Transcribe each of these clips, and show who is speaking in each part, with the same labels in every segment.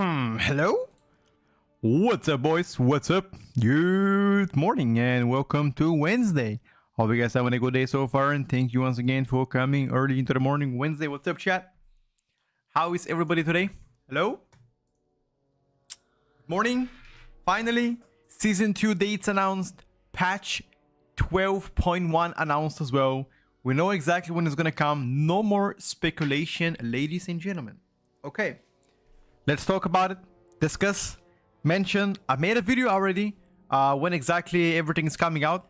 Speaker 1: Hello? What's up, boys? What's up? Good morning and welcome to Wednesday. Hope you guys having a good day so far, and thank you once again for coming early into the morning. Wednesday, what's up, chat? How is everybody today? Hello? Morning. Finally, Season 2 dates announced. Patch 12.1 announced as well. We know exactly when it's gonna come. No more speculation, ladies and gentlemen. Okay. Let's talk about it, discuss, mention. I made a video already when exactly everything is coming out.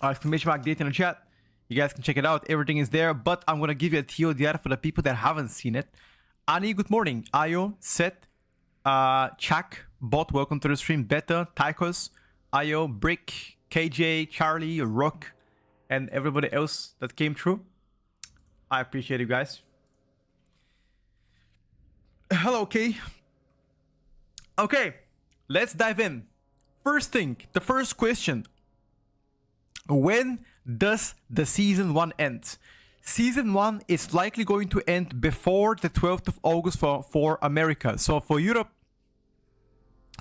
Speaker 1: Exclamation mark date in the chat. You guys can check it out. Everything is there, but I'm going to give you a TLDR for the people that haven't seen it. Ani, good morning. Ayo, Seth, Chak, Bot, welcome to the stream. Beta, Tychos, Ayo, Brick, KJ, Charlie, Rock, and everybody else that came through. I appreciate you guys. Hello, Kay. Okay, let's dive in. First thing, the first question. When does the Season 1 end? Season 1 is likely going to end before the 12th of August for America. So for Europe,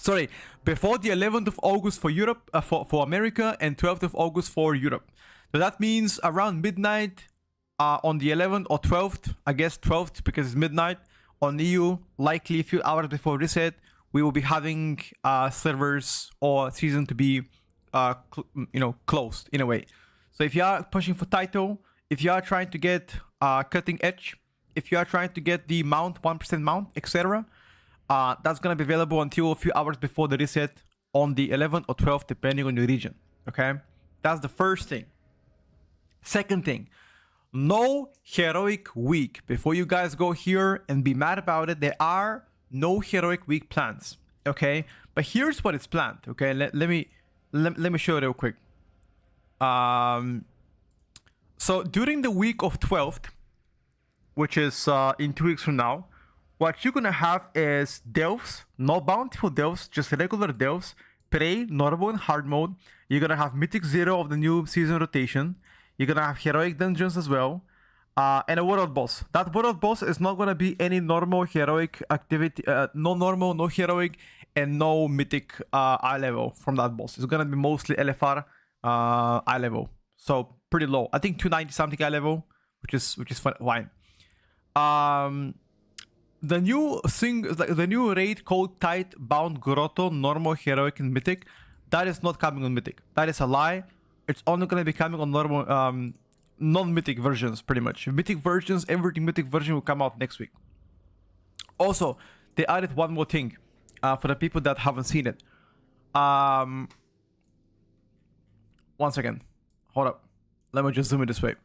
Speaker 1: sorry, before the 11th of August for Europe, for America, and 12th of August for Europe. So that means around midnight on the 11th or 12th, I guess 12th because it's midnight. On EU, likely a few hours before reset, we will be having servers or season to be, closed in a way. So if you are pushing for title, if you are trying to get cutting edge, if you are trying to get the mount, 1% mount, etc., that's gonna be available until a few hours before the reset on the 11th or 12th, depending on your region. Okay, that's the first thing. Second thing. No heroic week. Before you guys go here and be mad about it, there are no heroic week plans. Okay, but here's what is planned. Okay, let me show you real quick. So during the week of 12th, which is in 2 weeks from now, what you're gonna have is delves, no bountiful delves, just regular delves, prey, normal and hard mode. You're gonna have mythic 0 of the new season rotation. You're gonna have heroic dungeons as well, and a world boss. That world boss is not gonna be any normal heroic activity, no normal, no heroic, and no mythic eye level from that boss. It's gonna be mostly LFR eye level, so pretty low. I think 290 something eye level, which is fine. The new thing, like the new raid called Tight Bound Grotto, normal, heroic, and mythic, that is not coming on mythic. That is a lie. It's only going to be coming on normal, non-mythic versions, pretty much. Mythic versions, everything mythic version will come out next week. Also, they added one more thing for the people that haven't seen it. 1 second. Hold up. Let me just zoom it this way.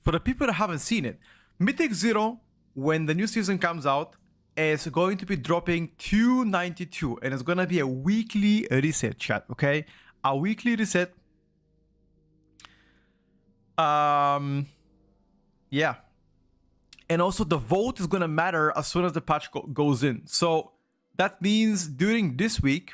Speaker 1: For the people that haven't seen it, Mythic 0, when the new season comes out, is going to be dropping 292. And it's going to be a weekly reset, chat, okay? A weekly reset. Yeah, and also the vote is gonna matter as soon as the patch goes in. So that means during this week,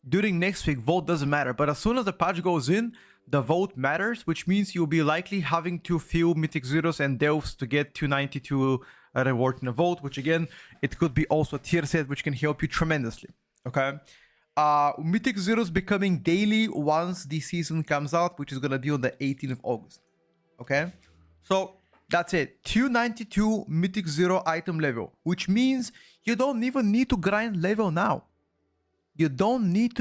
Speaker 1: during next week, vote doesn't matter, but as soon as the patch goes in, the vote matters, which means you'll be likely having to fill mythic zeros and delves to get 292 reward in a vote, which again, it could be also a tier set which can help you tremendously. Okay, mythic zeros becoming daily once the season comes out, which is gonna be on the 18th of August. Okay, so that's it. 292 mythic 0 item level, which means you don't even need to grind level now. You don't need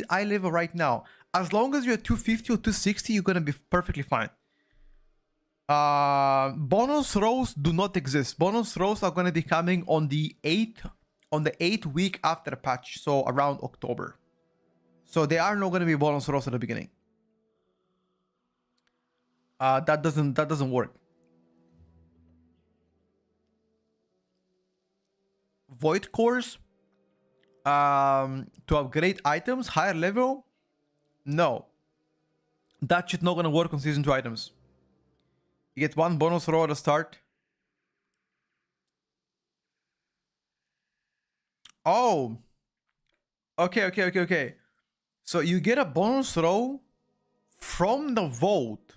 Speaker 1: eye level right now. As long as you're 250 or 260, you're gonna be perfectly fine. Bonus rolls do not exist. Bonus rolls are gonna be coming on the 8th week after the patch, so around October. So there are not gonna be bonus rolls at the beginning. That doesn't work. Void cores to upgrade items higher level, no, that shit not gonna work on season 2 items. You get 1 bonus roll at the start. Oh, okay. So you get a bonus roll from the vote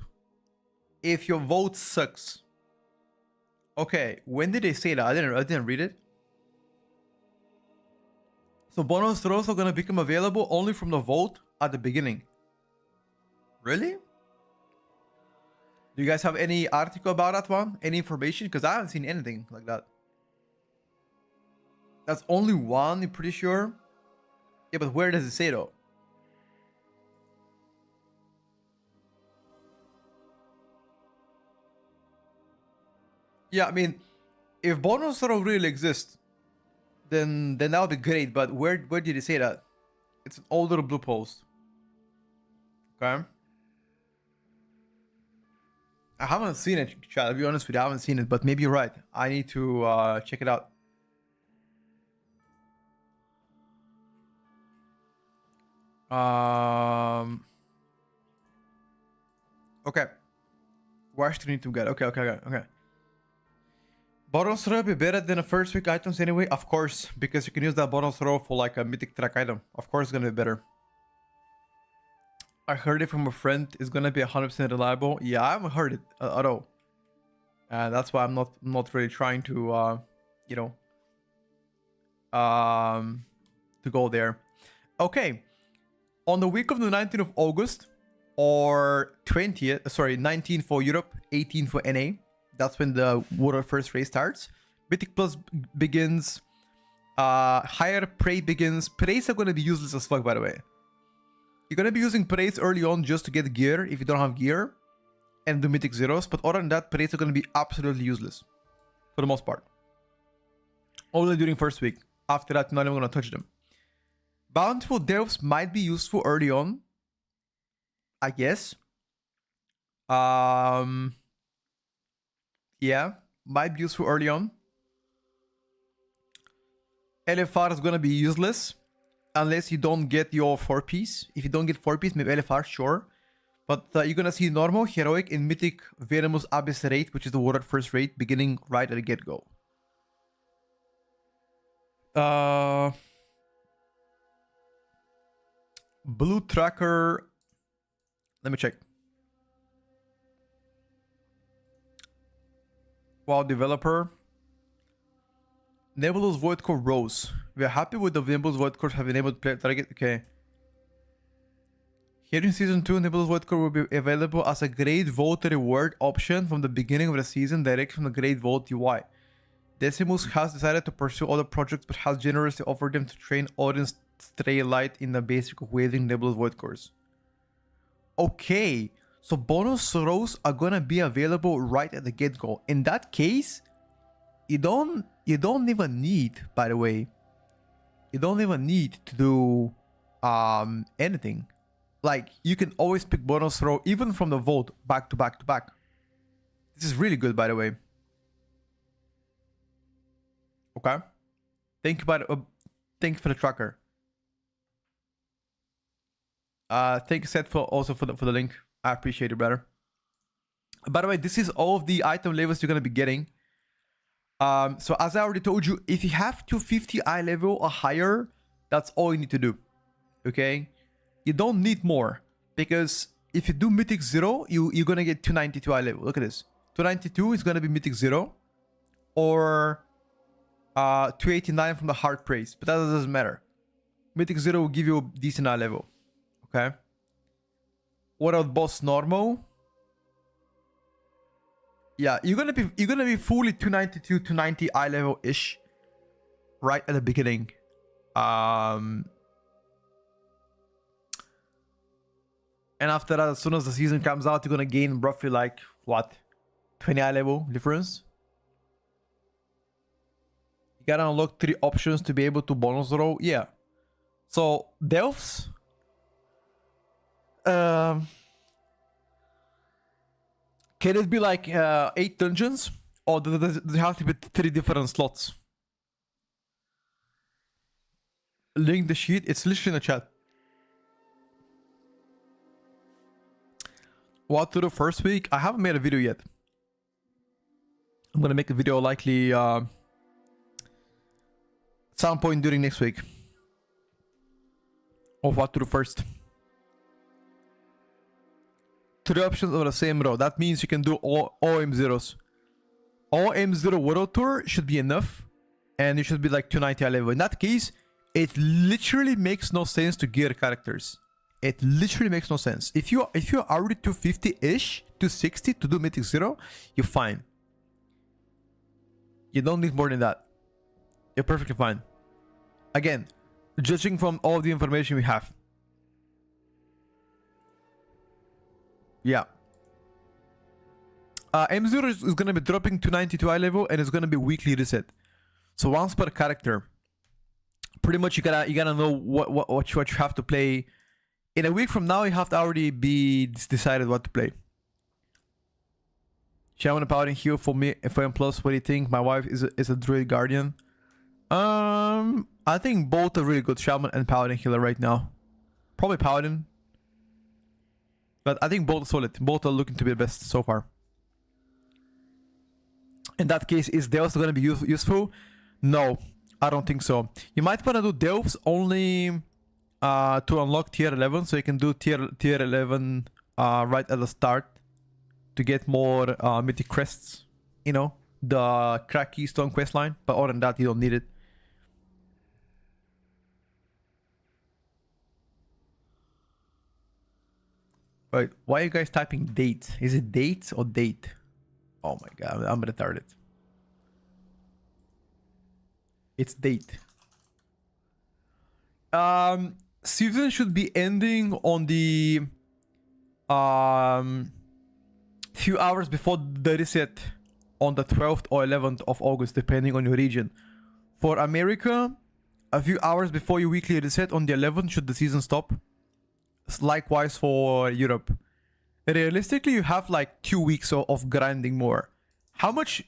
Speaker 1: if your vote sucks. Okay, when did they say that? I didn't read it. So bonus throws are gonna become available only from the vault at the beginning. Really? Do you guys have any article about that one? Any information? Because I haven't seen anything like that. That's only one, I'm pretty sure. Yeah, but where does it say though? Yeah, I mean, if bonus throw really exists, then that would be great. But where did it say that? It's an older blue post. Okay. I haven't seen it, chat. I'll be honest with you, I haven't seen it, but maybe you're right. I need to check it out. Okay. Watch the need to get. Okay. Bonus throw be better than the first week items anyway? Of course, because you can use that bonus throw for like a mythic track item. Of course it's gonna be better. I heard it from a friend. It's gonna be 100% reliable. Yeah, I haven't heard it at all. That's why I'm not really trying to, you know, to go there. Okay. On the week of the 19th of August, or 20th, sorry, 19 for Europe, 18 for NA. That's when the Water First race starts. Mythic Plus begins. Higher Prey begins. Praise are going to be useless as fuck, by the way. You're going to be using Praise early on just to get gear if you don't have gear. And do Mythic Zeros. But other than that, Praise are going to be absolutely useless. For the most part. Only during first week. After that, I'm not even going to touch them. Bountiful Delves might be useful early on. I guess. Yeah, might be useful early on. LFR is gonna be useless unless you don't get your 4-piece. If you don't get 4-piece, maybe LFR, sure. But you're gonna see normal, heroic, and mythic Venomous Abyss rate, which is the Water First rate, beginning right at the get-go. Blue Tracker. Let me check. Wow, developer. Nebulous Void Core Rose. We are happy with the Nebulous Void Core having enabled play target. Okay. Here in Season 2, Nebulous Void Core will be available as a Great Vault reward option from the beginning of the season, direct from the Great Vault UI. Decimus has decided to pursue other projects, but has generously offered them to train Odin's Stray Light in the basic of wielding Nebulous Void Cores. Okay, so bonus throws are gonna be available right at the get-go. In that case, you don't even need, by the way, you don't even need to do anything. Like, you can always pick bonus throw even from the vault back to back to back. This is really good, by the way. Okay. Thank you for the tracker. Thank you, Seth, for also for the link. I appreciate it, brother. By the way, this is all of the item levels you're gonna be getting. So as I already told you, if you have 250 eye level or higher, that's all you need to do. Okay, you don't need more, because if you do Mythic 0, you're gonna get 292 eye level. Look at this. 292 is gonna be Mythic 0, or 289 from the Heart Praise, but that doesn't matter. Mythic 0 will give you a decent eye level. Okay. What about boss normal? Yeah, you're gonna be fully 292, 290 eye level ish, right at the beginning. And after that, as soon as the season comes out, you're gonna gain roughly like what, 20 eye level difference. You gotta unlock 3 options to be able to bonus roll. Yeah. So Delphs. Can it be like 8 dungeons, or does it have to be 3 different slots? Link the sheet. It's literally in the chat. What to do first week? I haven't made a video yet. I'm gonna make a video likely some point during next week of what to do first. 3 options on the same row. That means you can do all M0s. All M0 World Tour should be enough, and you should be like 290 level. In that case, It literally makes no sense to gear characters. It literally makes no sense. If you're already 250-ish, 260 to do Mythic 0, you're fine. You don't need more than that. You're perfectly fine. Again, judging from all the information we have. Yeah. M0 is going to be dropping to 92 eye level, and it's going to be weekly reset. So once per character. Pretty much you gotta know what you have to play. In a week from now, you have to already be decided what to play. Shaman and Paladin Heal for me, for M+, what do you think? My wife is a Druid Guardian. I think both are really good, Shaman and Paladin Healer right now. Probably Paladin. But I think both are solid. Both are looking to be the best so far. In that case, is Delves going to be useful? No, I don't think so. You might want to do Delves only to unlock tier 11. So you can do tier 11 right at the start to get more mythic crests. You know, the Crack Keystone questline. But other than that, you don't need it. Wait, why are you guys typing date? Is it date or date? Oh my god, I'm retarded. It's date. Season should be ending on the few hours before the reset on the 12th or 11th of August, depending on your region. For America, a few hours before your weekly reset on the 11th should the season stop. Likewise for Europe. Realistically, you have like 2 weeks of grinding more. How much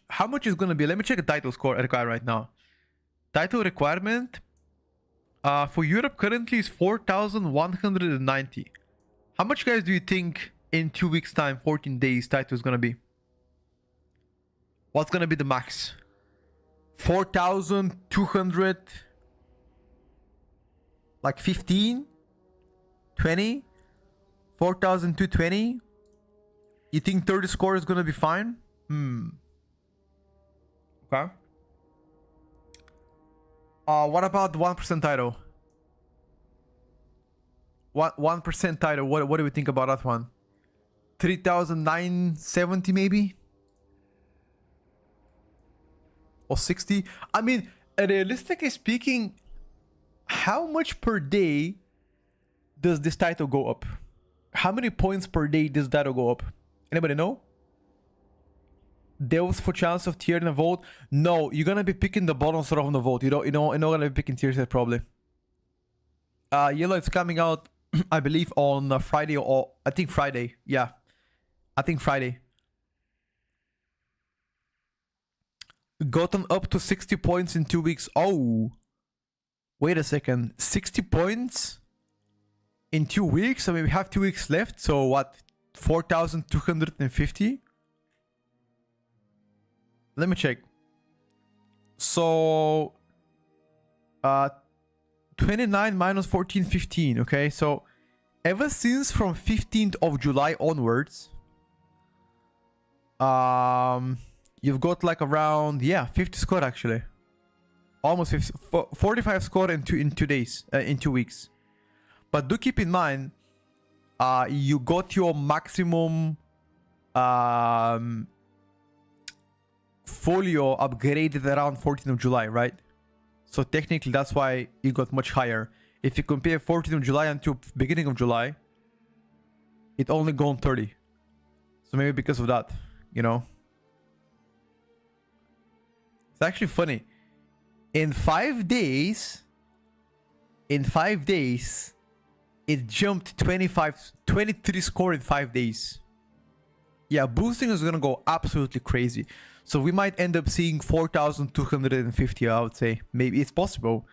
Speaker 1: is gonna be? Let me check the title score required right now. Title requirement for Europe currently is 4,190. How much, guys, do you think in 2 weeks time, 14 days, title is gonna be? What's gonna be the max? 4,200, like 15, 20, 4,220. You think 30 score is gonna be fine? Okay. What about the 1% title? What 1% title? What do we think about that one? 3,970 maybe? Or 60? I mean, realistically speaking, how much per day does this title go up? How many points per day does that go up? Anybody know? Delves for chance of tier in a vote? No, you're gonna be picking the bottom sort of on the vote. You're not gonna be picking tier set probably. Yellow is coming out, I believe, on Friday, or I think Friday. Yeah, I think Friday. Gotten up to 60 points in 2 weeks. Oh, wait a second, 60 points in 2 weeks? I mean, we have 2 weeks left. So what? 4,250. Let me check. So 29 minus 14, 15. Okay, so ever since from 15th of July onwards, you've got like around 50 score actually, almost 50, 45 score in 2 days, in 2 weeks. But do keep in mind, you got your maximum folio upgraded around 14th of July, right? So technically that's why it got much higher. If you compare 14th of July until beginning of July, it only gone 30. So maybe because of that, you know. It's actually funny. In 5 days, it jumped 23 score in 5 days. Yeah, boosting is gonna go absolutely crazy. So we might end up seeing 4,250, I would say. Maybe it's possible.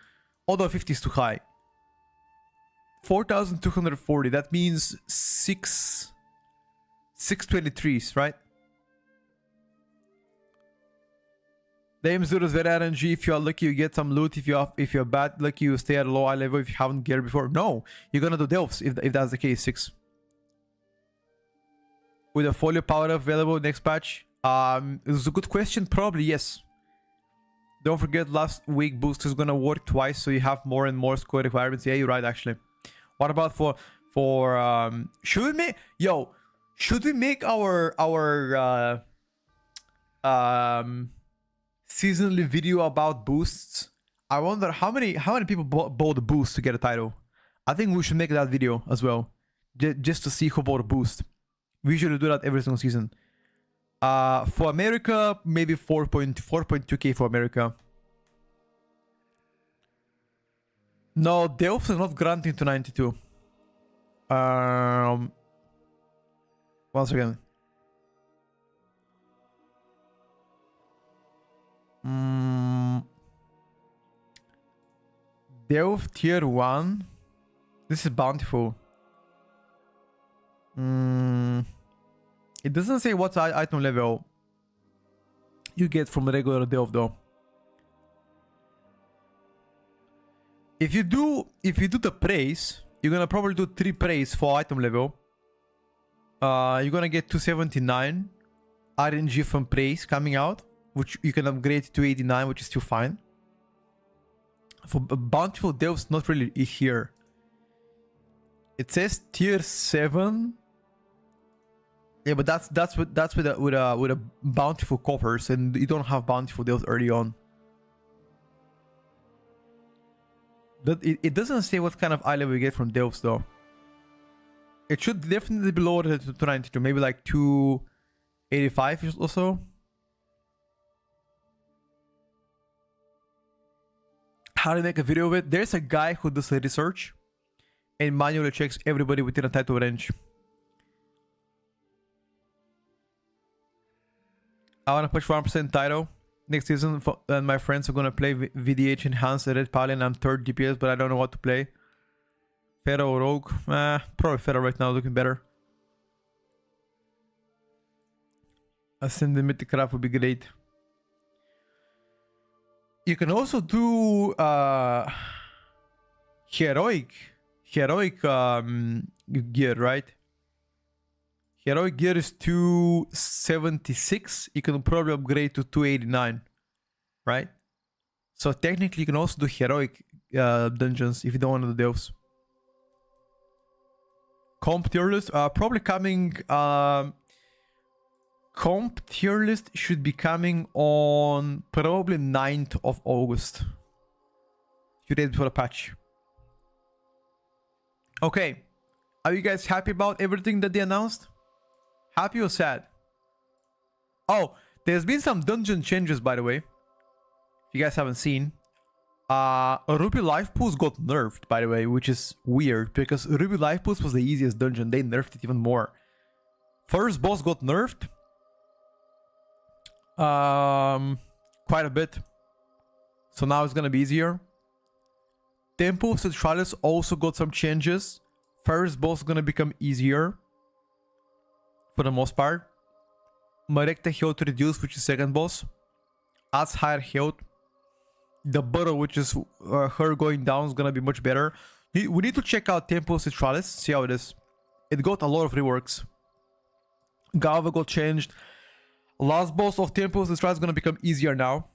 Speaker 1: Although 50 is too high. 4,240, that means 623s, right? The M0 is very RNG. If you are lucky, you get some loot. If you're bad lucky, you stay at a low eye level if you haven't geared before. No, you're gonna do delves if that's the case. 6. With a folio power up available next patch? It's a good question. Probably yes. Don't forget last week boost is gonna work twice, so you have more and more score requirements. Yeah, you're right actually. What about for should we make our seasonally video about boosts? I wonder how many people bought the boost to get a title. I think we should make that video as well, just to see who bought a boost. We usually do that every single season. For America, maybe 4.2k for America. No, Delphs are not granting to 92. Once again. Delph tier 1. This is bountiful. It doesn't say what item level you get from regular Delph though. If you do the praise, you're gonna probably do 3 praise for item level. You're gonna get 279 RNG from praise coming out, which you can upgrade to 289, which is still fine. For bountiful Delphs, not really here. It says tier 7. Yeah, but that's with a bountiful coffers, and you don't have bountiful Delphs early on. It doesn't say what kind of eye level you get from Delphs though. It should definitely be lower to 292, maybe like 285 or so. How to make a video of it? There's a guy who does a research and manually checks everybody within a title range. I want to push 1% title next season, and my friends are gonna play VDH Enhanced Red Pally, and I'm 3rd DPS, but I don't know what to play. Pharaoh or Rogue? Probably Pharaoh right now, looking better. Ascended Mythic Craft would be great. You can also do heroic gear, right? Heroic gear is 276. You can probably upgrade to 289, right? So technically you can also do heroic dungeons if you don't want to do Delphs. Comp tier list, probably coming. Comp tier list should be coming on probably 9th of August. You ready for the patch? Okay, are you guys happy about everything that they announced? Happy or sad? Oh, there's been some dungeon changes, by the way. If you guys haven't seen. Ruby Life Pools got nerfed, by the way, which is weird because Ruby Life Pools was the easiest dungeon. They nerfed it even more. First boss got nerfed. Quite a bit. So now it's gonna be easier. Temple of Centralis also got some changes. First boss is gonna become easier. For the most part. Marekta health reduced, which is second boss. Adds higher health. The battle, which is her going down, is gonna be much better. We need to check out Temple of Centralis, see how it is. It got a lot of reworks. Galva got changed. Last boss of Temple of Centralis is gonna become easier now.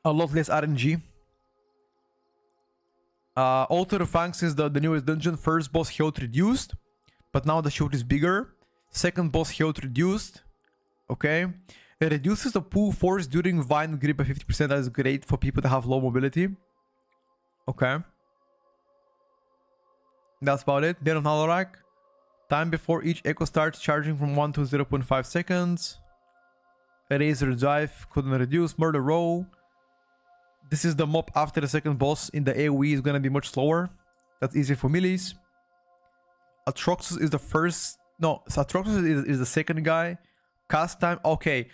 Speaker 1: A lot less RNG. Altar of Fangs is the newest dungeon. First boss health reduced, but now the shield is bigger. Second boss health reduced. Okay. It reduces the pull force during Vine Grip by 50%. That is great for people that have low mobility. Okay. That's about it. Then on Halorak. Time before each echo starts charging from 1 to 0.5 seconds. Eraser Drive couldn't reduce. Murder Roll. This is the mob after the second boss. In the AoE is gonna be much slower. That's easy for melees. Atroxus is the first... No, so Atroxus is the second guy. Cast time. Okay.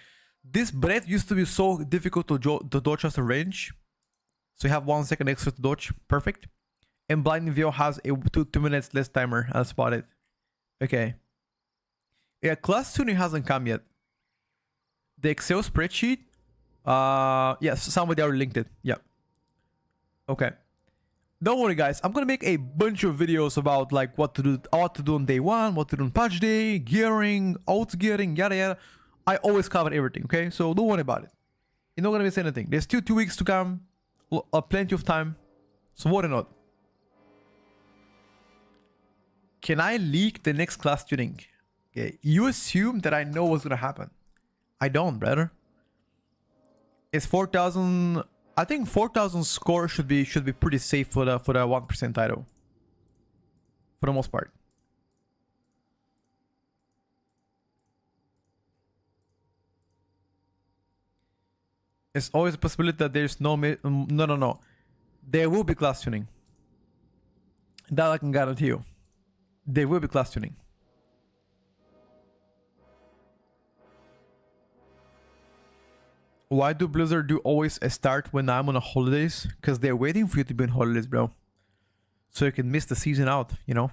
Speaker 1: This breath used to be so difficult to dodge as a range. So you have 1 second extra to dodge. Perfect. And Blinding Veil has a 2 minutes less timer. That's about it. Okay. Yeah, class tuning hasn't come yet. The Excel spreadsheet. Yes, somebody already linked it. Yeah. Okay. Don't worry, guys. I'm gonna make a bunch of videos about like what to do on day 1, what to do on patch day, gearing, alt gearing, yada yada. I always cover everything. Okay, so don't worry about it. You're not gonna miss anything. There's still 2 weeks to come. Plenty of time. So why not? Can I leak the next class tuning? Okay, you assume that I know what's gonna happen. I don't, brother. It's 4,000. I think 4,000 score should be pretty safe for the 1% title. For the most part. There's always a possibility that there's no. There will be class tuning. That I can guarantee you. There will be class tuning. Why do Blizzard do always a start when I'm on holidays? Because they're waiting for you to be on holidays, bro. So you can miss the season out, you know?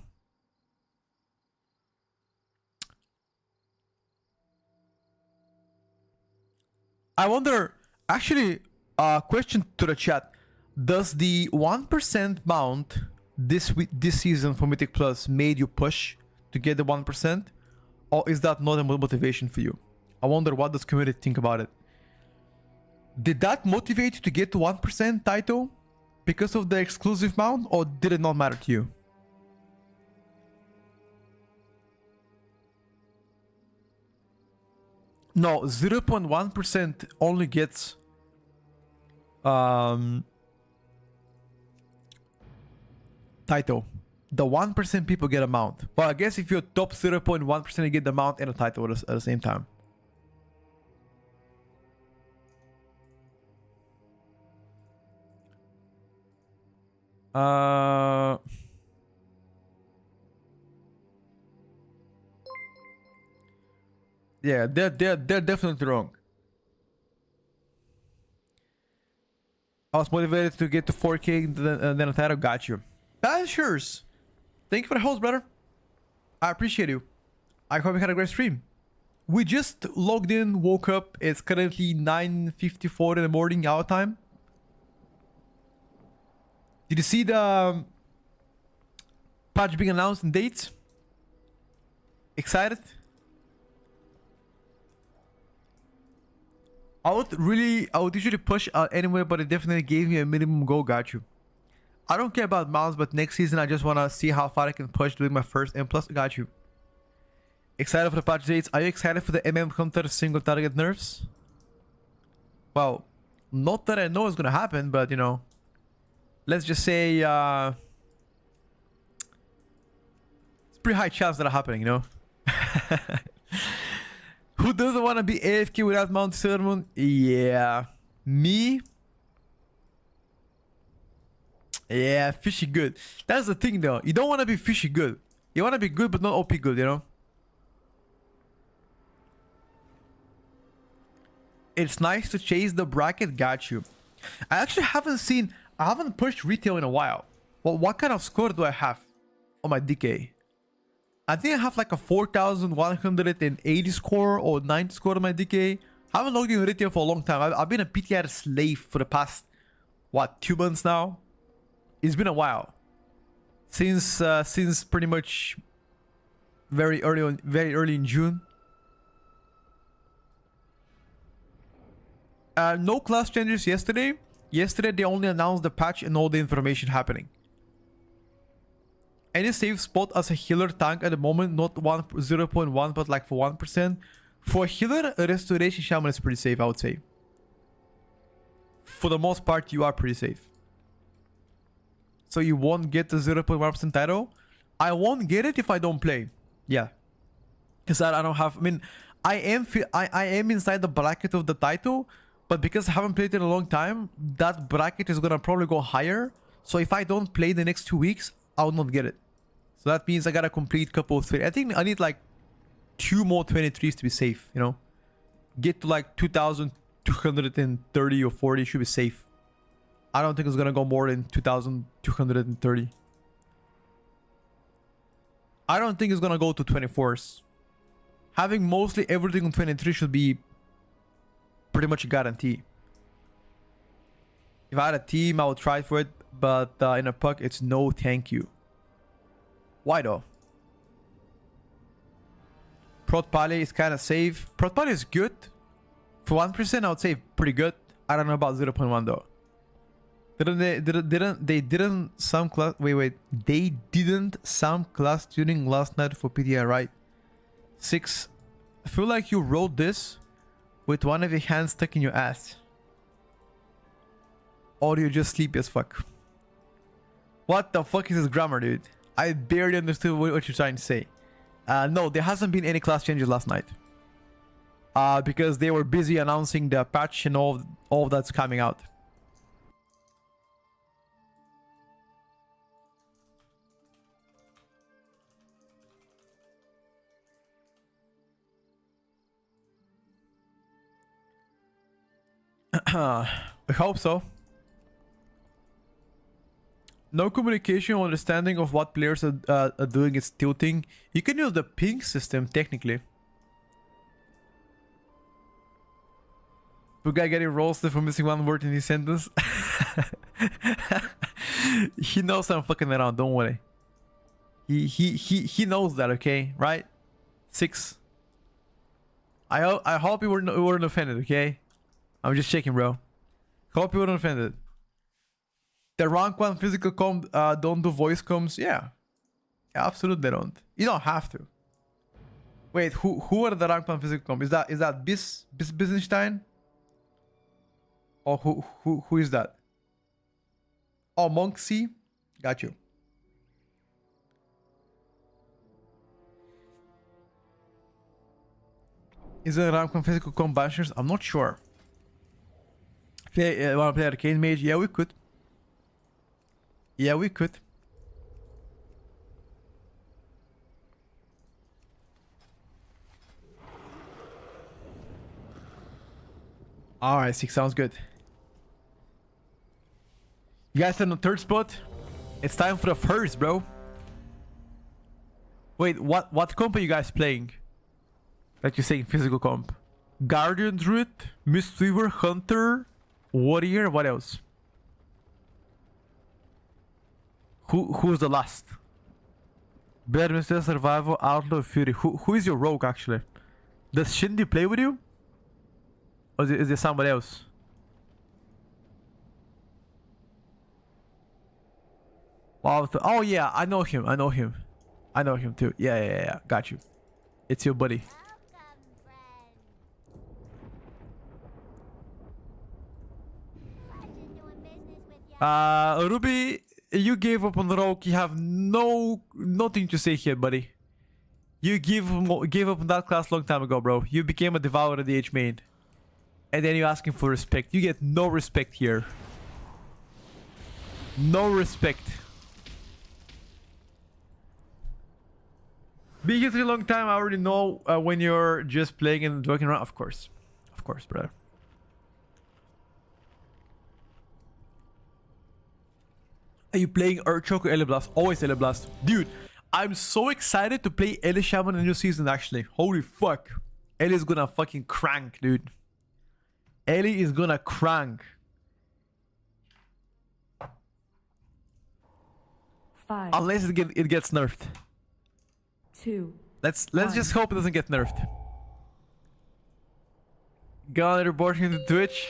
Speaker 1: I wonder, actually, question to the chat. Does the 1% mount this season for Mythic Plus made you push to get the 1%? Or is that not a motivation for you? I wonder what does community think about it. Did that motivate you to get to 1% title because of the exclusive mount, or did it not matter to you? No, 0.1% only gets title. The 1% people get a mount. But I guess if you're top 0.1%, you get the mount and a title at the same time. Yeah, they're definitely wrong. I was motivated to get to 4K and then a title. Got you. That's yours. Thank you for the host, brother. I appreciate you. I hope you had a great stream. We just logged in, woke up. It's currently 9:54 in the morning our time. Did you see the patch being announced and dates? Excited? I would usually push out anyway, but it definitely gave me a minimum goal. Got you. I don't care about mounts, but next season I just want to see how far I can push doing my first M+. Got you. Excited for the patch dates. Are you excited for the counter single target nerfs? Well, not that I know is gonna happen, but you know, let's just say it's pretty high chance that are happening, you know. Who doesn't want to be AFK without Mount Sailor Moon? Yeah, me. Yeah, fishy good. That's the thing though. You don't want to be fishy good. You want to be good but not OP good, you know? It's nice to chase the bracket. Got you. I actually I haven't pushed retail in a while. Well, what kind of score do I have on my DK? I think I have like a 4,180 score or 90 score on my DK. I haven't logged in retail for a long time. I've been a PTR slave for the past, what, 2 months now? It's been a while. Since pretty much very early in June. No class changes yesterday. Yesterday they only announced the patch and all the information happening. Any safe spot as a healer tank at the moment, not 0.1 but like for 1%. For a healer, a restoration shaman is pretty safe, I would say. For the most part, you are pretty safe. So you won't get the 0.1% title. I won't get it if I don't play. Yeah. Because I don't have, I mean, I am inside the bracket of the title, but because I haven't played it in a long time, that bracket is gonna probably go higher. So if I don't play the next 2 weeks, I will not get it. So that means I gotta complete couple of 30. I think I need like 2 more 23s to be safe, you know? Get to like 2,230 or 40 should be safe. I don't think it's gonna go more than 2,230. I don't think it's gonna go to 24s. Having mostly everything on 23 should be pretty much a guarantee. If I had a team, I would try for it, but in a puck, it's no thank you. Why though? Prot Pally is kind of safe. Prot Pally is good. For 1%, I would say pretty good. I don't know about 0.1 though. Didn't some class they didn't some class tuning last night for PTI, right? 6. I feel like you wrote this with one of your hands stuck in your ass. Or you're just sleepy as fuck. What the fuck is this grammar, dude? I barely understood what you're trying to say. No, there hasn't been any class changes last night. Because they were busy announcing the patch and all that's coming out. I hope so. No communication or understanding of what players are doing is tilting. You can use the ping system technically. The guy getting roasted for missing one word in his sentence. He knows I'm fucking around, don't worry. He knows that, okay? Right? 6. I hope you weren't offended, okay? I'm just checking, bro. Hope you weren't offended. The rank 1 physical comp don't do voice comms? Yeah. Absolutely don't. You don't have to. Wait, who are the rank 1 physical comp? Is that Bisenstein? Or who is that? Oh, Monk C? Got you. Is it rank 1 physical comp bashers? I'm not sure. Wanna play Arcane Mage? Yeah, we could. Yeah, we could. Alright, 6 sounds good. You guys are on the 3rd spot? It's time for the 1st, bro. Wait, what comp are you guys playing? That you're saying physical comp? Guardian Druid, Mistweaver, Hunter, Warrior, what else? Who's the last? Bear, Mr. Survival, Outlaw, Fury. Who is your rogue actually? Does Shindy play with you? Or is there somebody else? Wow. Oh yeah, I know him. I know him too. Yeah. Got you. It's your buddy. Ruby, you gave up on Rogue. You have nothing to say here, buddy. You gave up on that class long time ago, bro. You became a devourer DH main. And then you're asking for respect. You get no respect here. No respect. Being here for a long time, I already know when you're just playing and joking around. Of course, brother. Are you playing Urchok or Eleblast? Always Eleblast. Dude, I'm so excited to play Ellie Shaman in the new season, actually. Holy fuck. Ellie's gonna fucking crank, dude. Ellie is gonna crank.
Speaker 2: 5.
Speaker 1: Unless it gets nerfed.
Speaker 2: 2.
Speaker 1: Let's just hope it doesn't get nerfed. Gonna report him to Twitch.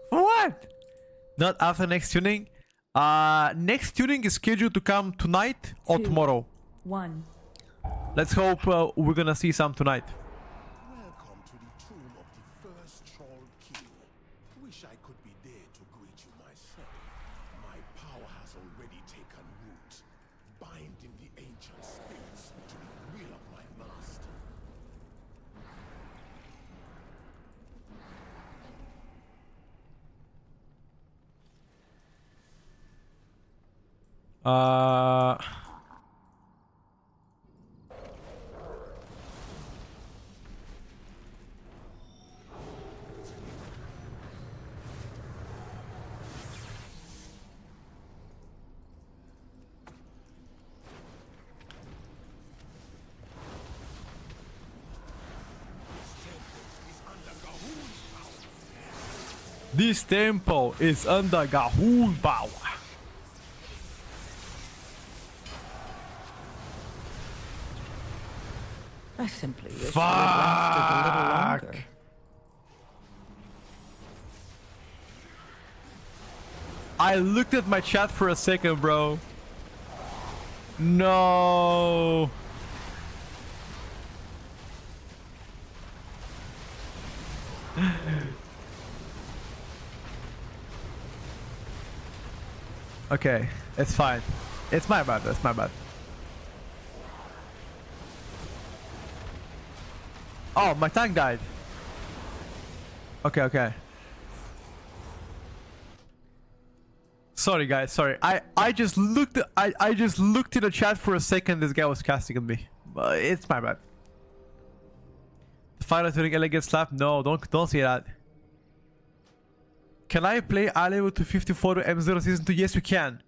Speaker 1: For what? Not after next tuning. Next tuning is scheduled to come tonight or tomorrow.
Speaker 2: 1.
Speaker 1: Let's hope we're gonna see some tonight.
Speaker 3: Welcome to the tomb of the first troll king. Wish I could be there to greet you myself. My power has already taken root, binding the ancient spirits to the will of my master.
Speaker 1: This temple is under Gahul power.
Speaker 2: I simply wish it had lasted a little longer.
Speaker 1: I looked at my chat for a second, bro. No. Okay, it's fine. It's my bad. That's my bad. Oh, my tank died. Okay, okay. Sorry, guys. Sorry. I just looked. I just looked in the chat for a second. This guy was casting on me. It's my bad. The final turning LA gets slapped. No, don't say that. Can I play A-level to 54 to M0 season 2? Yes, we can.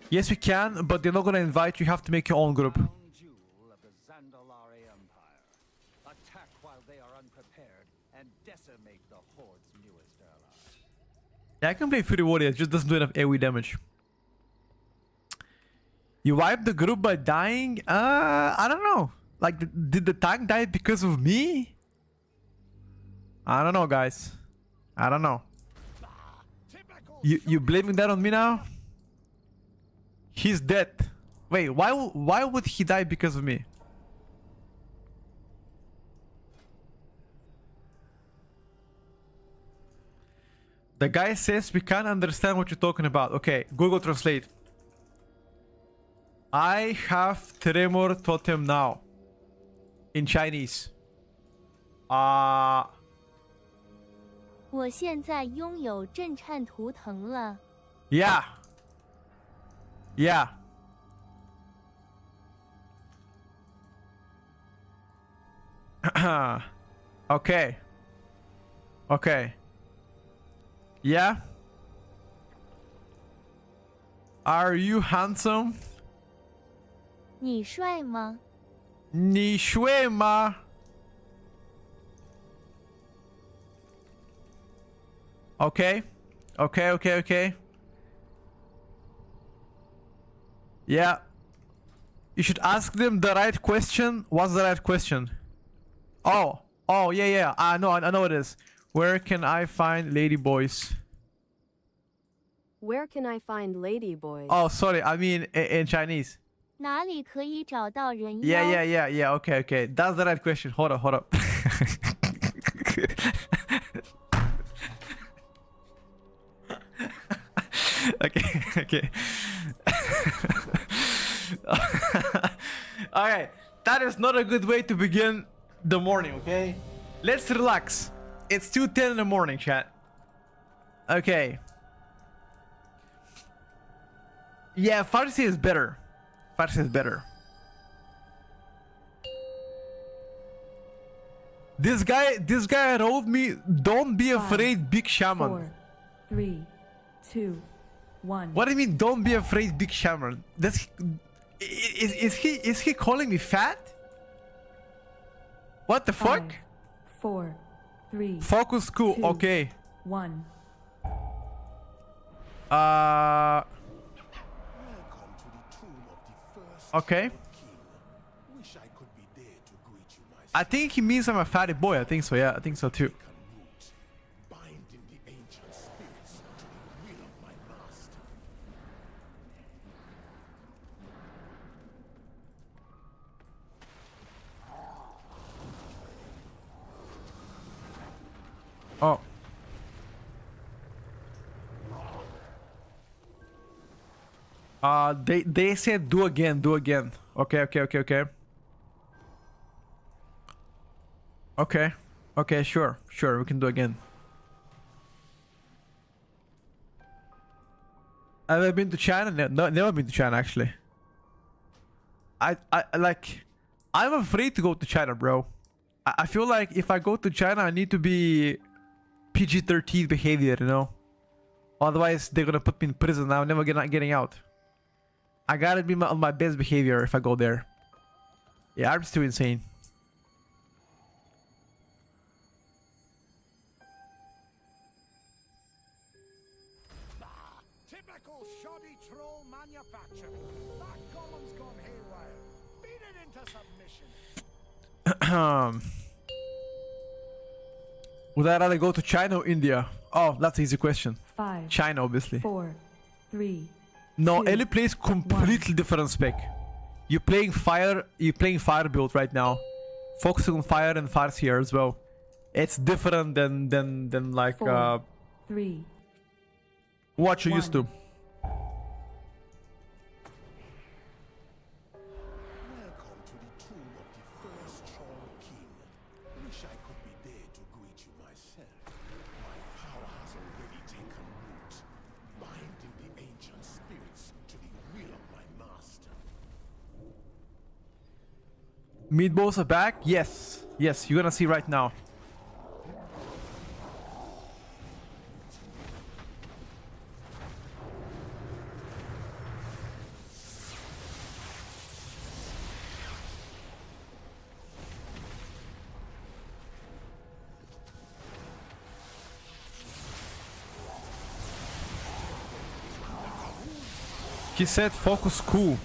Speaker 1: Yes, we can, but they're not gonna invite you. You have to make your own group.
Speaker 4: Jewel of the Zandalari Empire. Attack while they are unprepared and decimate the Horde's newest ally.
Speaker 1: Yeah, I can play Fury Warrior. It just doesn't do enough AoE damage. You wiped the group by dying? I don't know. Like, did the tank die because of me? I don't know, guys. I don't know. You blaming that on me now? He's dead. Wait, why would he die because of me? The guy says we can't understand what you're talking about. Okay, Google Translate. I have Tremor Totem now. In Chinese.
Speaker 5: 我现在拥有震颤图腾了。
Speaker 1: Yeah. Yeah. Okay. Okay. Yeah. Are you handsome?
Speaker 5: 你帅吗？
Speaker 1: 你帅吗? Okay. Okay, okay, okay. Yeah. You should ask them the right question. What's the right question? Oh. Oh, yeah, yeah. I know what it is. Where can I find lady boys?
Speaker 6: Where can I find lady boys?
Speaker 1: Oh, sorry. I mean in Chinese.
Speaker 5: 哪里可以找到人妖？
Speaker 1: Yeah, yeah, yeah, yeah. Okay, okay. That's the right question. Hold up, hold up. Okay, okay. Alright, that is not a good way to begin the morning, okay? Let's relax. It's 2:10 in the morning, chat. Okay. Yeah, Farsi is better. Farsi is better. This guy told me, don't be afraid, big shaman.
Speaker 2: 4, 3, 2, 1.
Speaker 1: What do you mean, don't be afraid, big shaman? That's is he calling me fat? What the fuck?
Speaker 2: 5, 4, 3,
Speaker 1: Focus cool.
Speaker 2: 2,
Speaker 1: Okay.
Speaker 2: 1.
Speaker 3: Welcome to the tomb of the first
Speaker 1: Okay.
Speaker 3: king. Wish I could be there to greet you myself.
Speaker 1: I think he means I'm a fatty boy. I think so. Yeah, I think so too.
Speaker 3: Root, binding the ancient spirits to the will of my master.
Speaker 1: Oh. They said do again, do again. Okay, okay, okay, okay. Okay. Okay, sure. Sure, we can do again. Have I been to China? No, never been to China actually. I'm afraid to go to China, bro. I feel like if I go to China, I need to be PG-13 behavior, you know? Otherwise, they're gonna put me in prison. I'm never getting out. I gotta be on my best behavior if I go there. Yeah, I'm just too insane.
Speaker 4: Typical shoddy troll manufacturing. That golem's gone haywire. Beat it into submission.
Speaker 1: Would I rather go to China or India? Oh, that's an easy question.
Speaker 2: 5,
Speaker 1: China, obviously.
Speaker 2: 4, 3,
Speaker 1: No,
Speaker 2: 2,
Speaker 1: Ellie plays completely different spec. You're playing fire build right now. Focusing on fire and fires here as well. It's different than like
Speaker 2: 4, 3,
Speaker 1: what you used to.
Speaker 3: Welcome to the tomb of the first Troll King. Wish I could be there to greet you myself. My power has already taken root, binding the ancient spirits to the will of my master.
Speaker 1: Meatballs are back? Yes. Yes, you're gonna see right now. He said focus cool.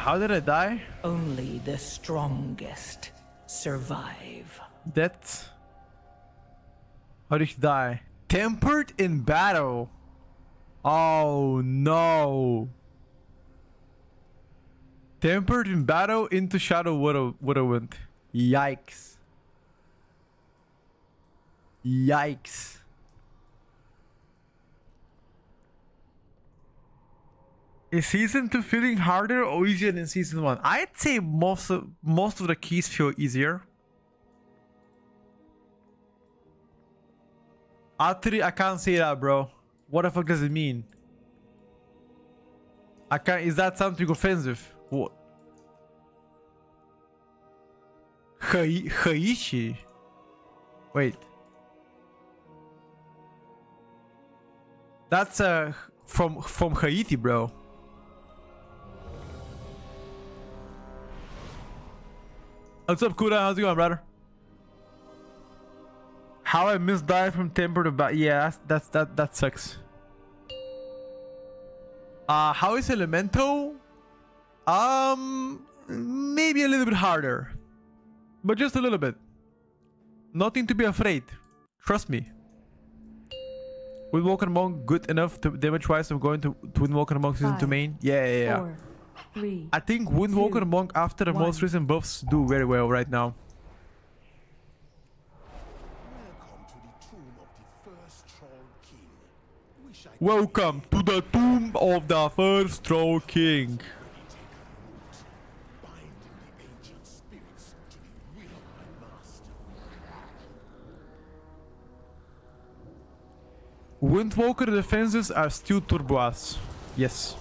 Speaker 1: How did I die?
Speaker 7: Only the strongest survive.
Speaker 1: That. How did he die? Tempered in battle. Oh no. Tempered in battle into Shadow would have went. Yikes. Yikes. Is season 2 feeling harder or easier than season 1? I'd say most of the keys feel easier. Actually, I can't say that, bro. What the fuck does it mean? I can't. Is that something offensive? What? Haishi. Wait. That's from Haiti, bro. What's up, Kuda? How's it going, brother? How I misdive from temper to bat? Yeah, that sucks. How is Elemental? Maybe a little bit harder, but just a little bit. Nothing to be afraid. Trust me. Windwalker Monk good enough to damage wise. I'm going to Windwalker Monk season 2 main. Yeah.
Speaker 2: 4, 3,
Speaker 1: I think Windwalker
Speaker 2: 2,
Speaker 1: Monk after the
Speaker 2: 1.
Speaker 1: most recent buffs do very well right now.
Speaker 3: Welcome to the tomb of the first Troll King. Wish I could
Speaker 1: Welcome to the tomb of the first Troll King.
Speaker 3: binding the ancient spirits to the will of my master.
Speaker 1: Windwalker defenses are still turboas. Yes.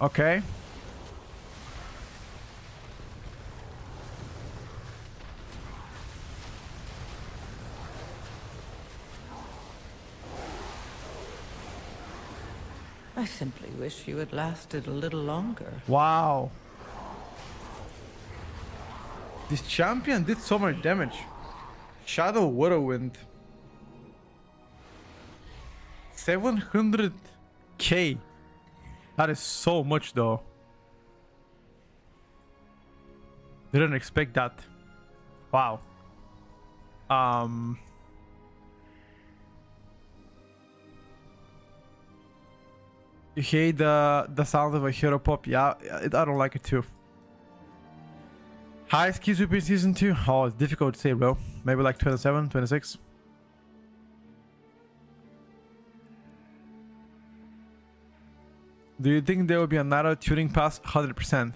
Speaker 1: Okay.
Speaker 7: I simply wish you had lasted a little longer.
Speaker 1: Wow. This champion did so much damage. Shadow Whirlwind. 700k. That is so much though. Didn't expect that. Wow. Um, you hate the sound of a hero pop? Yeah, I don't like it too. Highest keys will be season 2? Oh, it's difficult to say, bro. Maybe like 27, 26. Do you think there will be another tuning pass? 100%.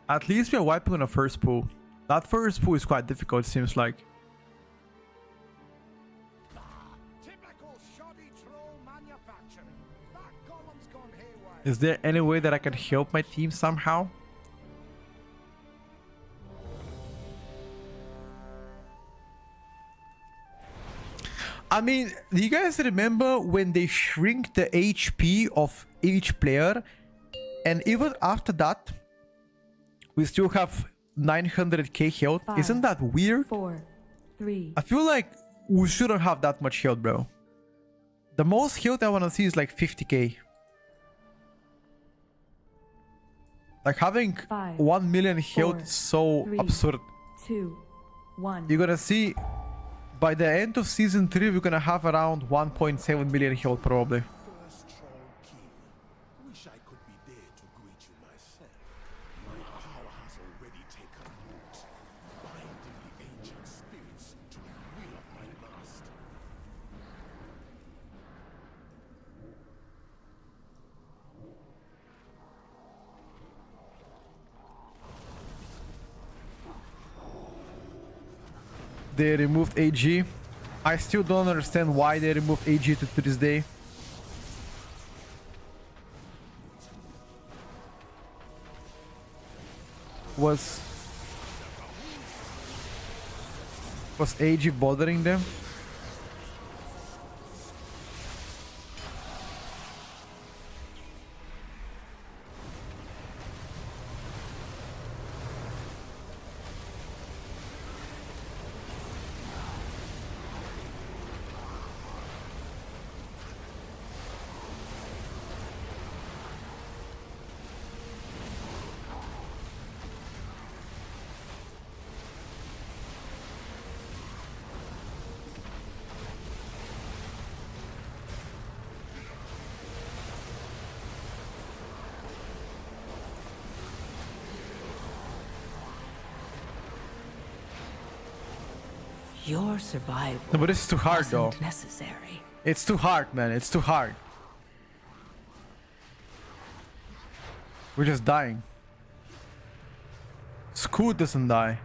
Speaker 1: At least we are wiping on a first pool. That first pool is quite difficult, it seems like.
Speaker 4: Typical shoddy troll manufacturing. That column's gone haywire.
Speaker 1: Is there any way that I can help my team somehow? I mean, do you guys remember when they shrink the HP of each player? And even after that, we still have 900k health.
Speaker 2: 5,
Speaker 1: Isn't that weird?
Speaker 2: 4, 3,
Speaker 1: I feel like we shouldn't have that much health, bro. The most health I want to see is like 50k. Like having
Speaker 2: 5,
Speaker 1: 1 million health
Speaker 2: 4,
Speaker 1: is so
Speaker 2: 3,
Speaker 1: absurd.
Speaker 2: 2, 1.
Speaker 1: You're gonna see by the end of season 3 we're gonna have around 1.7 million health probably.
Speaker 3: First troll king. Wish I could be there to greet you myself. My power has already taken root, binding the ancient spirits to the will of my master.
Speaker 1: They removed AG. I still don't understand why they removed AG to this day. Was AG bothering them?
Speaker 7: Your survival
Speaker 1: No, but this is too hard though.
Speaker 7: wasn't necessary.
Speaker 1: It's too hard, man. It's too hard. We're just dying. Scoot doesn't die.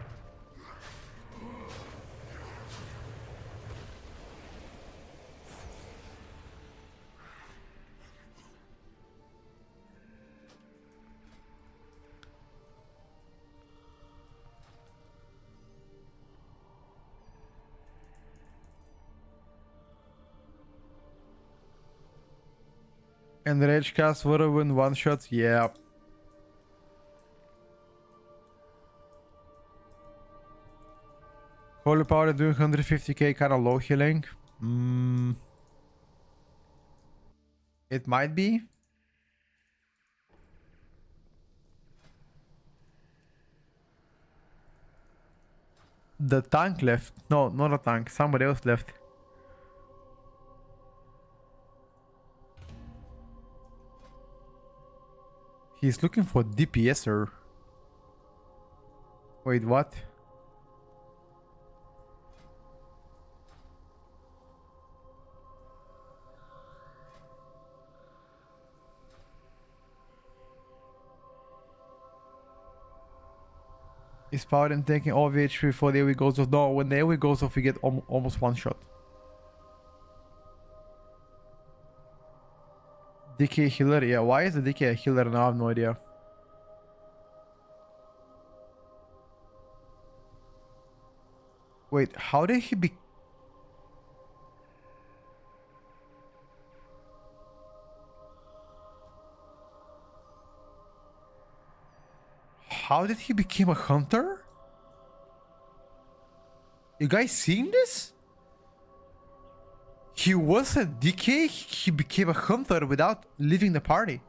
Speaker 1: And the rage cast would have been one shot? Yeah. Holy power doing 150k kind of low healing. It might be. The tank left. No, not a tank. Somebody else left. He's looking for DPSer. Wait, what? Is powered and taking all the HP before the AoE goes off? No, when the AoE goes off, we get almost one shot. DK healer? Yeah, why is the DK a healer now? I have no idea. Wait, how did he be... How did he become a hunter? You guys seen this? He was a DK, he became a hunter without leaving the party.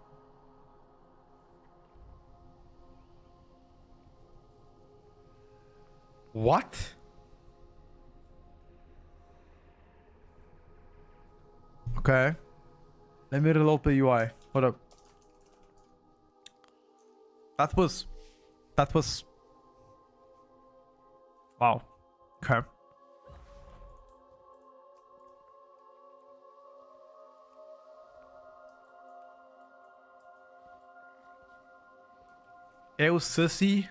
Speaker 1: What? Okay. Let me reload the UI. Hold up. That was... Wow. Okay. Eu, Sussy.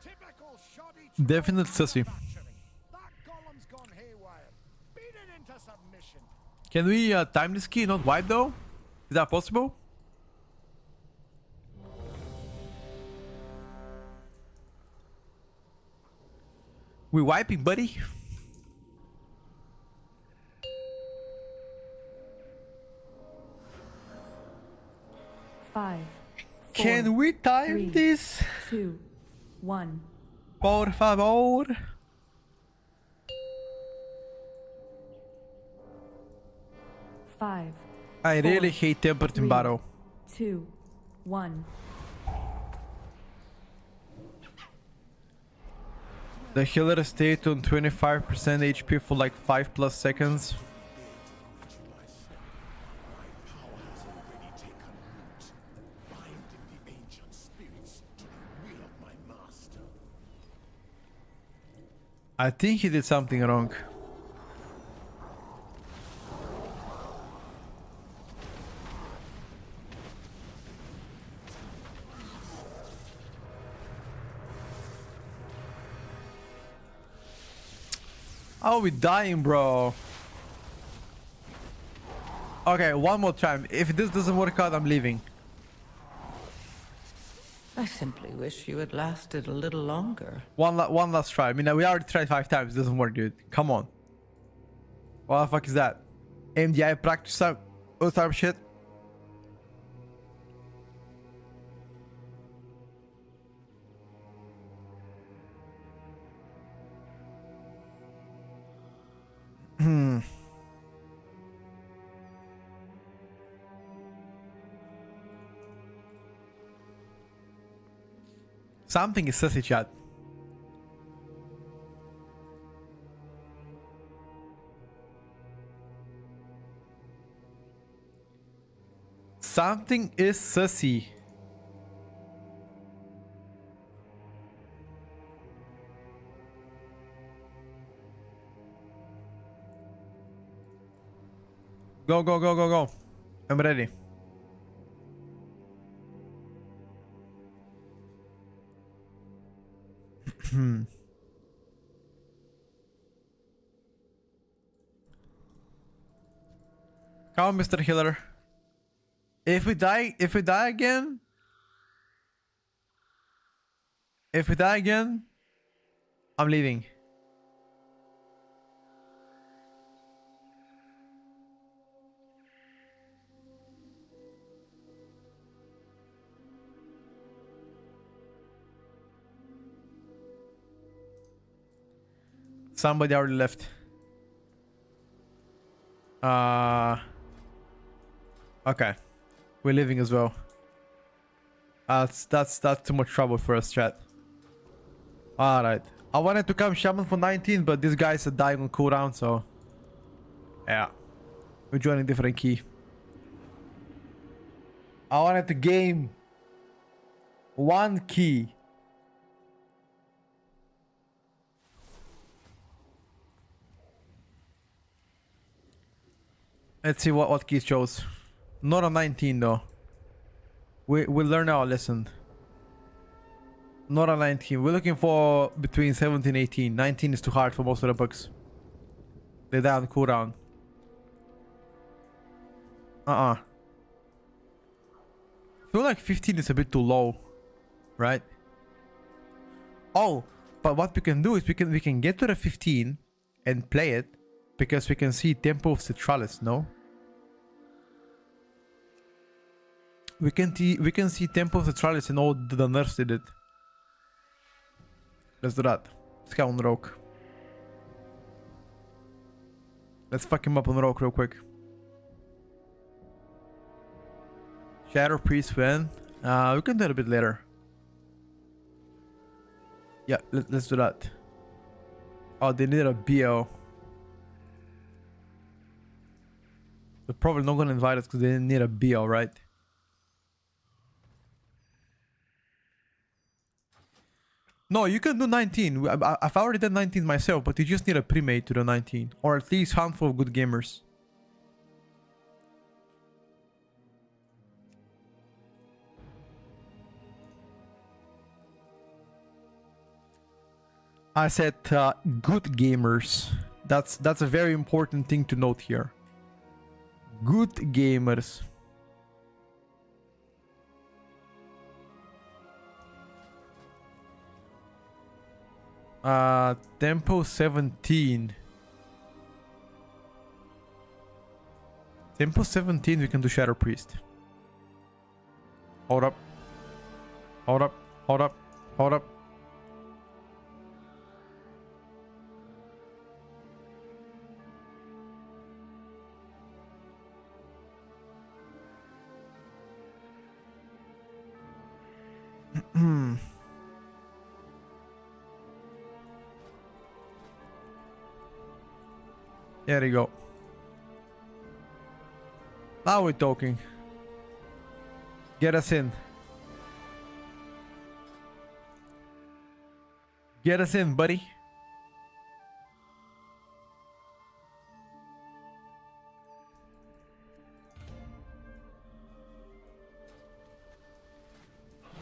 Speaker 3: Typical shoddy
Speaker 1: Definite Sussy.
Speaker 3: that golem's gone haywire. Beat it into submission.
Speaker 1: Can we time this key, not wipe though? Is that possible? We wiping, buddy?
Speaker 2: Five.
Speaker 1: Can we time
Speaker 2: three,
Speaker 1: this?
Speaker 2: 2, 1.
Speaker 1: Por favor.
Speaker 2: Five.
Speaker 1: I really
Speaker 2: four,
Speaker 1: hate tempered in
Speaker 2: three,
Speaker 1: battle.
Speaker 2: 2, 1.
Speaker 1: The healer stayed on 25% HP for like 5+ seconds.
Speaker 3: Power has already taken root, binding the ancient spirits to the will of my master.
Speaker 1: I think he did something wrong. Oh, we dying, bro. Okay, one more time. If this doesn't work out, I'm leaving.
Speaker 7: I simply wish you had lasted a little longer.
Speaker 1: One last try. I mean, we already tried 5 times. It doesn't work, dude. Come on. What the fuck is that? MDI practice time, time shit. Something is sussy, chat. Something is sussy. Go, go, go, go, go. I'm ready. Come on, Mr. Healer. If we die again, I'm leaving. Somebody already left. Okay. We're leaving as well. That's too much trouble for us, chat. Alright. I wanted to come Shaman for 19, but these guys are dying on cooldown, so... Yeah. We're joining different key. I wanted to game... 1 key. Let's see what keys chose. Not on 19 though. We'll learn our lesson. Not on 19. We're looking for between 17 and 18. 19 is too hard for most of the books. They die on cooldown. I feel like 15 is a bit too low. Right? Oh, but what we can do is we can get to the 15 and play it. Because we can see Tempo of Citralis, no? We can see Tempo of Citralis and all the nerfs did it. Let's do that. Let's go on Rogue. Let's fuck him up on Rogue real quick. Shadow Priest when? We can do it a bit later. Yeah, let's do that. Oh, they need a BO. They're probably not gonna invite us because they need a BO, right? No, you can do 19. I've already done 19 myself, but you just need a pre-made to do 19. Or at least handful of good gamers. I said good gamers. That's a very important thing to note here. Good gamers. Tempo 17. Tempo 17 we can do Shadow Priest. Hold up. Hold up. Hold up. Hold up. There you go. Now we're talking. Get us in. Get us in, buddy.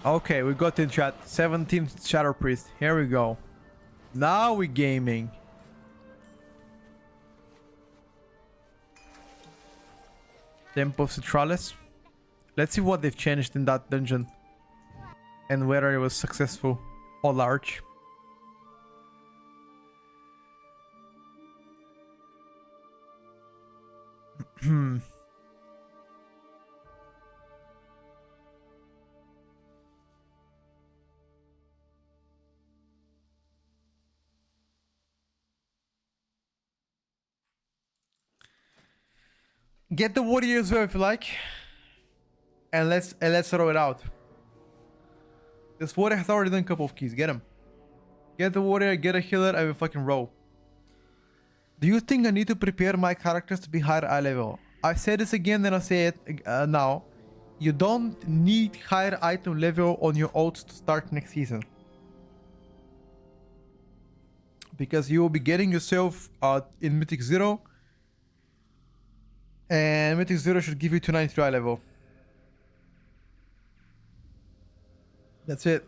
Speaker 1: Okay, we got in chat. 17th Shadow Priest. Here we go. Now we're gaming. Tempo of Citralis. Let's see what they've changed in that dungeon. And whether it was successful or large. Get the warrior as well if you like. And let's throw it out. This warrior has already done a couple of keys. Get him. Get the warrior, get a healer, and we fucking roll. Do you think I need to prepare my characters to be higher eye level? I say this again and I say it now. You don't need higher item level on your ults to start next season. Because you will be getting yourself in Mythic 0. And Mythic 0 should give you 293 eye level. That's it.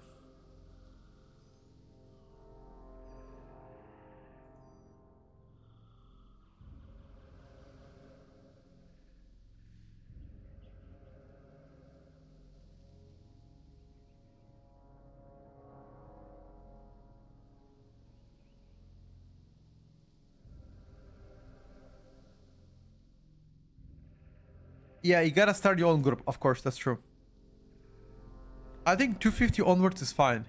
Speaker 1: Yeah, you gotta start your own group. Of course, that's true. I think 250 onwards is fine.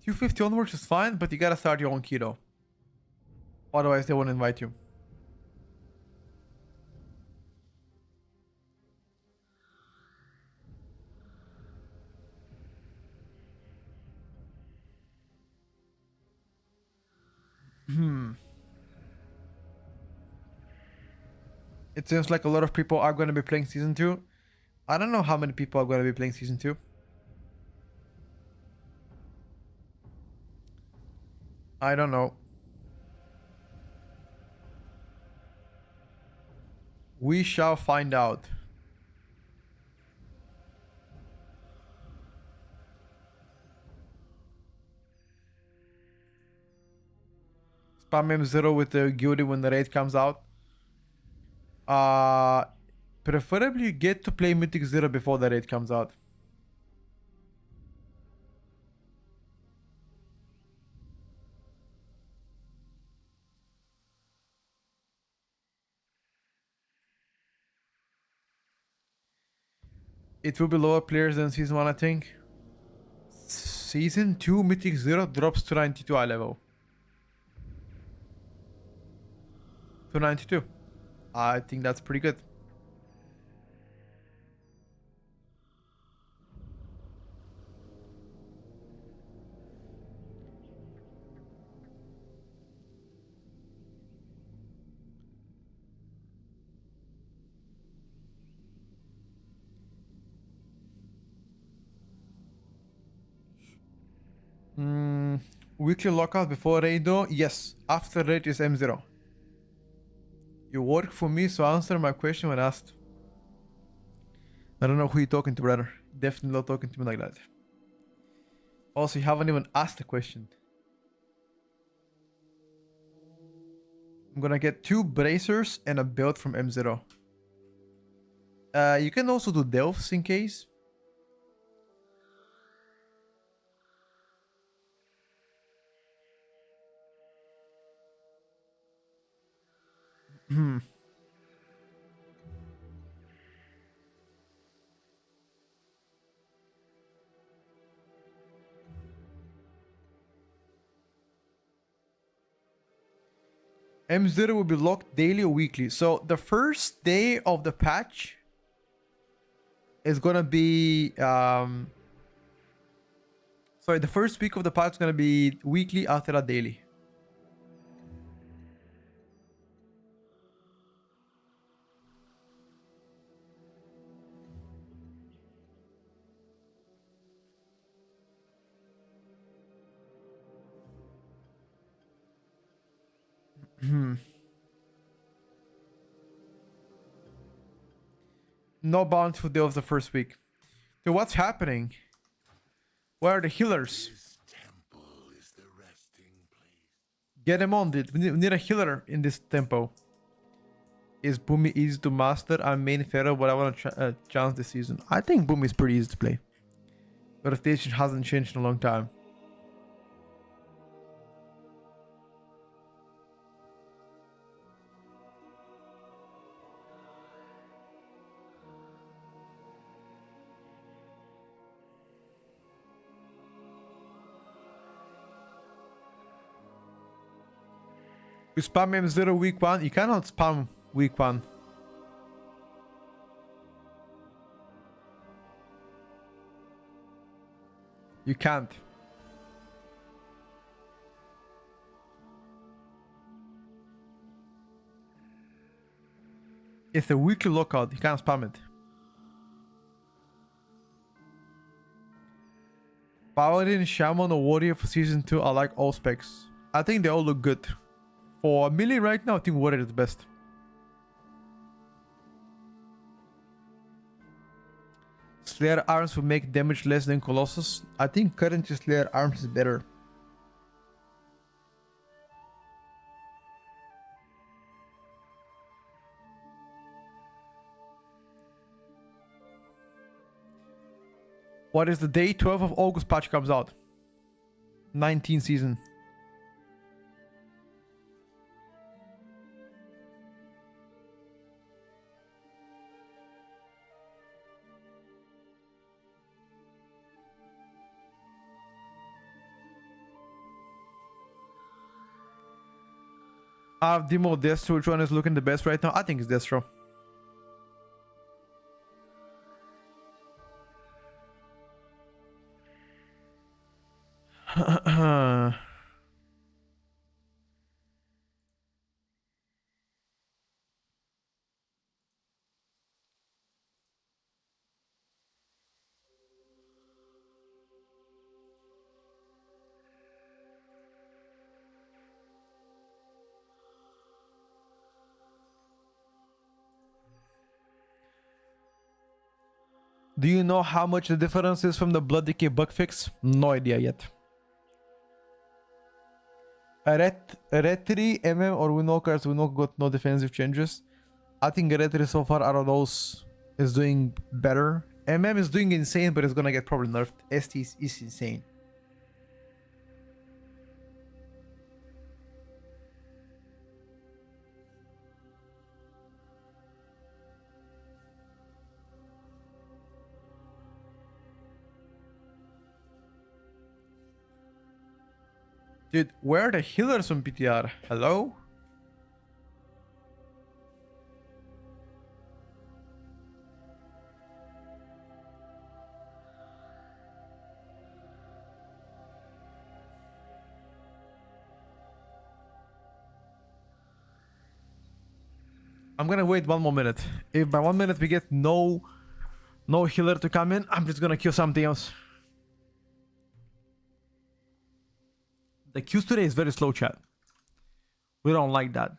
Speaker 1: $250 onwards is fine, but you gotta start your own keto. Otherwise, they won't invite you. It seems like a lot of people are going to be playing Season 2. I don't know how many people are going to be playing Season 2. I don't know. We shall find out. Spam M0 with the Guilty when the raid comes out. Preferably you get to play Mythic 0 before the raid comes out. It will be lower players than Season 1, I think. Season 2 Mythic 0 drops to 92 eye level. To 92. I think that's pretty good. Weekly lockout before raid though? Yes. After raid is M0. You work for me, so answer my question when asked. I don't know who you're talking to, brother. Definitely not talking to me like that. Also, you haven't even asked the question. I'm gonna get 2 bracers and a belt from M0. You can also do delves in case. M0 will be locked daily or weekly. So the first day of the patch is gonna be sorry, the first week of the patch is gonna be weekly, after that daily. No bounty day of the first week. So what's happening? Where are the healers?
Speaker 3: This temple is the resting place.
Speaker 1: Get them on, dude. We need a healer in this tempo. Is Boomy easy to master? I'm main pharaoh, but I want to chance this season. I think Boomy is pretty easy to play. Rotation hasn't changed in a long time. You spam M0 week 1. You cannot spam week 1. You can't. It's a weekly lockout. You can't spam it. Paladin, Shaman, or Warrior for Season 2. I like all specs. I think they all look good. For melee right now, I think Warrior is the best. Slayer Arms will make damage less than Colossus. I think currently Slayer Arms is better. What is the day? 12th of August patch comes out. 19 season. I have Demo Destro. Which one is looking the best right now? I think it's Destro. Do you know how much the difference is from the Blood Decay bug fix? No idea yet. Retri, MM, or Windwalkers? Windwalker got no defensive changes. I think Retri so far out of those is doing better. MM is doing insane, but it's gonna get probably nerfed. ST is insane. Dude, where are the healers on PTR? Hello? I'm gonna wait 1 more minute. If by 1 minute we get no healer to come in, I'm just gonna kill something else. The queues today is very slow, chat. We don't like that.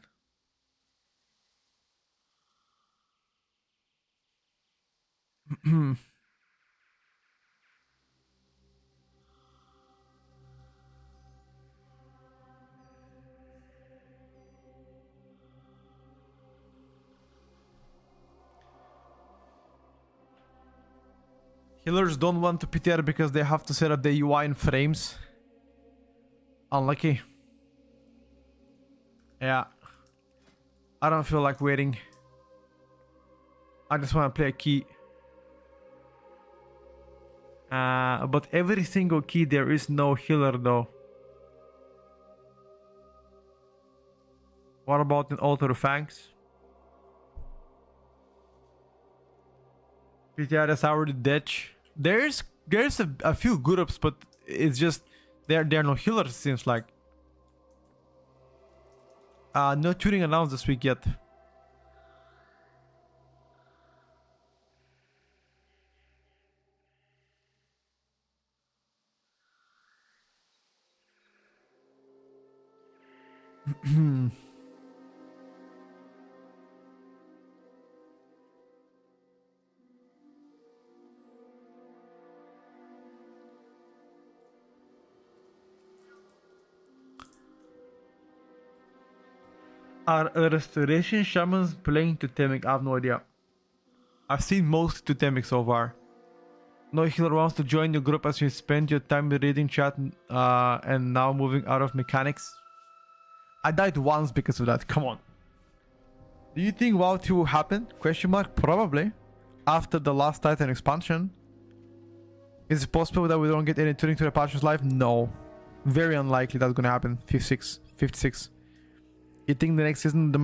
Speaker 1: Healers don't want to PTR because they have to set up the UI in frames. Unlucky. Yeah. I don't feel like waiting. I just want to play a key. But every single key there is no healer though. What about an Altar Fangs? PTR is already dead. There's a few good ups, but it's just there are no healers, it seems like. No tuning announced this week yet. Are restoration shamans playing totemic? I have no idea. I've seen most totemic so far. No healer wants to join your group as you spend your time reading chat and now moving out of mechanics. I died once because of that. Come on. Do you think WoW 2 will happen? Question mark. Probably. After the last Titan expansion. Is it possible that we don't get any tuning to the patches live? No. Very unlikely that's gonna happen. 56. You think the next season the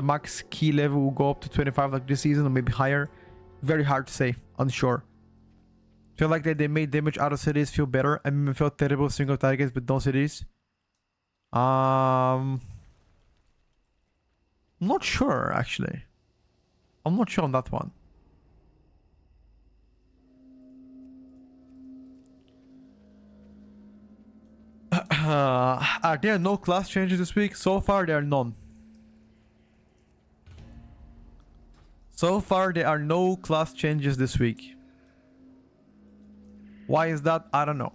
Speaker 1: max key level will go up to 25 like this season or maybe higher? Very hard to say. Unsure. Feel like that they made damage out of cities feel better. I mean, it felt terrible single targets with no cities. Not sure actually. I'm not sure on that one. Are there no class changes this week? So far there are none. So far there are no class changes this week. Why is that? I don't know.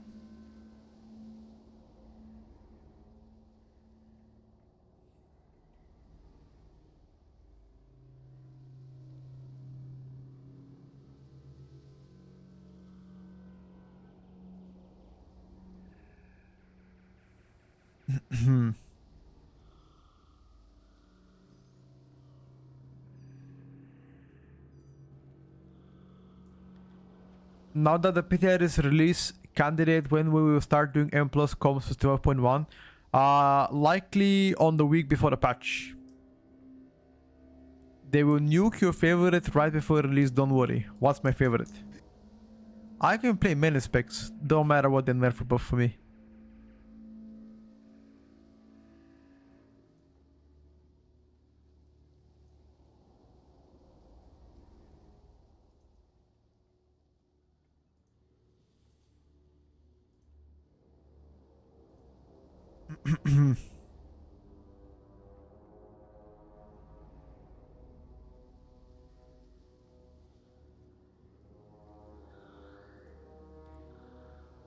Speaker 1: Now that the PTR is released, candidate when we will start doing M plus comms with 12.1? Likely on the week before the patch. They will nuke your favorite right before release, don't worry. What's my favorite? I can play many specs, don't matter what they nerf or buff for me.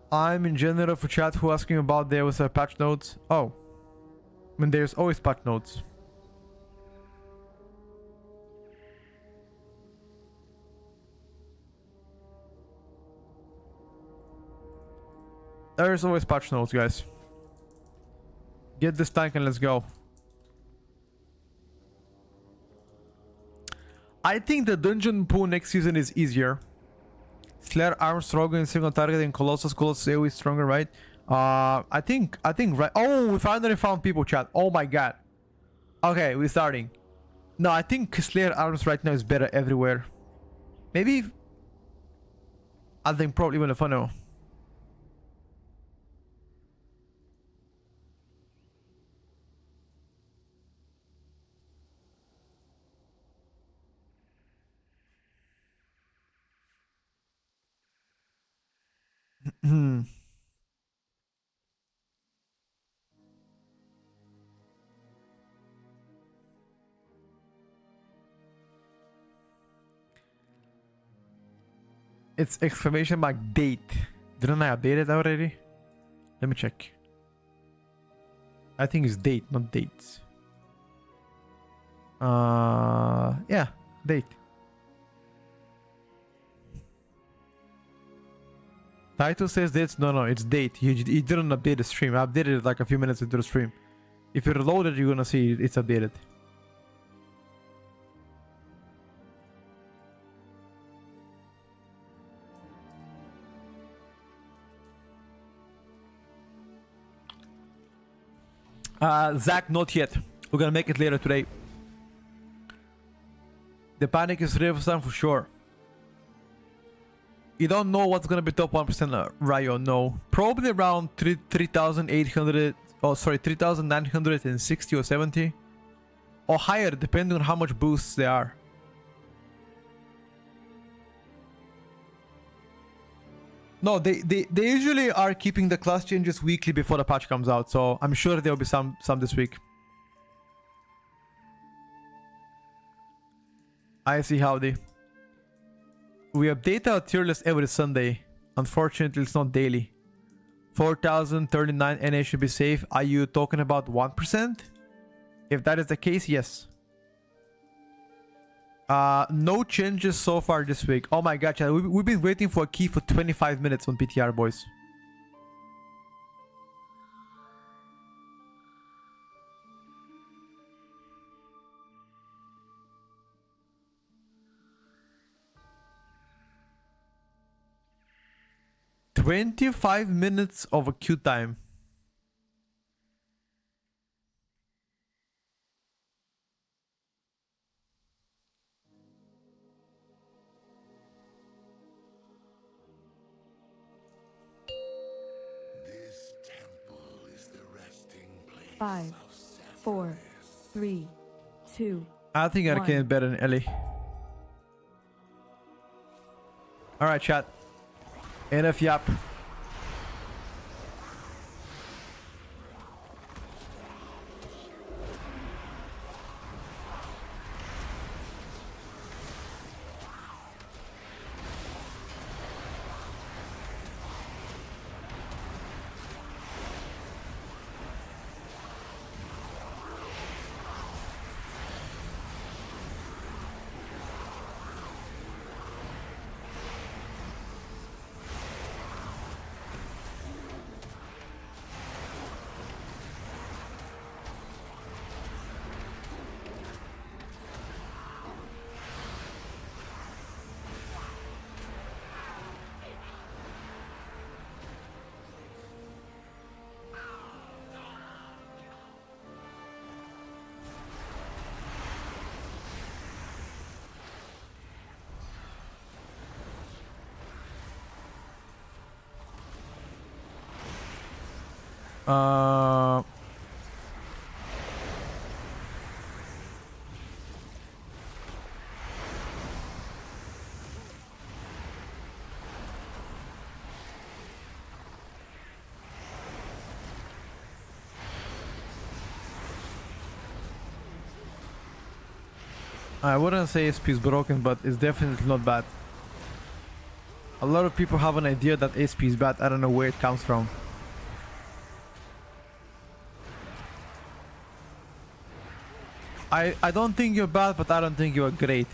Speaker 1: I'm in general for chat who asking about there was a patch notes. Oh. I mean there's always patch notes. There's always patch notes, guys. Get this tank and let's go. I think the dungeon pool next season is easier. Slayer arm stronger in single target and Colossus AoE stronger, right? I think right. Oh, we finally found people, chat. Oh my god. Okay, we're starting. No, I think Slayer arms right now is better everywhere. Maybe. I think probably even if I know. It's exclamation mark date. Didn't I update it already? Let me check. I think it's date, not dates. Yeah, date. Title says dates. No, it's date. You didn't update the stream. I updated it like a few minutes into the stream. If you reload it, you're gonna see it's updated. Zach, not yet. We're gonna make it later today. The panic is real for sure. You don't know what's gonna be top 1% Ryo, no. Probably around 3,800, oh sorry, 3,960 or 70. Or higher, depending on how much boosts they are. No, they usually are keeping the class changes weekly before the patch comes out, so I'm sure there will be some this week. I see, howdy. We update our tier list every Sunday. Unfortunately, it's not daily. 4,039 NA should be safe. Are you talking about 1%? If that is the case, yes. No changes so far this week. Oh my god, chat. We've been waiting for a key for 25 minutes on PTR, boys. "25 minutes of a queue time."
Speaker 3: This temple is the resting place
Speaker 2: 5,
Speaker 3: of
Speaker 2: 4, 3, 2.
Speaker 1: I think I
Speaker 2: One.
Speaker 1: can better than Ellie. Alright, chat. Enough yap. Uh, I wouldn't say SP is broken, but it's definitely not bad. A lot of people have an idea that SP is bad. I don't know where it comes from. I don't think you're bad, but I don't think you're great.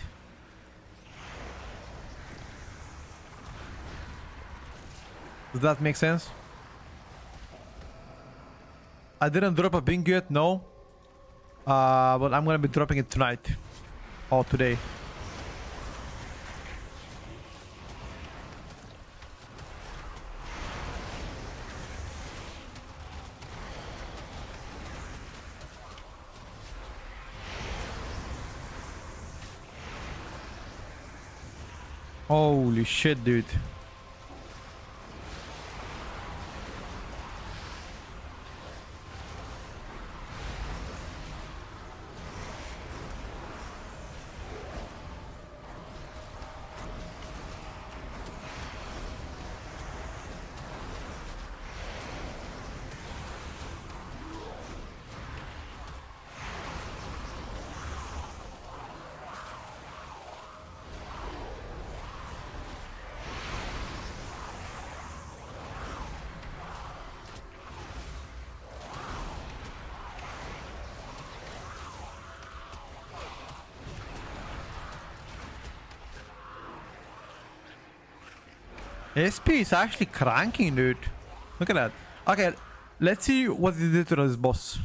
Speaker 1: Does that make sense? I didn't drop a Bing yet, no. But I'm gonna be dropping it tonight. Or today. Holy shit, dude. SP is actually cranking, dude. Look at that. Okay, let's see what they did to this boss.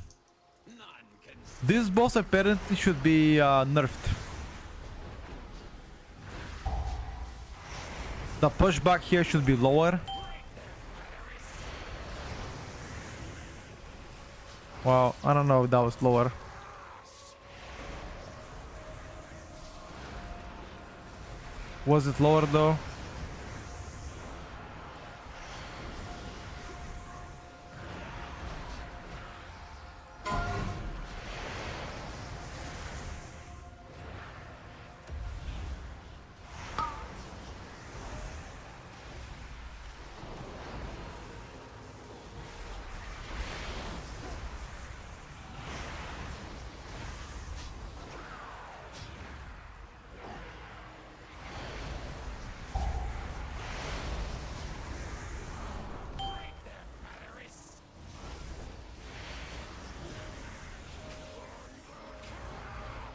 Speaker 1: This boss apparently should be nerfed. The pushback here should be lower. Wow, I don't know if that was lower. Was it lower though?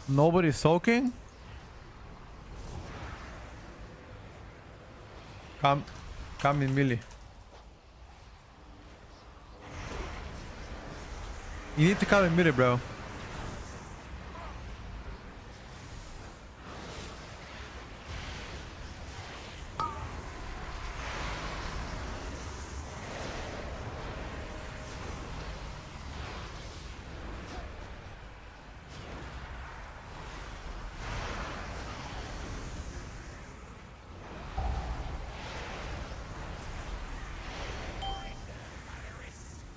Speaker 1: Nobody's soaking? Come in melee. You need to come in melee, bro.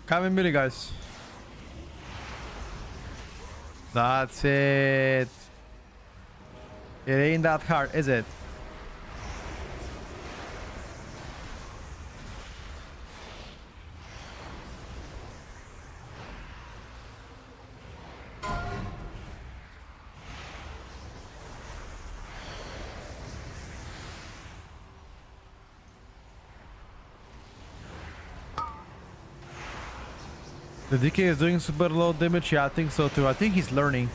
Speaker 1: Come in melee, guys. That's it. It ain't that hard, is it? The DK is doing super low damage. Yeah, I think so too. I think he's learning.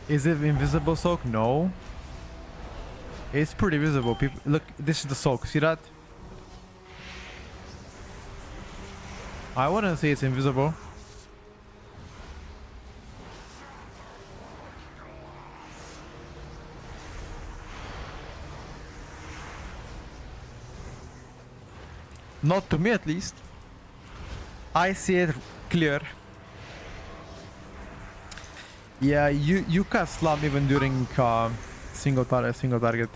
Speaker 1: Is it invisible soak? No. It's pretty visible. People, look, this is the soak. See that? I wouldn't say it's invisible. Not to me, at least. I see it clear. Yeah, you can slam even during single target.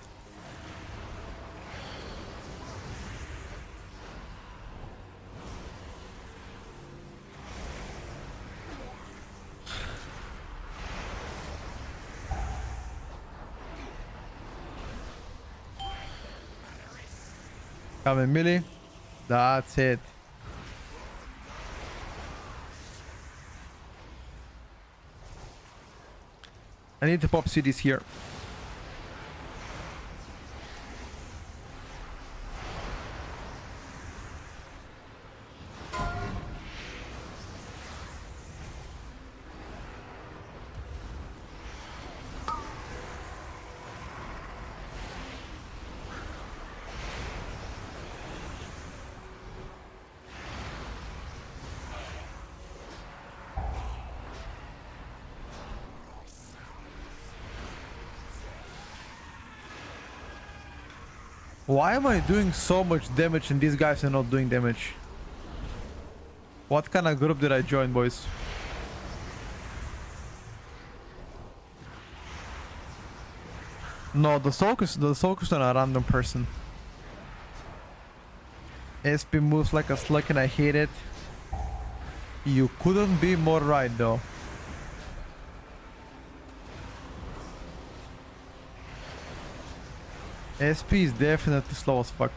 Speaker 1: Come in melee. That's it. I need to pop cities here. Why am I doing so much damage and these guys are not doing damage? What kind of group did I join, boys? No, the Soak is not a random person. SP moves like a slug and I hate it. You couldn't be more right though. SP is definitely slow as fuck.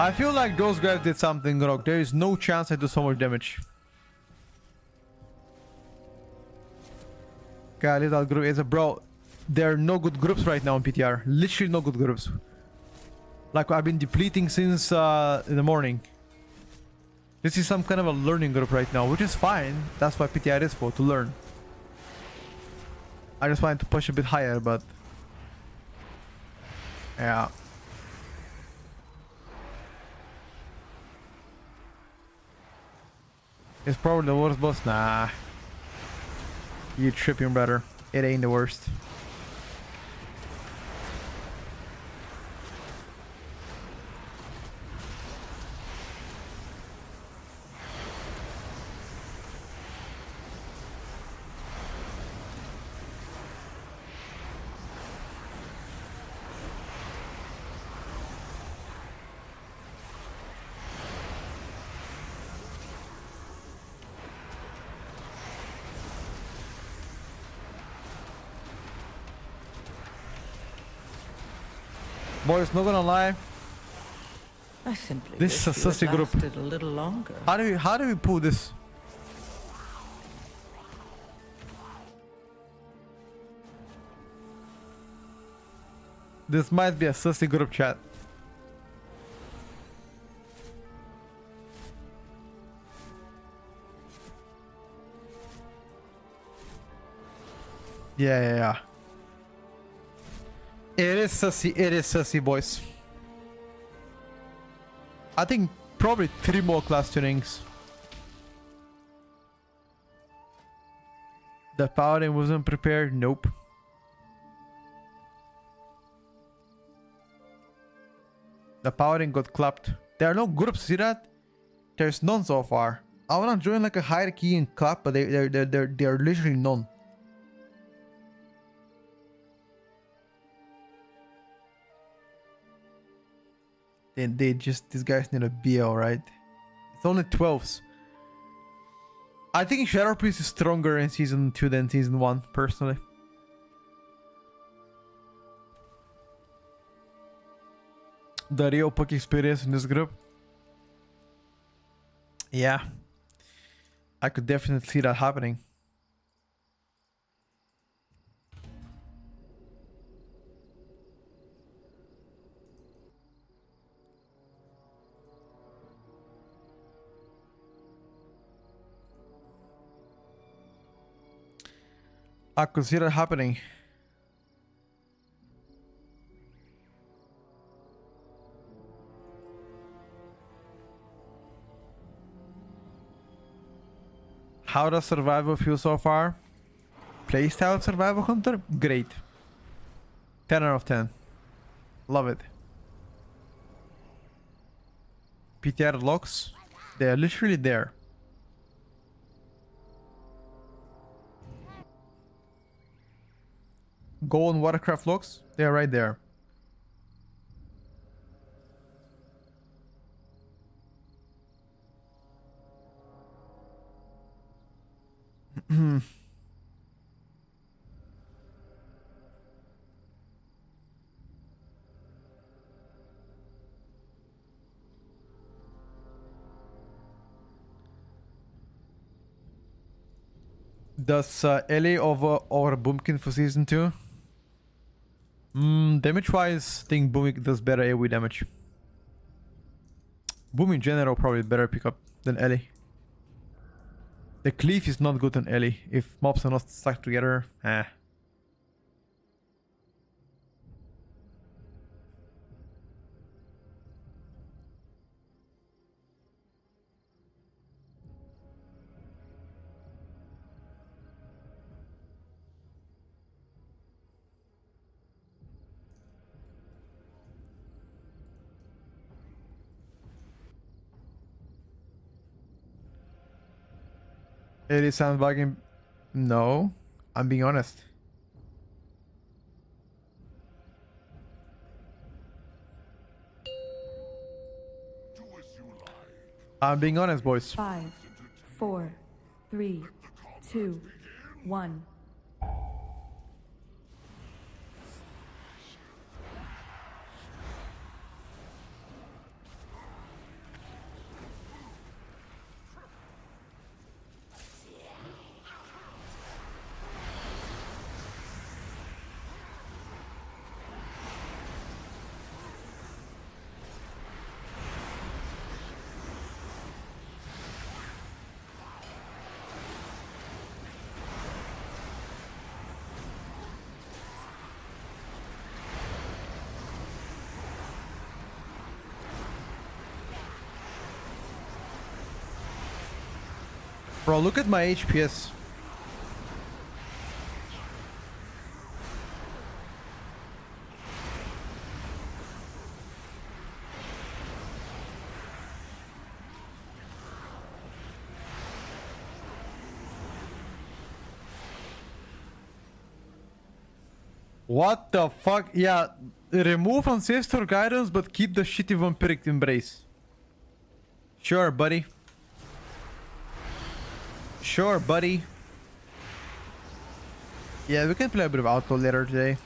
Speaker 1: I feel like those guys did something wrong. There is no chance I do so much damage. God, little group is a bro. There are no good groups right now in PTR. Literally no good groups. Like I've been depleting since in the morning. This is some kind of a learning group right now, which is fine. That's what PTR is for, to learn. I just wanted to push a bit higher, but yeah. It's probably the worst boss. Nah. You tripping, brother. It ain't the worst. Boys, not gonna lie.
Speaker 7: I simply
Speaker 1: This
Speaker 7: wish
Speaker 1: is a
Speaker 7: you
Speaker 1: sussy
Speaker 7: had
Speaker 1: group.
Speaker 7: lasted a little longer.
Speaker 1: How do we pull this? This might be a sussy group, chat. Yeah. It is sussy, boys. I think probably 3 more class tunings. The paladin wasn't prepared, nope. The paladin got clapped. There are no groups, see that? There's none so far. I wanna join like a hierarchy and clap, but they're literally none. They just, these guys need a BL, right? It's only 12s. I think Shadow Priest is stronger in season 2 than season 1, personally. The real Poke experience in this group. Yeah. I could definitely see that happening. I could see that happening. How does survival feel so far? Playstyle survival hunter? Great. 10 out of 10. Love it. PTR locks? They are literally there. Go on Watercraft locks? They are right there. Does Ellie over Boomkin for season 2? Damage wise, I think Boomkin does better AoE damage. Boom in general probably better pickup than Ellie. The cleave is not good on Ellie. If mobs are not stuck together, eh. It sounds bugging. No, I'm being honest. I'm being honest, boys.
Speaker 2: 5, 4, 3, 2, 1.
Speaker 1: Bro, look at my HPS. What the fuck? Yeah, remove Ancestor Guidance, but keep the shitty Vampiric Embrace. Sure, buddy. Sure, buddy. Yeah, we can play a bit of Outlaw later today.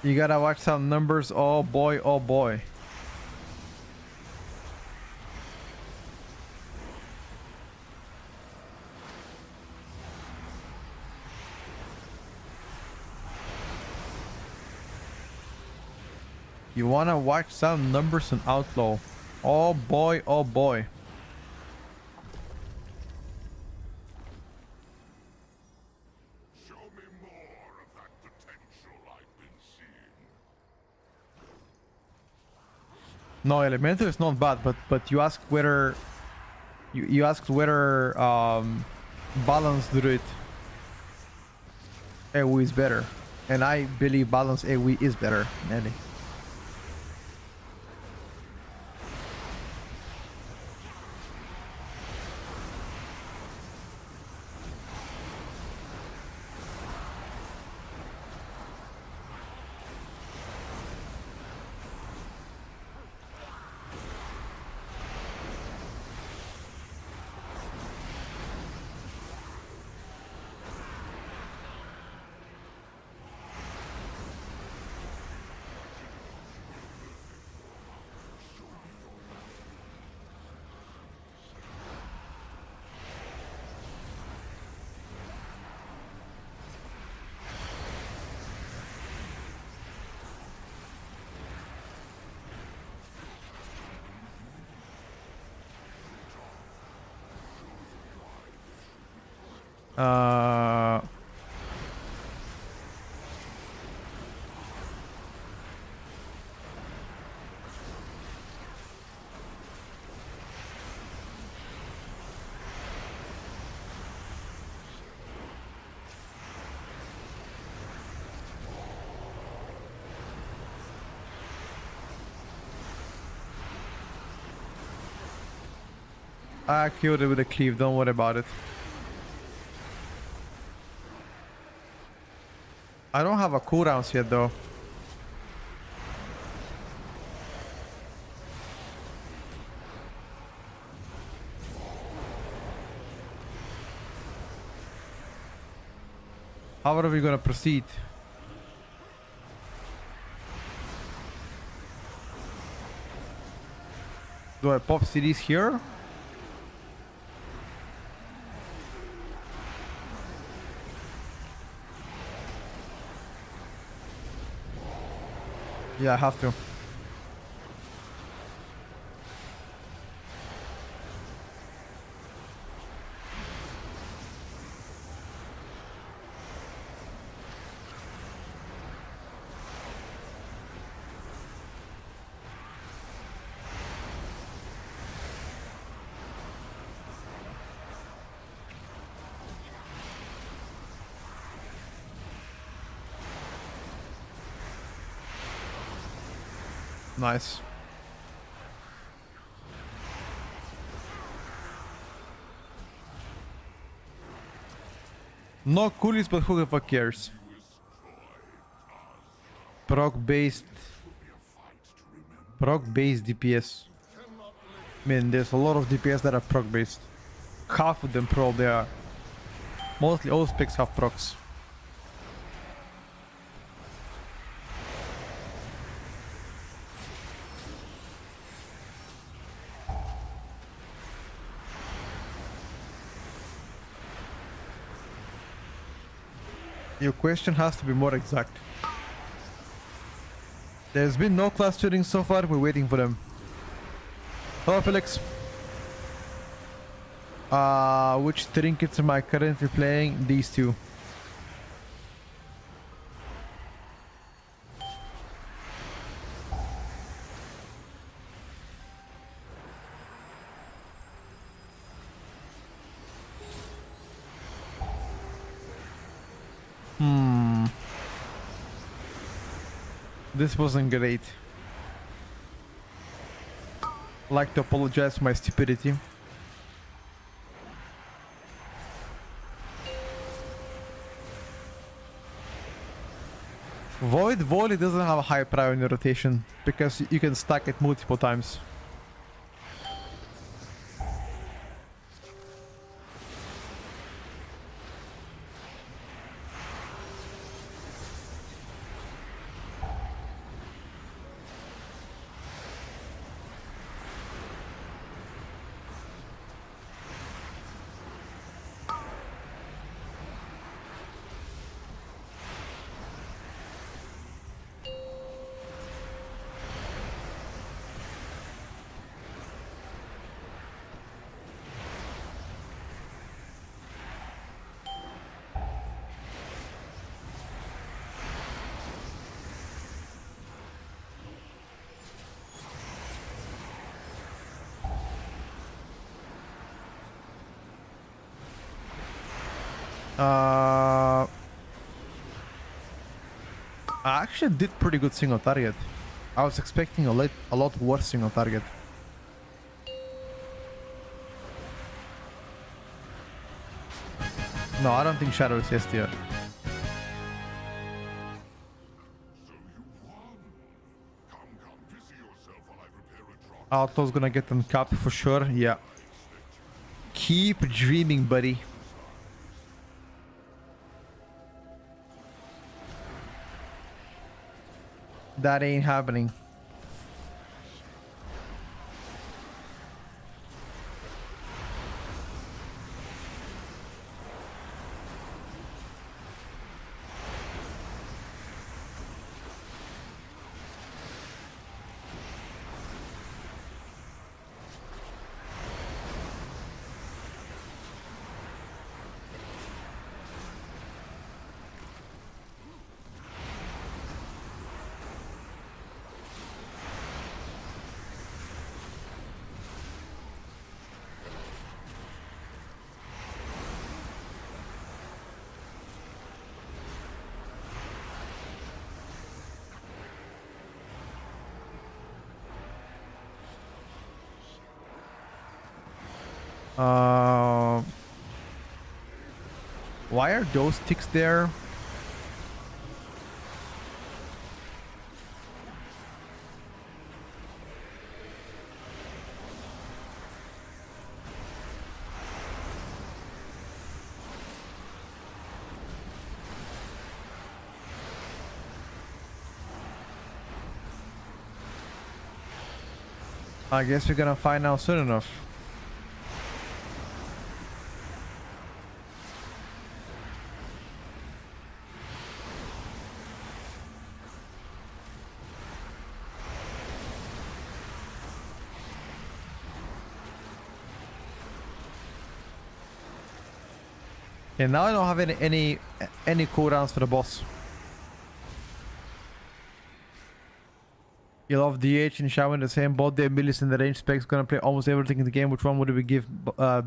Speaker 1: You gotta watch some numbers. Oh boy, oh boy. You wanna watch some numbers on Outlaw. Oh boy, oh boy.
Speaker 3: Show me more of that potential I've been seeing.
Speaker 1: No, Elemental is not bad, but you asked whether you asked whether Balance Druid AoE is better, and I believe Balance AoE is better than any. Uh, I killed it with a cleave, don't worry about it. I don't have a cooldowns yet though. How are we gonna proceed? Do I pop CDs here? Yeah, I have to. Nice. No coolies, but who the fuck cares? Proc-based DPS. I mean, there's a lot of DPS that are proc-based. Half of them probably are. Mostly all specs have procs. Your question has to be more exact. There's been no class tuning so far, we're waiting for them. Hello Felix. Which trinkets am I currently playing? These two. This wasn't great. I'd like to apologize for my stupidity. Void Volley doesn't have a high priority rotation because you can stack it multiple times. I actually did pretty good single target. I was expecting a lot worse single target. No, I don't think Shadow is S tier. Alto's gonna get on cap for sure, yeah. Keep dreaming, buddy. That ain't happening. Why are those ticks there? I guess we're gonna find out soon enough. And now I don't have any cooldowns for the boss. You love DH and Shaman the same, both the abilities and the range specs, gonna play almost everything in the game. Which one would we give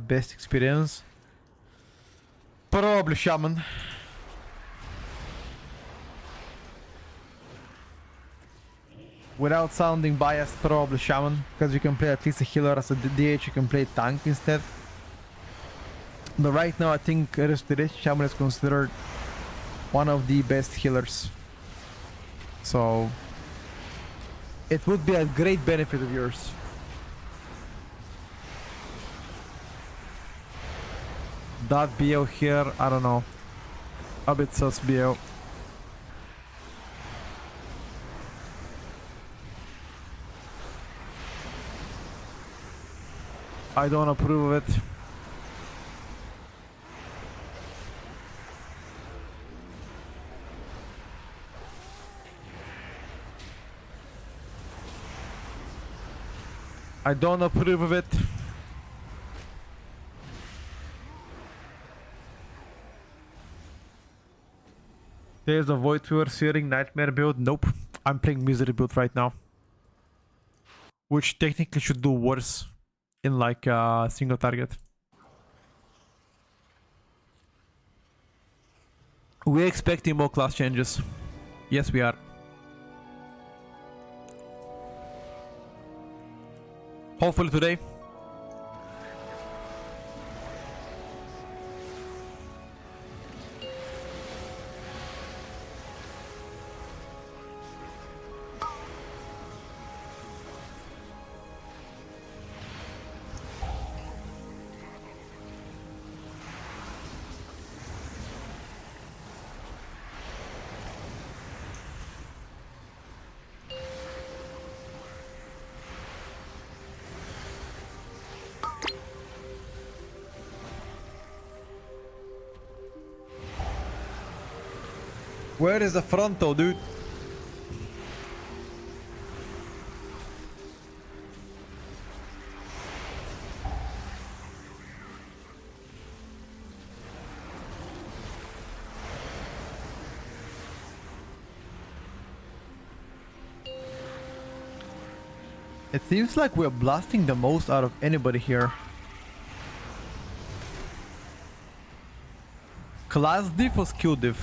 Speaker 1: best experience? Probably Shaman. Without sounding biased, probably Shaman, because you can play at least a healer as a DH, you can play tank instead. But right now I think Restoration Shaman is considered one of the best healers. So it would be a great benefit of yours. That BO here, I don't know. A bit sus BO. I don't approve of it. I don't approve of it. There's a Void Tour Searing Nightmare build. Nope. I'm playing Misery build right now. Which technically should do worse in like a single target. We're expecting more class changes. Yes, we are. Hopefully today. Where is the fronto, dude? It seems like we're blasting the most out of anybody here. Class diff or skill diff?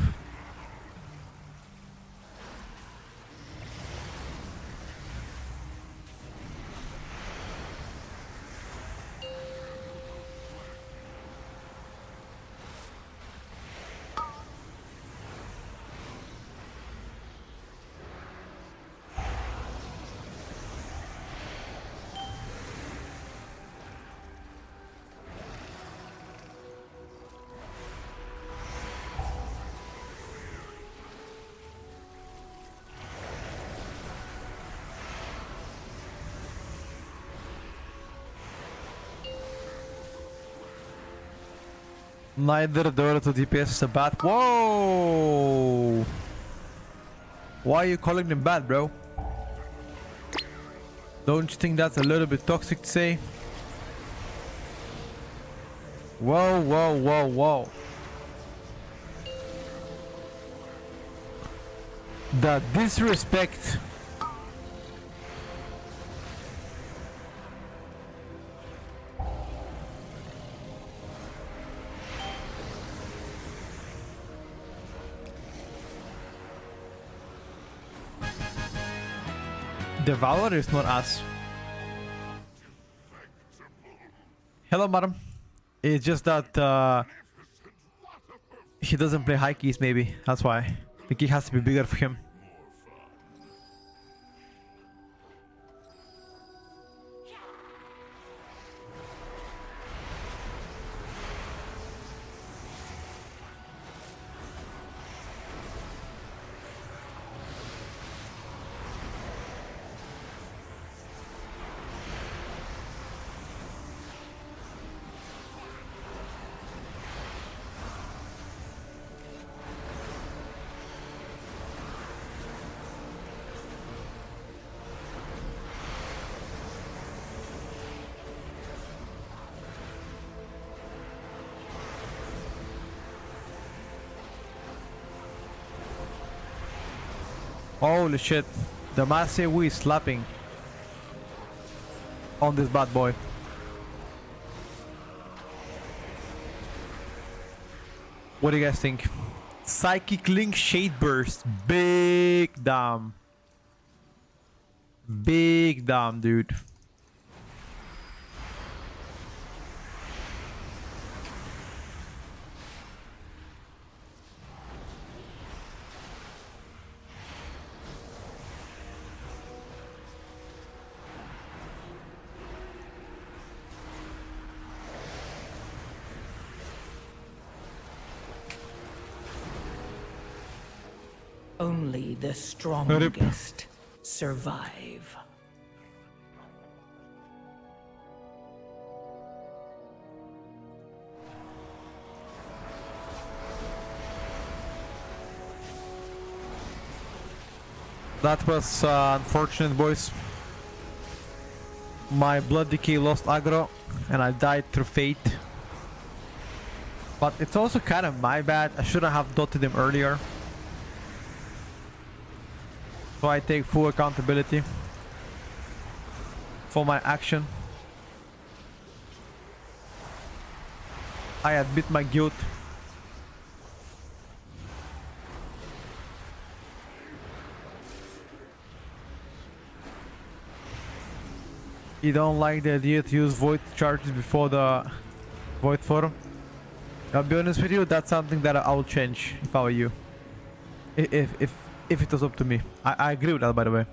Speaker 1: Neither door to DPS is a bad. Whoa! Why are you calling them bad, bro? Don't you think that's a little bit toxic to say? Whoa, whoa, whoa, whoa. The disrespect. Devour is not us. Hello, madam. It's just that he doesn't play high keys, maybe. That's why. The key has to be bigger for him. Holy shit. The Masewi is slapping on this bad boy. What do you guys think? Psychic Link Shade Burst. Big damn. Big damn, dude.
Speaker 7: Only the strongest survive.
Speaker 1: That was unfortunate, boys. My blood decay lost aggro and I died through fate. But it's also kind of my bad. I shouldn't have dotted him earlier. So I take full accountability for my action. I admit my guilt. You don't like the idea to use void charges before the void form? I'll be honest with you, that's something that I will change if I were you. If it was up to me. I agree with that, by the way.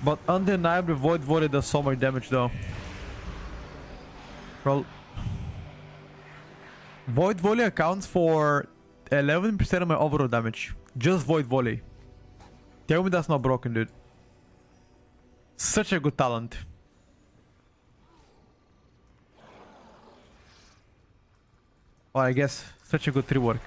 Speaker 1: But undeniably Void Volley does so much damage though. Well, Void Volley accounts for 11% of my overall damage. Just Void Volley. Tell me that's not broken, dude. Such a good talent. Or I guess such a good rework.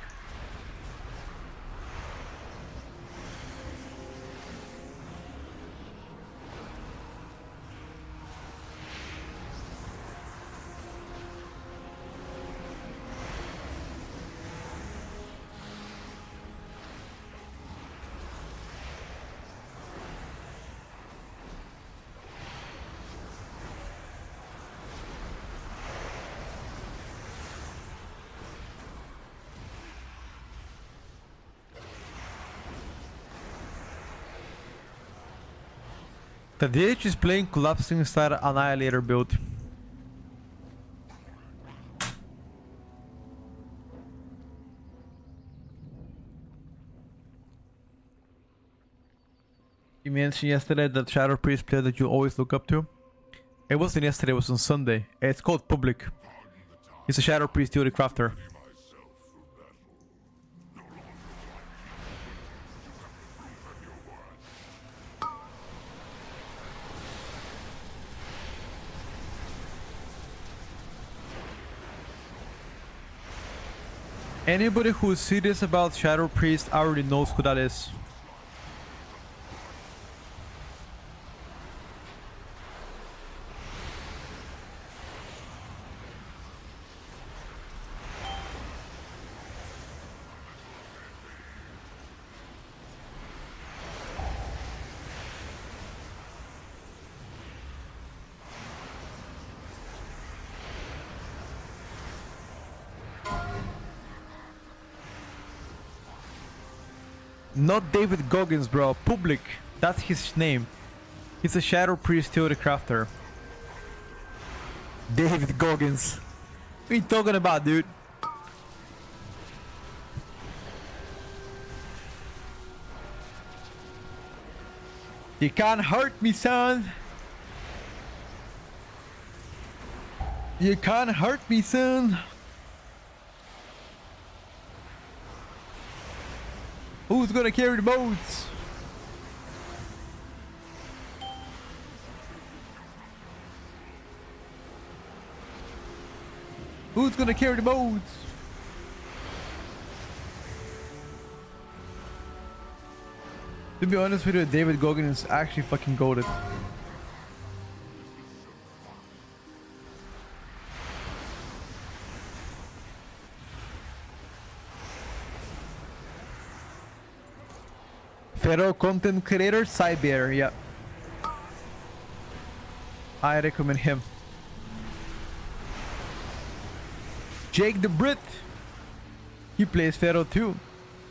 Speaker 1: The DH is playing Collapsing Star Annihilator build. You mentioned yesterday that Shadow Priest player that you always look up to. It wasn't yesterday, it was on Sunday. It's called Public. He's a Shadow Priest Theory Crafter. Anybody who's serious about Shadow Priest already knows who that is. Not David Goggins, bro. Public. That's his name. He's a Shadow Priest Theory Crafter. David Goggins. What are you talking about, dude? You can't hurt me, son. You can't hurt me, son. Who's gonna carry the boats? Who's gonna carry the modes? To be honest with you, David Goggin is actually fucking goated. Pharaoh content creator, Cyber, yeah. I recommend him. Jake the Brit. He plays Pharaoh too.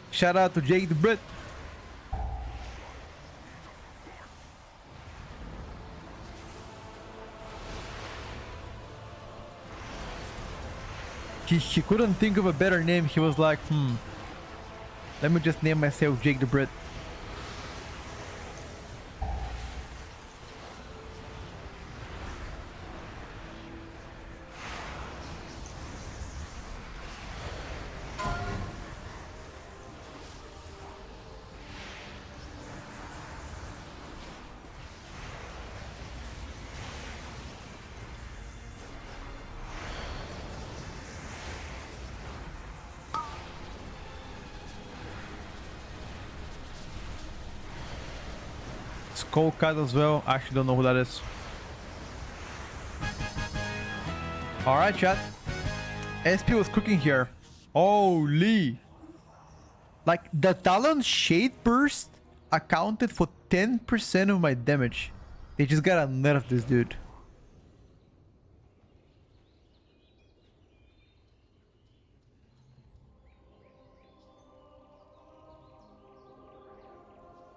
Speaker 1: Shout out to Jake the Brit. He couldn't think of a better name. He was like, let me just name myself Jake the Brit. Skull Cat as well. I actually don't know who that is. Alright, chat. SP was cooking here. Holy. Like, the Talon Shade Burst accounted for 10% of my damage. They just gotta nerf this dude.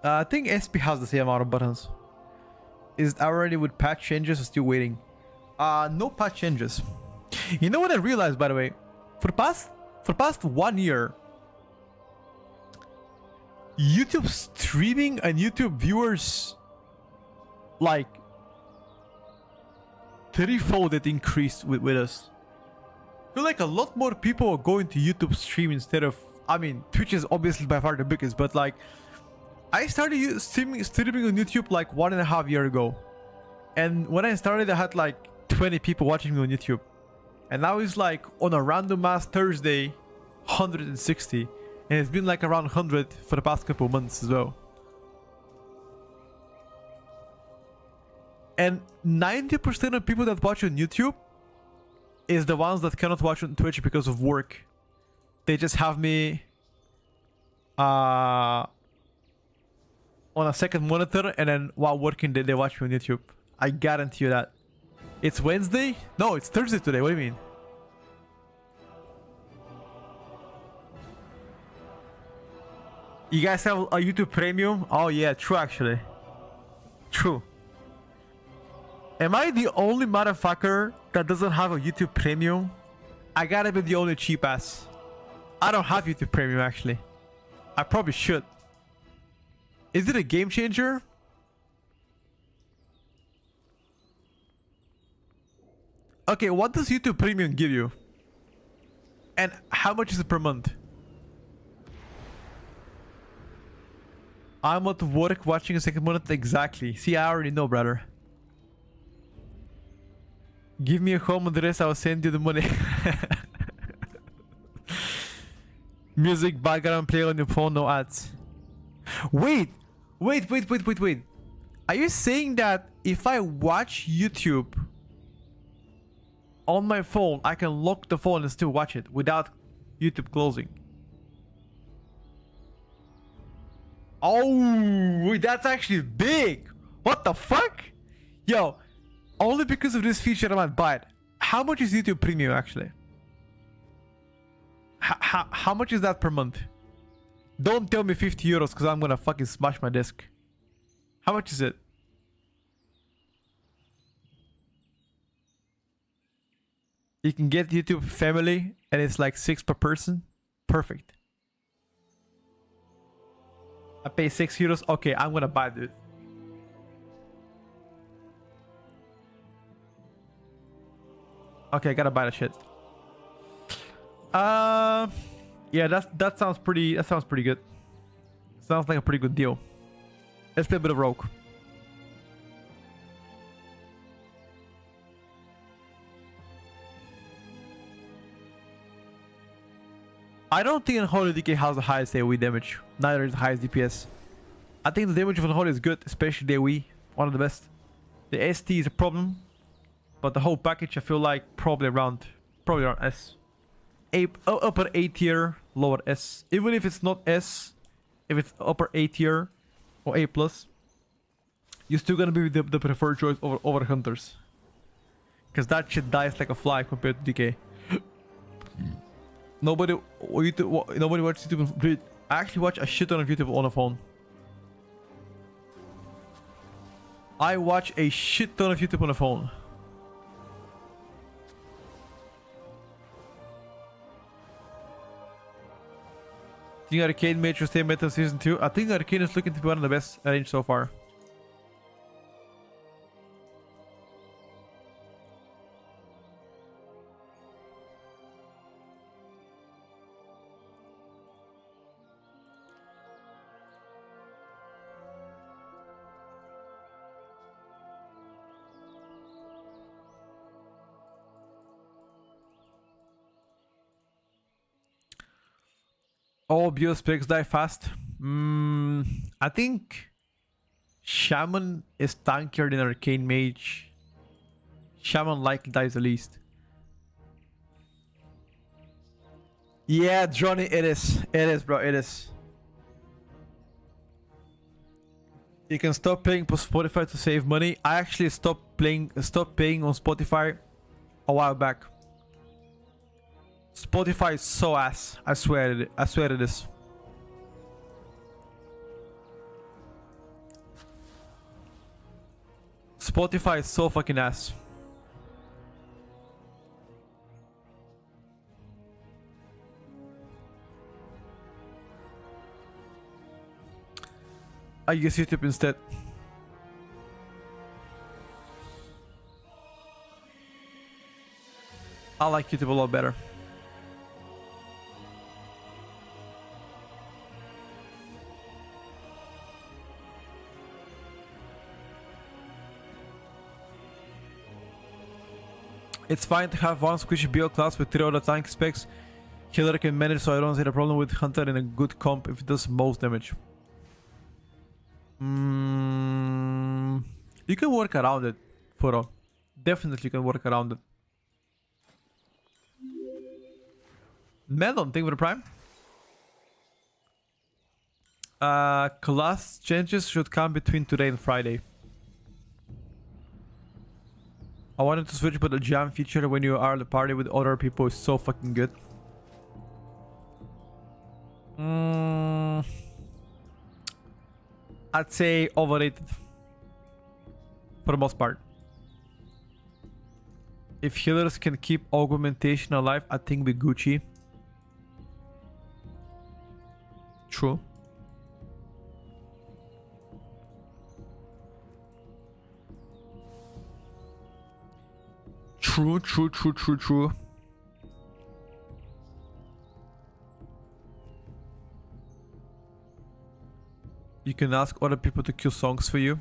Speaker 1: I think SP has the same amount of buttons. Is it already with patch changes or still waiting? No patch changes. You know what I realized, by the way? For the past 1 year, YouTube streaming and YouTube viewers, like, threefold it increased with us. I feel like a lot more people are going to YouTube stream instead of, I mean, Twitch is obviously by far the biggest, but like, I started streaming on YouTube like 1.5 years ago. And when I started, I had like 20 people watching me on YouTube. And now it's like on a random ass Thursday, 160. And it's been like around 100 for the past couple of months as well. And 90% of people that watch on YouTube is the ones that cannot watch on Twitch because of work. They just have me on a second monitor, and then while working they watch me on YouTube. I guarantee you that. It's Wednesday? No, it's Thursday today. What do you mean? You guys have a YouTube Premium? Oh yeah, true actually. True. Am I the only motherfucker that doesn't have a YouTube Premium? I gotta be the only cheap ass. I don't have YouTube Premium actually. I probably should. Is it a game changer? Okay, what does YouTube Premium give you? And how much is it per month? I'm at work watching a second monitor. Exactly. See, I already know, brother. Give me a home address, I'll send you the money. Music, background, play on your phone, no ads. Wait. Are you saying that if I watch YouTube on my phone, I can lock the phone and still watch it without YouTube closing? Oh, that's actually big. What the fuck? Yo, only because of this feature I might buy it. How much is YouTube Premium actually? How much is that per month? Don't tell me 50 euros because I'm gonna fucking smash my disc. How much is it? You can get YouTube Family and it's like 6 per person. Perfect. I pay 6 euros. Okay, I'm gonna buy it, dude. Okay, I gotta buy that shit. Yeah, that sounds pretty good. Sounds like a pretty good deal. Let's play a bit of Rogue. I don't think Unholy DK has the highest AoE damage. Neither is the highest DPS. I think the damage of Unholy is good, especially the AoE. One of the best. The ST is a problem. But the whole package, I feel like probably around S. Upper A tier, lower S. Even if it's not S, if it's upper A tier or A plus, you're still gonna be the preferred choice over Hunters. Because that shit dies like a fly compared to DK. Nobody watches YouTube. Dude, I actually watch a shit ton of YouTube on a phone. I watch a shit ton of YouTube on a phone. Do you think Arcane Mage will stay meta season 2? I think Arcane is looking to be one of the best range so far. All BO specs die fast. I think Shaman is tankier than Arcane Mage. Shaman likely dies the least. Yeah, Johnny, it is. It is, bro. It is. You can stop paying for Spotify to save money. I actually stopped paying on Spotify a while back. Spotify is so ass. I swear it. I swear it is. Spotify is so fucking ass. I use YouTube instead. I like YouTube a lot better. It's fine to have one squishy BO class with 3 other tank specs. Healer can manage, so I don't see the problem with Hunter in a good comp if it does most damage. You can work around it, Furo. Definitely can work around it. Melon, thank you for the prime. Class changes should come between today and Friday. I wanted to switch, but the jam feature when you are at the party with other people is so fucking good. I'd say overrated. For the most part. If healers can keep augmentation alive, I think we Gucci. True. True. You can ask other people to kill songs for you.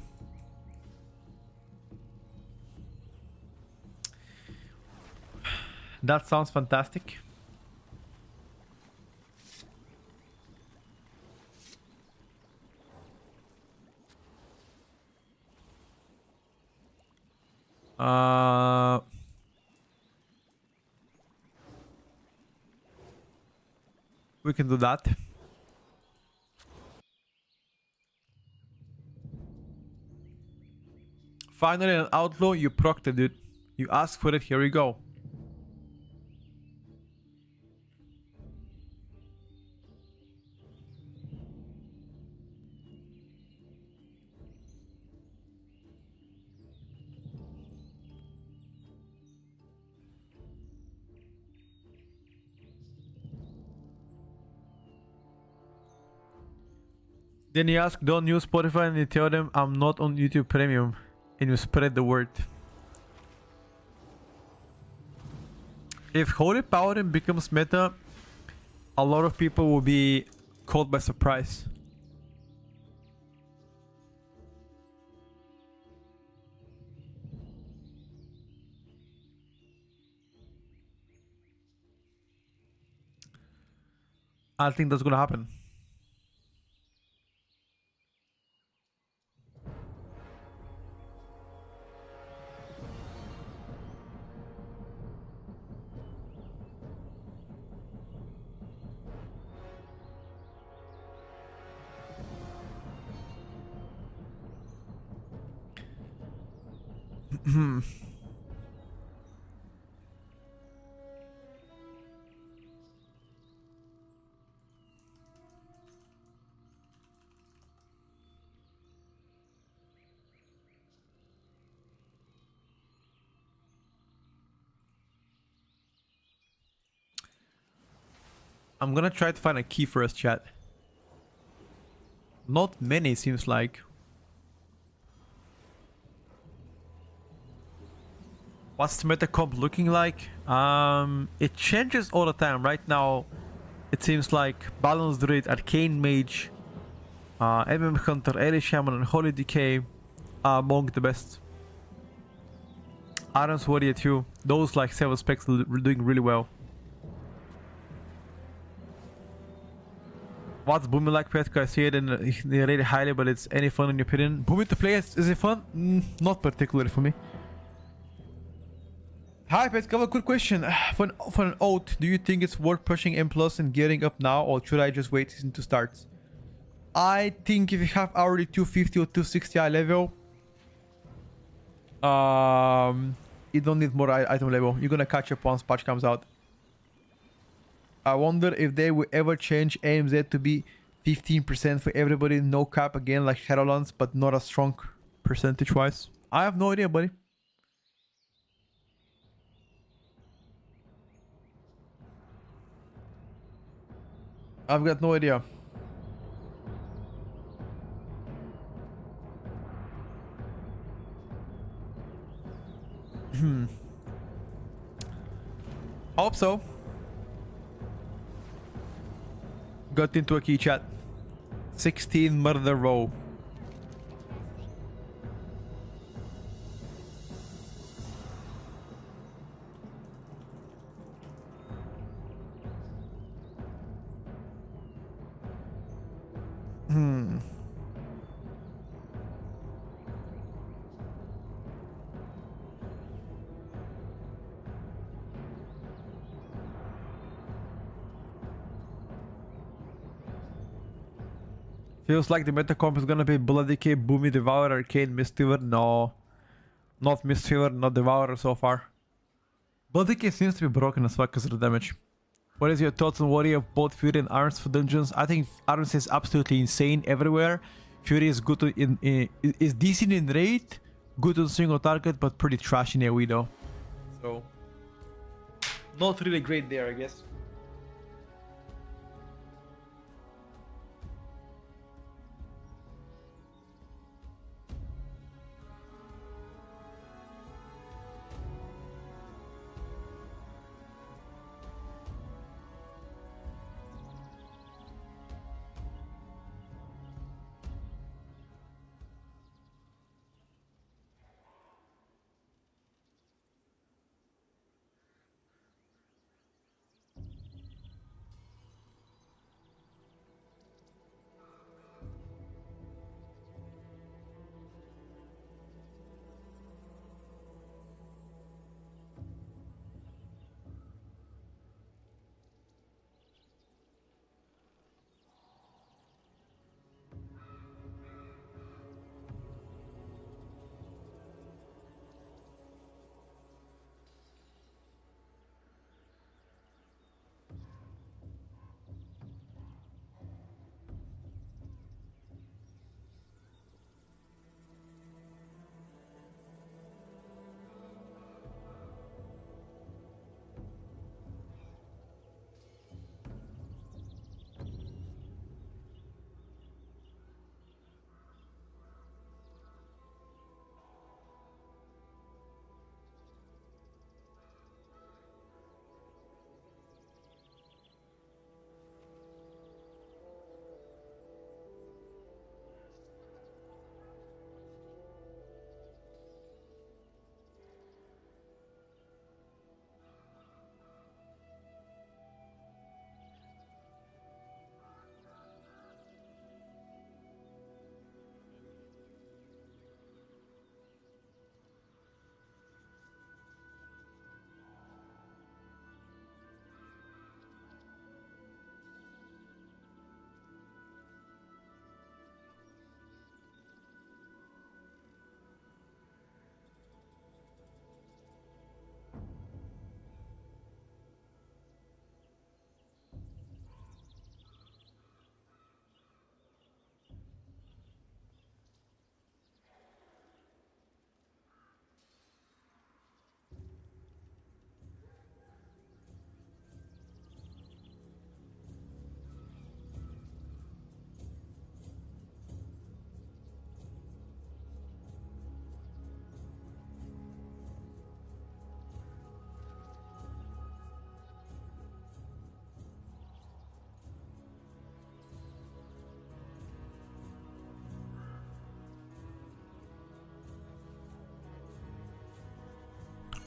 Speaker 1: That sounds fantastic. We can do that. Finally, an outlaw, you procced it, dude. You asked for it, here we go. Then you ask, don't use Spotify, and you tell them I'm not on YouTube Premium. And you spread the word. If Holy Paladin becomes meta, a lot of people will be caught by surprise. I think that's gonna happen. I'm gonna try to find a key for us, chat. Not many, seems like. What's the meta comp looking like? It changes all the time. Right now, it seems like Balance Druid, Arcane Mage, MM Hunter, Aerie Shaman, and Holy Decay are among the best. Iron's Warrior too. Those like 7 specs are doing really well. What's Boomy like, Petko? I see it and they rate it highly, but it's any fun in your opinion? Boomy to play, is it fun? Not particularly for me. Hi Petko, I have a quick question. For an oath, do you think it's worth pushing M plus and gearing up now, or should I just wait season to start? I think if you have already 250 or 260 eye level, you don't need more item level. You're gonna catch up once patch comes out. I wonder if they will ever change AMZ to be 15% for everybody, no cap again like Shadowlands, but not as strong percentage-wise. I have no idea, buddy. I've got no idea. Hope so. Got into a key chat. 16 murder row. Feels like the meta comp is gonna be Blood Decay, Boomy, Devourer, Arcane, Mistweaver. No. Not Mistweaver, not Devourer so far. Blood Decay seems to be broken as fuck because of the damage. What is your thoughts on Warrior of both Fury and Arms for dungeons? I think Arms is absolutely insane everywhere. Fury is good is decent in raid, good on single target, but pretty trash in AoE though. So not really great there, I guess.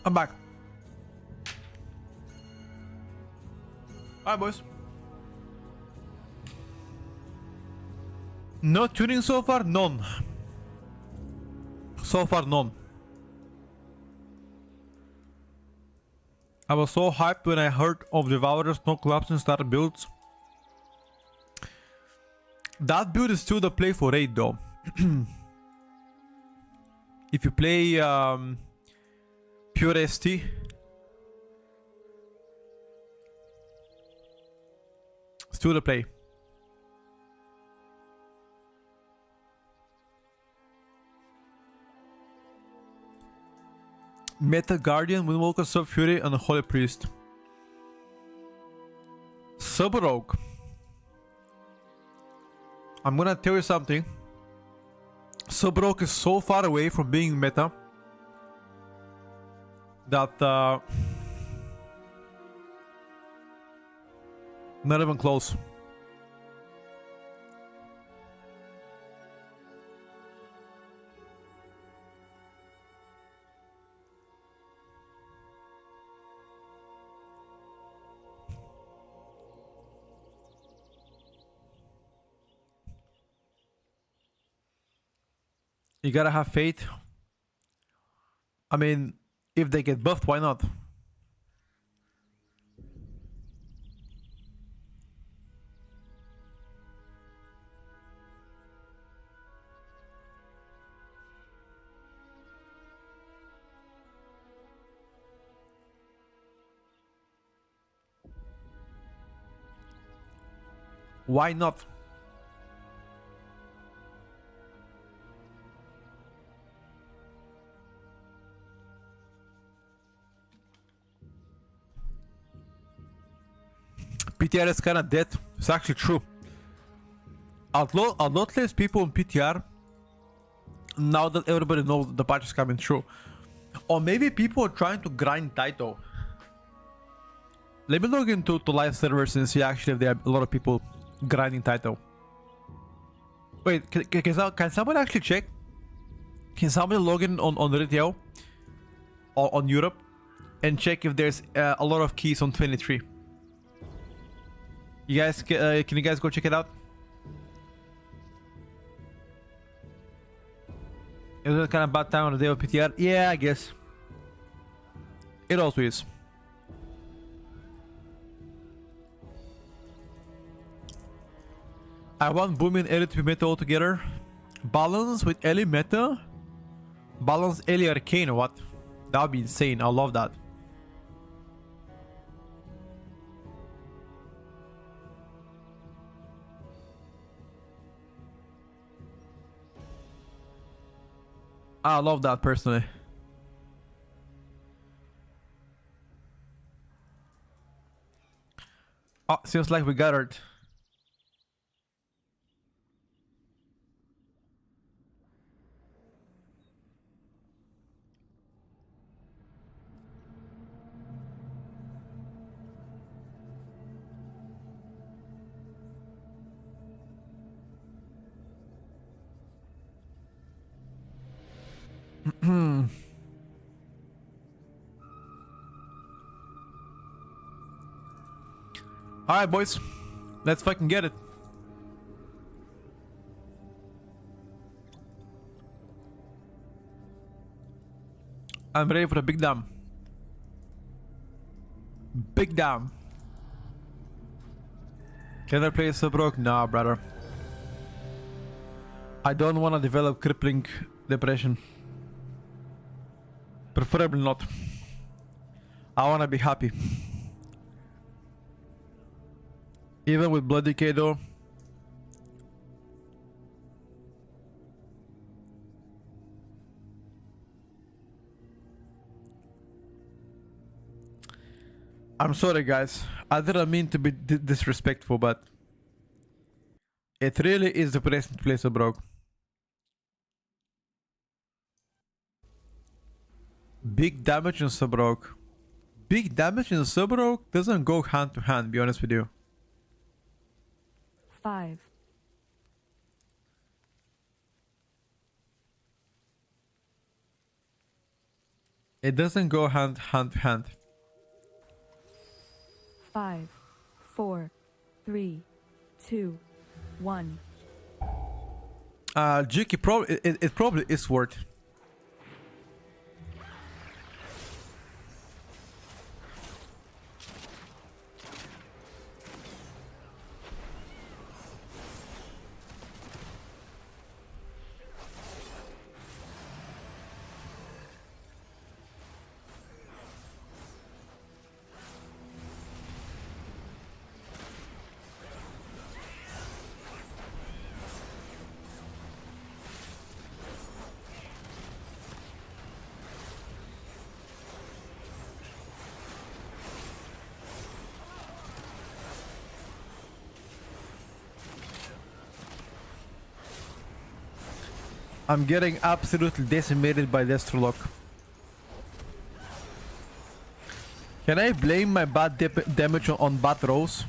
Speaker 1: I'm back. Alright, boys. No tuning so far? None. So far, none. I was so hyped when I heard of Devourers, no collapse and starter builds. That build is still the play for raid though. If you play pure ST, still the play. Meta Guardian, Windwalker, Sub Fury, and Holy Priest. Sub Rogue. I'm gonna tell you something. Sub Rogue is so far away from being meta that not even close. You gotta have faith. I mean, if they get buffed, why not? Why not? PTR is kinda dead. It's actually true. A lot less people in PTR now that everybody knows the patch is coming through. Or maybe people are trying to grind title. Let me log into live servers and see actually if there are a lot of people grinding title. Wait, can someone actually check? Can somebody log in on retail or on Europe and check if there's a lot of keys on 23? You guys, can you guys go check it out? Is it kind of bad time on the day of PTR? Yeah, I guess. It also is. I want Boom and Ellie to be meta altogether. Balance with Ellie meta? Balance Ellie Arcane, what? That would be insane, I love that. I love that personally. Oh, seems like we gathered. Alright, boys. Let's fucking get it. I'm ready for the big dam. Big dam. Can I play Subrock? Nah, brother. I don't want to develop crippling depression. Preferably not. I want to be happy. Even with Blood Decay though. I'm sorry guys. I didn't mean to be disrespectful, but it really is the place to play Subrock. Big damage in Subrock. Big damage in Subrock doesn't go hand to hand, be honest with you.
Speaker 2: 5,
Speaker 1: It doesn't go hand to hand.
Speaker 2: 5, 4, 3, 2, 1.
Speaker 1: Juki, it probably is worth. I'm getting absolutely decimated by Destrolock. Can I blame my bad damage on bad rolls?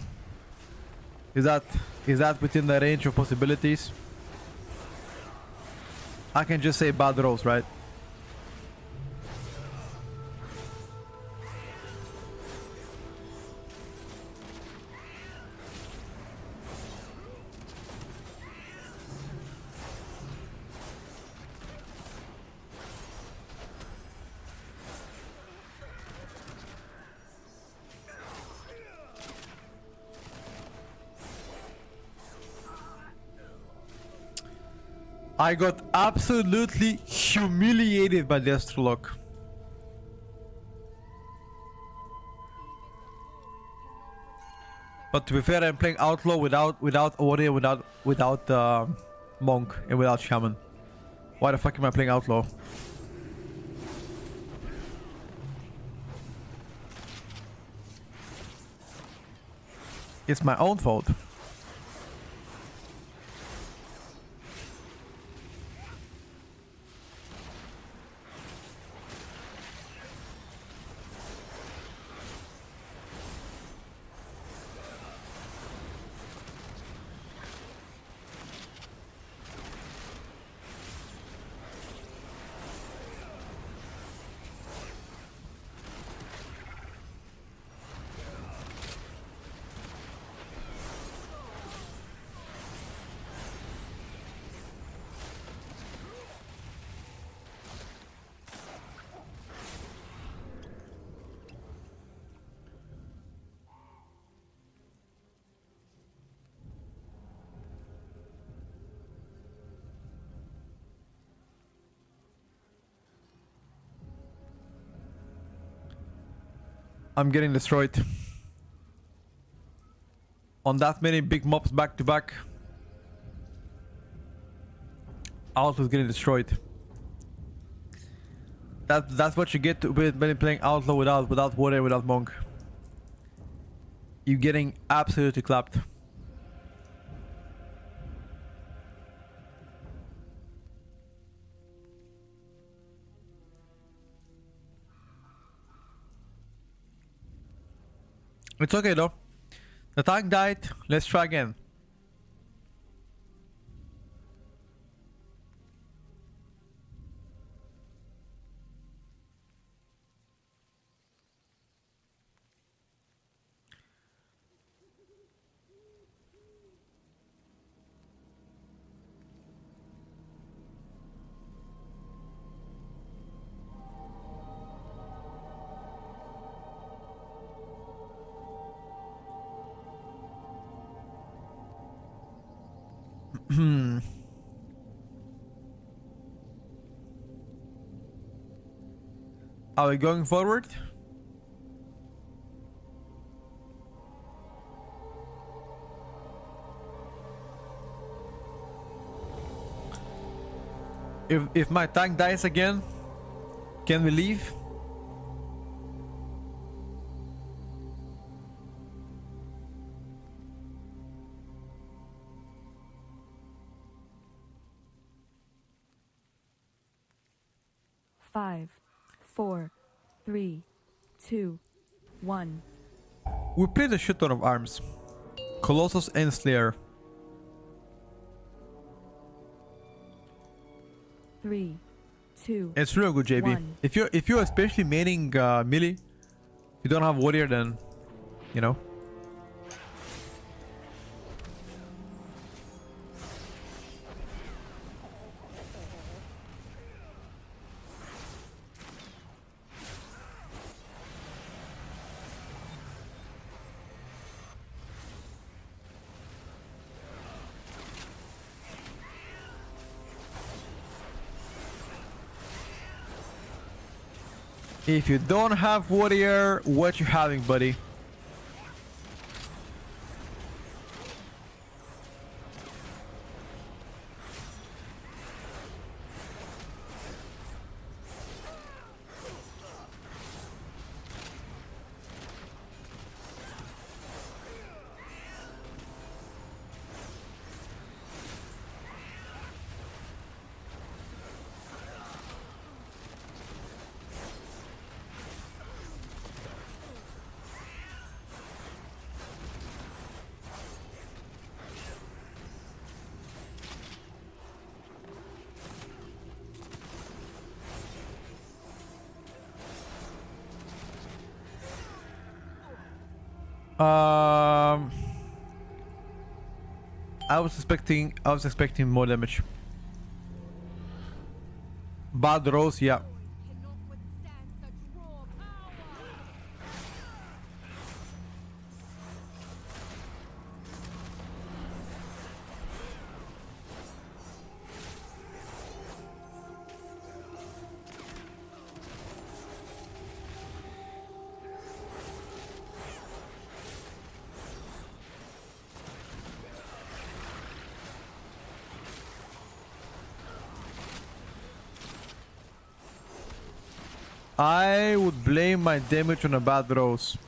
Speaker 1: Is that within the range of possibilities? I can just say bad rolls, right? I got absolutely humiliated by the Astrolock. But to be fair, I'm playing Outlaw without Ori, without Monk, and without Shaman. Why the fuck am I playing Outlaw? It's my own fault. I'm getting destroyed. On that many big mobs back to back. Outlaw getting destroyed. That's what you get when playing Outlaw without Warrior, without Monk. You're getting absolutely clapped. It's okay though. The tank died. Let's try again. Are we going forward? If my tank dies again, can we leave?
Speaker 2: Five, 4, 3, 2, 1.
Speaker 1: We played a shit ton of arms. Colossus and Slayer.
Speaker 2: 3, 2,
Speaker 1: It's real good, JB.
Speaker 2: One.
Speaker 1: If you're especially maining melee, if you don't have warrior, then you know. If you don't have warrior, what you having, buddy? I was expecting more damage. Bad rolls, yeah. I would blame my damage on a bad rose.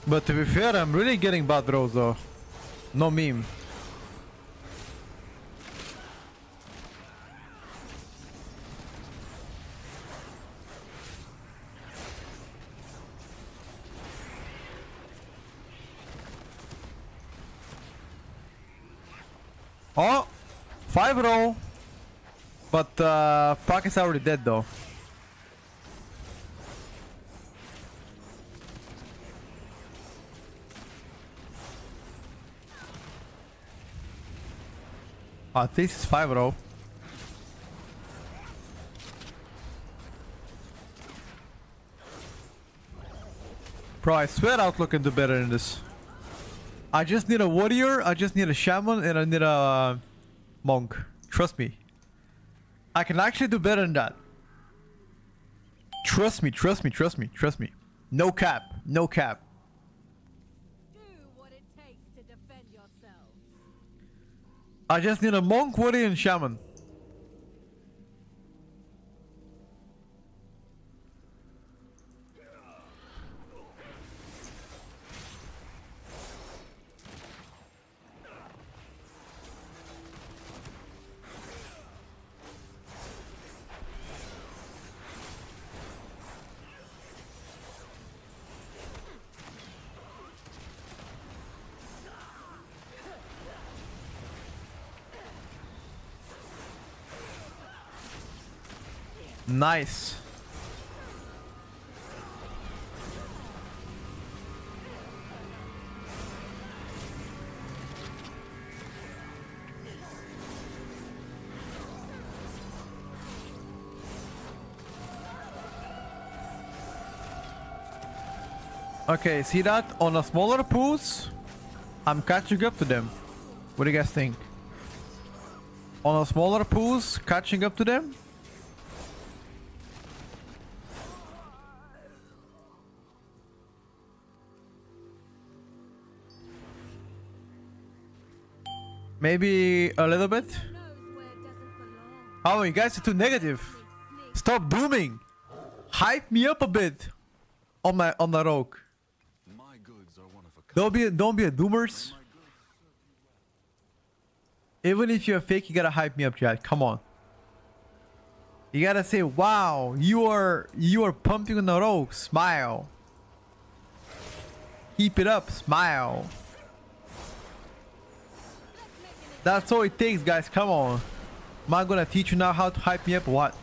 Speaker 1: But to be fair, I'm really getting bad rolls though. No meme. Oh, 5 roll. But Puck is already dead though. This is 5 row. Bro, I swear Outlook can do better in this. I just need a warrior, I just need a shaman, and I need a monk. Trust me. I can actually do better than that. Trust me, trust me, trust me, trust me. No cap, no cap. I just need a monk, warrior, and shaman. Nice. Okay, see that? On a smaller pools, I'm catching up to them. What do you guys think? On a smaller pools, catching up to them? Maybe a little bit. Oh, you guys are too negative. Stop dooming. Hype me up a bit on the rogue.
Speaker 3: My goods are one of a kind.
Speaker 1: Don't be a doomers. Even if you're fake, you gotta hype me up, chat. Come on. You gotta say, wow, you are pumping on the rogue. Smile. Keep it up. Smile. That's all it takes, guys. Come on. Am I gonna teach you now how to hype me up or what?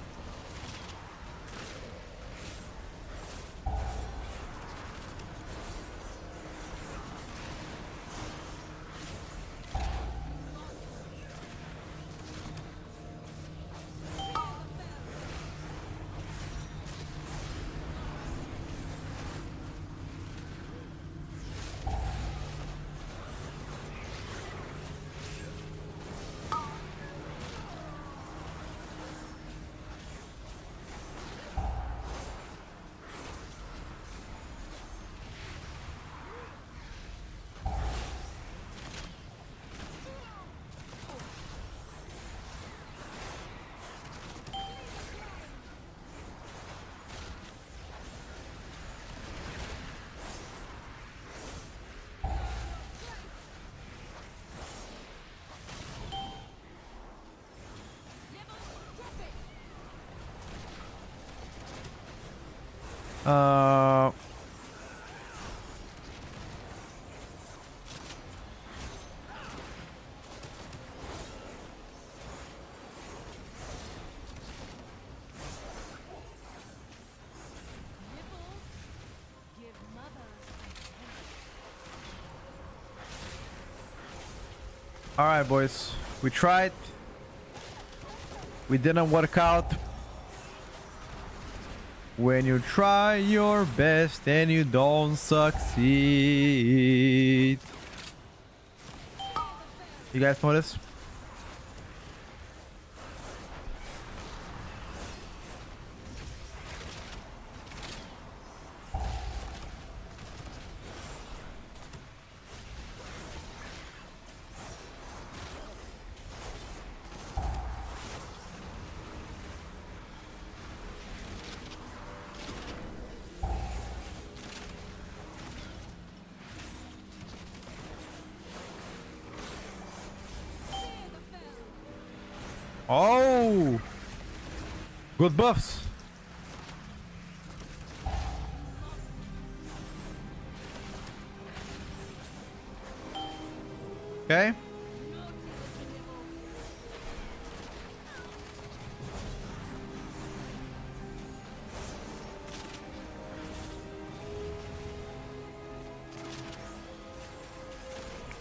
Speaker 1: Uh, all right, boys. We tried. We didn't work out. When you try your best and you don't succeed. You guys know this? Oh, good buffs. Okay.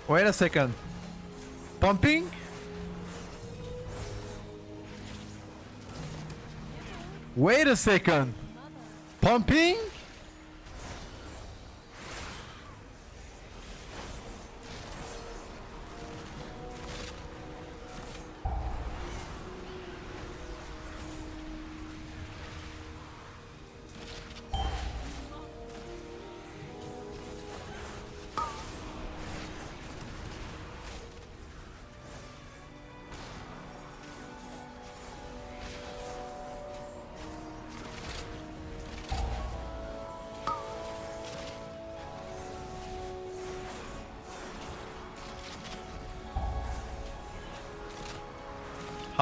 Speaker 1: Wait a second. Pumping? Wait a second. Pumping?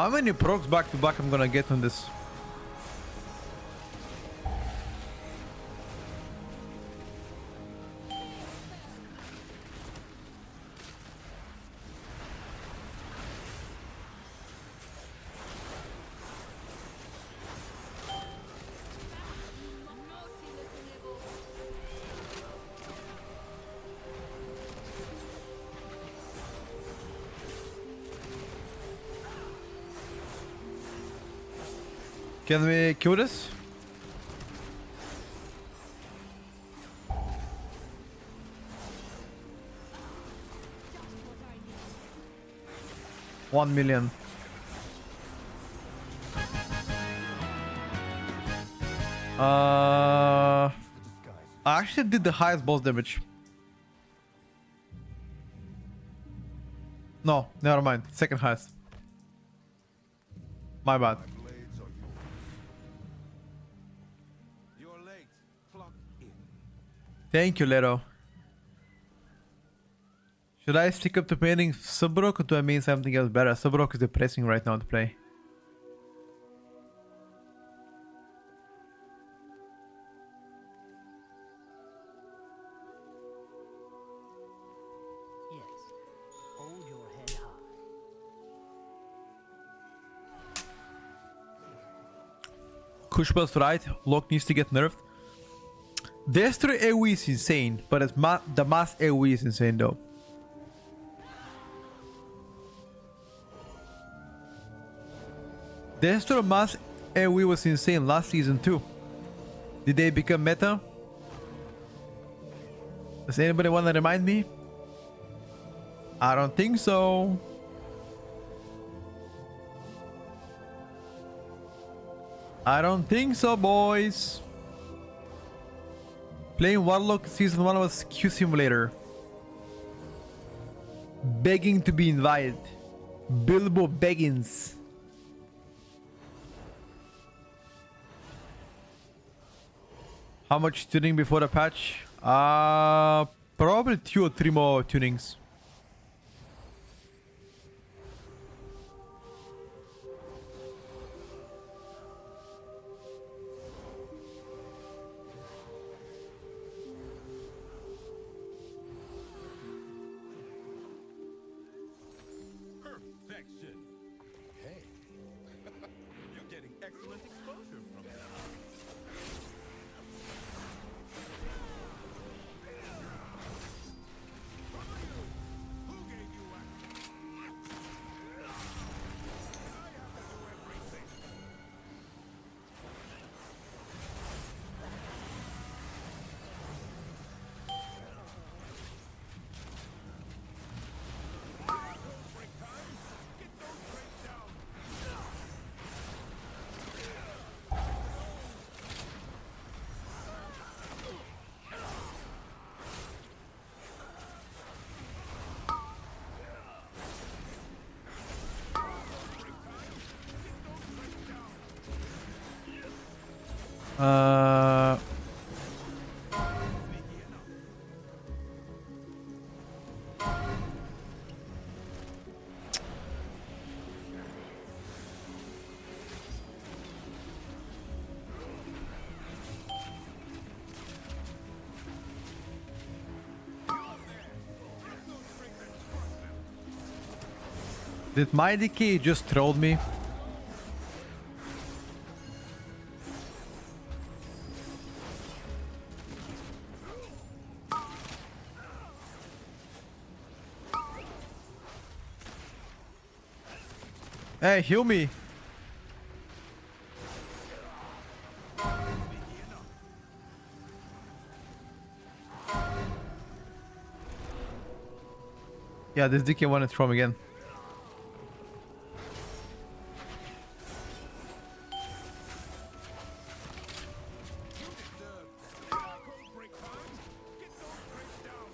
Speaker 1: How many procs back to back I'm gonna get on this? Can we kill this? $1 million. I actually did the highest boss damage. No, never mind. Second highest. My bad.
Speaker 3: My blades are yours. You're late. Clock in.
Speaker 1: Thank you, Leto. Should I stick up to painting Subrok or do I mean something else better? Subrok is depressing right now to play.
Speaker 8: Yes. Hold your head high.
Speaker 1: Kushba's right. Locke needs to get nerfed. Destro AoE is insane, but it's the mass AoE is insane though. Destro mass AoE was insane last season too. Did they become meta? Does anybody want to remind me? I don't think so. I don't think so, boys. Playing Warlock season 1 was Q Simulator. Begging to be invited. Bilbo Baggins. How much tuning before the patch? Probably 2 or 3 more tunings.
Speaker 3: Perfection. Hey, you're getting excellent exposure from that. Who gave you access? I have to do everything. Break time. Get those breaks down.
Speaker 1: Uh, Did my decay just troll me? Hey, heal me. Yeah, this DK wanted to throw him again.
Speaker 3: Break time. Get those breaks down.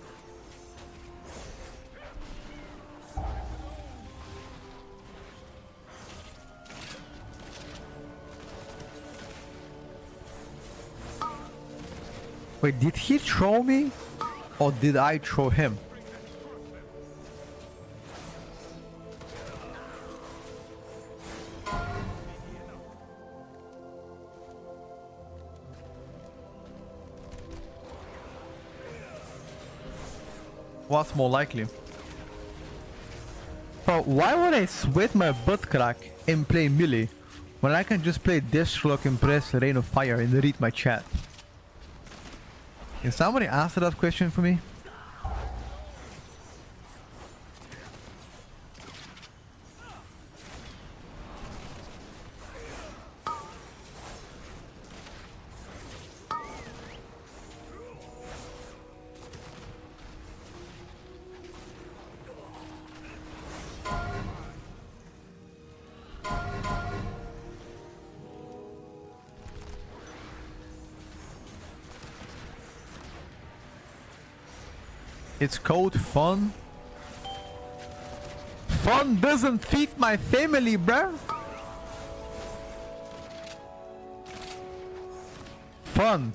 Speaker 1: Wait, did he throw me? Or did I throw him? What's more likely? But why would I sweat my butt crack and play melee when I can just play Deathstroke and press Rain of Fire and read my chat? Can somebody answer that question for me? It's called fun. Fun doesn't feed my family, bruh. Fun.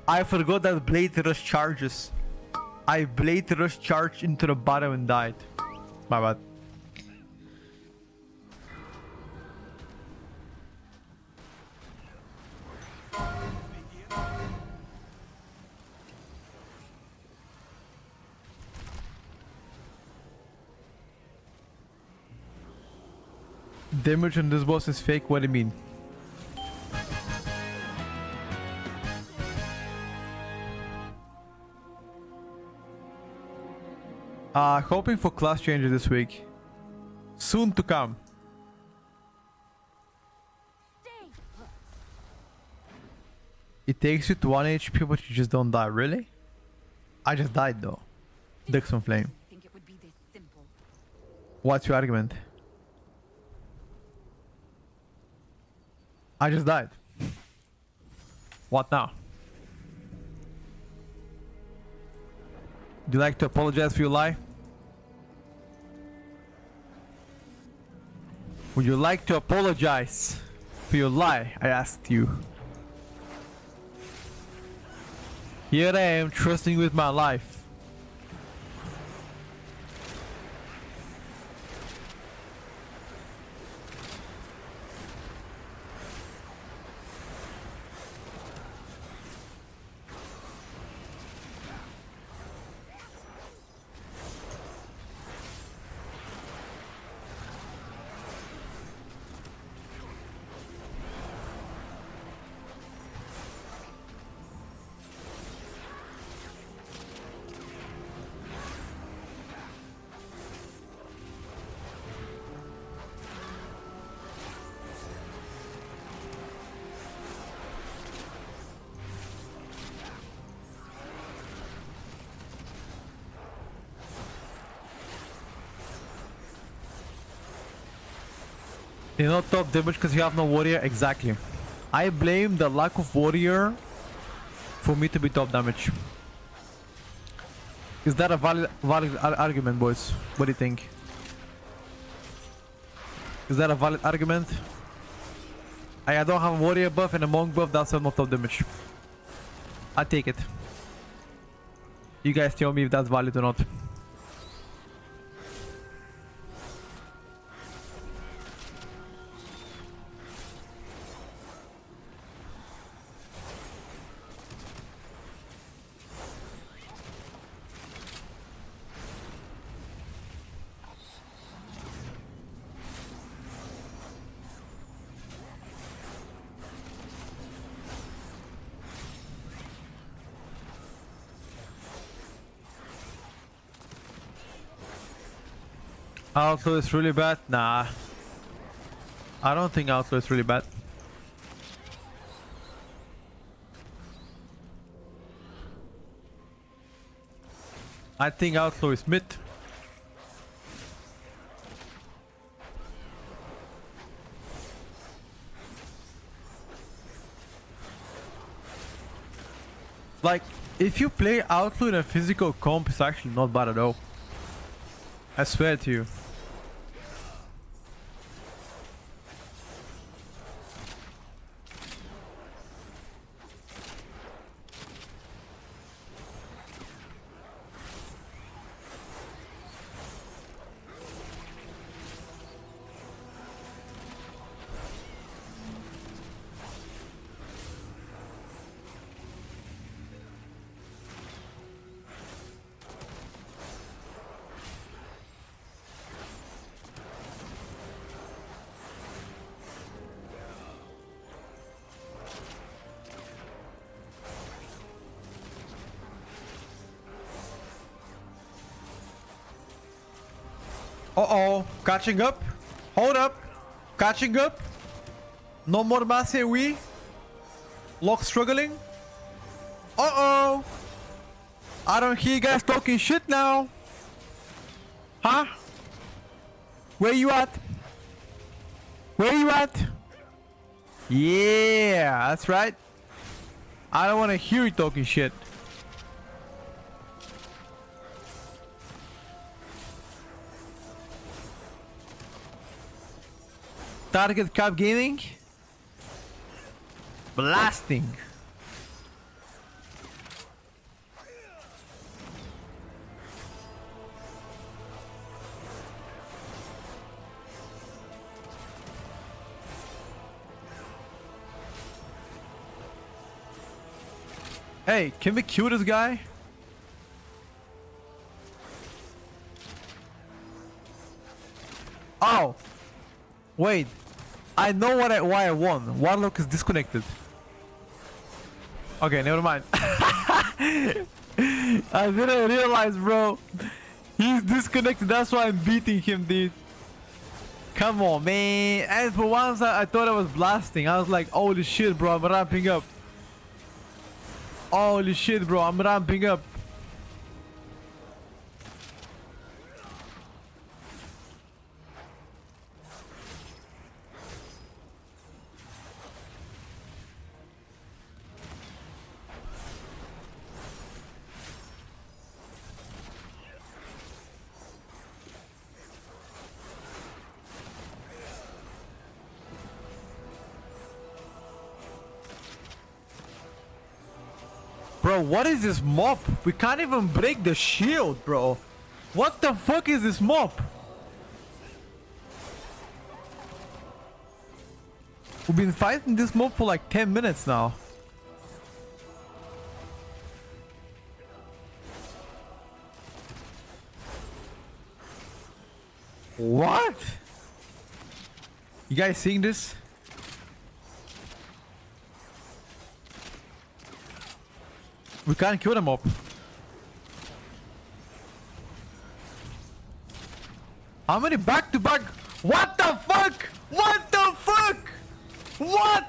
Speaker 1: I forgot that Blade Rush charges. I Blade Rush charged into the bottom and died. My bad. Damage on this boss is fake, what do you mean? Hoping for class changes this week. Soon to come. It takes you to 1 HP but you just don't die, really? I just died though. Dixon Flame.
Speaker 2: Think it would be this simple.
Speaker 1: What's your argument? I just died. What now? Do you like to apologize for your lie? Would you like to apologize for your lie? I asked you. Here I am, trusting with my life. You're not top damage because you have no warrior. Exactly. I blame the lack of warrior for me to be top damage. Is that a valid argument, boys? What do you think? Is that a valid argument? I don't have a warrior buff and a monk buff, that's not top damage. I take it. You guys tell me if that's valid or not. Outlaw is really bad? Nah. I don't think Outlaw is really bad. I think Outlaw is mid. Like, if you play Outlaw in a physical comp, it's actually not bad at all. I swear to you. Uh-oh, catching up. Hold up. Catching up. No more masse, we. Lock struggling. Uh-oh. I don't hear you guys talking shit now. Huh? Where you at? Where you at? Yeah, that's right. I don't want to hear you talking shit. Target cap gaining. Blasting. Hey, can we kill this guy? Oh! Wait. I know why I won. Warlock is disconnected. Okay, never mind. I didn't realize, bro. He's disconnected. That's why I'm beating him, dude. Come on, man. And for once, I thought I was blasting. I was like, holy shit, bro. I'm ramping up. Holy shit, bro. I'm ramping up. Bro, what is this mop? We can't even break the shield, bro. What the fuck is this mop? We've been fighting this mob for like 10 minutes now. What? You guys seeing this? We can't kill them up. How many back to back? What the fuck? What the fuck? What?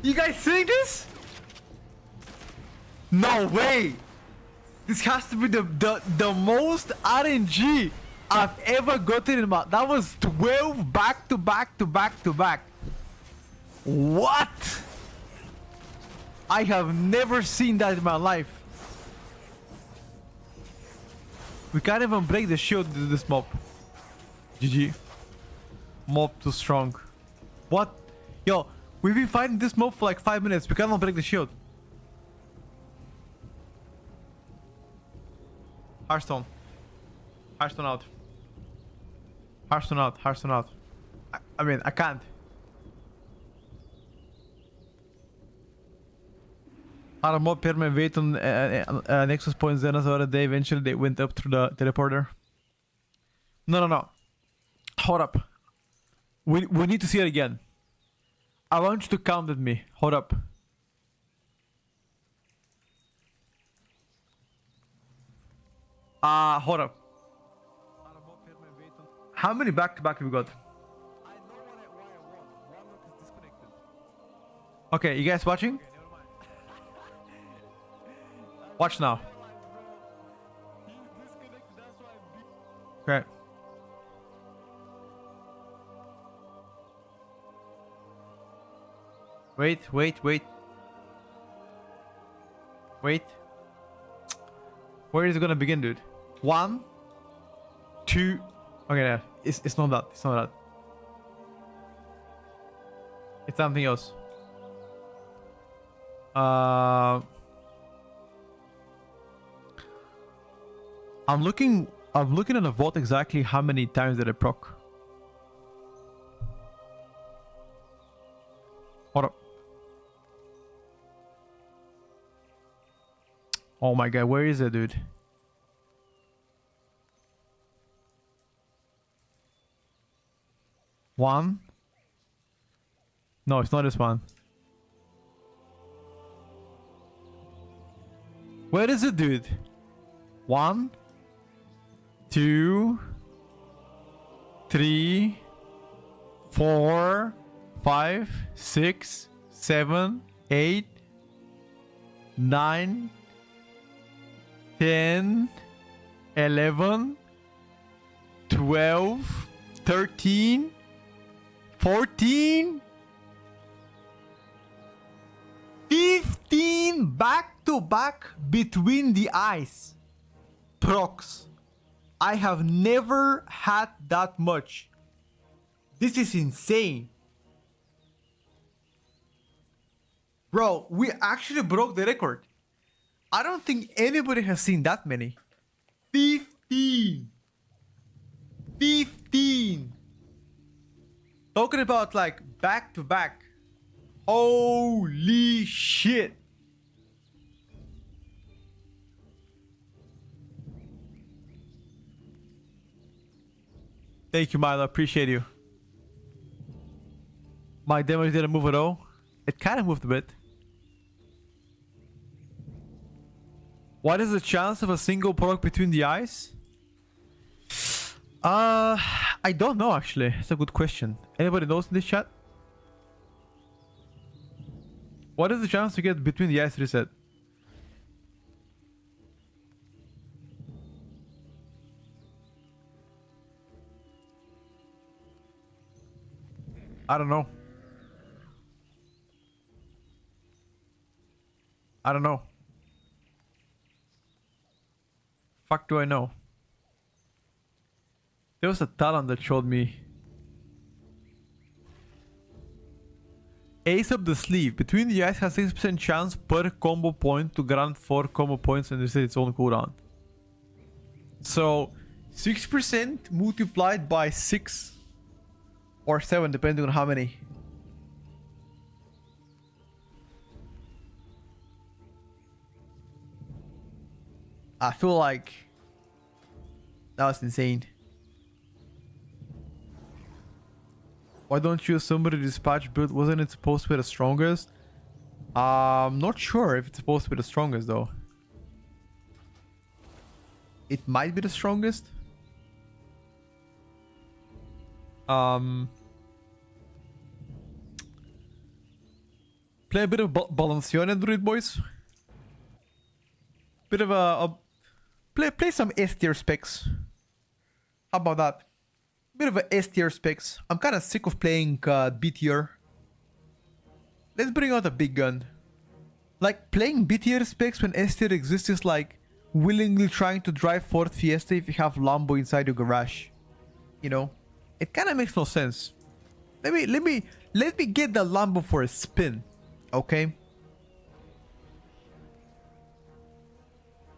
Speaker 1: You guys seeing this? No way. This has to be the most RNG I've ever gotten in my... That was 12 back to back to back to back. What? I have never seen that in my life. We can't even break the shield to this mob. GG. Mob too strong. What? Yo, we've been fighting this mob for like 5 minutes. We cannot break the shield. Hearthstone. Hearthstone out. Hearthstone out. Hearthstone out. I mean, I can't. Our mob permanent wait on Nexus points then as well. They eventually went up through the teleporter. No. Hold up. We need to see it again. I want you to count with me. Hold up. Hold up. How many back to back have we got? Okay, you guys watching? Watch now. Okay. Wait. Where is it gonna begin, dude? 1, 2. Okay, no, it's not that. It's not that. It's something else. I'm looking at the vote exactly how many times did I proc. Hold up. Oh my god, where is it, dude? One? No, it's not this one. Where is it, dude? 1, 2, 3, 4, 5, 6, 7, 8, 9, 10, 11, 12, 13, 14, 15 back to back between the eyes. Procs. I have never had that much. This is insane. Bro, we actually broke the record. I don't think anybody has seen that many. 15. 15. Talking about like back to back. Holy shit. Thank you, Milo. Appreciate you. My damage didn't move at all. It kind of moved a bit. What is the chance of a single product between the eyes? I don't know actually. It's a good question. Anybody knows in this chat? What is the chance to get between the eyes reset? I don't know. I don't know. Fuck do I know? There was a talent that showed me. Ace up the sleeve. Between the eyes has 6% chance per combo point to grant 4 combo points and reset its own cooldown. So 6% multiplied by 6 or 7 depending on how many. I feel like that was insane. Why don't you somebody dispatch build? Wasn't it supposed to be the strongest? I'm not sure if it's supposed to be the strongest though. It might be the strongest. Play a bit of Balancione, Druid boys. Bit of a play some S tier specs. How about that? Bit of a S tier specs. I'm kind of sick of playing B tier. Let's bring out a big gun. Like playing B tier specs when S tier exists is like willingly trying to drive Ford Fiesta if you have Lambo inside your garage. You know, it kind of makes no sense. Let me get the Lambo for a spin, okay?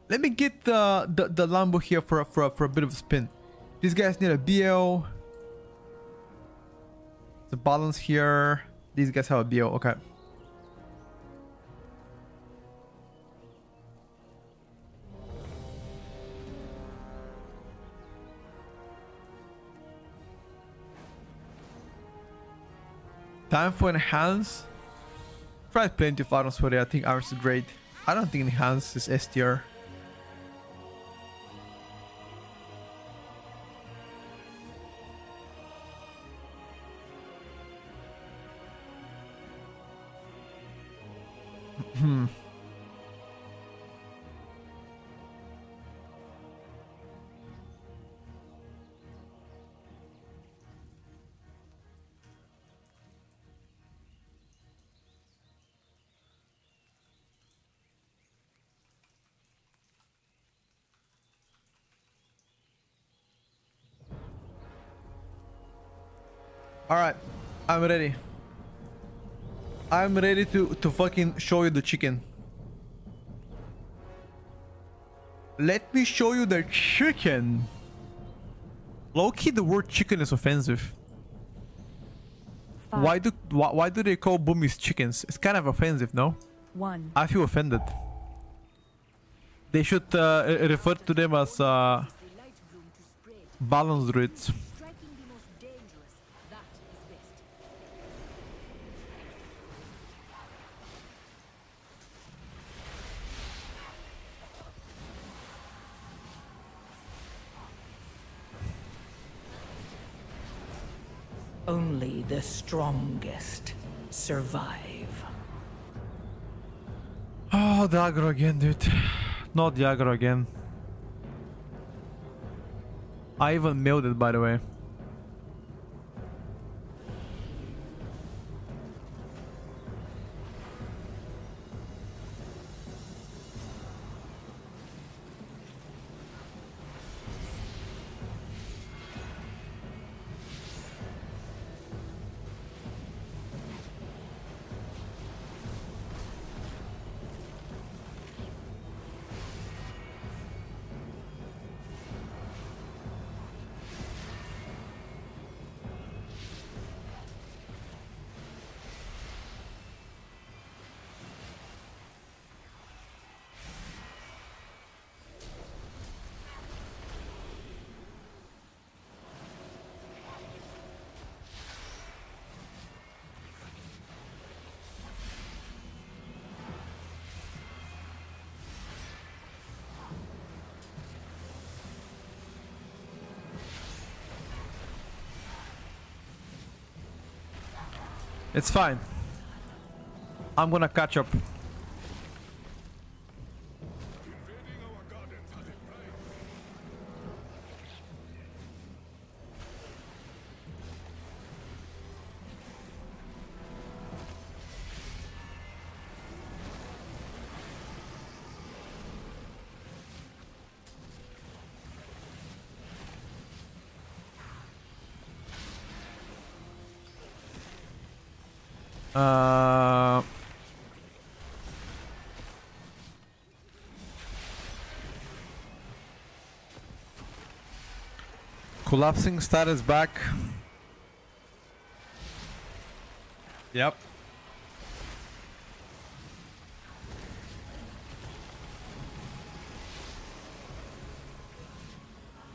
Speaker 1: Let me get the Lambo here for a bit of a spin. These guys need a BL. The balance here. These guys have a BL. Okay. Time for enhance. Tried plenty of items for it. I think ours is great. I don't think enhance is S tier. Alright, I'm ready. I'm ready to fucking show you the chicken. Let me show you the chicken. Low-key, the word chicken is offensive. Why do they call boomies chickens? It's kind of offensive, no?
Speaker 2: 1.
Speaker 1: I feel offended. They should refer to them as balance druids.
Speaker 7: Only the strongest survive.
Speaker 1: Oh, the aggro again, dude. Not the aggro again. I even milled it, by the way. It's fine. I'm gonna catch up. Collapsing status back. Yep.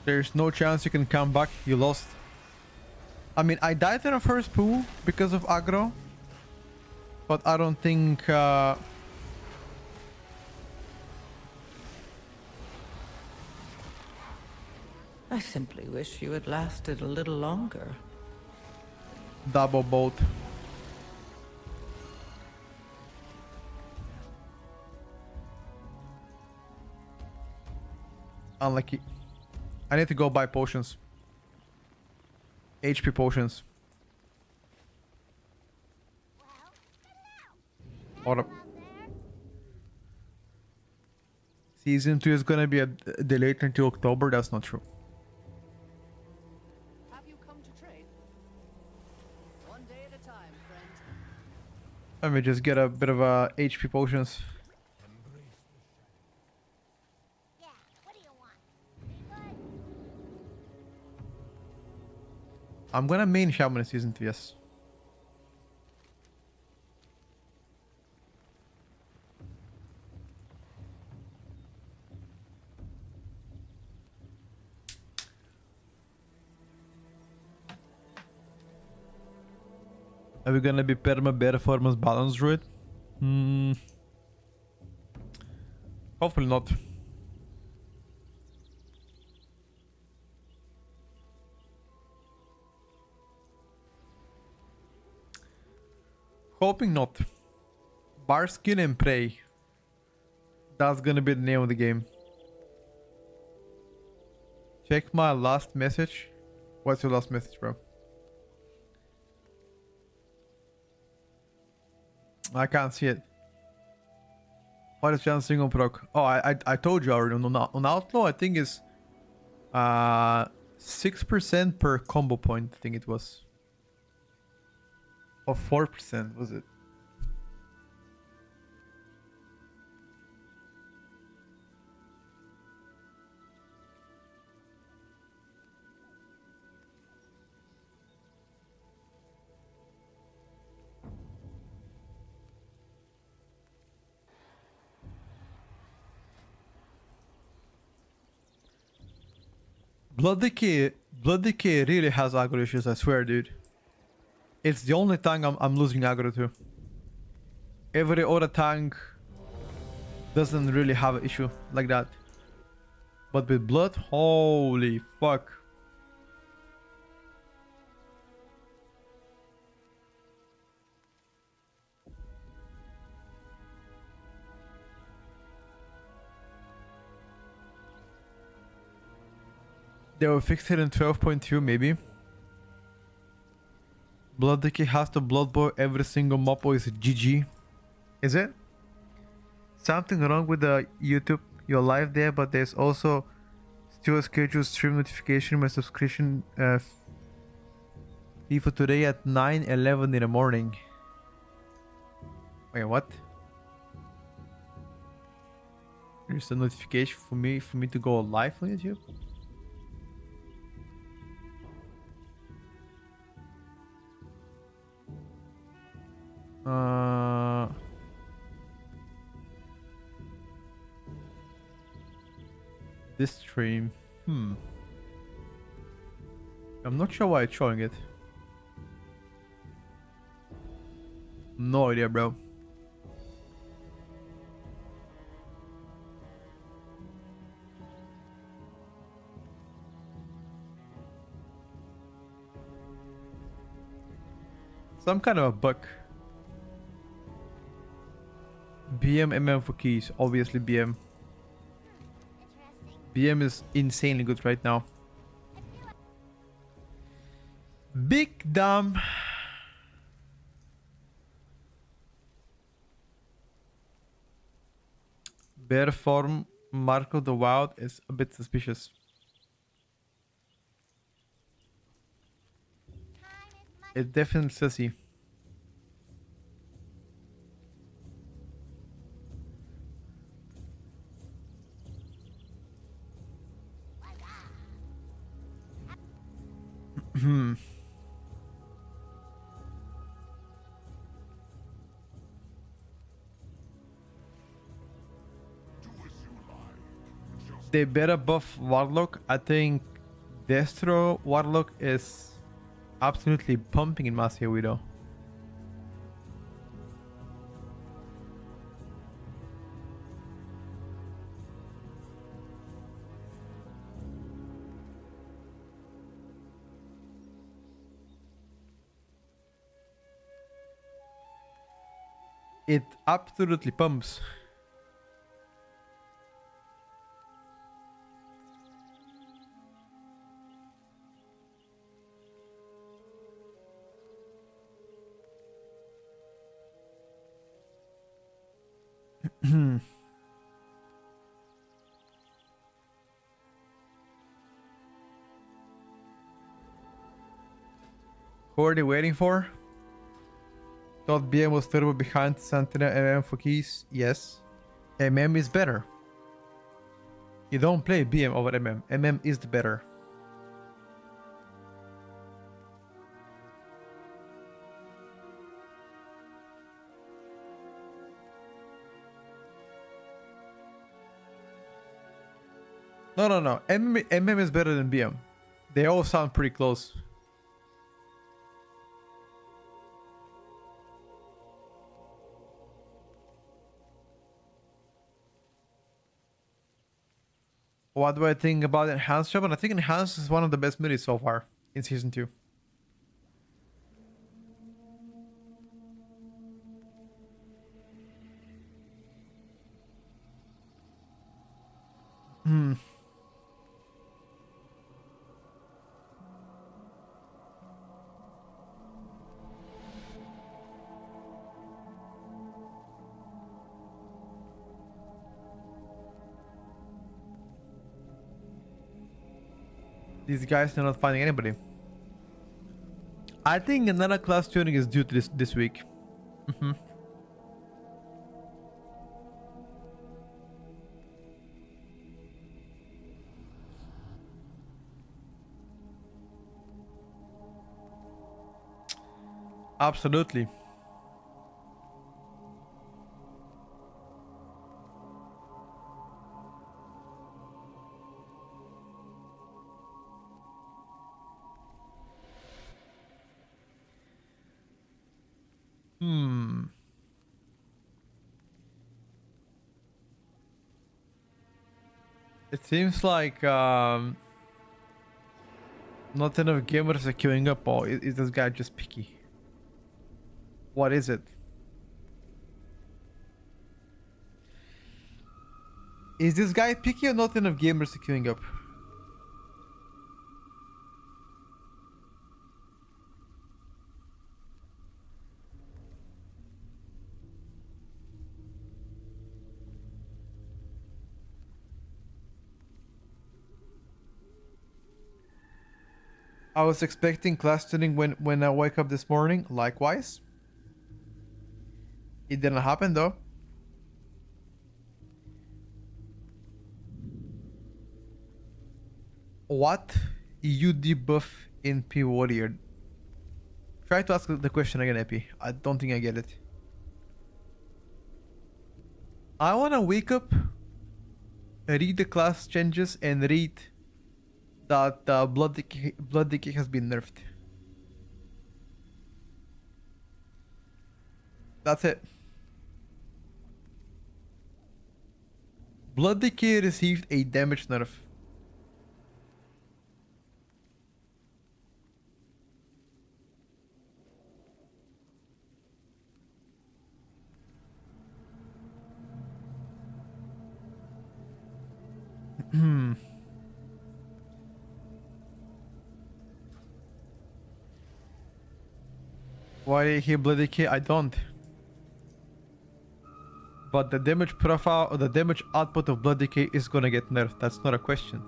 Speaker 1: There's no chance you can come back. You lost. I mean, I died in the first pool because of aggro. But I don't think...
Speaker 7: I simply wish you had lasted a little longer.
Speaker 1: double bolt. Unlucky. I need to go buy potions. HP potions. Hold up. Season 2 is gonna be delayed until October. That's not true.
Speaker 8: Have you come to trade? One day at a time, friend.
Speaker 1: Let me just get a bit of HP potions.
Speaker 5: Yeah, what do you want? Good.
Speaker 1: I'm gonna main Shaman in Season 2, yes. Are we gonna be perma performance balance druid? Hopefully not. Hoping not. Bar skin and prey. That's gonna be the name of the game. Check my last message. What's your last message, bro? I can't see it. What is chance single proc? Oh, I told you already. On Outlaw, I think it's 6% per combo point. I think it was. Or 4%, was it? Blood Decay really has aggro issues, I swear, dude. It's the only tank I'm losing aggro to. Every other tank doesn't really have an issue like that. But with Blood, holy fuck. They will fix it in 12.2 maybe. Blood Decay has to blood boil every single mob or is it GG? Is it? Something wrong with the YouTube? You're live there, but there's also still a scheduled stream notification. My subscription fee for today at 9:11 in the morning. Wait, what? There's a notification for me to go live on YouTube? This stream. I'm not sure why it's showing it. No idea, bro. Some kind of a bug. BM MM for keys. Obviously BM. BM is insanely good right now. Big Dam. Bear form Marco the Wild is a bit suspicious. It's definitely sussy. They better buff Warlock. I think Destro Warlock is absolutely pumping in Master Widow. It absolutely pumps. Who are they waiting for? Thought BM was turbo behind Sentinel MM for keys. Yes. MM is better. You don't play BM over MM. MM is the better. No. MM is better than BM. They all sound pretty close. What do I think about Enhanced Job? And I think Enhanced is one of the best minis so far in Season 2. These guys are not finding anybody. I think another class tuning is due to this week. Absolutely. It seems like not enough gamers are queuing up, or is this guy just picky? What is it? Is this guy picky or not enough gamers are queuing up? I was expecting class tuning when I wake up this morning. Likewise. It didn't happen though. What you debuff in P Warrior? Try to ask the question again, Epi. I don't think I get it. I wanna wake up, read the class changes, and read that blood decay has been nerfed. That's it. Blood decay received a damage nerf. Why did he bloody key? I don't. But the damage profile or the damage output of blood decay is gonna get nerfed. That's not a question.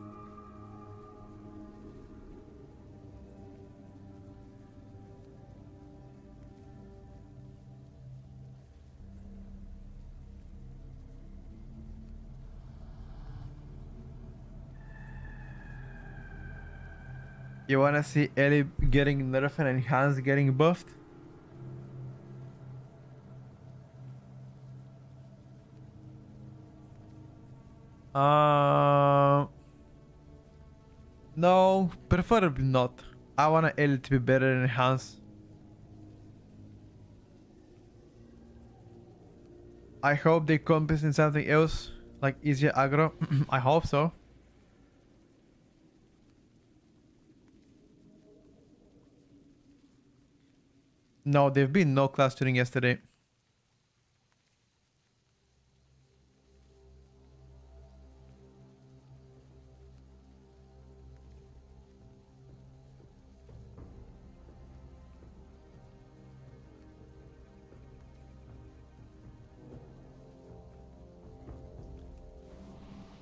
Speaker 1: You wanna see Ellie getting nerfed and Hans getting buffed? No, preferably not. I want Ellie to be better than Hans. I hope they compensate something else, like easier aggro. I hope so. No, there've been no class tuning yesterday.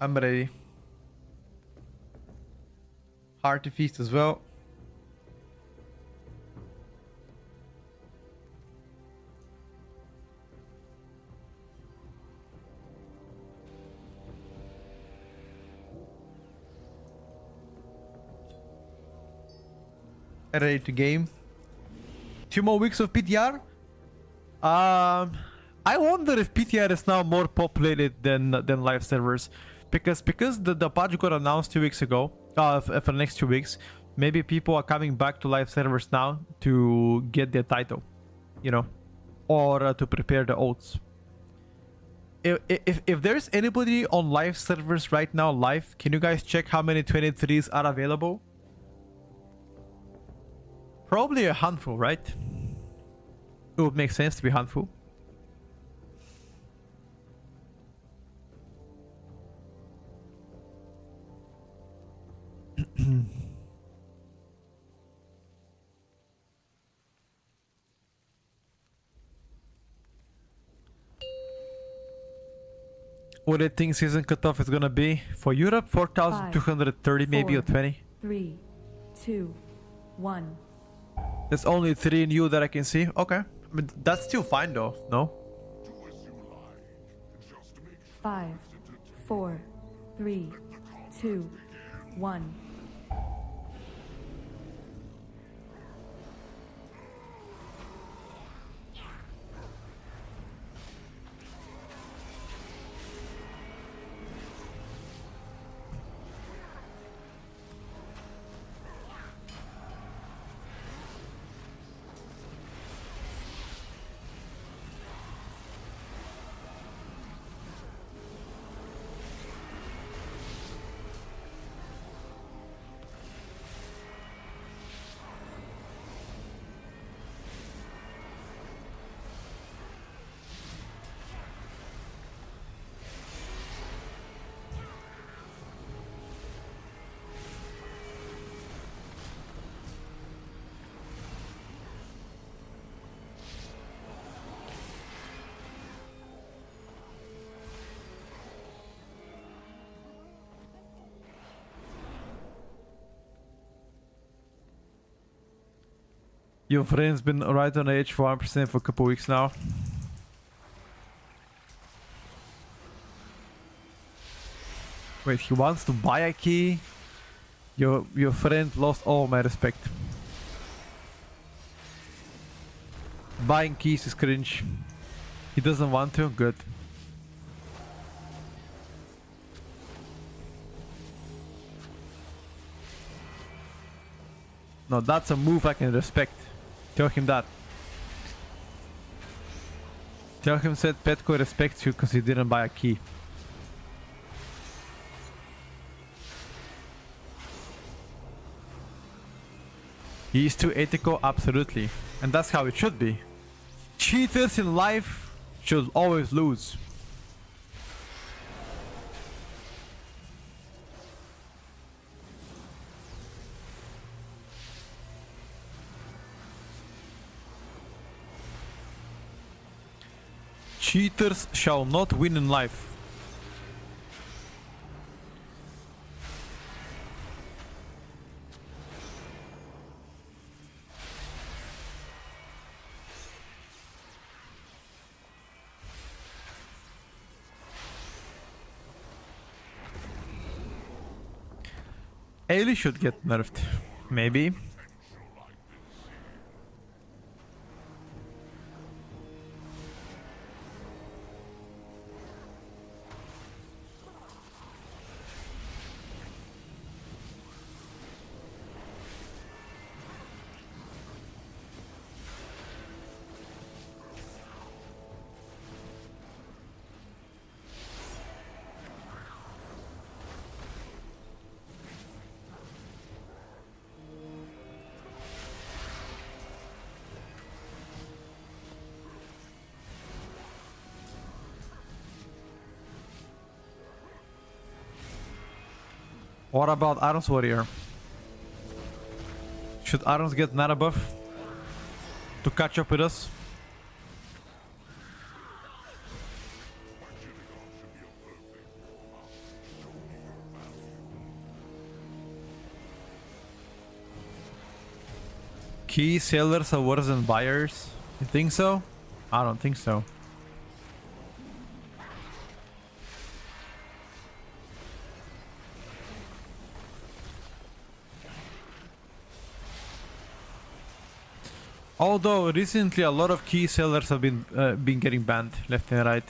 Speaker 1: I'm ready. Hard to feast as well. Ready to game. 2 more weeks of PTR. I wonder if PTR is now more populated than live servers, because the patch got announced 2 weeks ago. For the next 2 weeks, maybe people are coming back to live servers now to get their title, you know, or to prepare the oaths. If there's anybody on live servers right now live, can you guys check how many 23s are available? Probably a handful, right? It would make sense to be a handful. What do you think season cutoff is gonna be? For Europe, 4,230 maybe, or 20?
Speaker 2: 3, 2, 1.
Speaker 1: There's only 3 new that I can see. Okay. I mean, that's still fine though, no?
Speaker 2: 5, 4, 3, 2, 1. Your friend's been right on age for 1% for a couple weeks now. Wait, he wants to buy a key? Your friend lost all my respect. Buying keys is cringe. He doesn't want to? Good. No, that's a move I can respect. Tell him that. Tell him said Petko respects you because he didn't buy a key. He is too ethical, absolutely. And that's how it should be. Cheaters in life should always lose. Cheaters shall not win in life. Ailey should get nerfed. Maybe. What about Iron's Warrior? Should Irons get Nana buff to catch up with us? Key sellers are worse than buyers? You think so? I don't think so. Although recently a lot of key sellers have been getting banned left and right.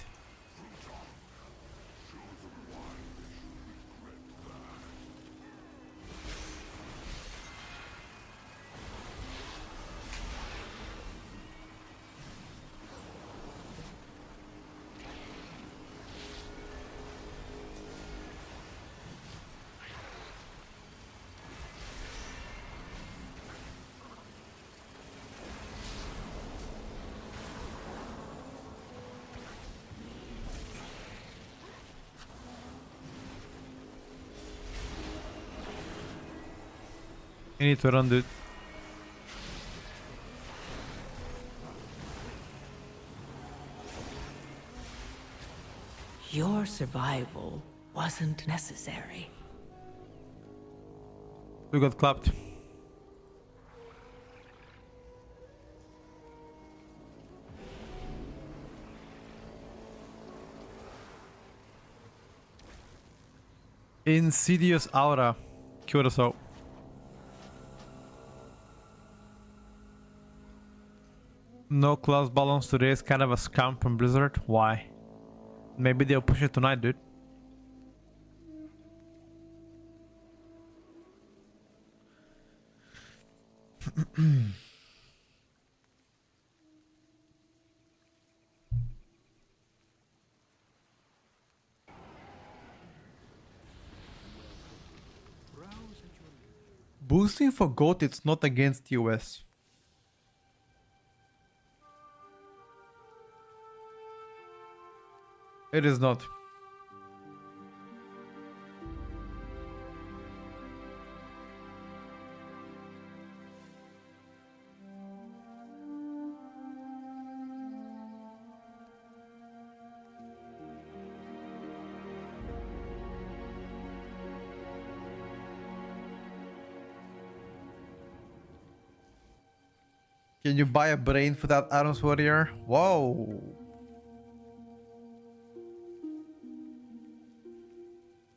Speaker 2: You need to run, dude.
Speaker 7: Your survival wasn't necessary.
Speaker 2: We got clapped. Insidious Aura. Curacao. No class balance today is kind of a scam from Blizzard. Why? Maybe they'll push it tonight, dude. Boosting for GOAT, it's not against US. It is not. Can you buy a brain for that Iron's Warrior? Whoa.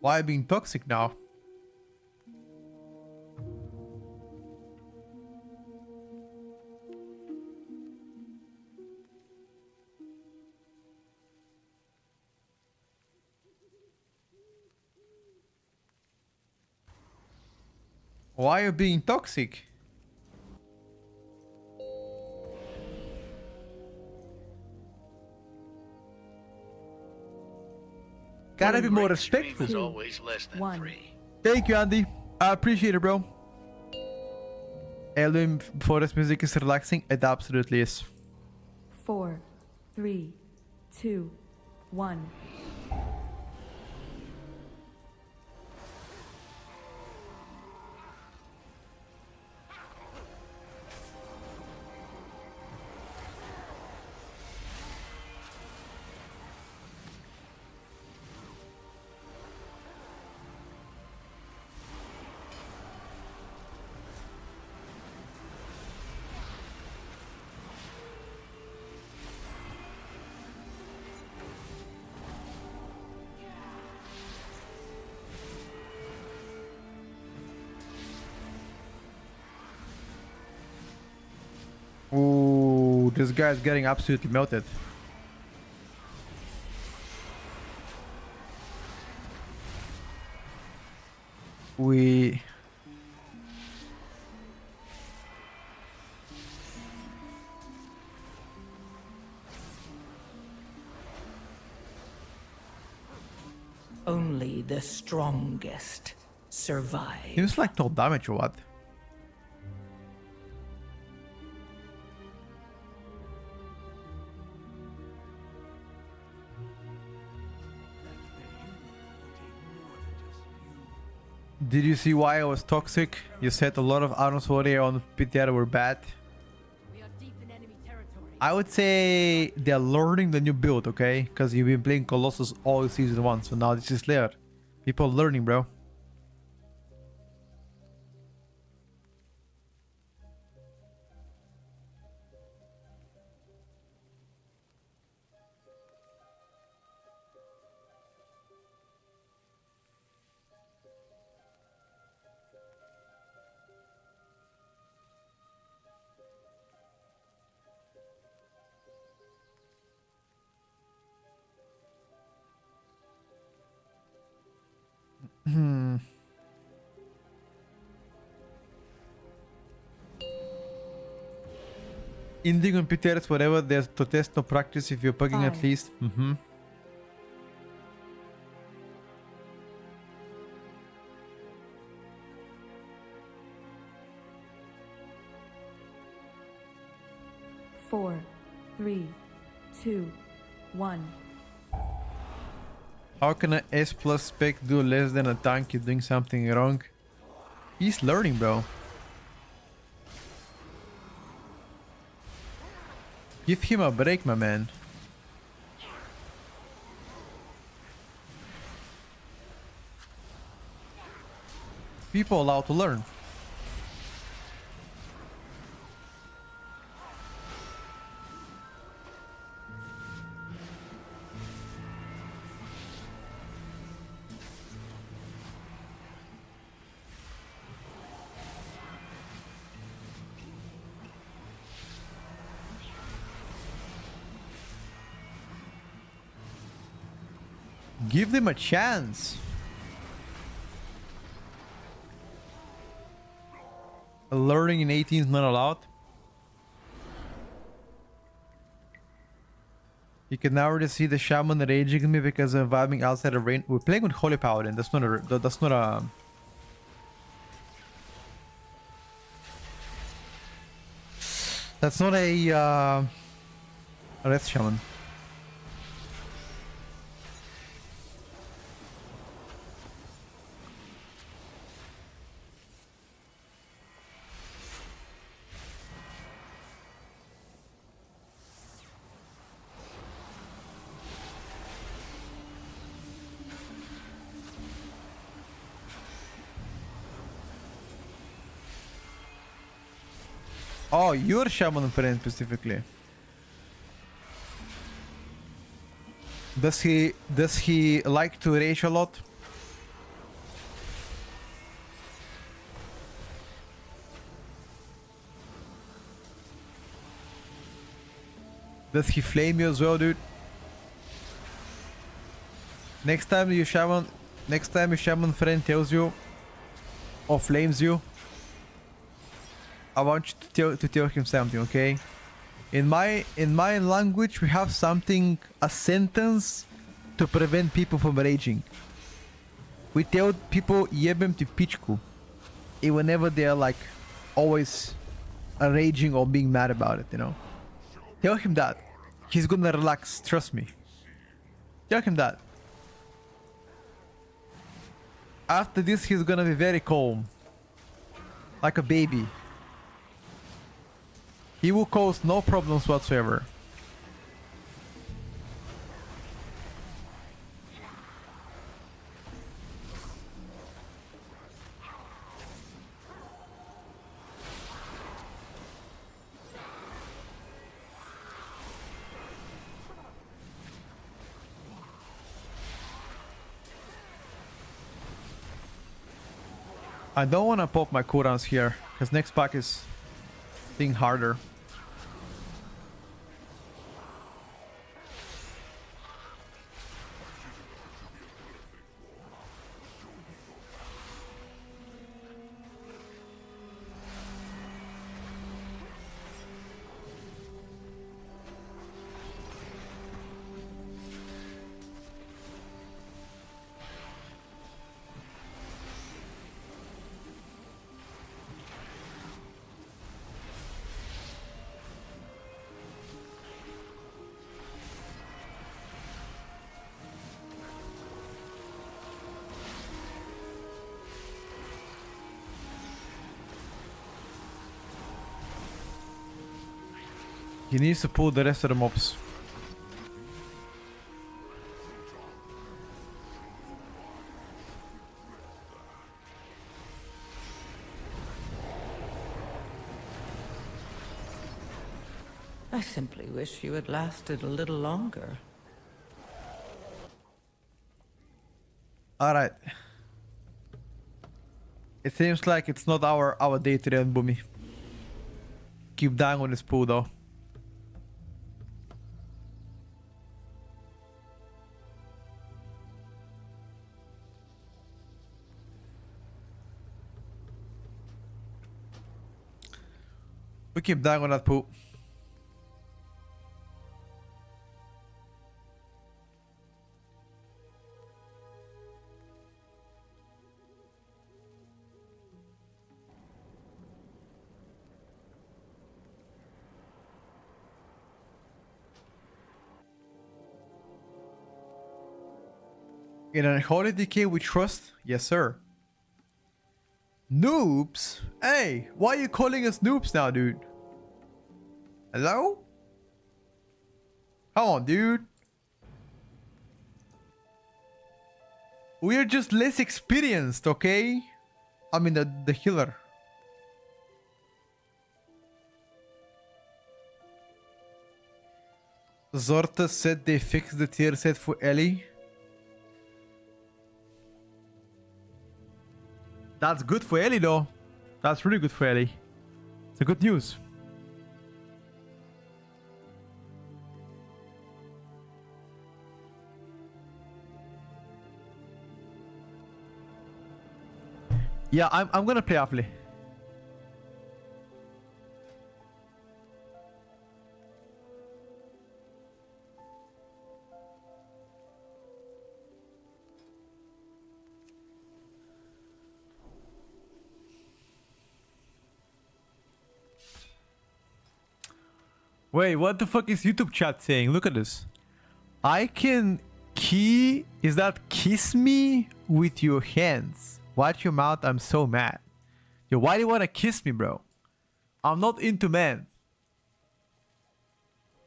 Speaker 2: Why being toxic now? Why are you being toxic? Gotta be more respectful.
Speaker 8: Is always less than 3.
Speaker 2: Thank you, Andy. I appreciate it, bro. Elohim Forest music is relaxing. It absolutely is.
Speaker 9: 4, 3, 2, 1.
Speaker 2: this guy's getting absolutely melted. We...
Speaker 7: Only the strongest survive.
Speaker 2: Seems like no damage or what? Did you see why I was toxic? You said a lot of items over there on PTR were bad. I would say they're learning the new build, okay? Because you've been playing Colossus all season 1, so now this is layer. People learning, bro. Ending on PTRs, whatever, there's to test no practice if you're bugging at least.
Speaker 9: 4, 3, 2, 1.
Speaker 2: How can an S plus spec do less than a tank if doing something wrong? He's learning, bro. Give him a break, my man. People allowed to learn. Give them a chance. Learning in 18 is not allowed. You can now already see the shaman raging at me because I'm vibing outside of rain. We're playing with Holy Paladin. That's not a. That's not a. That's not a Wrath Shaman. Oh, your shaman friend specifically. Does he like to rage a lot? Does he flame you as well, dude? Next time your shaman friend tells you or flames you, I want you to tell him something, okay? In my language, we have something, a sentence to prevent people from raging. We tell people jebem ti pičku, and whenever they're like always raging or being mad about it, you know. Tell him that. He's gonna relax, trust me. Tell him that. After this, he's gonna be very calm. Like a baby. He will cause no problems whatsoever. I don't want to pop my cooldowns here, because next pack is being harder. He needs to pull the rest of the mobs.
Speaker 7: I simply wish you had lasted a little longer.
Speaker 2: Alright. It seems like it's not our day today on Boomy. Keep dying on this pool though. We keep dying on that pool. In a holy decay we trust? Yes, sir. Noobs? Hey, why are you calling us noobs now, dude? Hello? Come on, dude. We're just less experienced, okay? I mean, the healer. Zorta said they fixed the tier set for Ellie. That's good for Ellie though. That's really good for Ellie. It's a good news. Yeah, I'm gonna play Affle. Wait, what the fuck is YouTube chat saying? Look at this. I can key... Is that kiss me with your hands? Watch your mouth, I'm so mad. Yo, why do you want to kiss me, bro? I'm not into men.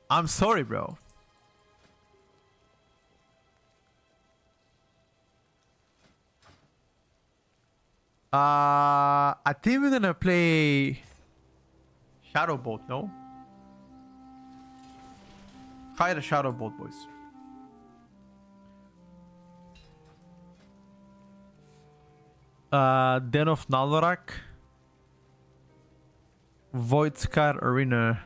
Speaker 2: I'm sorry, bro. I think we're gonna play Shadow Bolt, no? Try the Shadow Bolt, boys. Den of Nalorak. Void Scar Arena.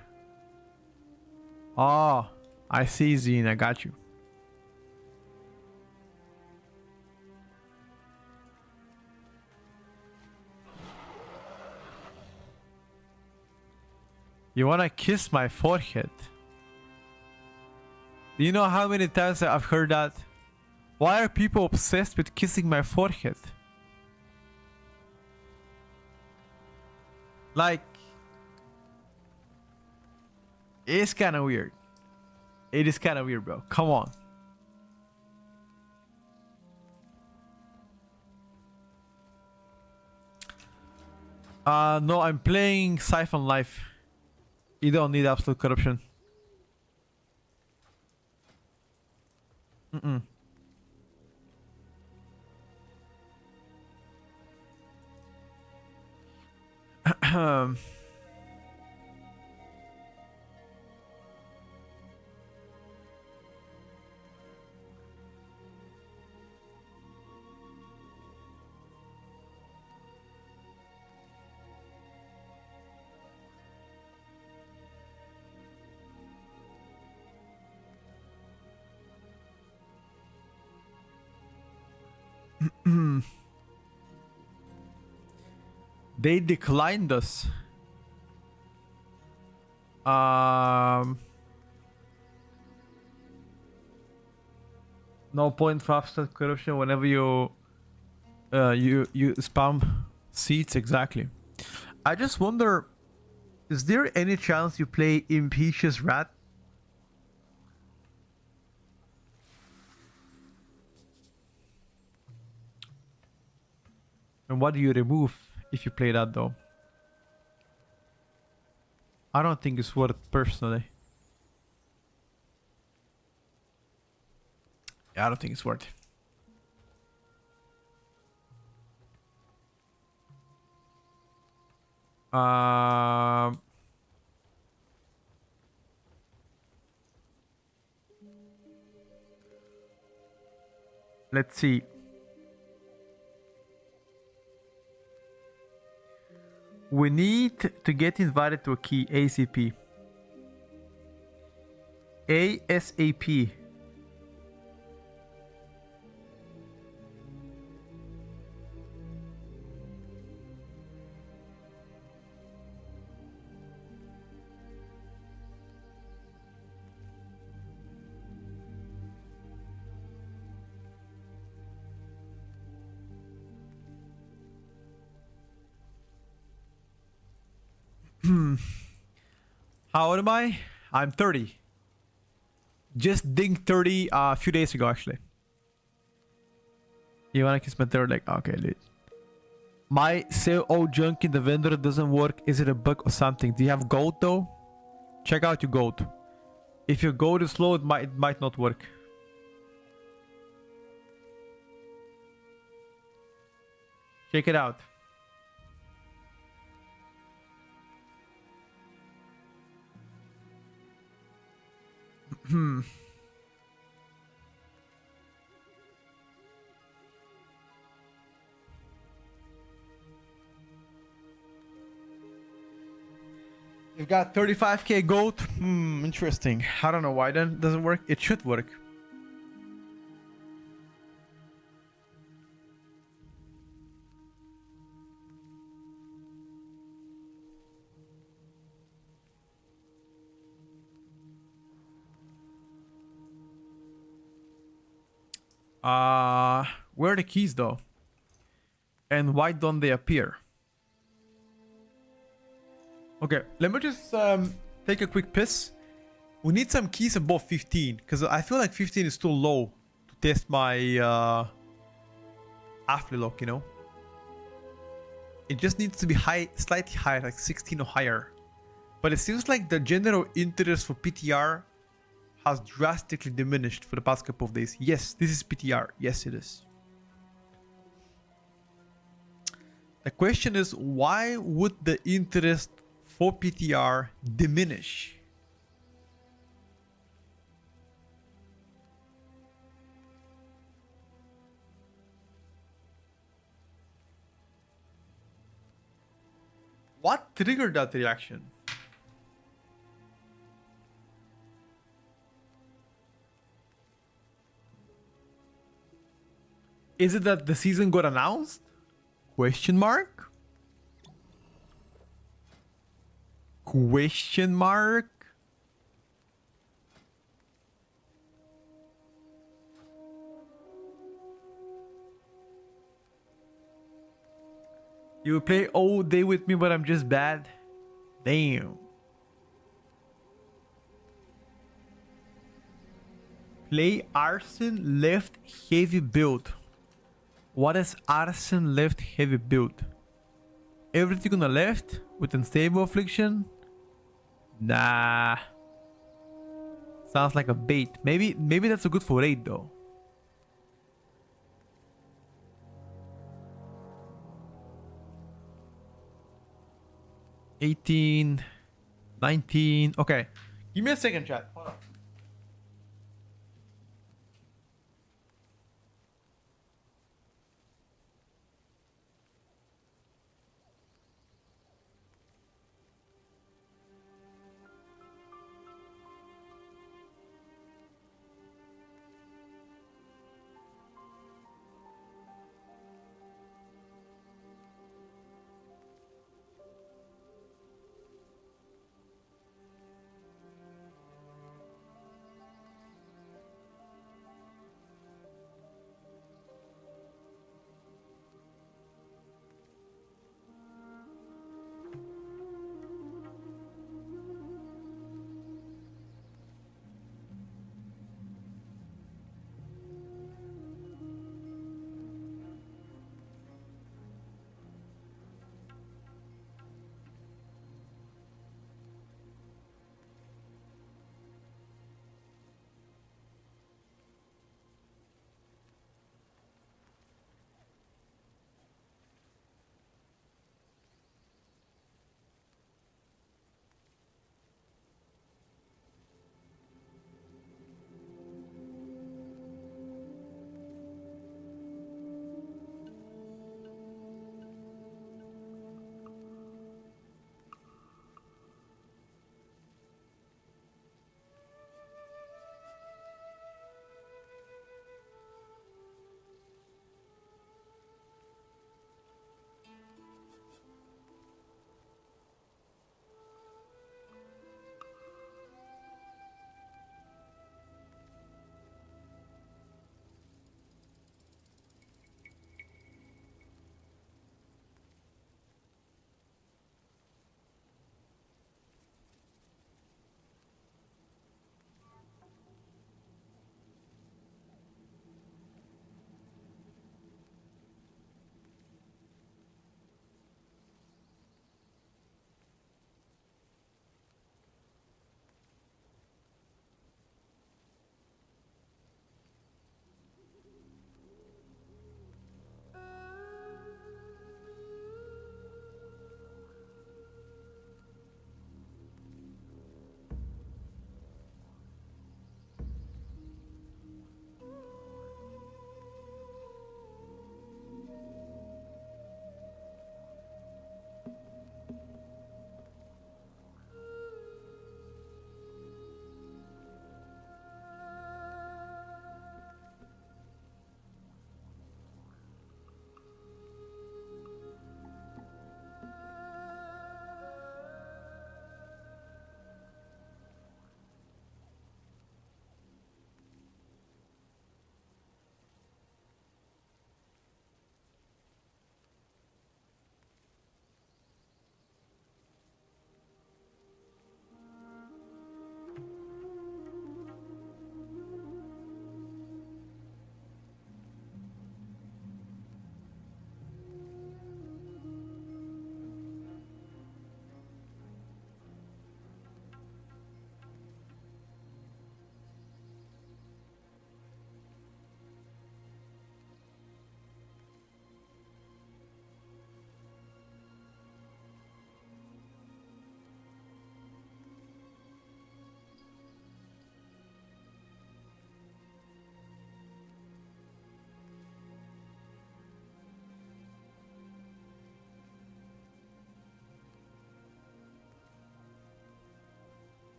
Speaker 2: Oh, I see, Zine. I got you. You wanna kiss my forehead? Do you know how many times I've heard that? Why are people obsessed with kissing my forehead? Like, it's kind of weird. It is kind of weird, bro. Come on. No, I'm playing Siphon Life. You don't need absolute corruption. Mm-mm. They declined us. No point for absolute corruption whenever you spam seats. Exactly. I just wonder, is there any chance you play Impetuous Rat? And what do you remove if you play that though? I don't think it's worth it personally.
Speaker 1: I don't think it's worth it. Let's see. We need to get invited to a key ACP. ASAP. How old am I? I'm 30. Just dinged 30 a few days ago, actually. You wanna kiss my third leg? Okay, dude. My sell all junk in the vendor doesn't work. Is it a bug or something? Do you have gold though? Check out your gold. If your gold is low, it might not work. Check it out. You've got 35k gold. Interesting. I don't know why that doesn't work. It should work. Where are the keys though? And why don't they appear? Okay, let me just take a quick piss. We need some keys above 15 because I feel like 15 is too low to test my Affley lock, you know? It just needs to be high, slightly higher, like 16 or higher. But it seems like the general interest for PTR has drastically diminished for the past couple of days. Yes, this is PTR. Yes, it is. The question is, why would the interest for PTR diminish? What triggered that reaction? Is it that the season got announced? Question mark? Question mark? You play all day with me, but I'm just bad. Damn. Play Arson left heavy build. What is Arson left heavy build? Everything on the left with unstable affliction? Nah. Sounds like a bait. Maybe that's a good for raid though. $18, $19. Okay. Give me a second, chat. Hold on.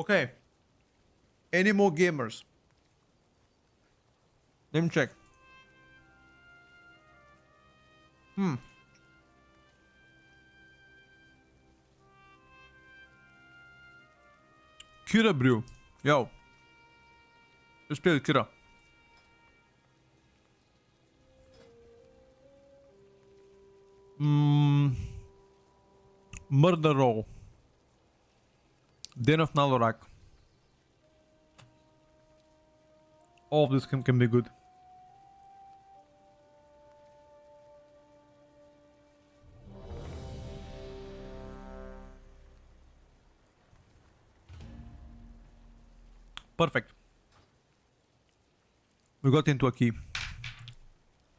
Speaker 2: Okay. Any more gamers? Let me check. Kira Brew. Yo. Let's play with Kira. Murder Roll. Den of Nalorak. All of this can be good. Perfect. We got into a key.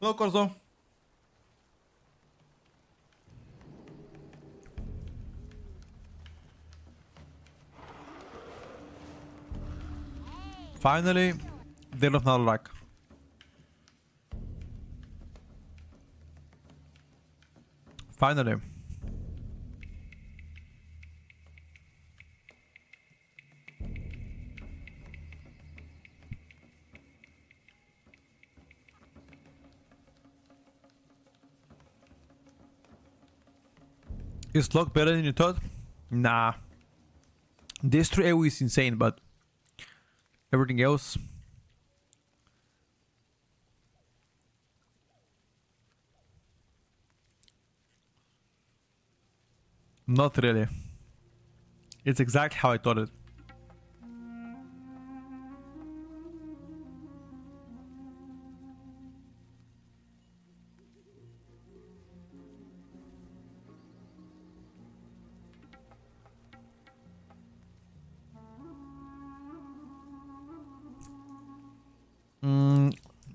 Speaker 2: Hello, Corzo. Finally, Den of Nalorak. Finally. Is Lock better than you thought? Nah. This 3 AoE is insane, but everything else. Not really. It's exactly how I thought it.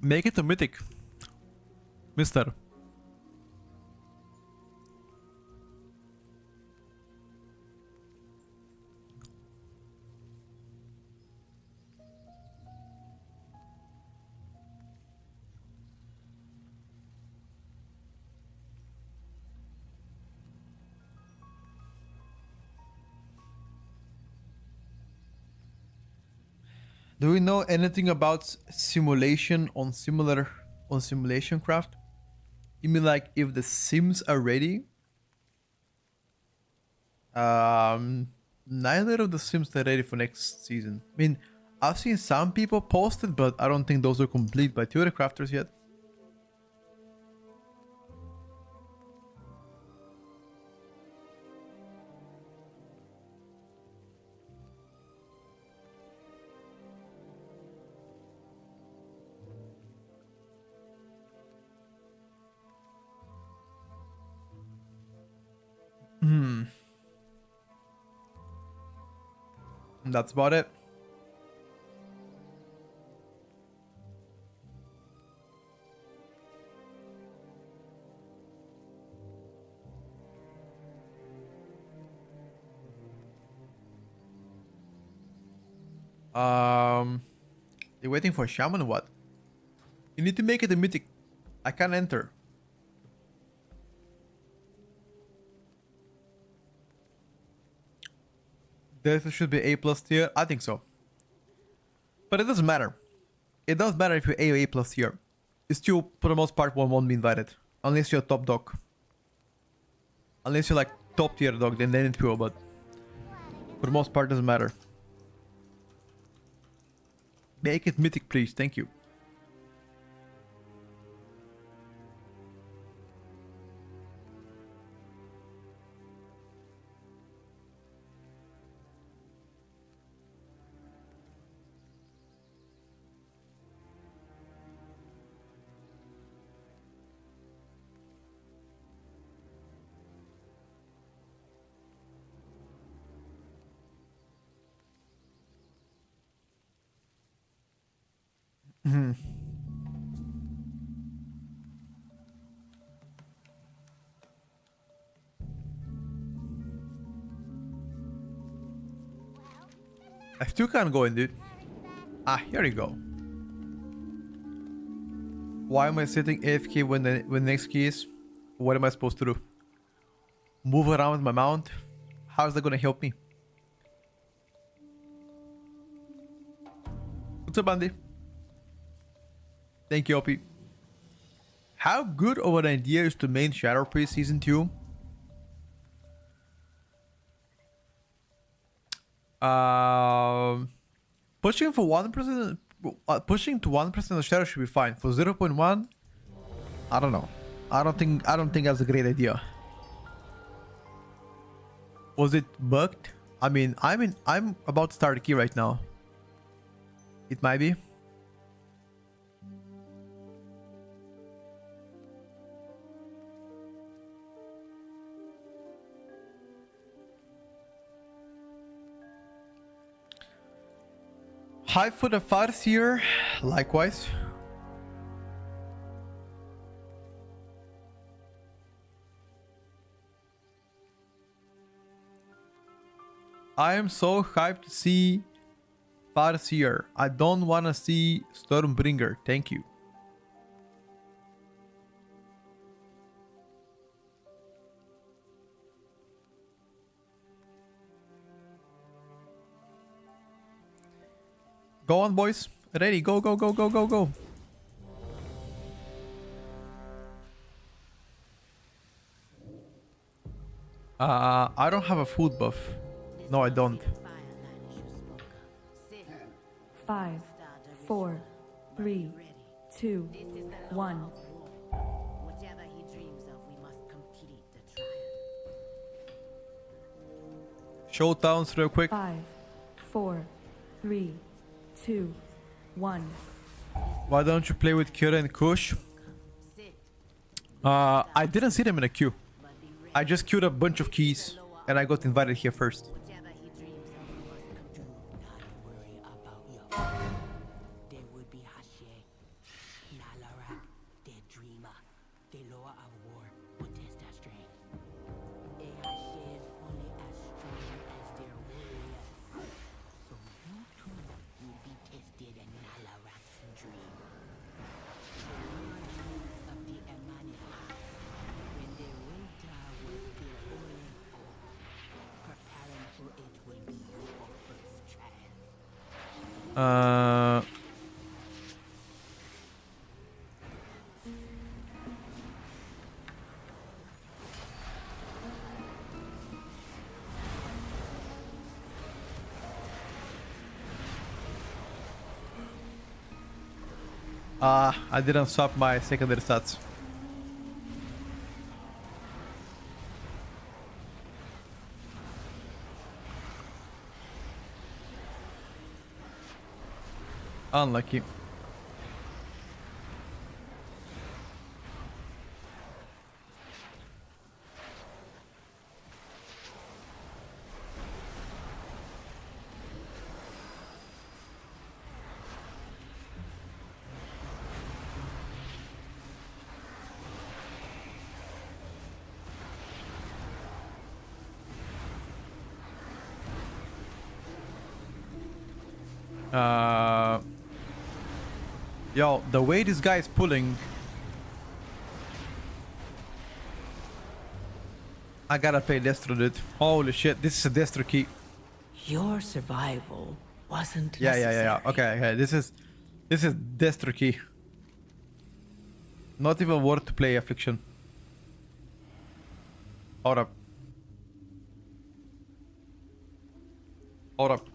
Speaker 2: Make it a mythic, mister. Do we know anything about simulation on simulation craft? You mean like if the sims are ready? Neither of the sims are ready for next season. I mean, I've seen some people post it, but I don't think those are complete by Theory Crafters yet. That's about it. You're waiting for a shaman or what? You need to make it a mythic. I can't enter. This should be A+ tier. I think so. But it doesn't matter. It doesn't matter if you're A or A+ tier. You still, for the most part, won't be invited. Unless you're top dog. Unless you're like top tier dog, then it will, but for the most part, doesn't matter. Make it mythic, please. Thank you. I still can't go in, dude. Ah, here you go. Why am I sitting AFK when the next key is? What am I supposed to do? Move around with my mount? How is that gonna help me? What's up, Andy? Thank you, OP. How good of an idea is to main Shadow Priest Season 2? Pushing for 1%, pushing to 1% of Shadow should be fine. For 0.1, I don't know. I don't think that's a great idea. Was it bugged? I mean, I'm about to start a key right now. It might be. Hi for the Farseer, likewise. I am so hyped to see Farseer. I don't want to see Stormbringer. Thank you. Go on, boys. Ready. Go, go, go, go, go, go. I don't have a food buff. No, I don't.
Speaker 9: 5, 4, 3, 2, 1.
Speaker 8: Whatever he dreams of, we must complete the trial.
Speaker 2: Showdowns real quick.
Speaker 9: 5, 4, 3, 2, 1.
Speaker 2: Why don't you play with Kira and Kush? I didn't see them in a queue. I just queued a bunch of keys and I got invited here first.
Speaker 8: Whatever he dreams of, we must do not worry about your There would be Hashe, Nalarak, the dreamer, the lower of war, would test that strain. A Hashe is only as strong as their warriors. So you too will be tested in Nalarak's dream. The dreams of the Emanita, when the winter was still only fall, preparing for it will be your first trial.
Speaker 2: I didn't swap my secondary stats. Unlucky. Yo, the way this guy is pulling, I gotta play Destro, dude. Holy shit, this is a Destro key.
Speaker 7: Your survival wasn't
Speaker 2: Yeah.
Speaker 7: necessary.
Speaker 2: Okay. This is Destro key. Not even worth to play Affliction. Hold up. Hold up.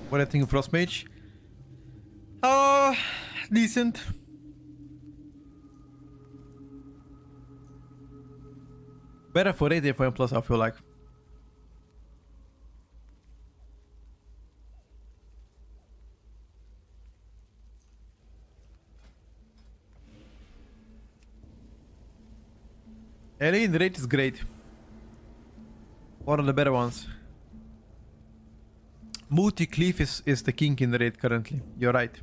Speaker 2: What do you think of Frost Mage? Decent. Better for 8 for M plus, I feel like. Alien rate is great. One of the better ones. Multi Cleave is the king in the raid currently. You're right.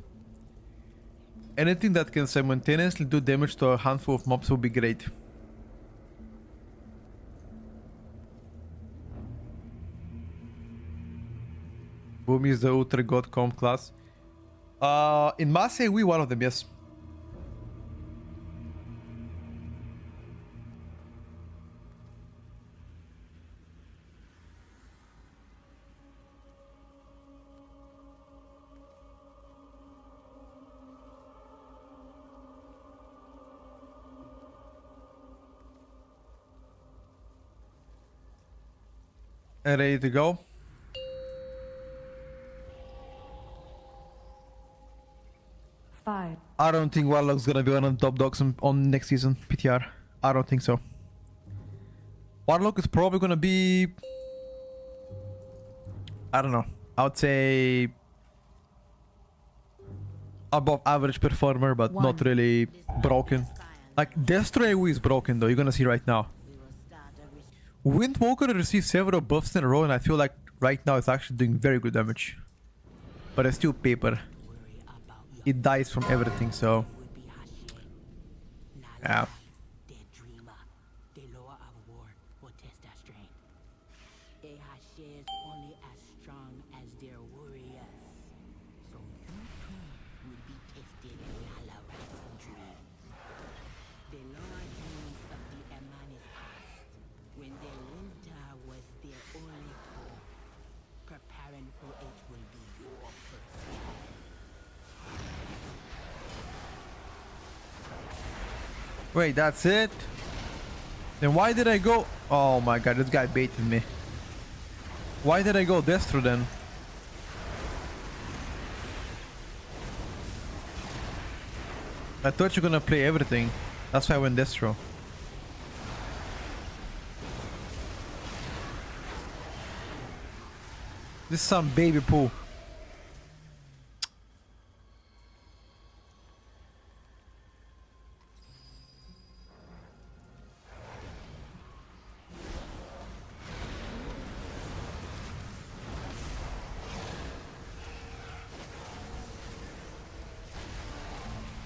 Speaker 2: Anything that can simultaneously do damage to a handful of mobs would be great. Boom is the Ultra God Comp class. In Massey, we one of them, yes. Ready to go.
Speaker 9: Five.
Speaker 2: I don't think Warlock's gonna be one of the top dogs on next season PTR. I don't think so. Warlock is probably gonna be, I don't know, I would say above average performer, but not really broken. Like Destro AoE is broken though, you're gonna see right now. Windwalker received several buffs in a row and I feel like right now it's actually doing very good damage. But it's still paper. It dies from everything, so yeah.
Speaker 8: Only as strong as their warriors. So you too will be tested in Alarak's dream. The lower dreams of the Emanis past, when their winter was their only hope. Preparing for it will be your first trial.
Speaker 2: Wait, that's it? Then why did I go? Oh my god, this guy baited me. Why did I go Destro then? I thought you're gonna play everything. That's why I went Destro. This is some baby poo.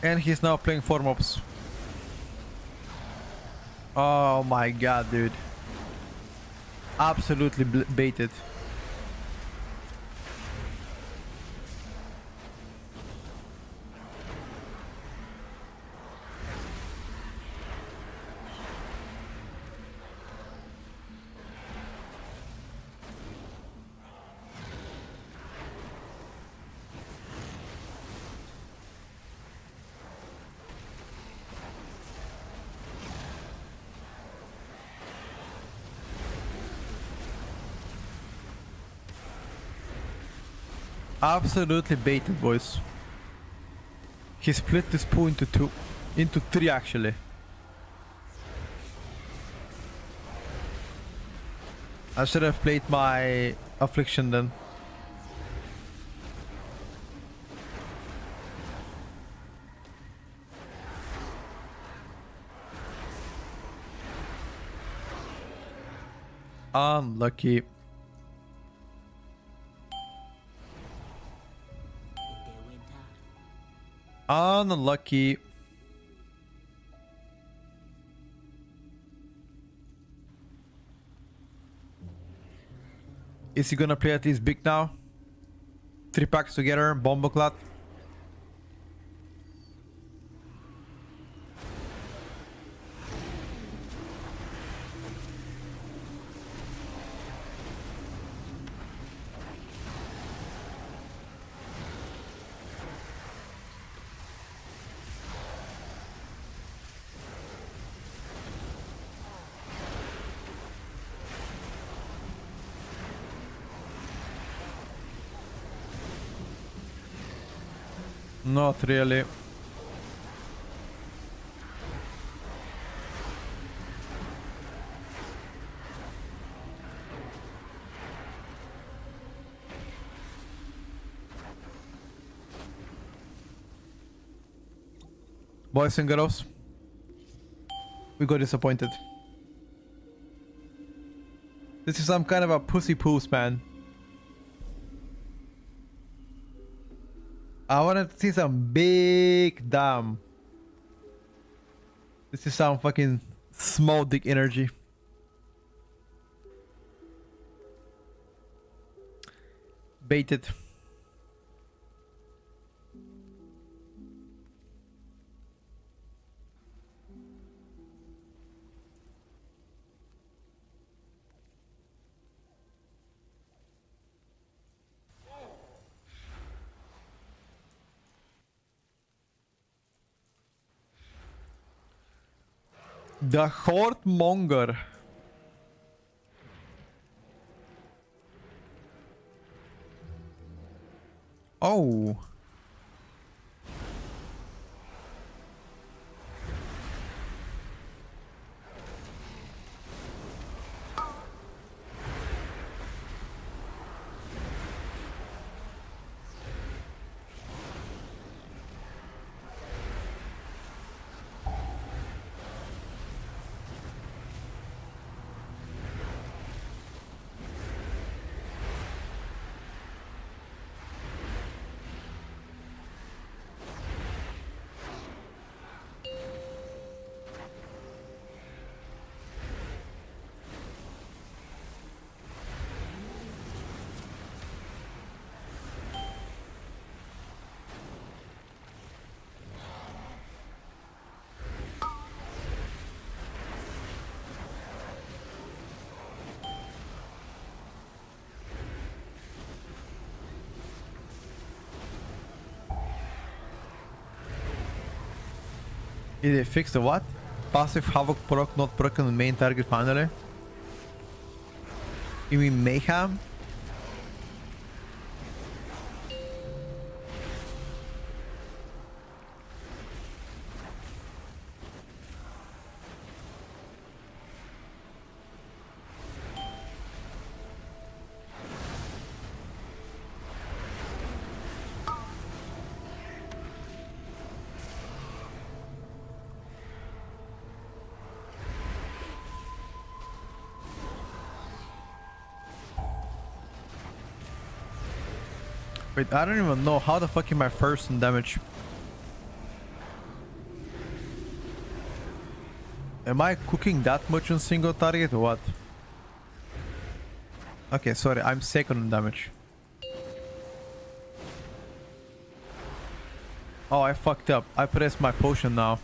Speaker 2: And he's now playing 4 mobs. Oh my god, dude. Absolutely baited. Absolutely baited, boys. He split this pool into 3 actually. I should have played my affliction then. Unlucky. Unlucky. Is he gonna play at least big now? 3 packs together, Bomboclat. Not really. Boys and girls, we got disappointed. This is some kind of a pussy poos, man. I wanted to see some big dam. This is some fucking small dick energy. Baited. The Hortmonger. Oh. Did they fix the what? Passive Havoc proc not proc on the main target finally? You mean Mayhem? Wait, I don't even know how the fuck am I first in damage. Am I cooking that much on single target or what? Okay, sorry, I'm second in damage. Oh, I fucked up. I pressed my potion now.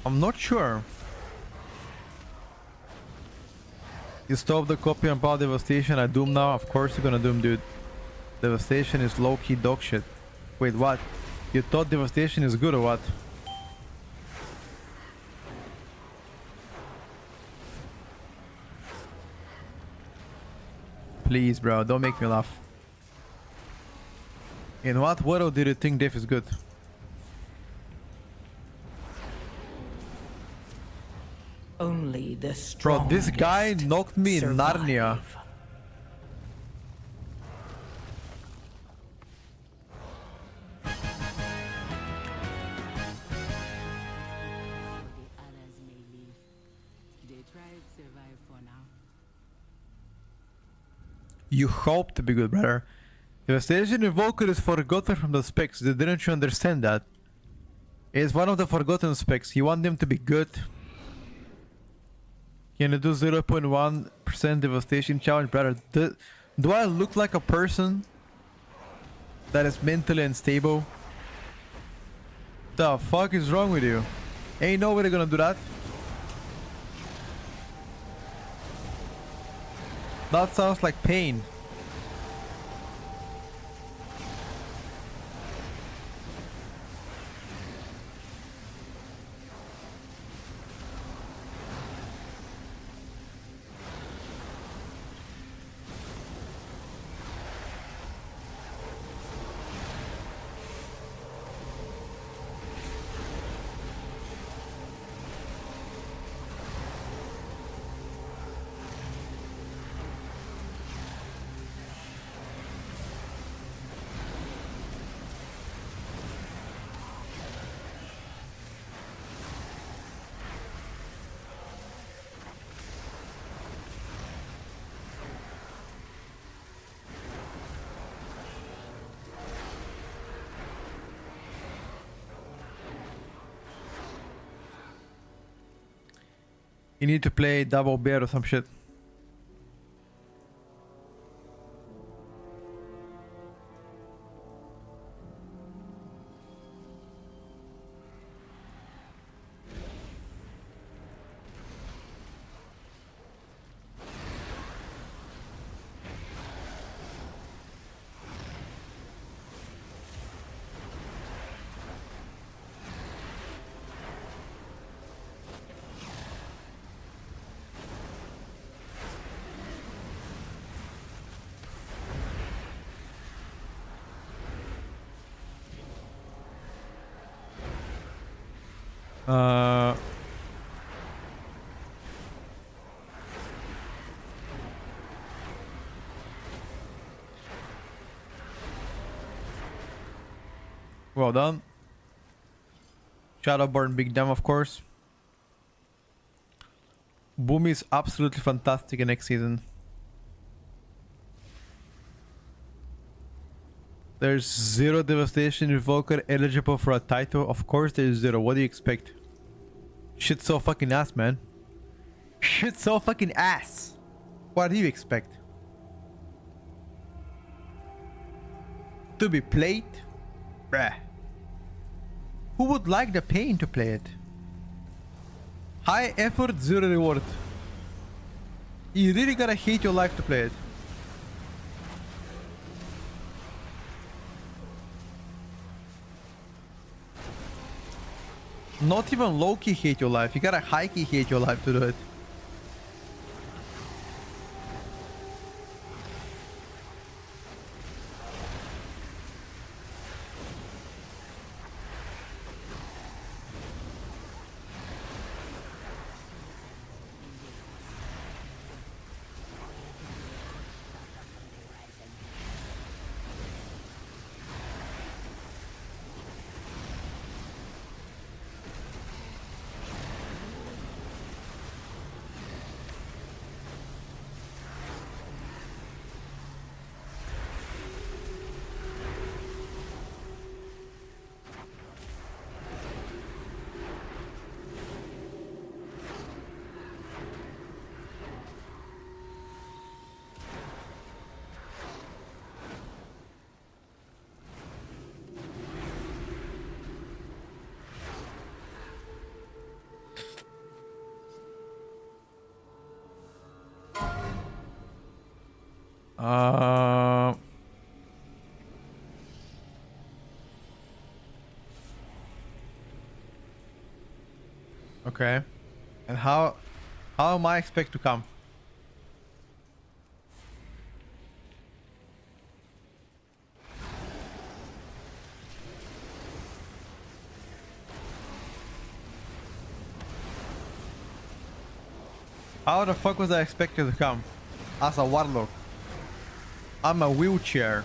Speaker 2: I'm not sure. You stop the copy and power devastation. I doom now. Of course you're gonna doom, dude. Devastation is low-key dog shit. Wait, what? You thought devastation is good or what? Please, bro, don't make me laugh. In what world did you think death is good?
Speaker 7: Only the
Speaker 2: Bro,
Speaker 7: strongest
Speaker 2: this guy knocked me in Narnia.
Speaker 7: survive.
Speaker 8: The others may leave. The tribe survive for now.
Speaker 2: You hope to be good, brother. Devastation Invoker is forgotten from the specs. Didn't you understand that? It's one of the forgotten specs. You want them to be good. Can you do 0.1% devastation challenge, brother? Do I look like a person that is mentally unstable? The fuck is wrong with you? Ain't nobody gonna do that. That sounds like pain. You need to play double bear or some shit. Uh, well done. Shadowborn Big Dam, of course. Boomy is absolutely fantastic in next season. There's 0 devastation Invoker eligible for a title. Of course there's 0. What do you expect? Shit's so fucking ass, man. Shit's so fucking ass. What do you expect? To be played? Bruh. Who would like the pain to play it? High effort, 0 reward. You really gotta hate your life to play it. Not even low-key hate your life. You gotta high-key hate your life to do it. Okay. And how am I expect to come? How the fuck was I expected to come? As a warlock. I'm a wheelchair.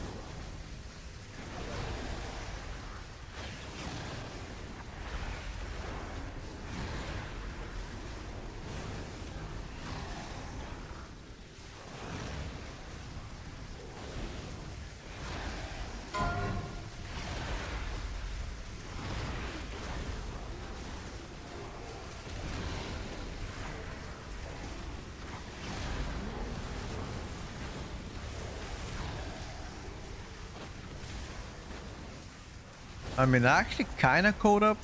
Speaker 2: I mean, I actually kind of caught up.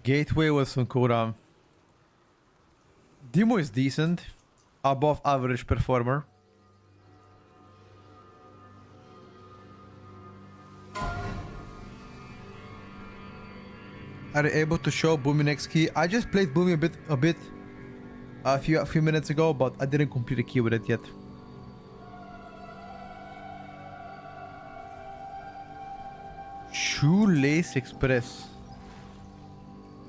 Speaker 2: Gateway was on cooldown. Demo is decent, above average performer. Are you able to show Boomy next key? I just played Boomy a few minutes ago, but I didn't complete a key with it yet. Shoelace Express.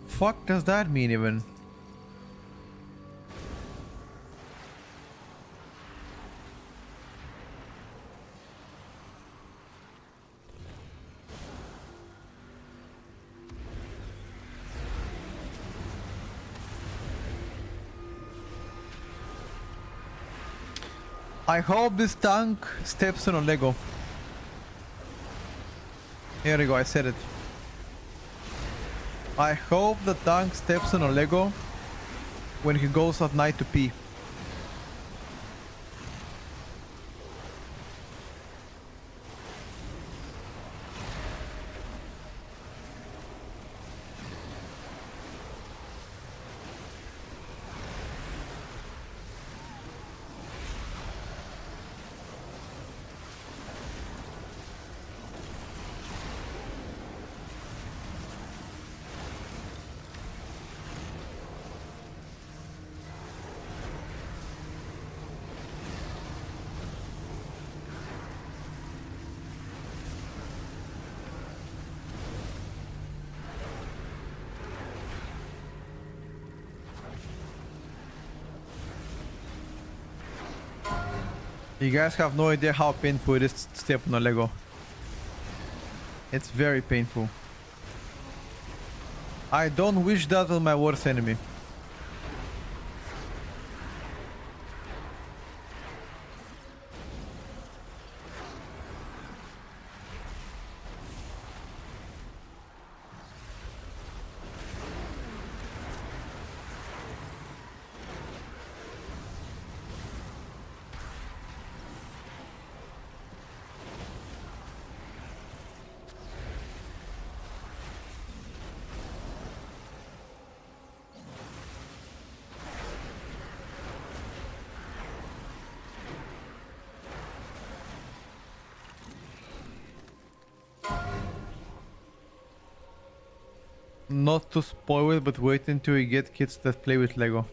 Speaker 2: Fuck does that mean even? I hope this tank steps on a Lego. Here we go, I said it. I hope the tank steps on a Lego when he goes at night to pee. You guys have no idea how painful it is to step on a Lego. It's very painful. I don't wish that on my worst enemy. Not to spoil it, but wait until you get kids that play with Lego.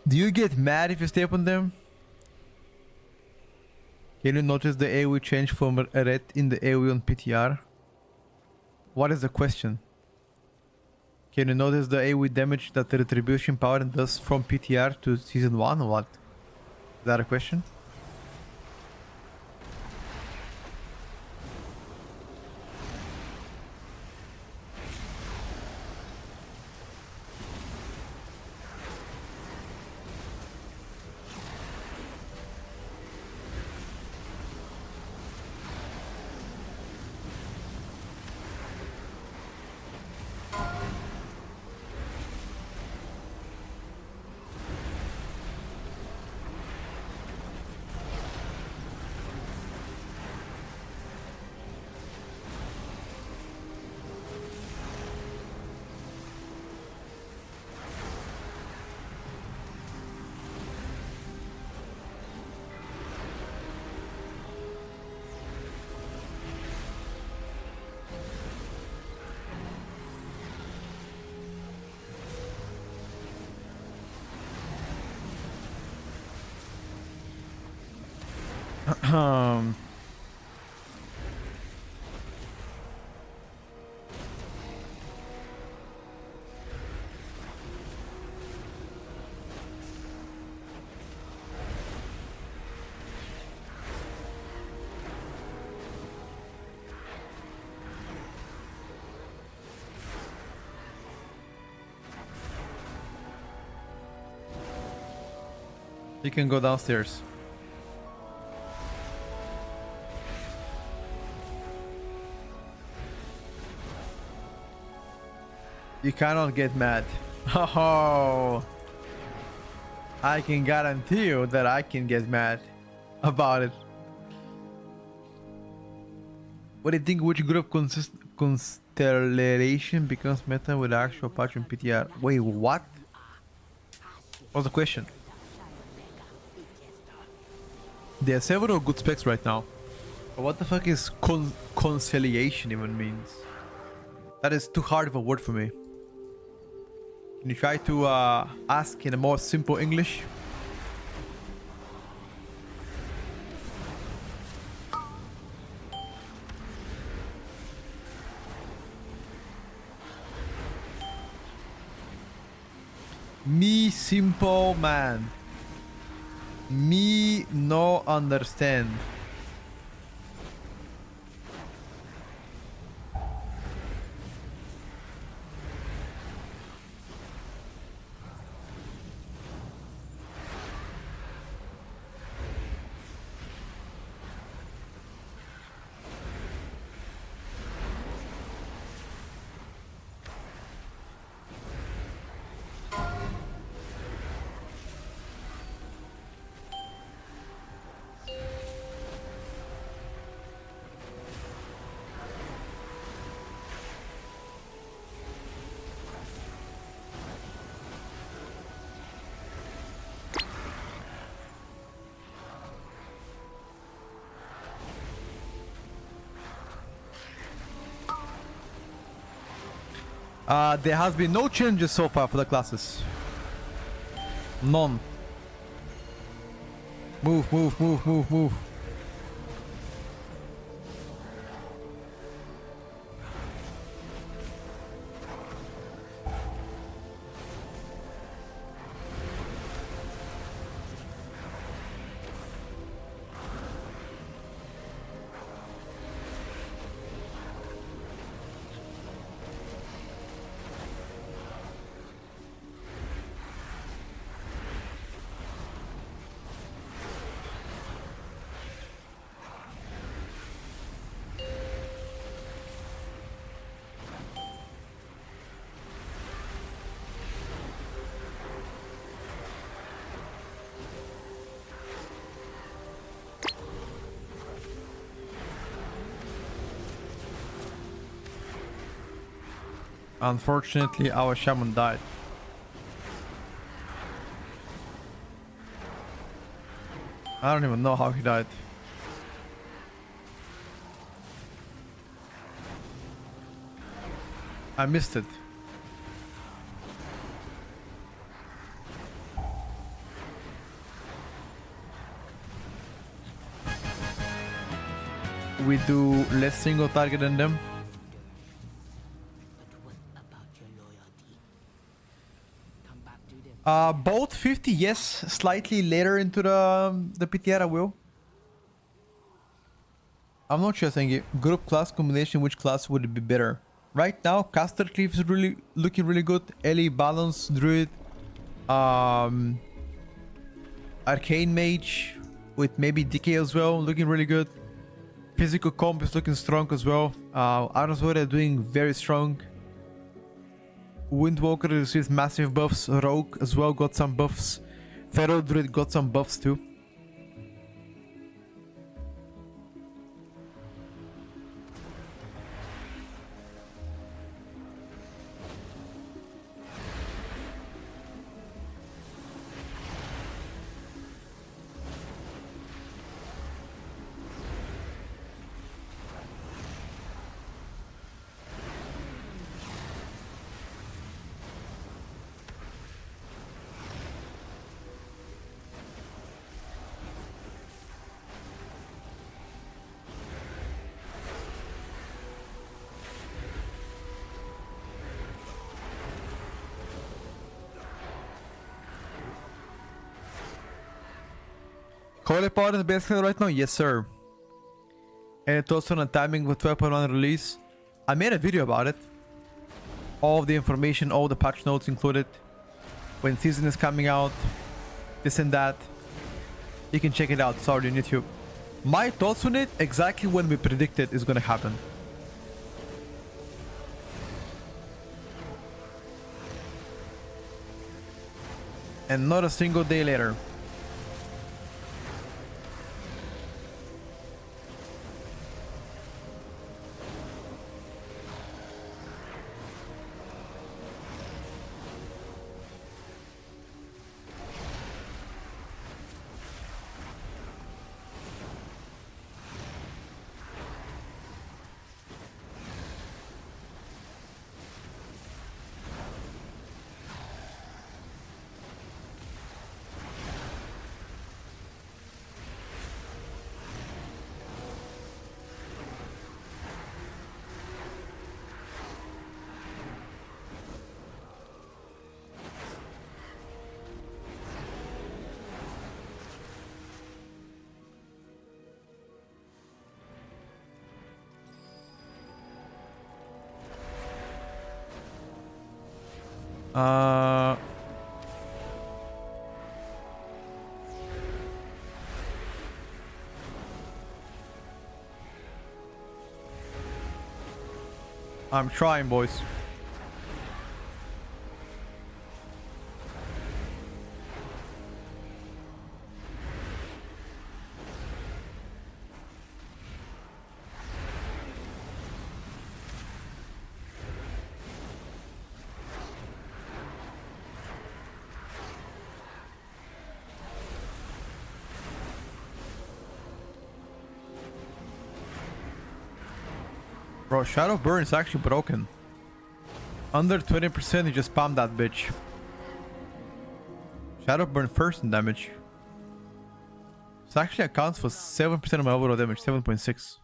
Speaker 2: Do you get mad if you step on them? Can you notice the AoE change from red in the AoE on PTR? What is the question? Can you notice the AoE damage that the retribution power does from PTR to season 1 or what? Is that a question? You can go downstairs. You cannot get mad. Oh, I can guarantee you that I can get mad about it. What do you think? Which group constellation becomes meta with actual patch on PTR? Wait, what? What's the question? There are several good specs right now. But what the fuck is conciliation even means? That is too hard of a word for me. Can you try to ask in a more simple English? Me simple man. Me no understand. There has been no changes so far for the classes. None. Move, move, move, move, move. Unfortunately, our shaman died. I don't even know how he died. I missed it. We do less single target than them.
Speaker 8: But what about your loyalty? Come back to the
Speaker 2: Both 50, yes. Slightly later into the PTR, I will. I'm not sure, thank you. Group class combination, which class would be better? Right now, Caster Cleave is really looking really good. Ellie, Balance, Druid, Arcane Mage with maybe DK as well, looking really good. Physical comp is looking strong as well. Iron Sword are doing very strong. Windwalker receives massive buffs. Rogue as well got some buffs. Feral Druid got some buffs too. Holy Power is basically right now? Yes, sir. And it's also on timing with 12.1 release. I made a video about it. All of the information, all the patch notes included. When season is coming out. This and that. You can check it out. Sorry on YouTube. My thoughts on it, exactly when we predicted is gonna happen. And not a single day later. I'm trying, boys. Bro, Shadow Burn is actually broken. Under 20%, you just spam that bitch. Shadow Burn first in damage. This actually accounts for 7% of my overall damage, 7.6.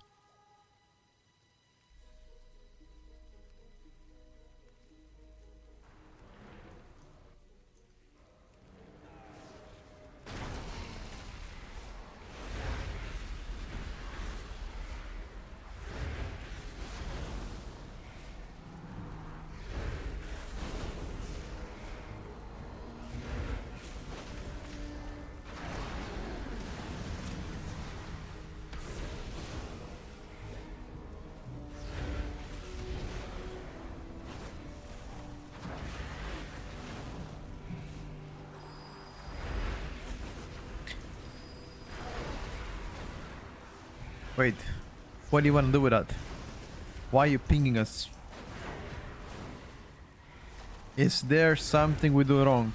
Speaker 2: Wait, what do you want to do with that? Why are you pinging us? Is there something we do wrong?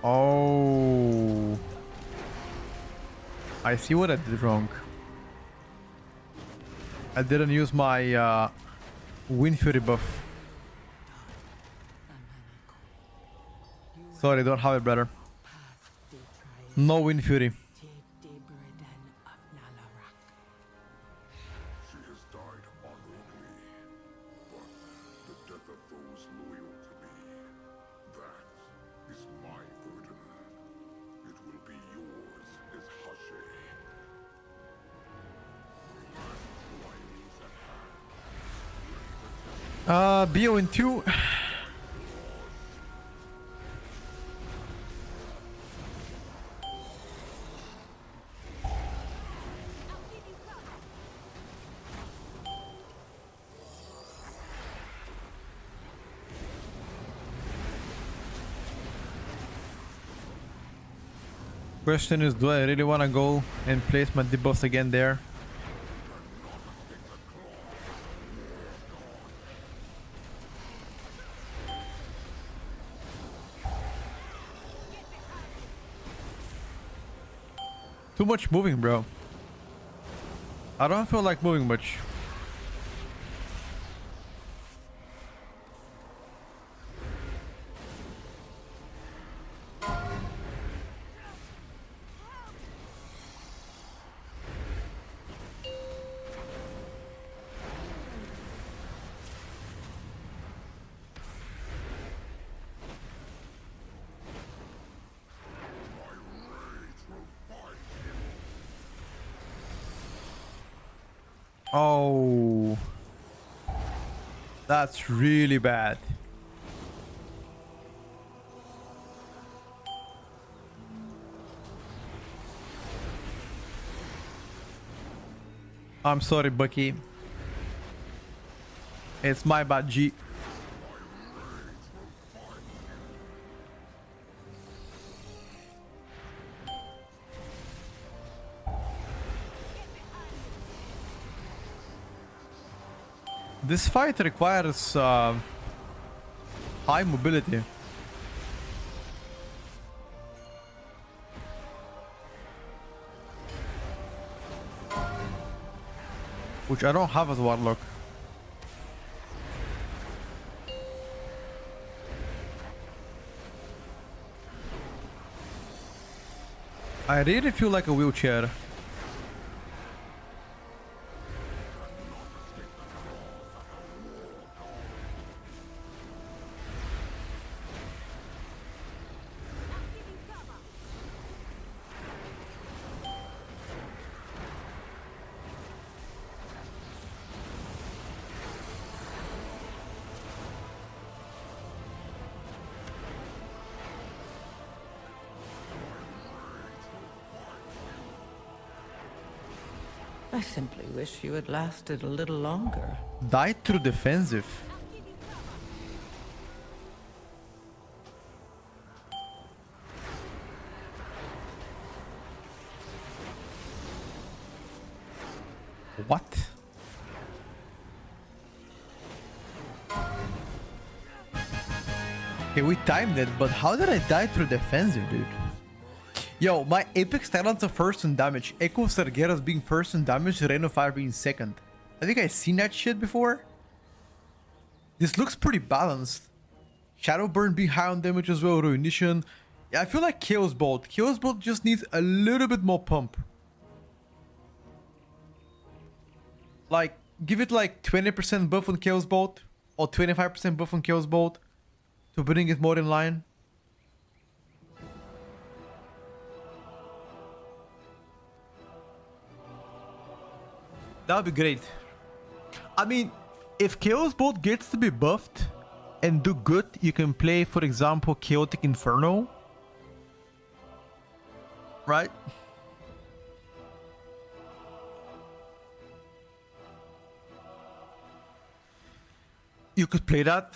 Speaker 2: Oh, I see what I did wrong. I didn't use my Wind Fury buff. Sorry, don't have it, brother. No Wind Fury.
Speaker 8: Take the burden of Nalarak.
Speaker 3: She has died honorably, but the death of those loyal to me, that is my burden. It will be yours as Hashe.
Speaker 2: BO in 2. Question is, do I really want to go and place my debuffs again there? Too much moving, bro. I don't feel like moving much. Oh, that's really bad. I'm sorry, Bucky. It's my bad, G. This fight requires high mobility. Which I don't have as Warlock. I really feel like a wheelchair.
Speaker 7: I simply wish you had lasted a little longer.
Speaker 2: Died through defensive. What? Okay, we timed it, but how did I die through defensive, dude? Yo, my Apex Talents are first in damage. Echo Sargeras being first in damage, Rain of Fire being second. I think I've seen that shit before. This looks pretty balanced. Shadow Burn being high on damage as well, Ruination. Yeah, I feel like Chaos Bolt. Chaos Bolt just needs a little bit more pump. Like, give it like 20% buff on Chaos Bolt or 25% buff on Chaos Bolt to bring it more in line. That would be great. I mean, if Chaos Bolt gets to be buffed and do good, you can play, for example, Chaotic Inferno. Right?
Speaker 1: you could play that.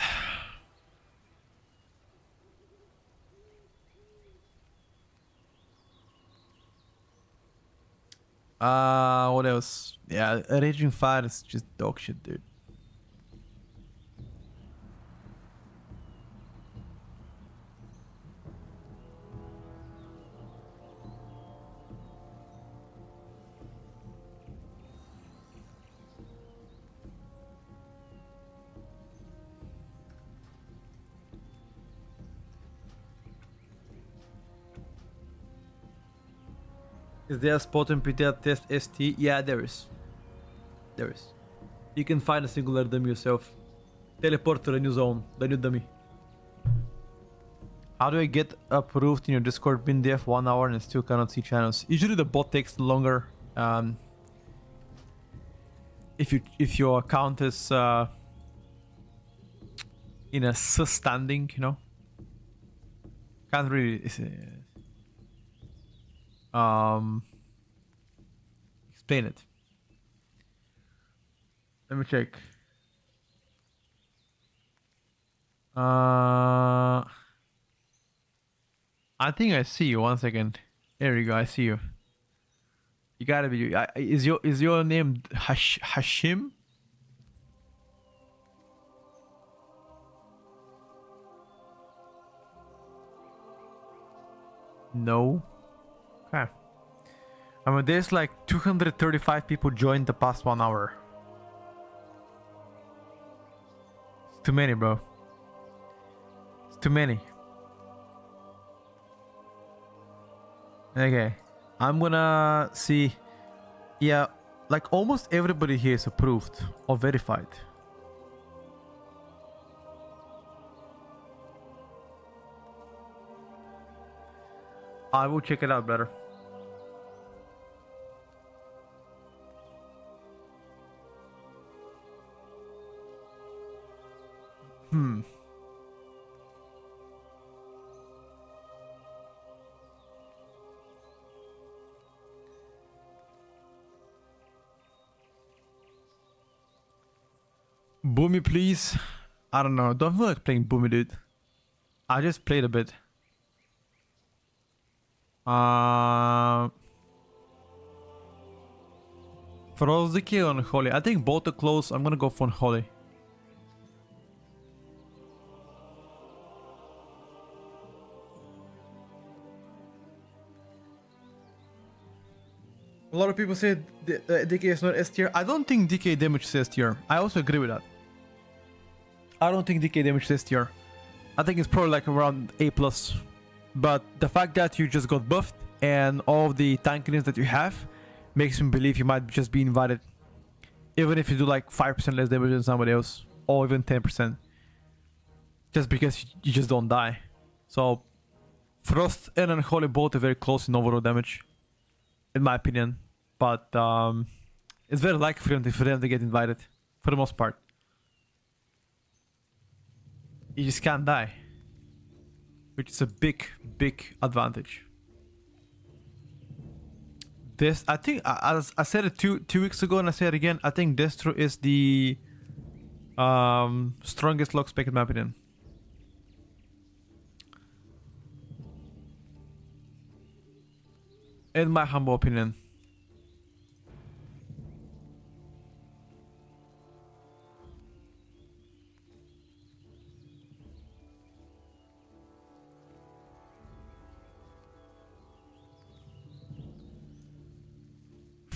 Speaker 1: What else? Yeah, Raging Fire is just dog shit, dude. Is there a spot in PT that test ST? Yeah, there is. There is. You can find a singular dummy yourself. Teleport to the new zone, the new dummy. How do I get approved in your Discord? Been there for 1 hour and still cannot see channels. Usually the bot takes longer. If your account is in a sus standing, you know. Can't really explain it. Let me check. I think I see you. 1 second. There you go. I see you. You gotta be. Is your name Hashim? No. Okay. I mean, there's like 235 people joined the past 1 hour. It's too many, bro. It's too many. Okay. I'm gonna see. Yeah, like almost everybody here is approved or verified. I will check it out better. Boomy, please. I don't know. Don't feel like playing Boomy, dude. I just played a bit. Froziki or Unholy? I think both are close. I'm gonna go for Unholy. A lot of people say DK is not S tier. I don't think DK damage is S tier. I also agree with that. I don't think DK damage is S tier. I think it's probably like around A+. But the fact that you just got buffed and all of the tankiness that you have makes me believe you might just be invited. Even if you do like 5% less damage than somebody else. Or even 10%. Just because you just don't die. So Frost and Unholy both are very close in overall damage. In my opinion. But it's very likely for them to get invited. For the most part. You just can't die. Which is a big, big advantage. This, I think, I said it two weeks ago and I say it again. I think Destro is the strongest lock spec in my opinion. In my humble opinion.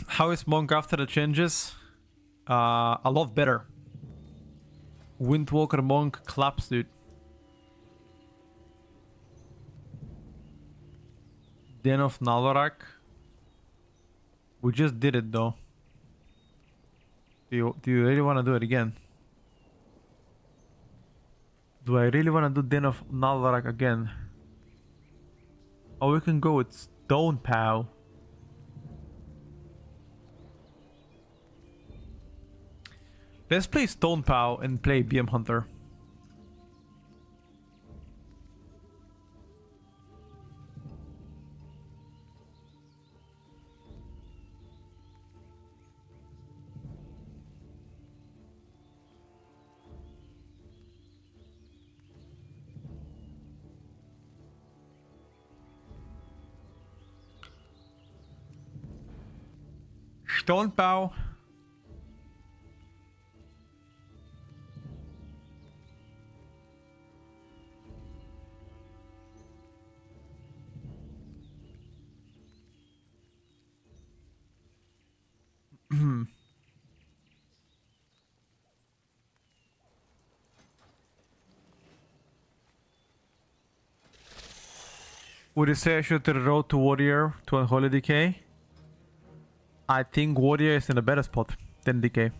Speaker 1: How is Monk after the changes? A lot better. Windwalker Monk claps, dude. Den of Nalorak. We just did it though. Do you really want to do it again? Do I really want to do Den of Nalorak again? Or we can go with Stone Pal. Let's play Stone Pal and play BM Hunter.
Speaker 2: Stone Pow. Would you say I should to the road to Warrior to Unholy Decay? I think Warrior is in a better spot than Decay.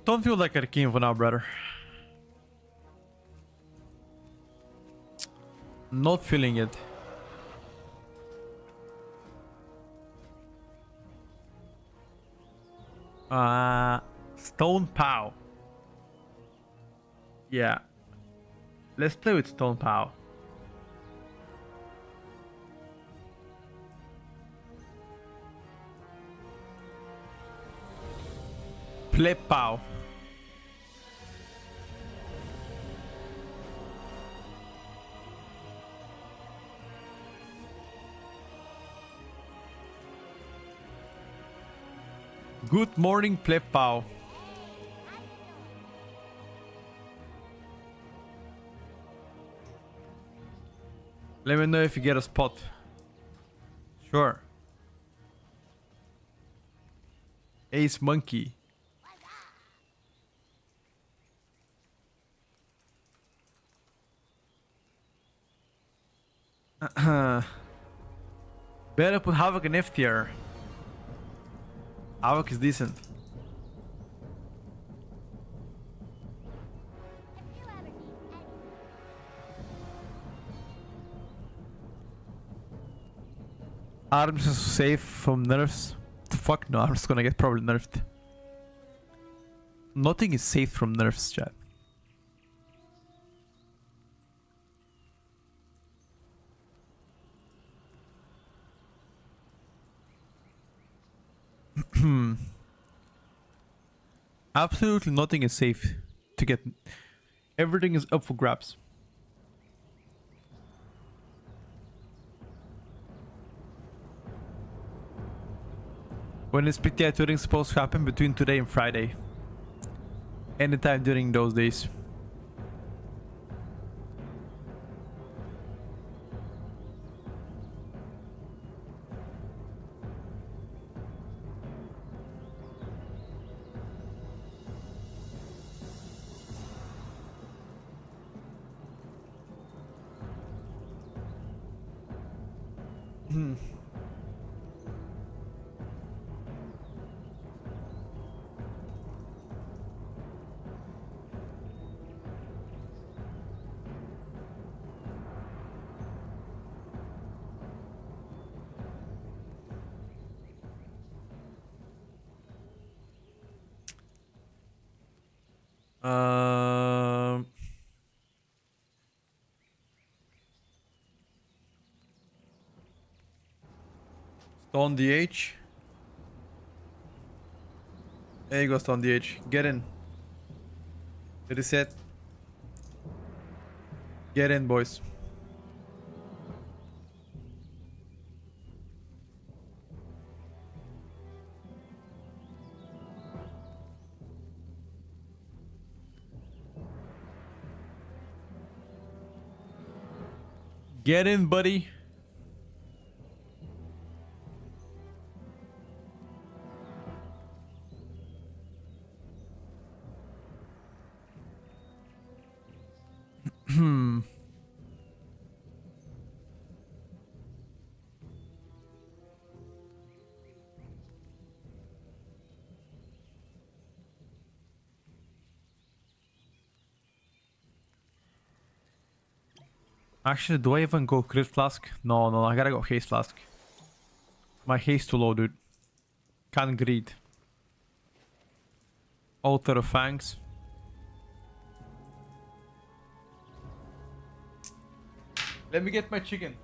Speaker 2: Don't feel like a king for now, brother. Not feeling it. Stone Pow. Yeah. Let's play with Stone Pow. Play Pow. Good morning, Play Pow. Let me know if you get a spot. Sure. Ace Monkey. Better put Havoc in F tier. Havoc is decent. Arms is safe from nerfs. Fuck no, Arms is gonna get probably nerfed. Nothing is safe from nerfs, chat. Absolutely nothing is safe to get. Everything is up for grabs. When is PTI touring supposed to happen? Between today and Friday. Anytime during those days. Stone DH. There you go, Stone DH. Get in. Reset. Get in, boys. Get in, buddy. Actually, do I even go crit flask? No, I gotta go haste flask. My haste too low, dude. Can't greed. Altar of Fangs. Let me get my chicken.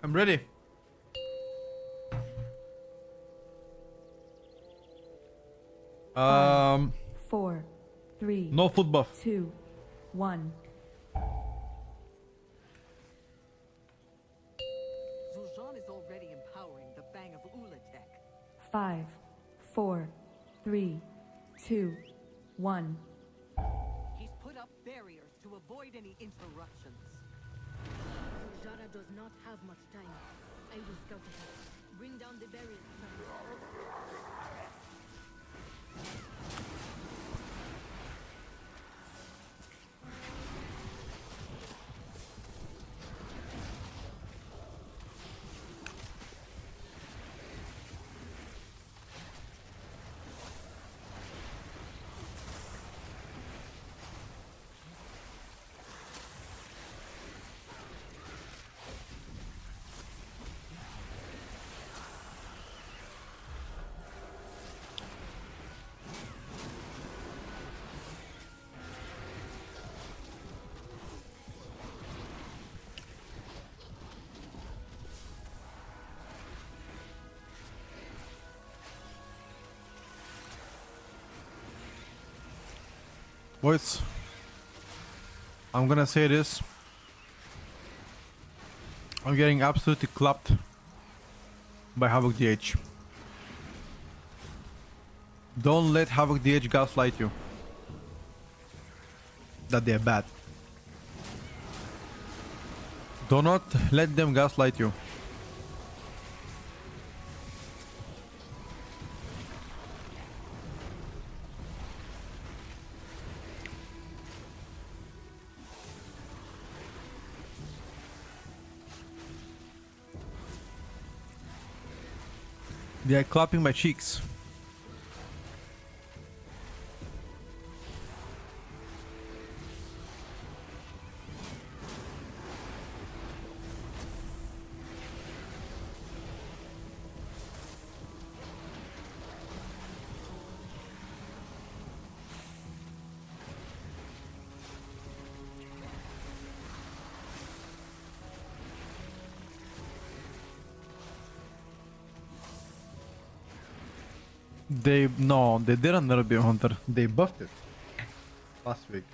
Speaker 1: I'm ready.
Speaker 9: Five, 4, 3,
Speaker 1: No foot buff.
Speaker 9: 2, 1.
Speaker 7: Zul'Jin is already empowering the Bang of Ulatek.
Speaker 9: 5, 4, 3, 2, 1.
Speaker 7: He's put up barriers to avoid any interruptions.
Speaker 8: Zara does not have much time. I will scout ahead. Bring down the barriers.
Speaker 1: Boys, I'm gonna say this. I'm getting absolutely clapped by Havoc DH. Don't let Havoc DH gaslight you that they're bad. Do not let them gaslight you. They are clapping my cheeks. They didn't nerf Beam Hunter. They buffed it last week.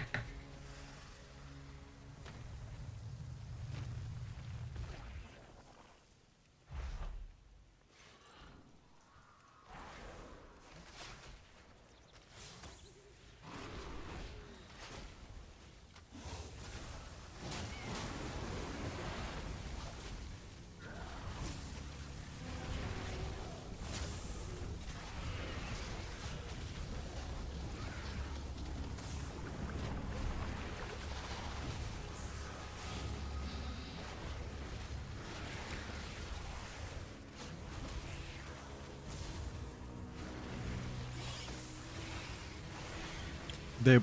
Speaker 1: They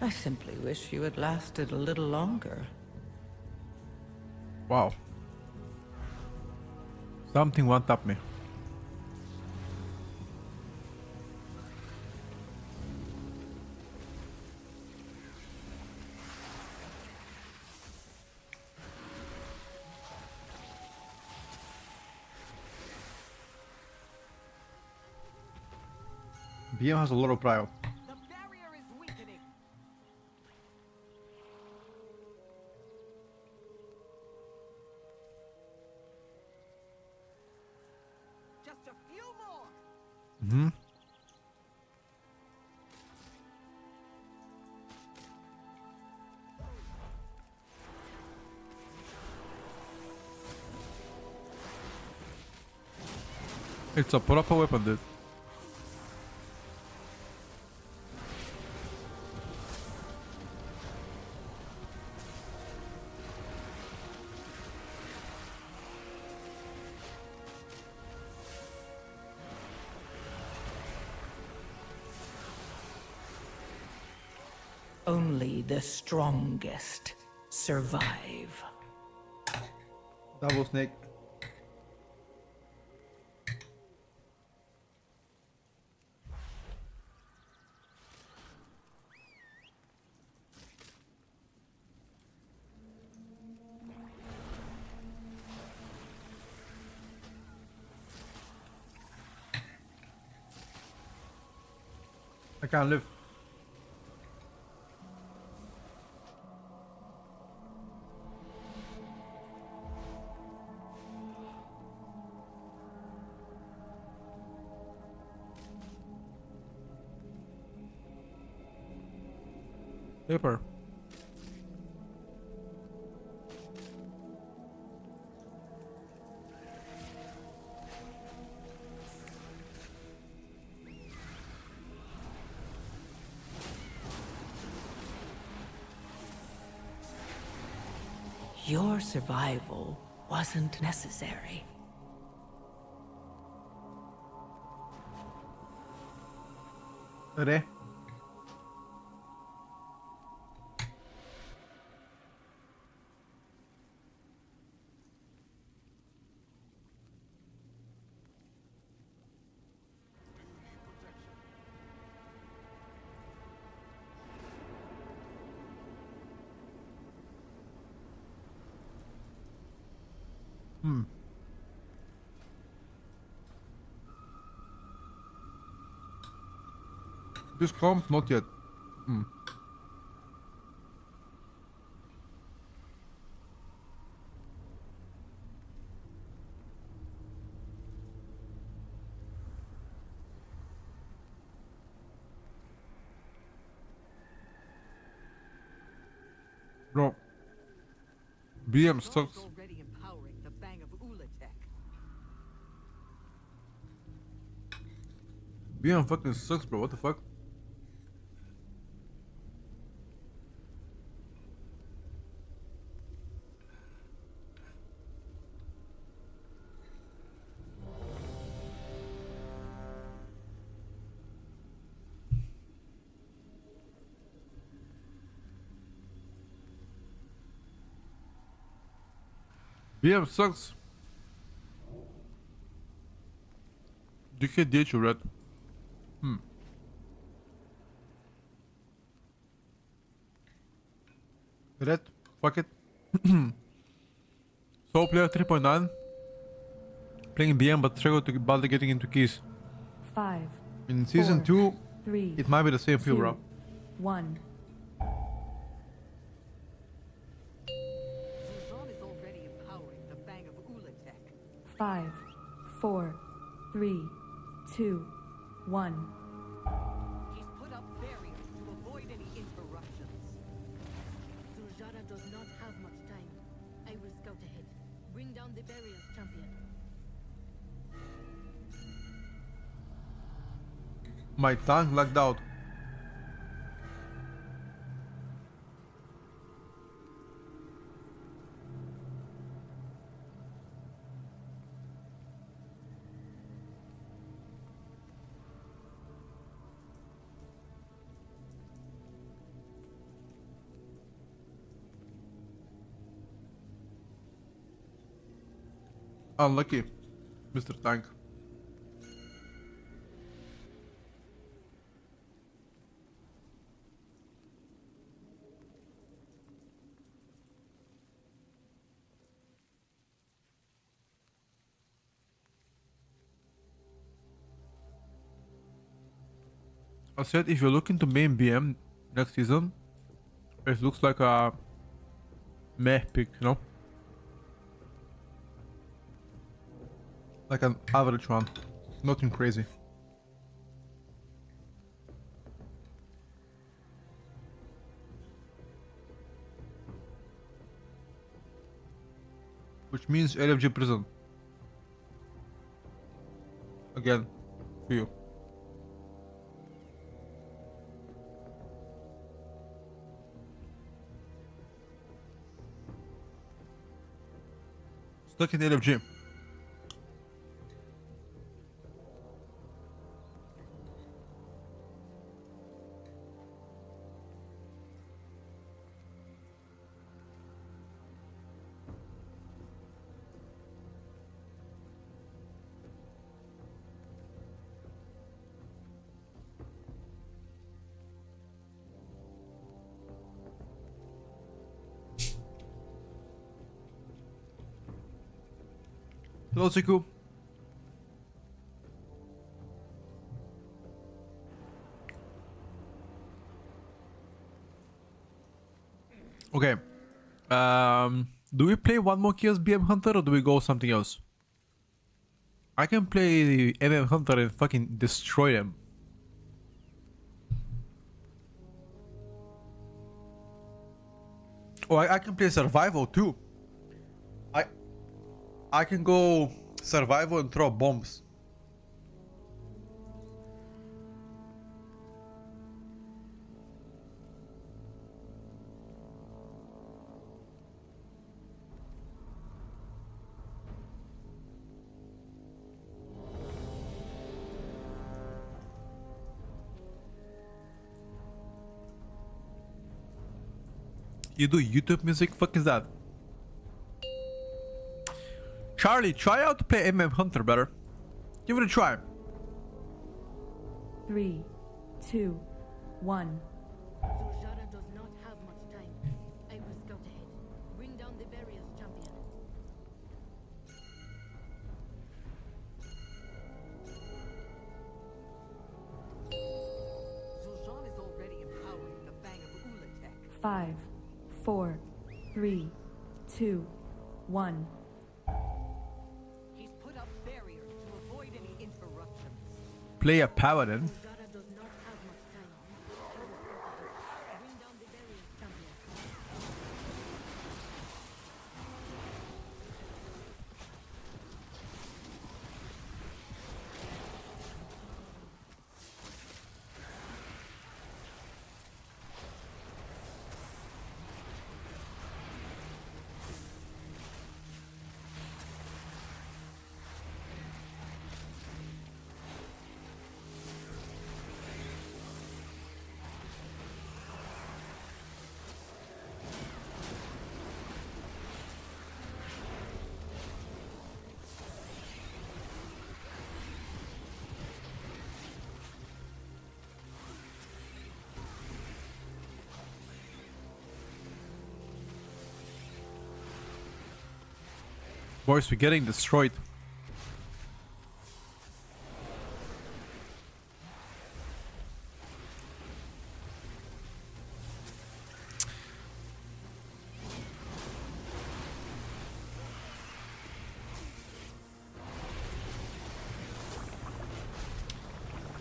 Speaker 7: I simply wish you had lasted a little longer.
Speaker 1: wow. Something one tap me. BM has a lot of prio.
Speaker 7: The barrier is weakening. Just a few more.
Speaker 1: Mm-hmm. It's a proper weapon, dude.
Speaker 7: Only the strongest survive.
Speaker 1: Double snake.
Speaker 2: I can't live. Paper.
Speaker 7: Your survival wasn't necessary.
Speaker 2: Re. This comes not yet. Bro. BM sucks.
Speaker 7: Already empowering the Bang of Ulatek.
Speaker 2: BM fucking sucks, bro. What the fuck? BM sucks. Dickhead DH or red? Red? Fuck it. Soul player 3.9. Playing BM but struggle to badly getting into keys.
Speaker 9: 5,
Speaker 2: In season 2,
Speaker 9: 3,
Speaker 2: it might be the same feel,
Speaker 9: 2,
Speaker 2: bro.
Speaker 9: 1.
Speaker 7: Zuzan is already empowering the Bang of Ulatek.
Speaker 9: 5, 4, 3, 2, 1.
Speaker 7: He's put up barriers to avoid any interruptions.
Speaker 8: Surjara does not have much time. I will scout ahead. Bring down the barriers, champion.
Speaker 2: My tongue lagged out. Unlucky, Mr. Tank. I said if you look into main BM next season, it looks like a meh pick, you know? Like an average one. Nothing crazy. Which means LFG prison. Again, for you. Stuck in LFG. Hello, Siku.
Speaker 1: Okay. Do we play one more Chaos BM Hunter or do we go something else? I can play the MM Hunter and fucking destroy them. Oh, I can play survival too. I can go survival and throw bombs. You do YouTube music? Fuck is that? Charlie, try out to play MM Hunter better. Give it a try.
Speaker 9: 3, 2, 1.
Speaker 10: Zujara does not have much time. I will scout ahead. Bring down the barriers, champion.
Speaker 7: Zul'Jan is already empowering the Fang of Ulatek.
Speaker 9: 5, 4, 3, 2, 1.
Speaker 7: He's put up barriers to avoid any interruptions.
Speaker 1: Play a paladin.
Speaker 10: Zujara does not have much time. Bring down the barriers, champion.
Speaker 1: Boys, we're getting destroyed.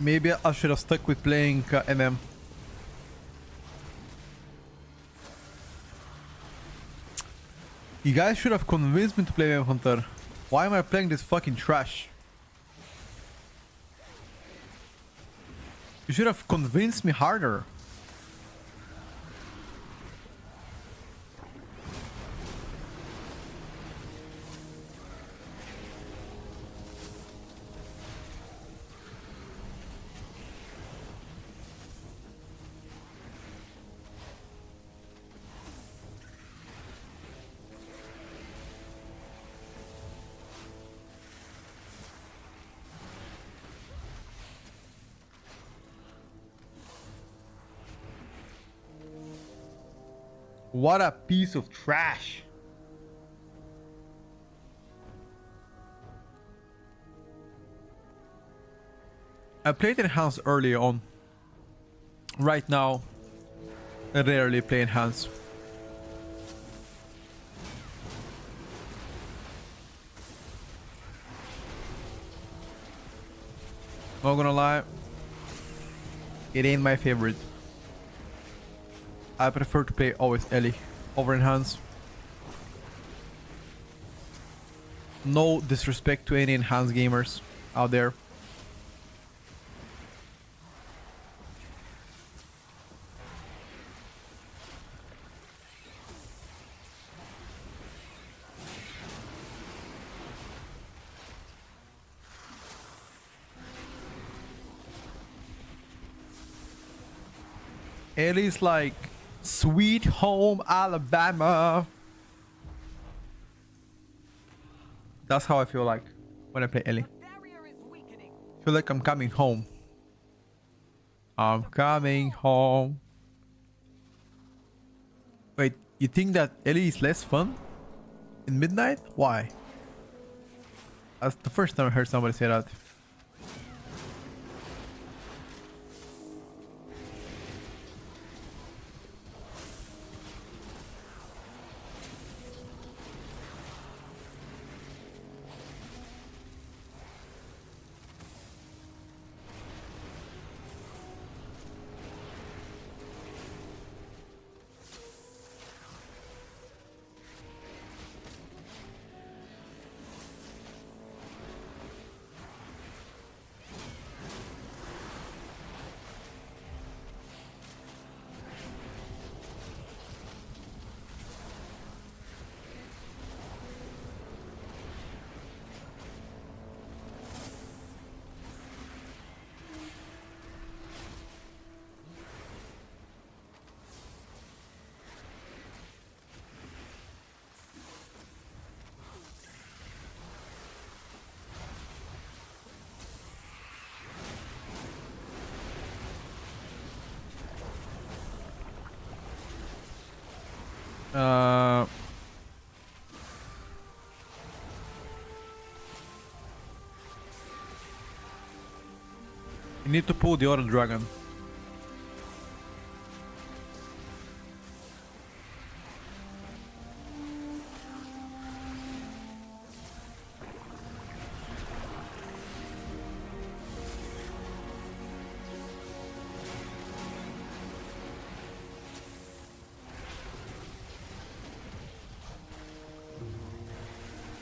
Speaker 1: Maybe I should have stuck with playing MM. You guys should have convinced me to play MM Hunter. Why am I playing this fucking trash? You should have convinced me harder. What a piece of trash. I played Enhanced early on. Right now, I rarely play Enhanced. Not gonna lie, it ain't my favorite. I prefer to play always Ellie over Enhanced. No disrespect to any Enhanced gamers out there. Ellie's like Sweet Home Alabama. That's how I feel like when I play Ellie. I feel like I'm coming home. I'm coming home. Wait, you think that Ellie is less fun in Midnight? Why? That's the first time I heard somebody say that.
Speaker 2: You need to pull the other dragon.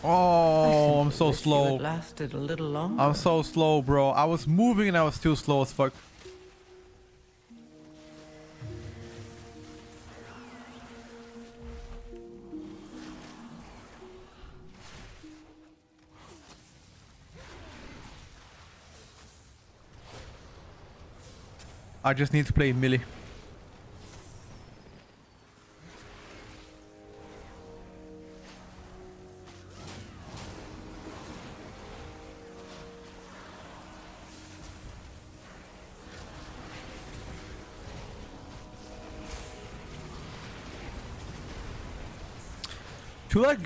Speaker 2: Oh, I'm so
Speaker 7: Wish you
Speaker 2: slow.
Speaker 7: had lasted a little longer.
Speaker 2: I'm so slow, bro. I was moving and I was still slow as fuck. I just need to play melee.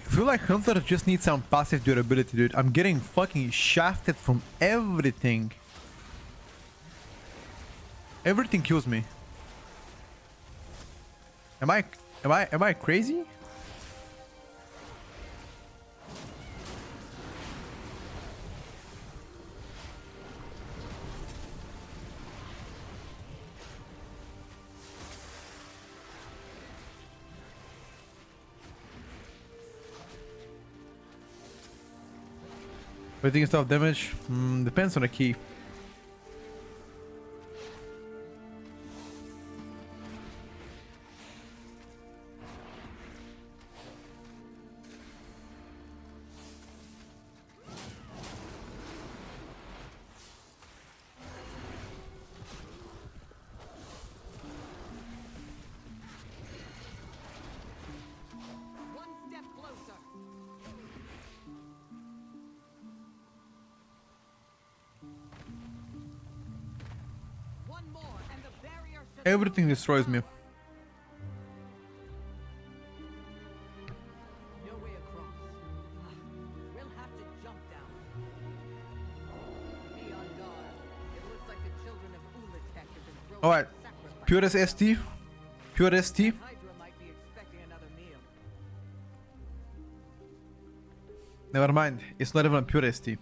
Speaker 2: Feel like Hunter just needs some passive durability, dude. I'm getting fucking shafted from everything. Everything kills me. Am I crazy? But I think it's tough damage. Depends on the key. Everything destroys me. Alright. Purest ST. Pure ST. Never mind. It's not even a pure ST.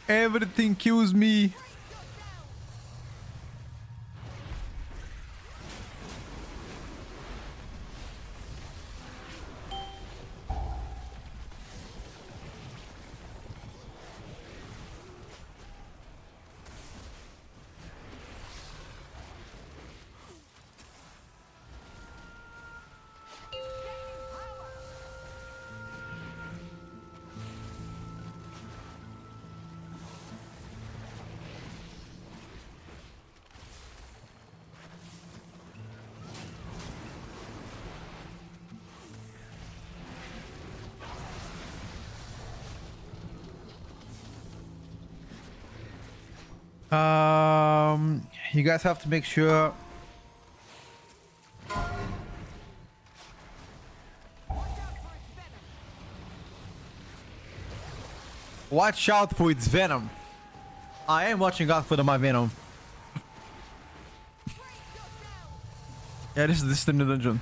Speaker 2: Everything kills me. You guys have to make sure watch out for its venom. I am watching out for my venom.
Speaker 1: Yeah, this is the new dungeon.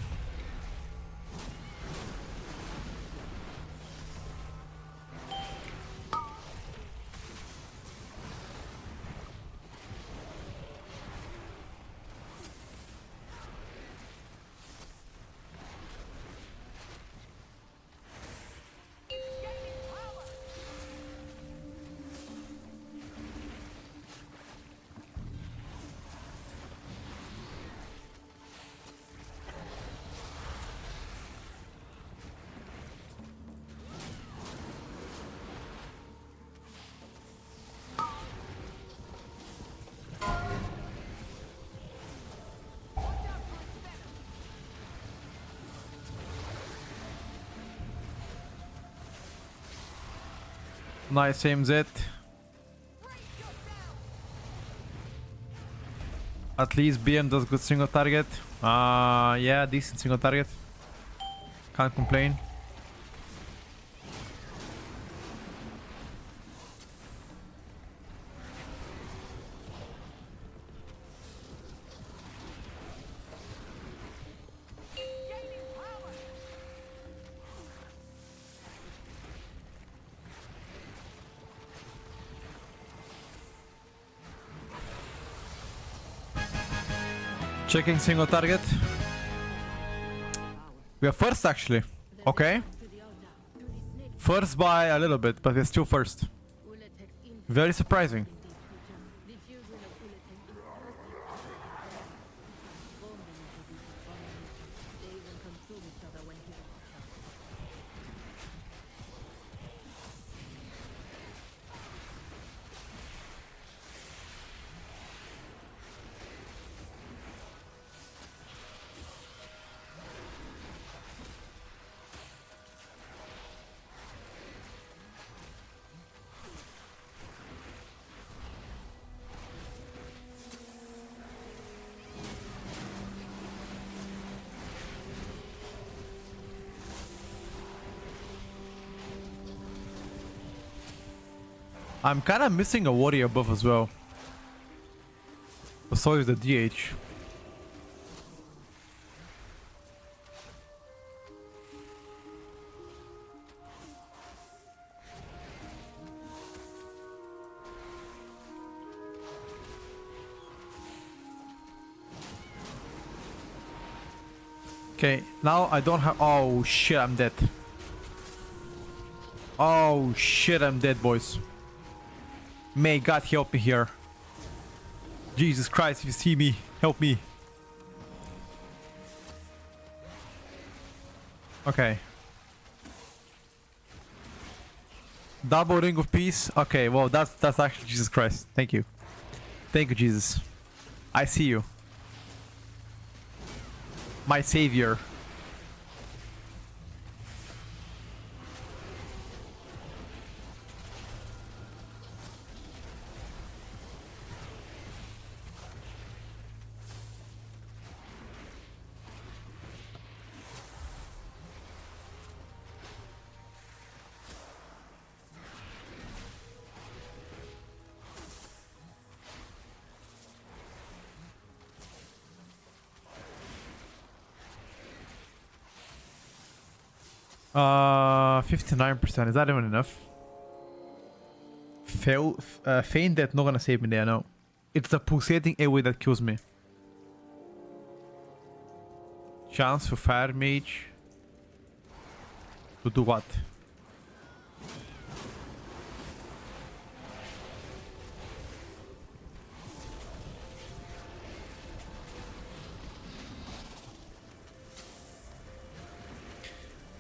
Speaker 1: Nice aims it. At least BM does good single target. Yeah, decent single target. Can't complain. Checking single target. We are first actually. Okay. First by a little bit, but we're still first. Very surprising. I'm kind of missing a warrior buff as well. So is the DH. Okay, now I don't have... Oh shit, I'm dead. Oh shit, I'm dead, boys. May God help me here. Jesus Christ, if you see me, help me. Okay. Double ring of peace. Okay, well that's actually Jesus Christ. Thank you. Thank you, Jesus. I see you. My savior. Uh, 59%. Is that even enough? Feint that not gonna save me there, no. It's the pulsating AoE that kills me. Chance for Fire Mage. To do what?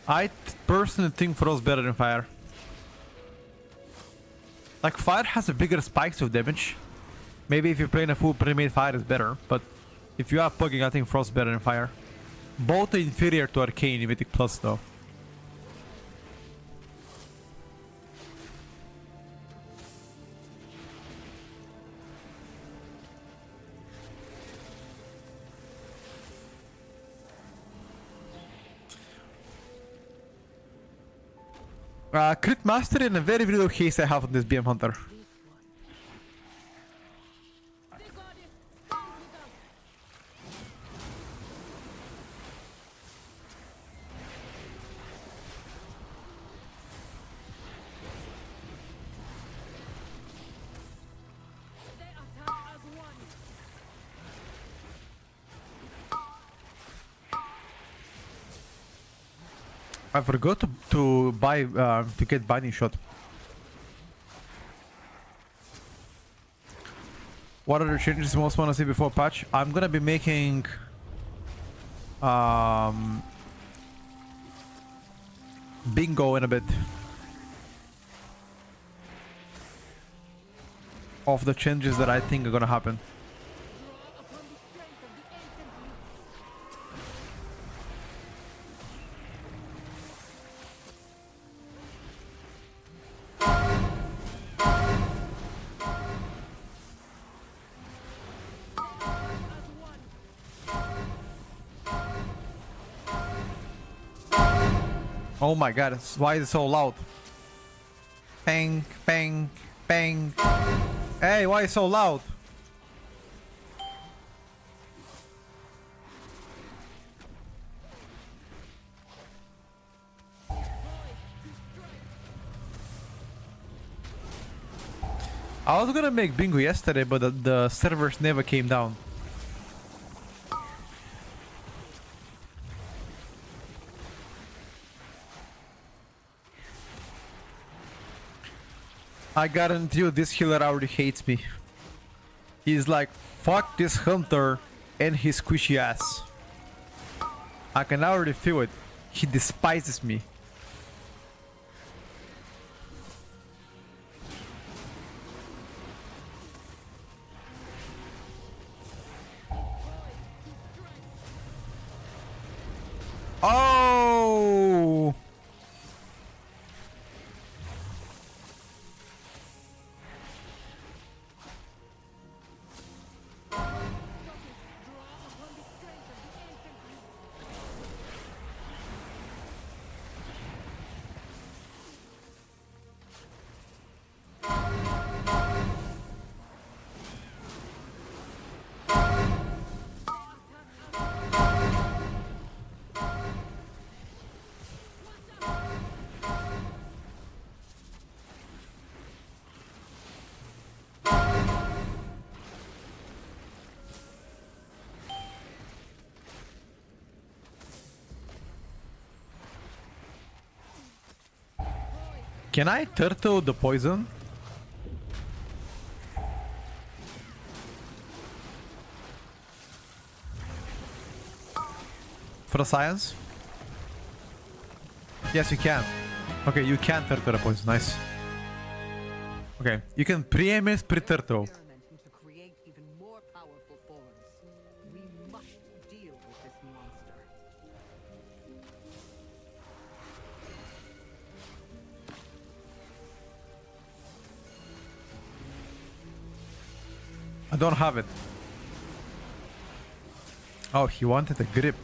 Speaker 1: I personally think Frost better than Fire. Like, Fire has a bigger spikes of damage. Maybe if you're playing a full pre-made Fire is better, but if you are pugging, I think Frost better than Fire. Both are inferior to Arcane Mythic Plus though. Crit Mastery and a very little haste I have on this BM Hunter.
Speaker 2: I forgot to buy to get binding shot. What are the changes you most want to see before patch? I'm gonna be making bingo in a bit of the changes that I think are gonna happen. Oh my god, why is it so loud? Bang, bang, bang. Hey, why is it so loud? I was gonna make bingo yesterday, but the servers never came down. I guarantee you this healer already hates me. He's like, fuck this hunter and his squishy ass. I can already feel it. He despises me. Oh! Can I turtle the poison? For the science? Yes, you can. Okay, you can turtle the poison. Nice. Okay, you can pre-aim it, pre-turtle.
Speaker 7: To create even more powerful forms. We must deal with this monster.
Speaker 2: I don't have it. Oh, he wanted a grip.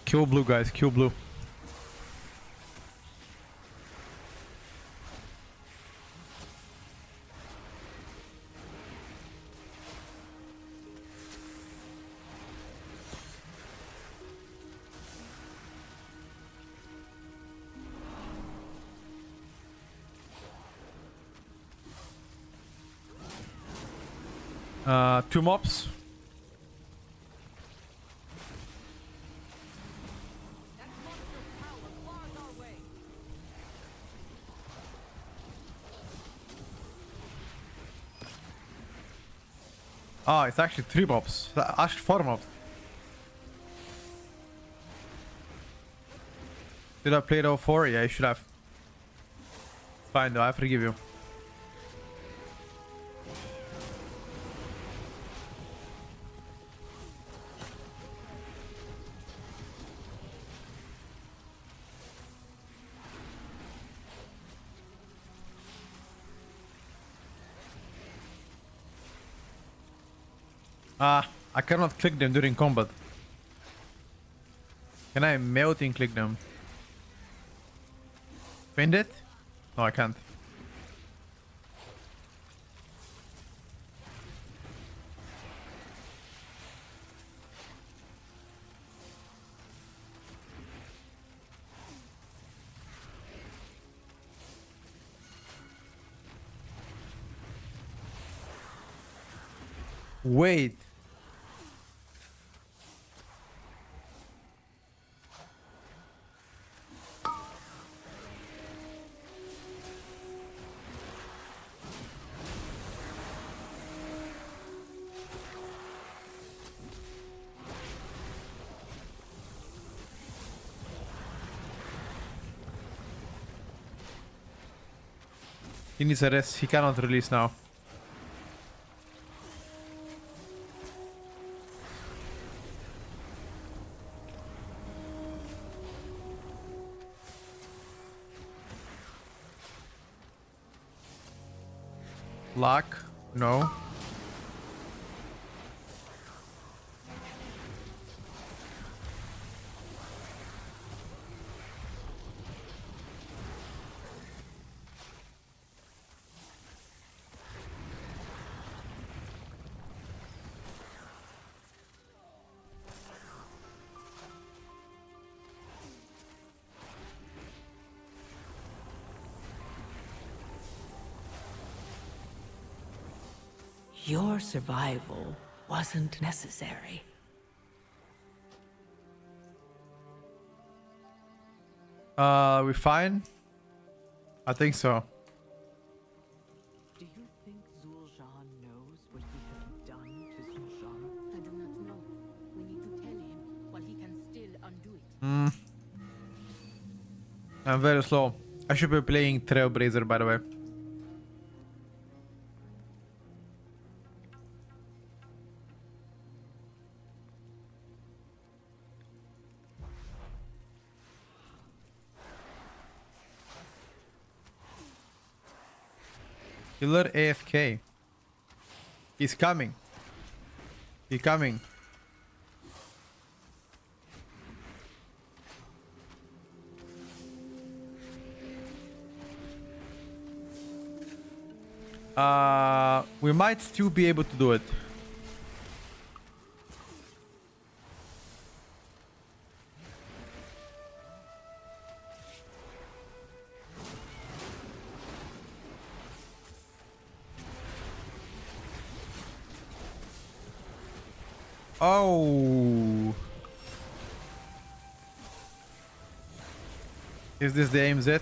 Speaker 2: Kill blue, guys. Kill blue. Two mobs. Ah, it's actually three mobs. Actually four mobs. Did I play it all four? Yeah, I should have. Fine though, I forgive you. Ah, I cannot click them during combat. Can I melting click them? Find it? No, I can't. Wait. He needs a rest. He cannot release now. Lock? No.
Speaker 8: Your survival wasn't necessary.
Speaker 2: We fine? I think so.
Speaker 7: Do you think Zul'Jin knows what he has done to Zul'Jin?
Speaker 10: I do not know. We need to tell him while he can still undo it.
Speaker 2: I'm very slow. I should be playing Trailblazer, by the way. Killer AFK. He's coming. He's coming. We might still be able to do it. Oh. Is this the AMZ?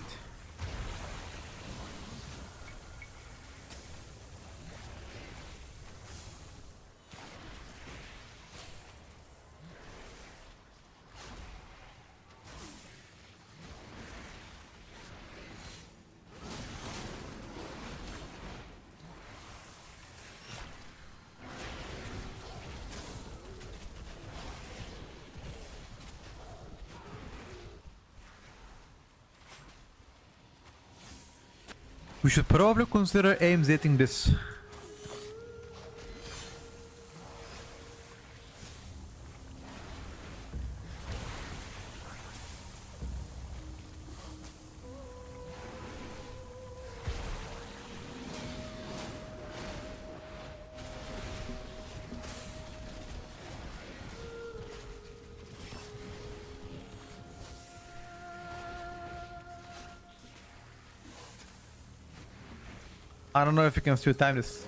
Speaker 2: We should probably consider AMZing this. I don't know if we can still time this.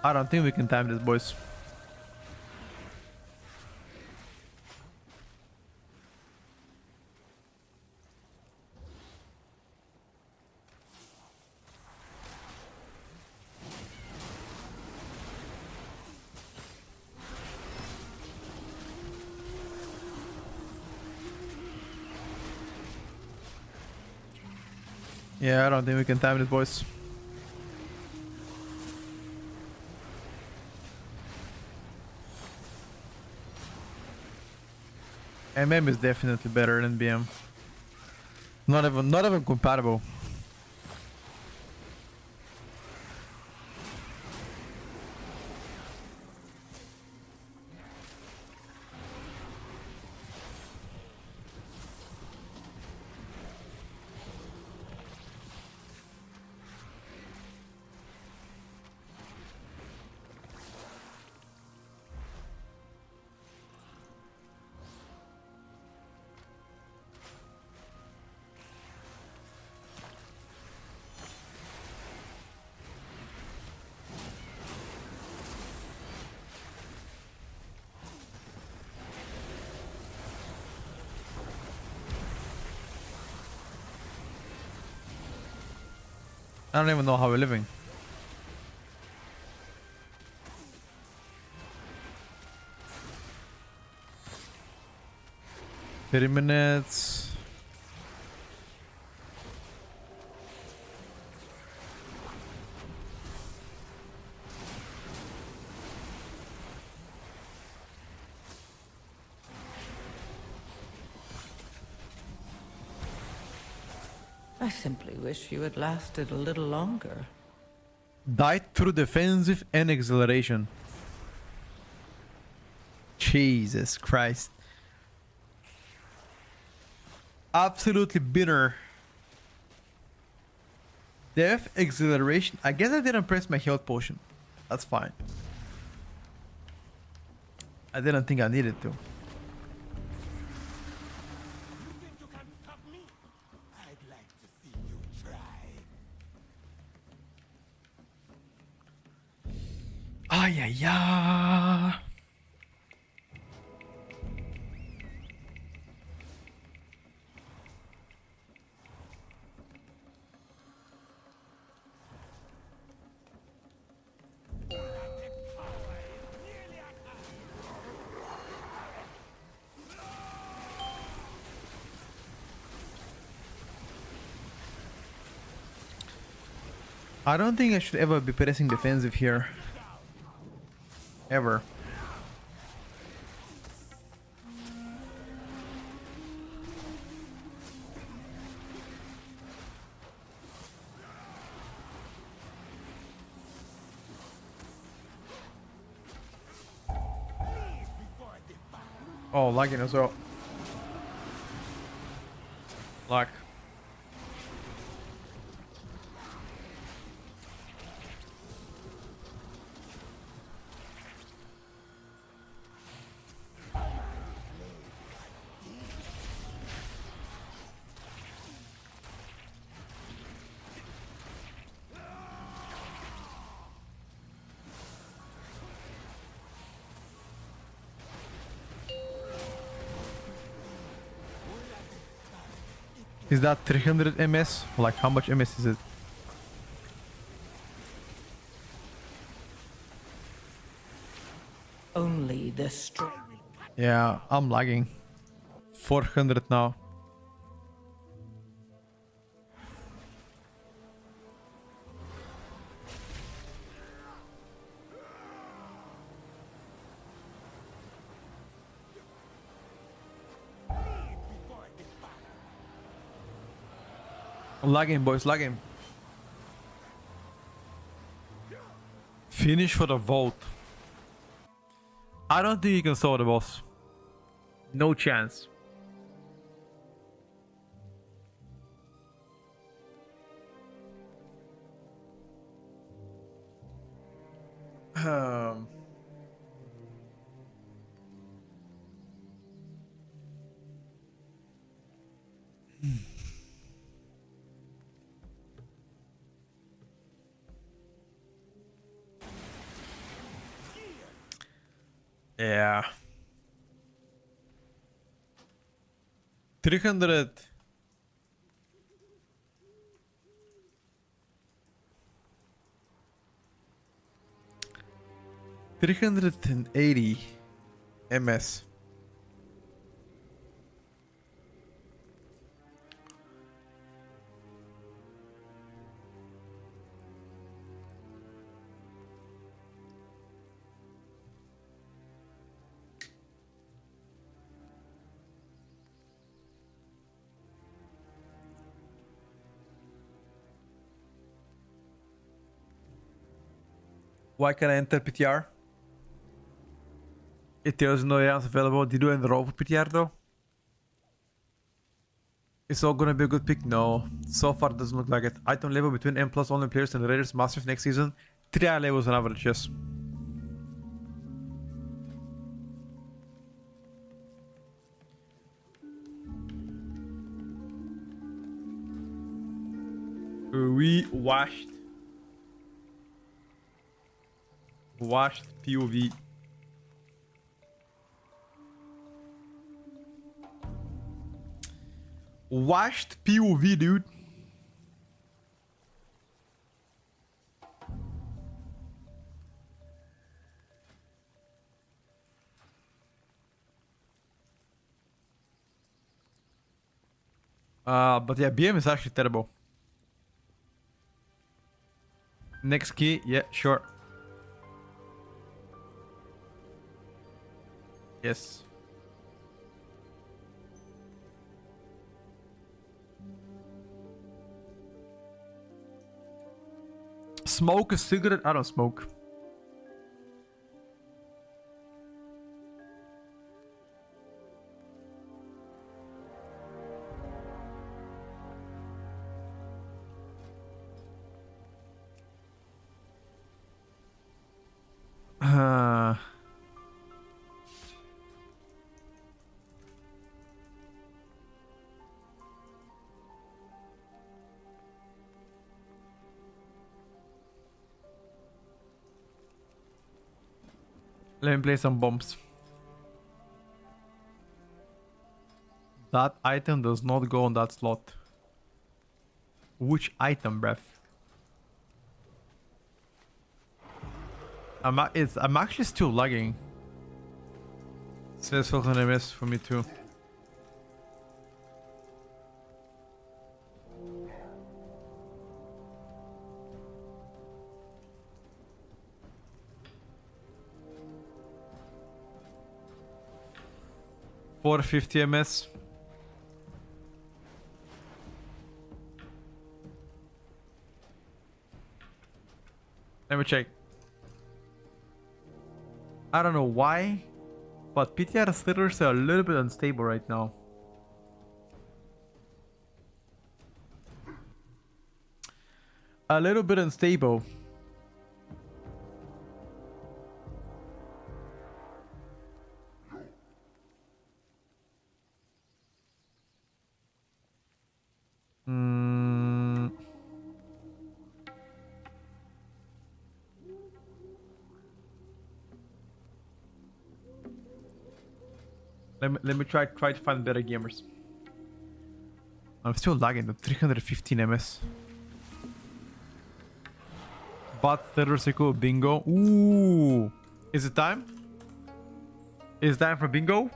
Speaker 2: I don't think we can time this, boys. Yeah, I don't think we can time this, boys. MM is definitely better than BM. Not even compatible. I don't even know how we're living. 30 minutes.
Speaker 11: I simply wish you had lasted a little longer.
Speaker 2: Died through defensive and acceleration. Jesus Christ. Absolutely bitter. Death, acceleration. I guess I didn't press my health potion. That's fine. I didn't think I needed to.
Speaker 3: You think you can stop me? I'd like to see you try.
Speaker 2: Ay, ay, ay. I don't think I should ever be pressing defensive here. Ever. Oh, lagging as well. Lag. Is that 300 MS? Like, how much MS is it?
Speaker 11: Only the strong.
Speaker 2: Yeah, I'm lagging. 400 now. Lagging, boys, lagging. Finish for the vote. I don't think you can solve the boss. No chance. Um. Yeah. 300. $380 MS. Why can I enter PTR? It tells no areas available. Did you enroll for PTR though? It's all gonna be a good pick? No. So far it doesn't look like it. Item level between M plus only players and Raiders massive next season. 3 eye levels on average, yes. We washed POV. Washed POV, dude. But yeah, BM is actually terrible. Next key, yeah, sure. Yes. Smoke a cigarette? I don't smoke. Let me play some bombs. That item does not go on that slot. Which item, bruv? I'm actually still lagging. Says volgende MS for me too. $450 MS. Let me check. I don't know why, but PTR sliders are a little bit unstable right now. A little bit unstable. Let me try to find better gamers. I'm still lagging at 315 MS. But theoretical bingo. Ooh. Is it time? Is it time for bingo?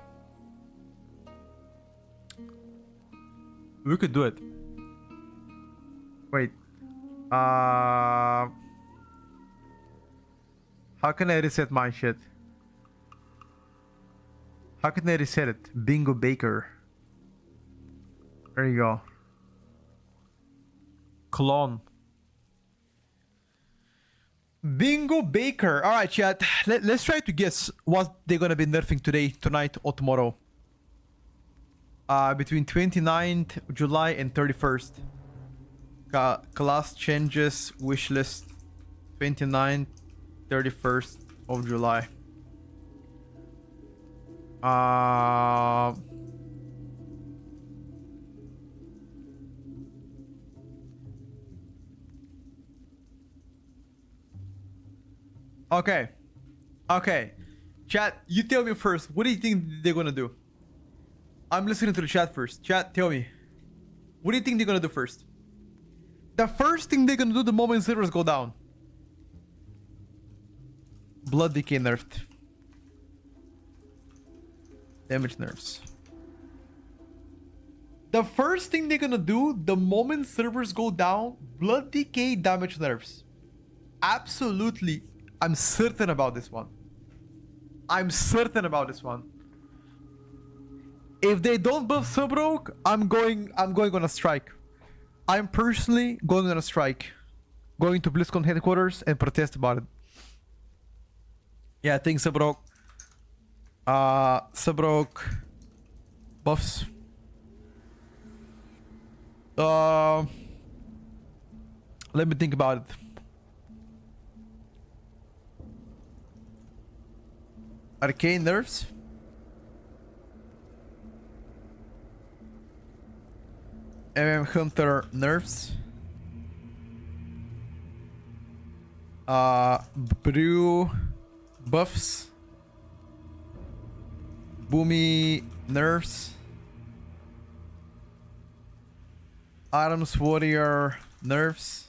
Speaker 2: We could do it. Wait. How can I reset my shit? How can I reset it? Bingo Baker. There you go. Clone. Bingo Baker. Alright, chat. Let's try to guess what they're gonna be nerfing today, tonight, or tomorrow. Between 29th July and 31st. Class changes, wishlist. 29th, 31st of July. Okay. Chat, you tell me first. What do you think they're gonna do? I'm listening to the chat first. Chat, tell me. What do you think they're gonna do first? The first thing they're gonna do the moment servers go down. Blood decay nerfed. Damage nerfs. The first thing they're gonna do the moment servers go down, blood decay damage nerfs. Absolutely. I'm certain about this one. If they don't buff Subrogue, I'm going on a strike. I'm personally going on a strike. Going to BlizzCon headquarters and protest about it. Yeah, I think Subrogue buffs. Let me think about it. Arcane nerfs. Hunter nerfs. Brew buffs. Boomy nerfs. Adams Warrior nerfs.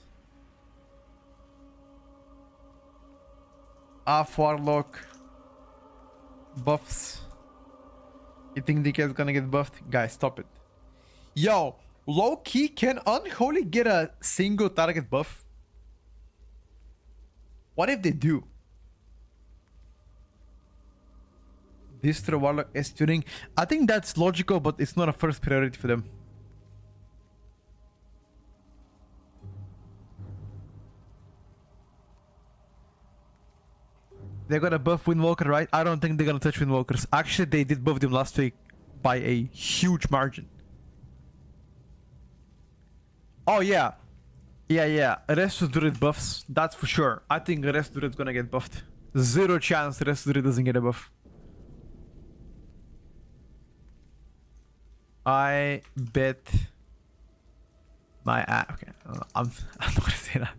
Speaker 2: Warlock buffs. You think DK is gonna get buffed? Guys, stop it. Yo, Low key, can Unholy get a single target buff? What if they do? Distro Warlock S tuning. I think that's logical, but it's not a first priority for them. They're gonna buff Windwalker, right? I don't think they're gonna touch Windwalkers. Actually, they did buff them last week by a huge margin. Oh yeah. Yeah. Resto Druid buffs. That's for sure. I think Resto Druid's gonna get buffed. Zero chance Resto Druid doesn't get a buff. I bet my okay. I'm not gonna say that.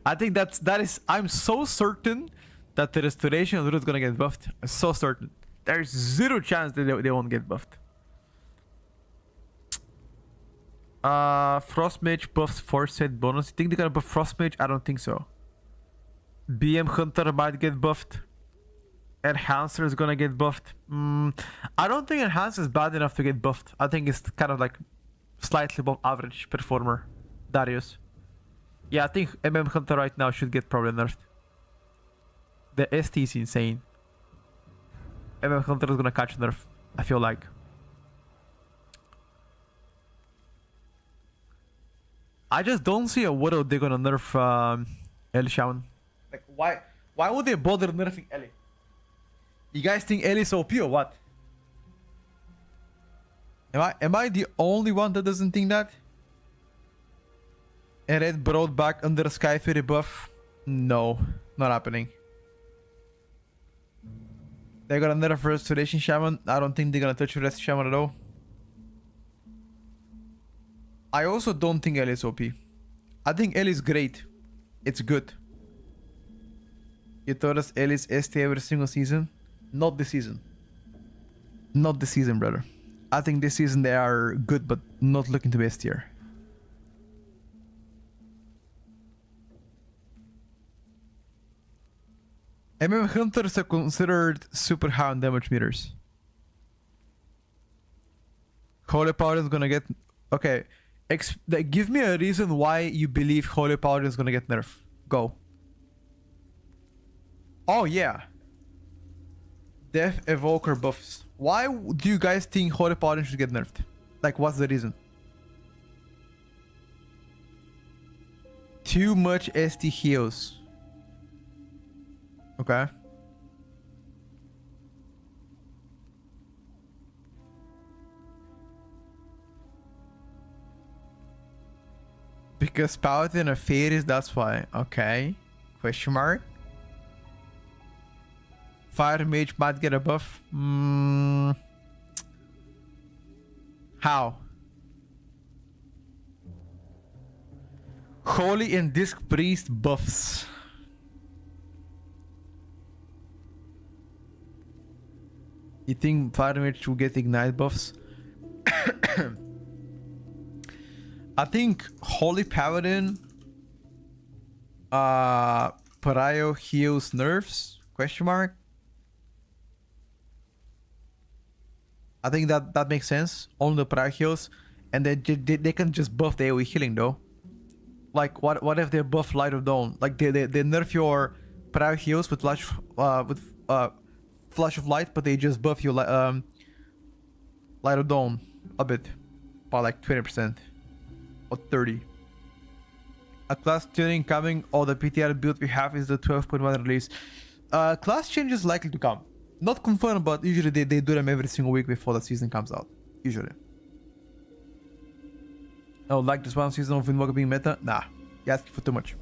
Speaker 2: I think that is. I'm so certain that the Restoration Druid is gonna get buffed. I'm so certain. There's zero chance that they won't get buffed. Frost Mage buffs force hit bonus. You think they're gonna buff Frost Mage? I don't think so. BM Hunter might get buffed. Enhancer is gonna get buffed. I don't think Enhancer is bad enough to get buffed. I think it's kind of like slightly above average performer. Darius. Yeah, I think Hunter right now should get probably nerfed. The ST is insane. Hunter is gonna catch nerf, I feel like. I just don't see a Widow they're gonna nerf Ellie Shaman. Like why would they bother nerfing Ellie? You guys think Ellie's OP or what? Am I the only one that doesn't think that? And Red brought back under Sky Fury buff? No, not happening. They're gonna nerf Restoration Shaman. I don't think they're gonna touch Restoration Shaman at all. I also don't think Ellie's OP. I think Ellie's great. It's good. You told us Ellie's ST every single season. Not this season. Not this season, brother. I think this season they are good, but not looking to be S tier. Hunters are considered super high on damage meters. Holy Powder is gonna get... Okay. Give me a reason why you believe Holy Powder is gonna get nerfed. Go. Oh yeah. Death Evoker buffs. Why do you guys think Holy Paladin should get nerfed? Like, what's the reason? Too much ST heals. Okay. Because Paladin are fairies, that's why. Okay. Question mark. Fire Mage might get a buff. How? Holy and Disc Priest buffs. You think Fire Mage will get Ignite buffs? I think Holy Paladin Pariah heals nerfs? Question mark. I think that makes sense. Only the Pariah heals, and they can just buff the AoE healing though. Like what if they buff Light of Dawn? Like they nerf your Pariah heals with Flash of Light, but they just buff your Light of Dawn a bit by like 20% or 30%. A class tuning coming, or the PTR build we have is the 12.1 release. Class change is likely to come. Not confirmed, but usually they do them every single week before the season comes out. Usually. Oh, like this one season of Windwalker being meta? Nah. You're asking for too much.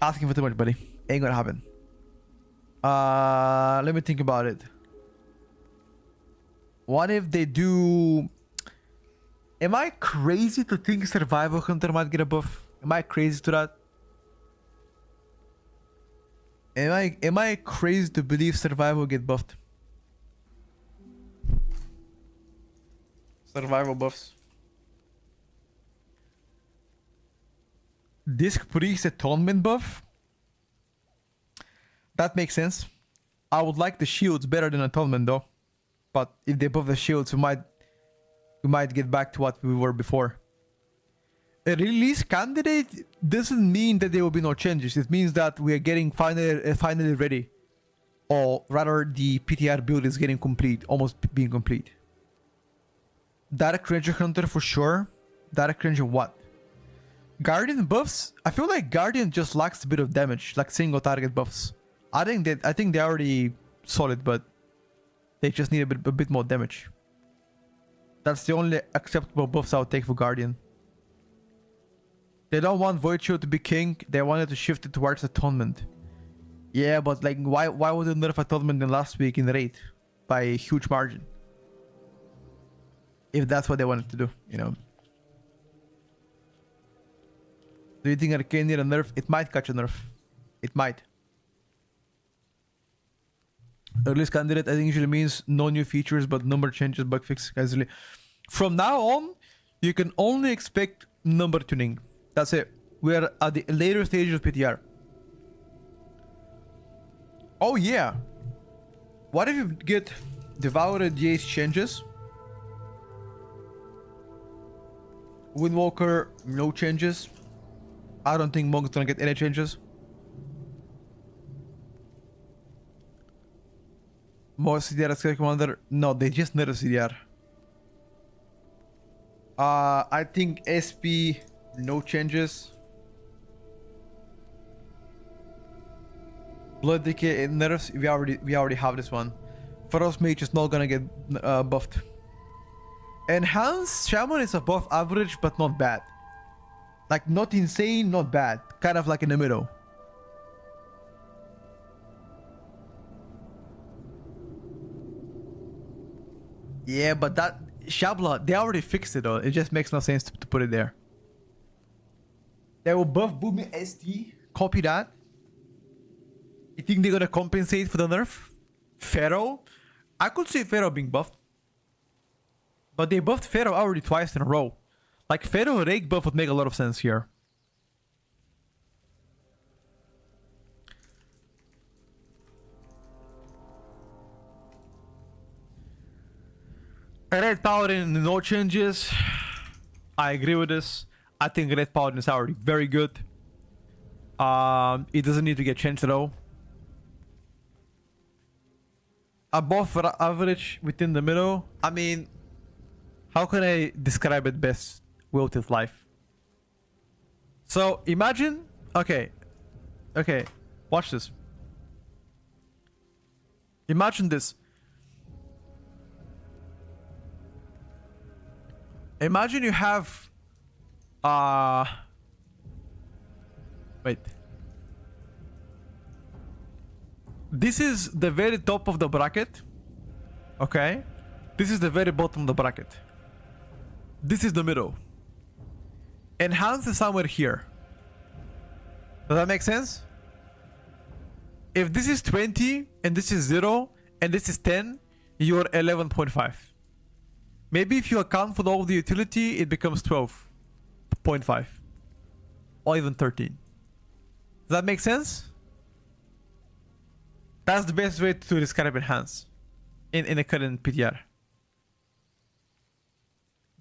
Speaker 2: Asking for too much, buddy. Ain't gonna happen. Let me think about it. What if they do... Am I crazy to think Survival Hunter might get a buff? Am I crazy to that? Am I crazy to believe Survival will get buffed? Survival buffs. Disc Priest Atonement buff? That makes sense. I would like the shields better than Atonement though. But if they buff the shields, we might we might get back to what we were before. A release candidate doesn't mean that there will be no changes. It means that we are getting finally ready. Or rather, the PTR build is getting complete, almost being complete. Dark Ranger Hunter for sure. Dark Ranger what? Guardian buffs? I feel like Guardian just lacks a bit of damage, like single target buffs. I think they're already solid, but they just need a bit more damage. That's the only acceptable buffs I'll take for Guardian. They don't want Void Shield to be king. They wanted to shift it towards Atonement. Yeah, but like, why would they nerf Atonement than last week in Raid by a huge margin? If that's what they wanted to do, you know. Do you think Arcane need a nerf? It might catch a nerf. It might. Release candidate, I think usually means no new features, but number changes, bug fix, casually. From now on, you can only expect number tuning. That's it. We are at the later stage of PTR. Oh yeah. What if you get Devoured Jace changes? Windwalker, no changes. I don't think Monk's gonna get any changes. More CDR as Commander? No, they just nerfed CDR. I think SP, no changes. Blood Decay nerfs, we already have this one. Feroz Mage is not gonna get buffed. Enhanced Shaman is above average, but not bad. Like, not insane, not bad. Kind of like in the middle. Yeah, but that Shabla, they already fixed it though. It just makes no sense to put it there. They will buff Boomy ST. Copy that. You think they're gonna compensate for the nerf? Pharaoh? I could see Pharaoh being buffed. But they buffed Pharaoh already twice in a row. Like, Pharaoh Rake buff would make a lot of sense here. Red Paladin, no changes. I agree with this. I think Red Paladin is already very good. It doesn't need to get changed at all. Above average, within the middle. I mean, how can I describe it best? Wilted life. So imagine, okay, watch this. Imagine this. Imagine you have, wait. This is the very top of the bracket. Okay. This is the very bottom of the bracket. This is the middle. Enhance is somewhere here. Does that make sense? If this is 20 and this is 0 and this is 10, you're 11.5. Maybe if you account for all the utility, it becomes 12.5. Or even 13. Does that make sense? That's the best way to describe enhance in a current PTR.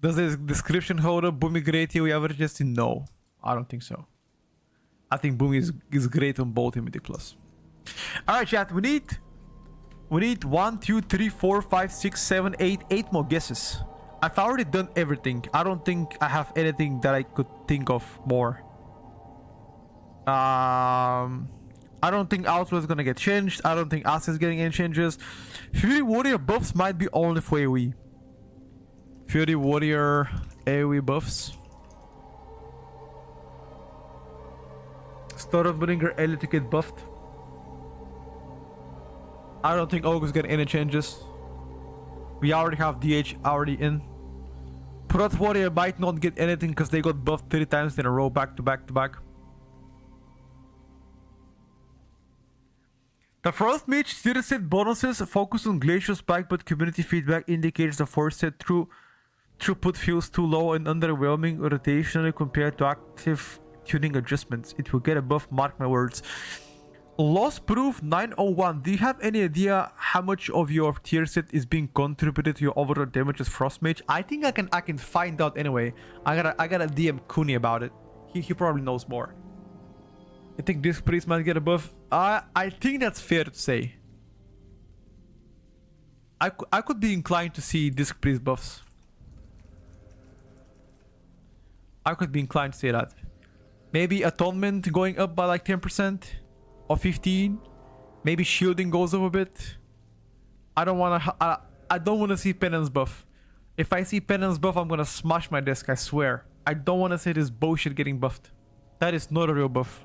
Speaker 2: Does this description hold up Boomy great here we averages? No, I don't think so. I think Boomy is great on both Mythic Plus. Alright chat, we need 1, 2, 3, 4, 5, 6, 7, 8 more guesses. I've already done everything. I don't think I have anything that I could think of more. I don't think Outlaw is gonna get changed. I don't think Asa is getting any changes. Fury Warrior buffs might be only for AoE. Fury Warrior AoE buffs. Stormbringer Elite to get buffed. I don't think Ogre's getting any changes. We already have DH already in. Prot Warrior might not get anything because they got buffed 3 times in a row back to back to back. The first mage tier set bonuses focus on Glacial Spike, but community feedback indicates the first set throughput feels too low and underwhelming rotationally compared to active tuning adjustments. It will get a buff, mark my words. Loss proof 901. Do you have any idea how much of your tier set is being contributed to your overall damage as Frost Mage? I think I can find out anyway. I gotta DM Kuni about it. He probably knows more. I think this priest might get a buff. I think that's fair to say. I could be inclined to see Disc Priest buffs. I could be inclined to say that. Maybe Atonement going up by like 10% or 15. Maybe Shielding goes up a bit. I don't wanna see Penance buff. If I see Penance buff, I'm gonna smash my desk, I swear. I don't wanna see this bullshit getting buffed. That is not a real buff.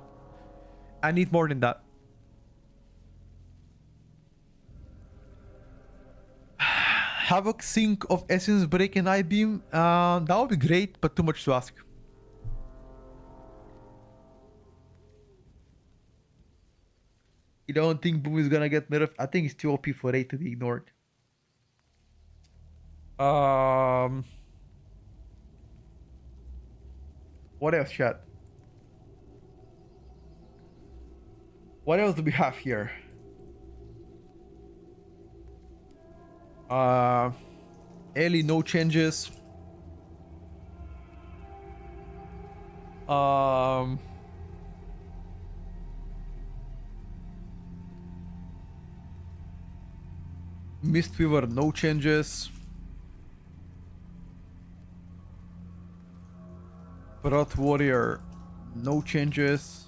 Speaker 2: I need more than that. Havoc sync of Essence Break and Eye Beam. That would be great, but too much to ask. You don't think Boom is gonna get nerfed? I think it's too OP for 8 to be ignored. What else, chat? What else do we have here? Ellie, no changes. Mistweaver, no changes. Broth Warrior, no changes.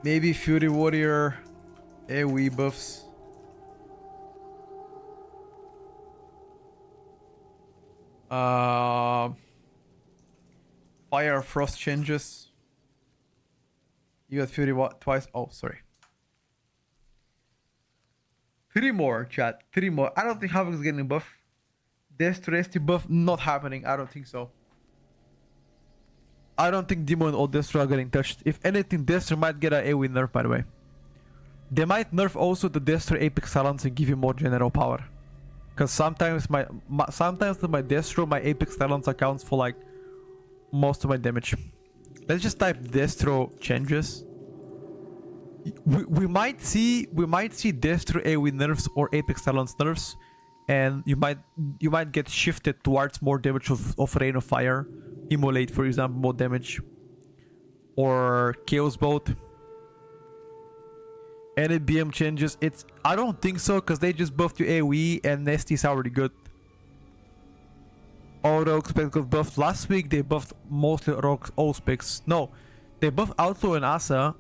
Speaker 2: Maybe Fury Warrior, AoE buffs. Fire Frost changes. You got Fury twice. Oh, sorry. 3 more, chat. 3 more. I don't think Havoc is getting a buff. Death to Resty buff, not happening. I don't think so. I don't think Demon or Destro are getting touched. If anything, Destro might get an AoE nerf, by the way. They might nerf also the Destro Apex Talents and give you more general power. Because sometimes sometimes with my Destro, my Apex Talents accounts for like most of my damage. Let's just type Destro changes. We might see Destro AoE nerfs or Apex Talents nerfs, and you might get shifted towards more damage of Rain of Fire, Immolate for example, more damage, or Chaos Bolt. Any BM changes? I don't think so, because they just buffed you AoE and Nesty is already good. All rogue specs got buffed last week. They buffed mostly rogue all specs. No, they buffed Outlaw and Asa,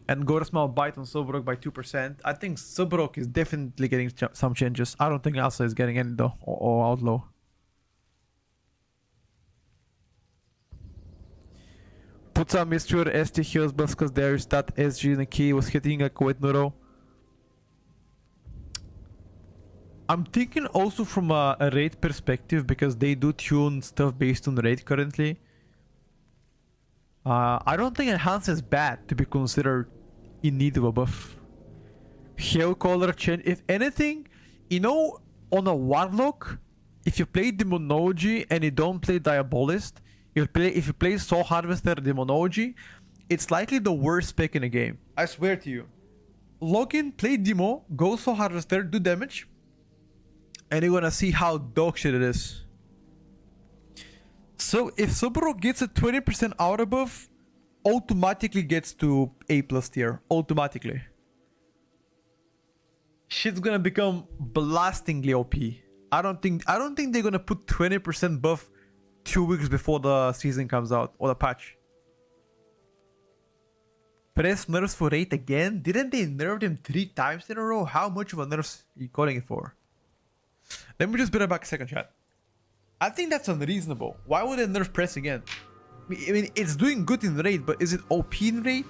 Speaker 2: and Gorsmal Bite on Subrock by 2%. I think Subrock is definitely getting some changes. I don't think Asa is getting any though, or Outlaw. Put some Mistweaver ST heals buffs because there's that SG in the key was hitting a quite neuro. I'm thinking also from a raid perspective, because they do tune stuff based on raid currently. I don't think Enhance is bad to be considered in need of a buff. Hail Caller change. If anything, you know, on a Warlock, if you play Demonology and you don't play Diabolist, if you play Soul Harvester Demonology, it's likely the worst spec in the game. I swear to you. Log in, play Demo, go Soul Harvester, do damage, and you're gonna see how dog shit it is. So if Subrock gets a 20% aura buff, automatically gets to A+ tier. Automatically. Shit's gonna become blastingly OP. I don't think they're gonna put 20% buff 2 weeks before the season comes out, or the patch. Press nerfs for 8 again? Didn't they nerf them 3 times in a row? How much of a nerf are you calling it for? Let me just be right back a second, chat. I think that's unreasonable. Why would they nerf press again? I mean, it's doing good in raid, but is it OP in raid?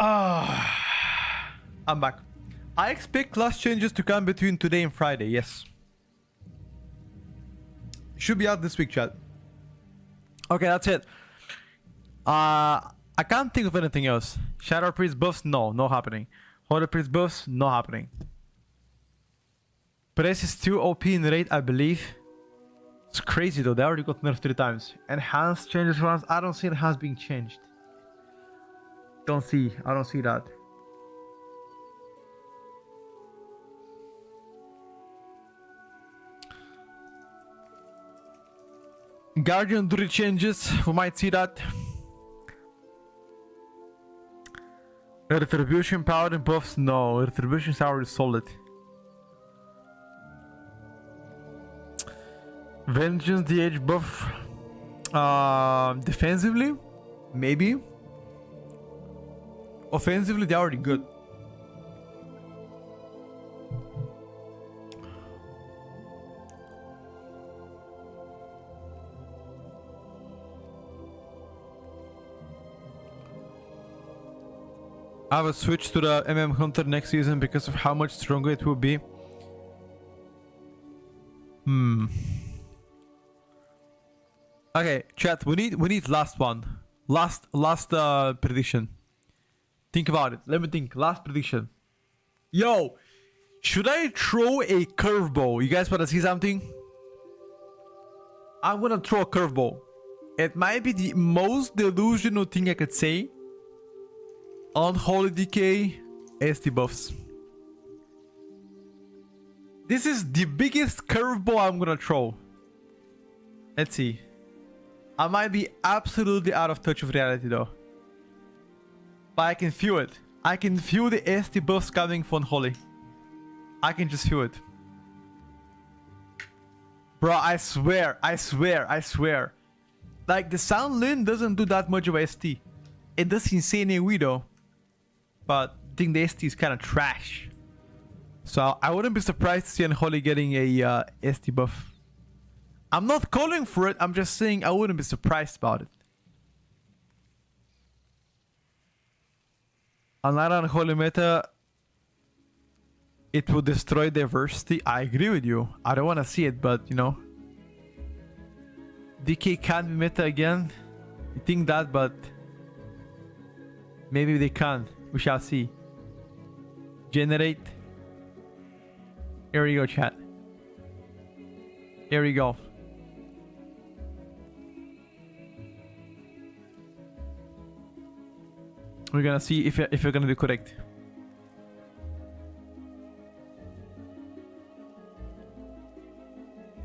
Speaker 2: I'm back. I expect class changes to come between today and Friday, yes. Should be out this week, chat. Okay, that's it. I can't think of anything else. Shadow Priest buffs? No, not happening. Holy Priest buffs? Not happening. Press is too OP in rate, I believe. It's crazy though, they already got nerfed 3 times. Enhanced changes runs, I don't see enhanced being changed. I don't see that. Guardian Druid changes, we might see that. Retribution power and buffs, no, Retribution is already solid. Vengeance DH buff, defensively, maybe. Offensively, they're already good. I will switch to the Hunter next season because of how much stronger it will be. Okay, chat. We need last one. Last prediction. Think about it. Let me think. Last prediction. Yo, should I throw a curveball? You guys want to see something? I'm gonna throw a curveball. It might be the most delusional thing I could say. Unholy Decay, ST buffs. This is the biggest curveball I'm gonna throw. Let's see. I might be absolutely out of touch with reality though. But I can feel it. I can feel the ST buffs coming from Unholy. I can just feel it. Bro, I swear. Like, the Sound Lin doesn't do that much of ST. It does insane AoE though. But I think the ST is kind of trash. So I wouldn't be surprised to see Unholy getting a ST buff. I'm not calling for it, I'm just saying I wouldn't be surprised about it. Another Unholy meta, it will destroy diversity. I agree with you. I don't want to see it, but you know. DK can't be meta again. You think that, but maybe they can. We shall see. Generate. Here we go, chat. Here we go. We're gonna see if you're gonna be correct.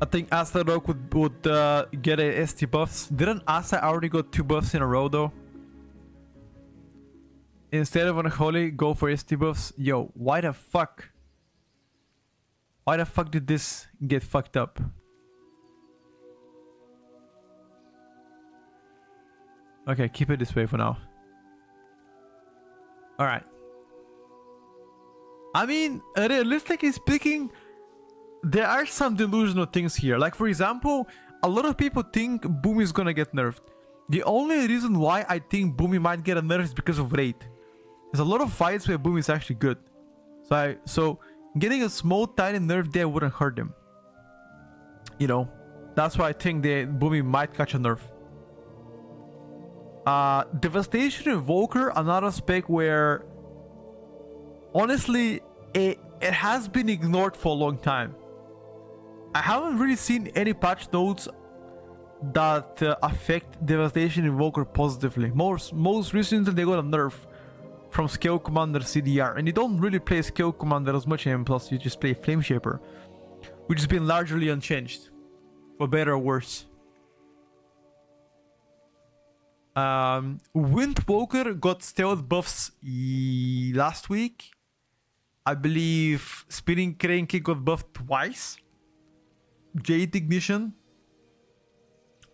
Speaker 2: I think Asa Rogue would get a ST buffs. Didn't Asa already got 2 buffs in a row though? Instead of Unholy, go for ST buffs. Yo, why the fuck? Why the fuck did this get fucked up? Okay, keep it this way for now. Alright. I mean, realistically speaking, there are some delusional things here. Like, for example, a lot of people think Boomy is gonna get nerfed. The only reason why I think Boomy might get a nerf is because of rate. There's a lot of fights where Boomy is actually good. So getting a small tiny nerf there wouldn't hurt him. You know, that's why I think the Boomy might catch a nerf. Devastation Invoker, another spec where honestly it has been ignored for a long time. I haven't really seen any patch notes that affect Devastation Invoker positively. Most recently they got a nerf from Scale Commander CDR, and you don't really play Scale Commander as much anymore, plus you just play Flame Shaper, which has been largely unchanged, for better or worse. Windwalker got stealth buffs last week. I believe Spinning Cranky got buffed twice. Jade Ignition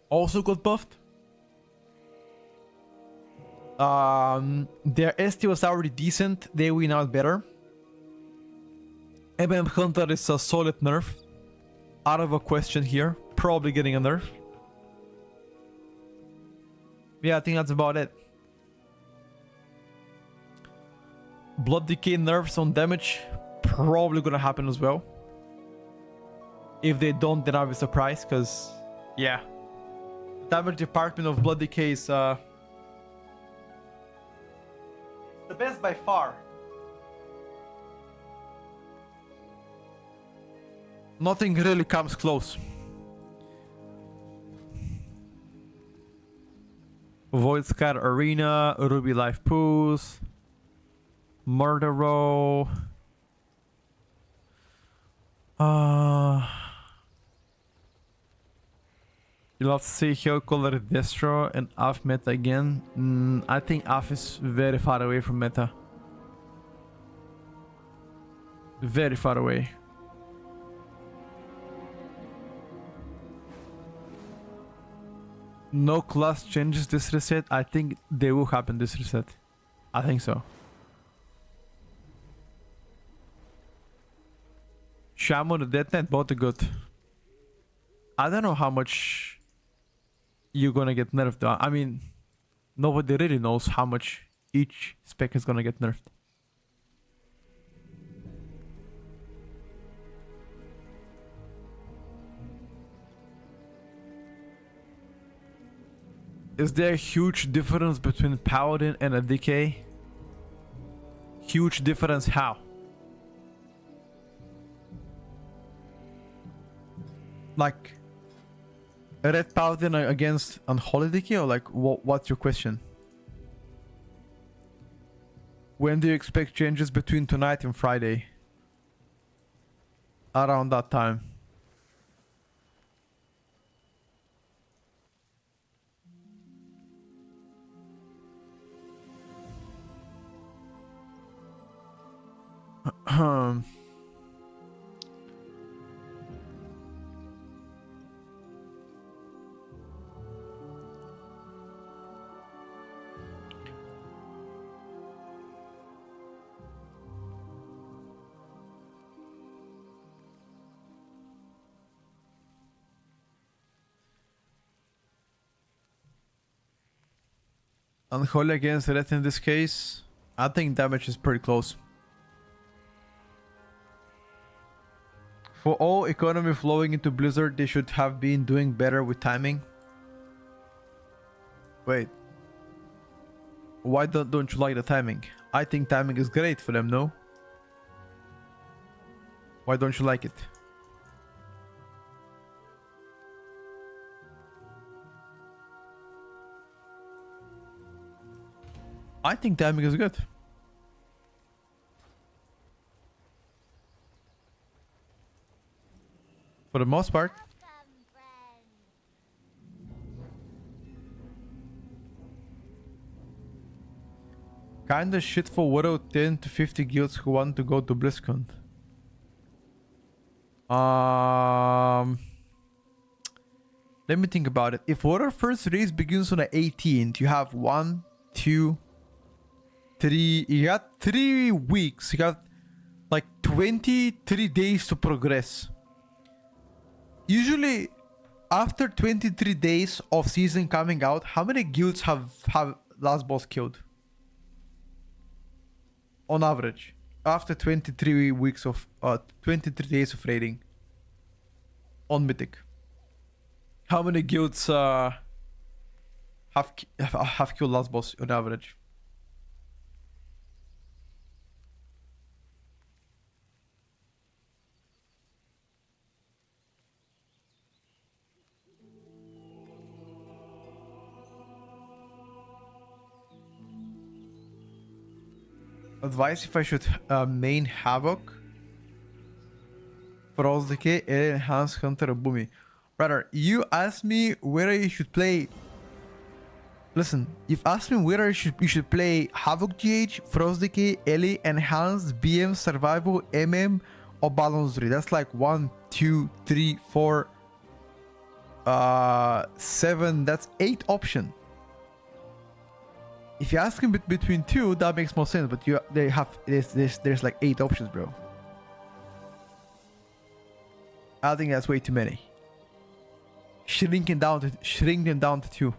Speaker 2: also got buffed. Their ST was already decent. They win out better. Hunter is a solid nerf. Out of a question here. Probably getting a nerf. Yeah, I think that's about it. Blood Decay nerfs on damage probably gonna happen as well. If they don't, then I'll be surprised, because yeah, damage department of Blood Decay is the best by far. Nothing really comes close. Void Scar Arena, Ruby Life Pools, Murder Row. You'll have to see Hell Color Destro and AF meta again. I think AF is very far away from meta. Very far away. No class changes this reset. I think they will happen this reset. I think so. Shaman and Death Knight both are good. I don't know how much you're gonna get nerfed though. I mean, nobody really knows how much each spec is gonna get nerfed. Is there a huge difference between Paladin and a Decay? Huge difference how? Like a Red Paladin against Unholy Decay, or like what's your question? When do you expect changes between tonight and Friday? Around that time. Unholy against Red in this case, I think damage is pretty close. For all economy flowing into Blizzard, they should have been doing better with timing. Wait. Why don't you like the timing? I think timing is great for them, no? Why don't you like it? I think timing is good. For the most part. Kinda shit for what out 10 to 50 guilds who want to go to BlizzCon. Let me think about it. If Water first race begins on the 18th, you have 1, 2, 3. You got 3 weeks. You got like 23 days to progress. Usually, after 23 days of season coming out, how many guilds have last boss killed? On average, after 23 weeks of 23 days of raiding on Mythic, how many guilds have killed last boss on average? Advice if I should main Havoc, Frost Decay, Enhance, Hunter, or Boomy. Brother, you asked me whether you should play... Listen, you've asked me whether you should play Havoc GH, Frost Decay, Ellie, Enhance, BM, Survival, MM, or Balance 3. That's like 1, 2, 3, 4, 7. That's 8 options. If you're asking between 2, that makes more sense. But there's like 8 options, bro. I think that's way too many. Shrink them down to 2.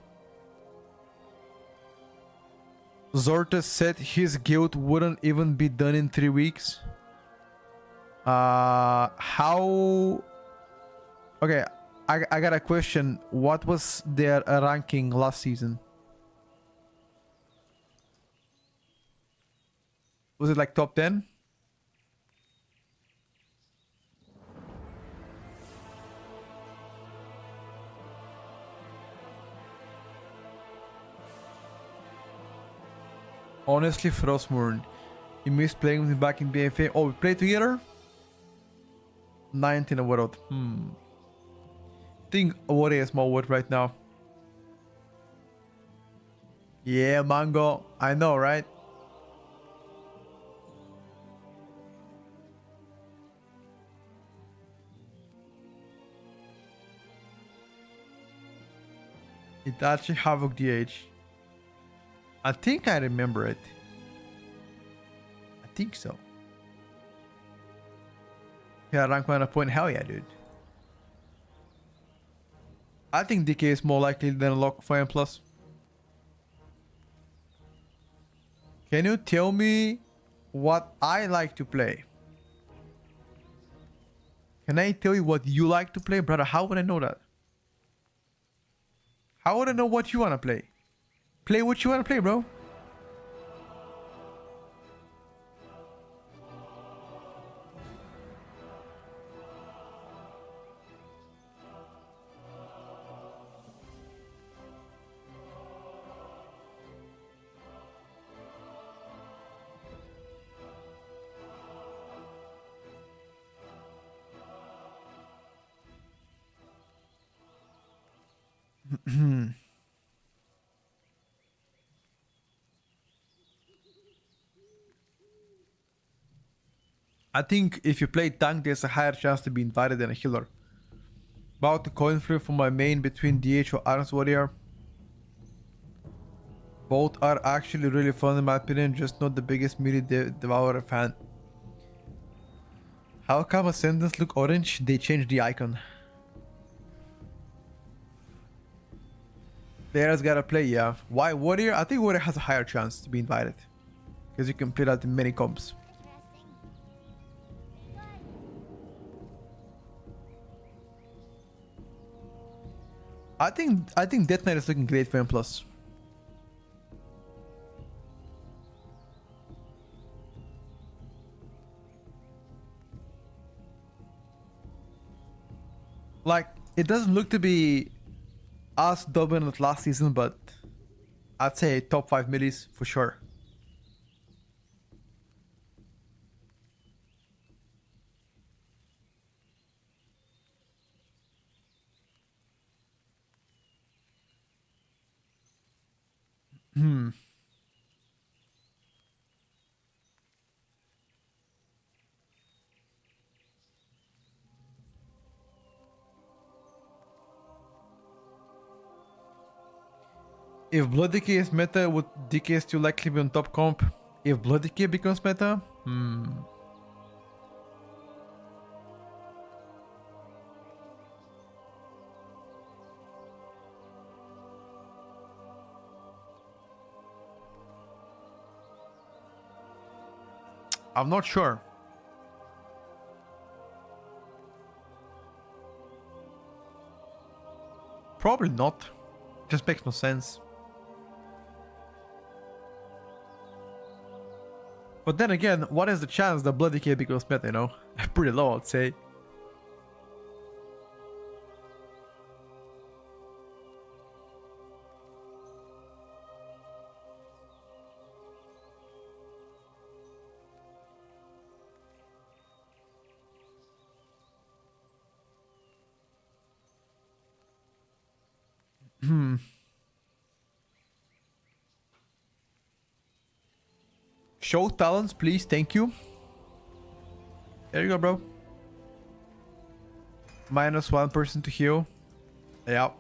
Speaker 2: Zortas said his guild wouldn't even be done in 3 weeks. How... Okay, I got a question. What was their ranking last season? Was it like top 10? Honestly, Frostmourne. You missed playing with me back in BFA. Oh, we played together? 19 a world. I think what is more worth right now. Yeah, Mango. I know, right? Itachi Havoc DH. I think I remember it. I think so. Yeah, rank 1 point. Hell yeah, dude. I think DK is more likely than Lock 5 plus. Can you tell me what I like to play? Can I tell you what you like to play, brother? How would I know that? How would I know what you want to play? Play what you want to play, bro. I think if you play tank, there's a higher chance to be invited than a healer. About the coin flip for my main between DH or Arms Warrior. Both are actually really fun in my opinion, just not the biggest melee devourer fan. How come Ascendants look orange? They changed the icon. Players gotta play, yeah. Why Warrior? I think Warrior has a higher chance to be invited. Because you can play that in many comps. I think Death Knight is looking great for M+. Like, it doesn't look to be as dominant last season, but I'd say top 5 middies for sure. If Blood Decay is meta, would DK still likely be on top comp? If Blood Decay becomes meta? I'm not sure. Probably not. Just makes no sense. But then again, what is the chance that Blood Decay becomes meta, you know? Pretty low, I'd say. Show talents, please. Thank you. There you go, bro. -1% to heal. Yeah.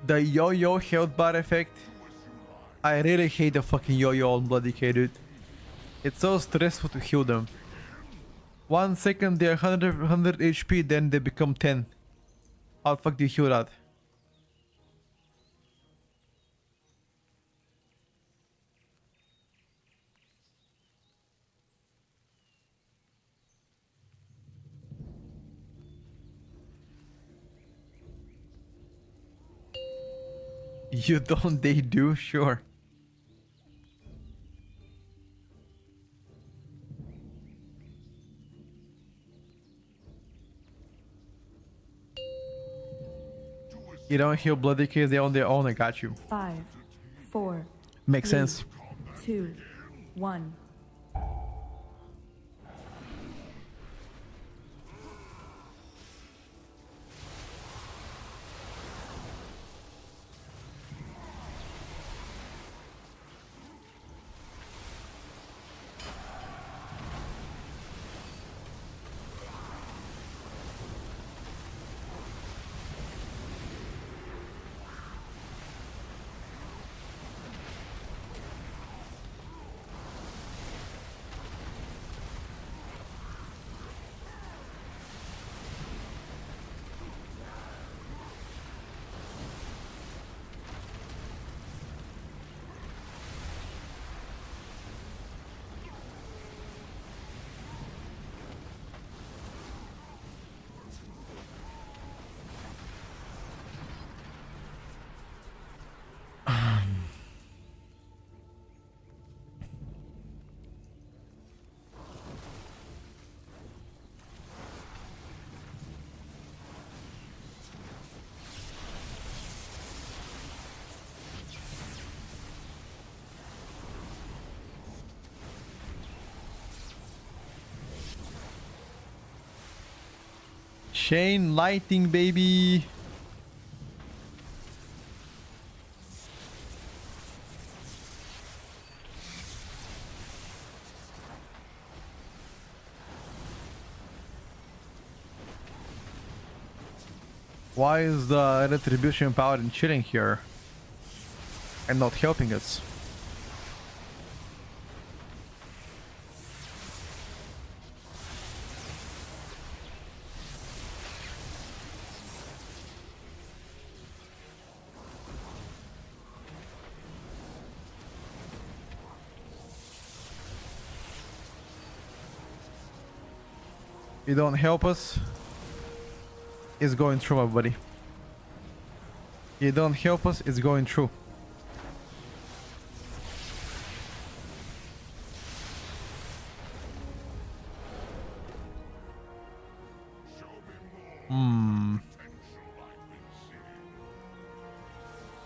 Speaker 2: The yo-yo health bar effect. I really hate the fucking yo-yo on Bloody K, dude. It's so stressful to heal them. 1 second they're 100 HP, then they become 10. How the fuck do you heal that? You don't, they do? Sure. You don't heal Bloody Kills, they're on their own, I got you.
Speaker 9: 5, 4,
Speaker 2: Makes
Speaker 9: 3,
Speaker 2: sense.
Speaker 9: 2, 1.
Speaker 2: Chain lighting, baby. Why is the retribution power chilling here and not helping us? You don't help us, it's going through, my buddy. You don't help us, it's going through.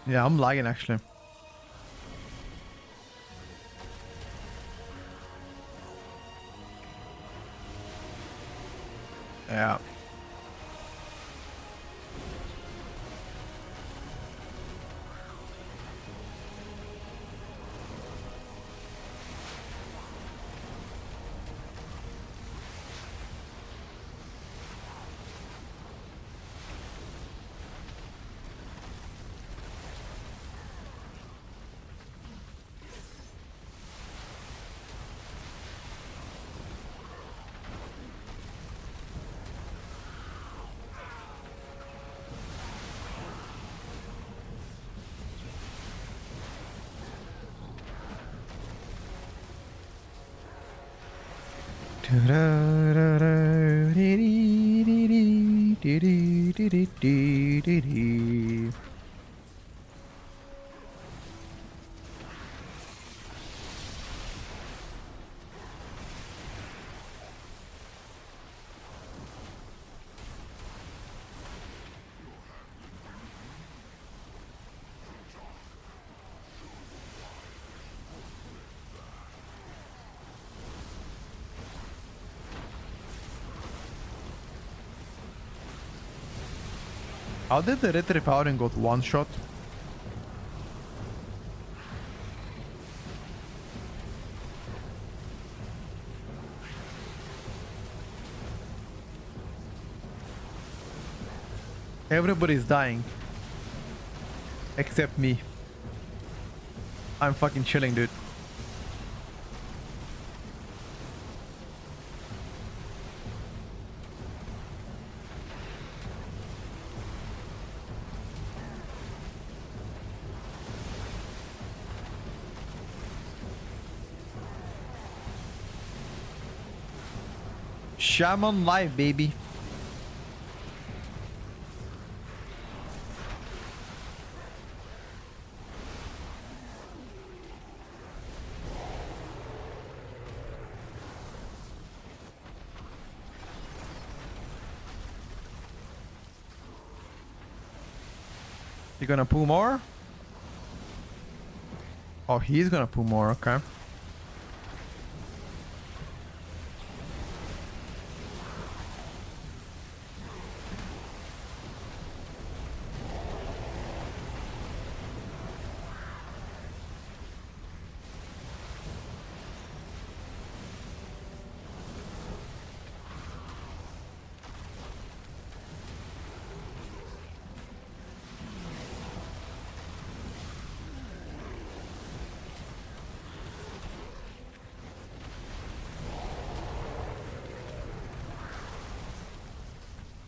Speaker 2: Yeah, I'm lagging actually. Yeah. How did the red repowering got one shot? Everybody's dying. Except me. I'm fucking chilling, dude. Shaman live, baby. You gonna pull more? Oh, he's gonna pull more, okay.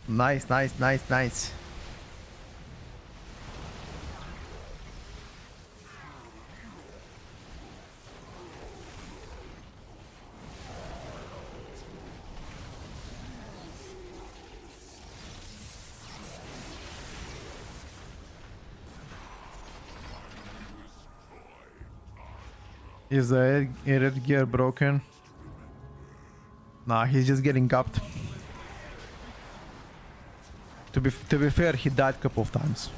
Speaker 2: Nice, nice, nice, nice. Is the red gear broken? Nah, he's just getting gupped. To be fair, he died a couple of times.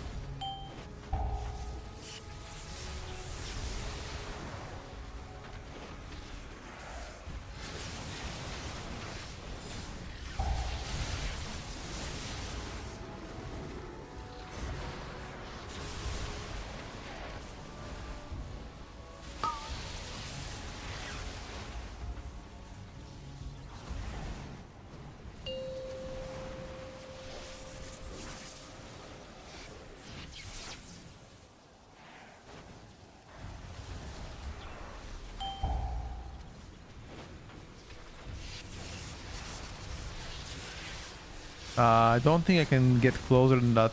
Speaker 2: I don't think I can get closer than that.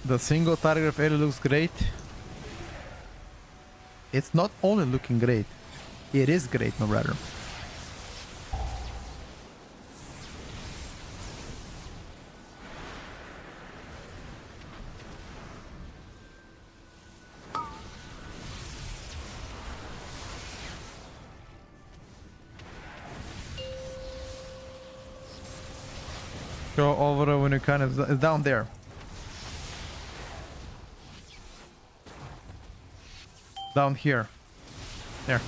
Speaker 2: The single target of area looks great. It's not only looking great, it is great, my brother. Go over when you kind of it's down there. Down here. There.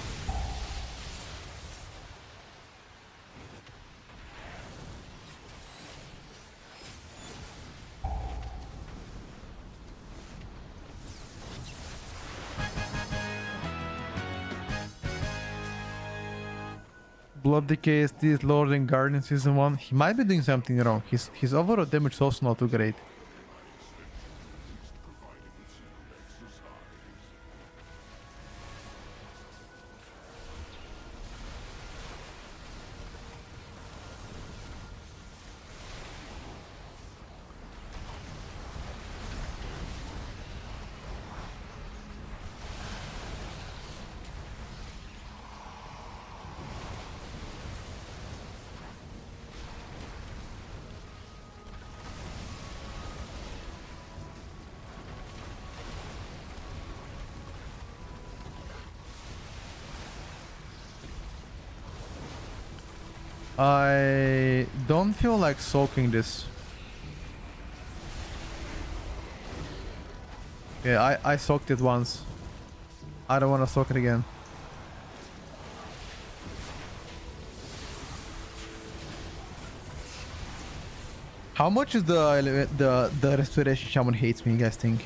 Speaker 2: Blood Decay is this lower than Guardian Season 1. He might be doing something wrong. His overall damage is also not too great. I don't feel like soaking this. Yeah, I soaked it once. I don't want to soak it again. How much is the restoration shaman hates me, you guys think?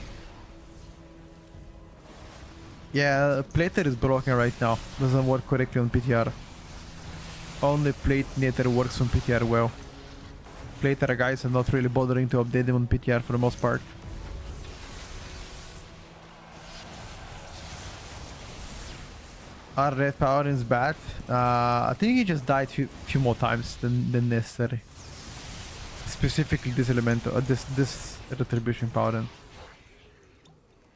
Speaker 2: Yeah, Plater is broken right now. Doesn't work correctly on PTR. Only Plate Nether works on PTR well. Plater guys are not really bothering to update them on PTR for the most part. Our red power is bad. I think he just died few more times than necessary. Specifically this elemental, this retribution paladin.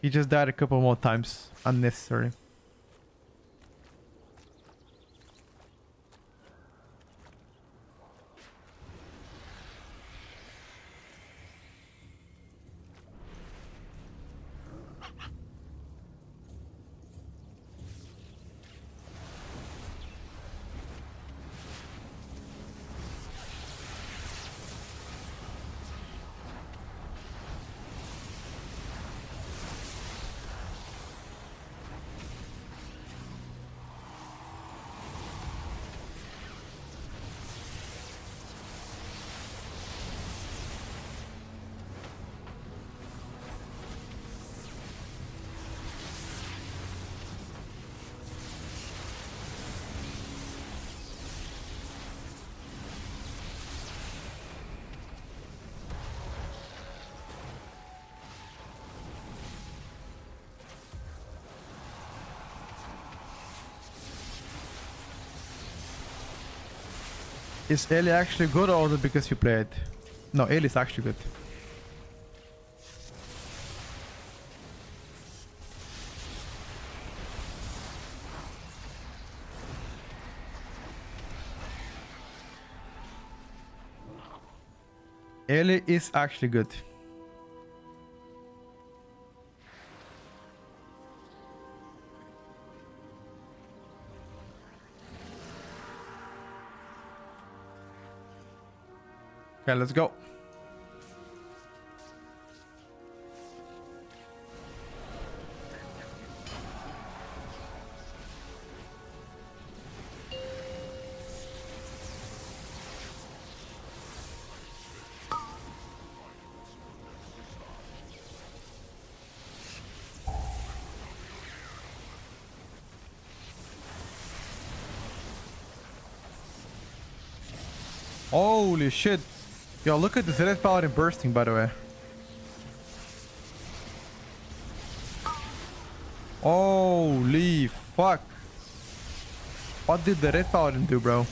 Speaker 2: He just died a couple more times, unnecessary. Is Ellie actually good or is it because you played? No, Ellie's actually good. Ellie is actually good. Okay, let's go. Holy shit. Yo, look at this red paladin bursting, by the way. Holy fuck. What did the red paladin do, bro?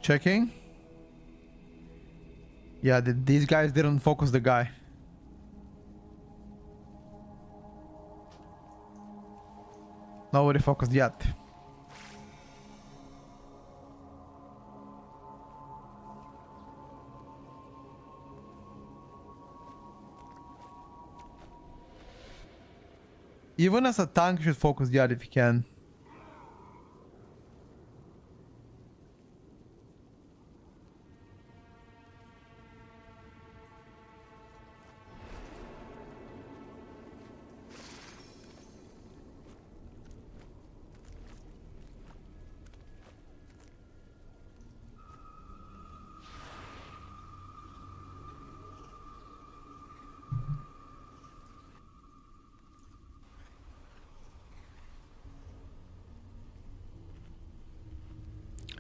Speaker 2: Checking. Yeah, these guys didn't focus the guy. Nobody focused yet. Even as a tank, you should focus yet if you can.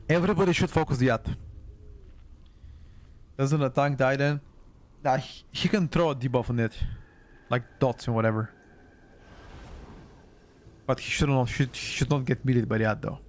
Speaker 2: Everybody should focus the yacht. Doesn't a tank die then? Nah, he can throw a debuff on it. Like dots and whatever. But he should not get meted by the yacht though.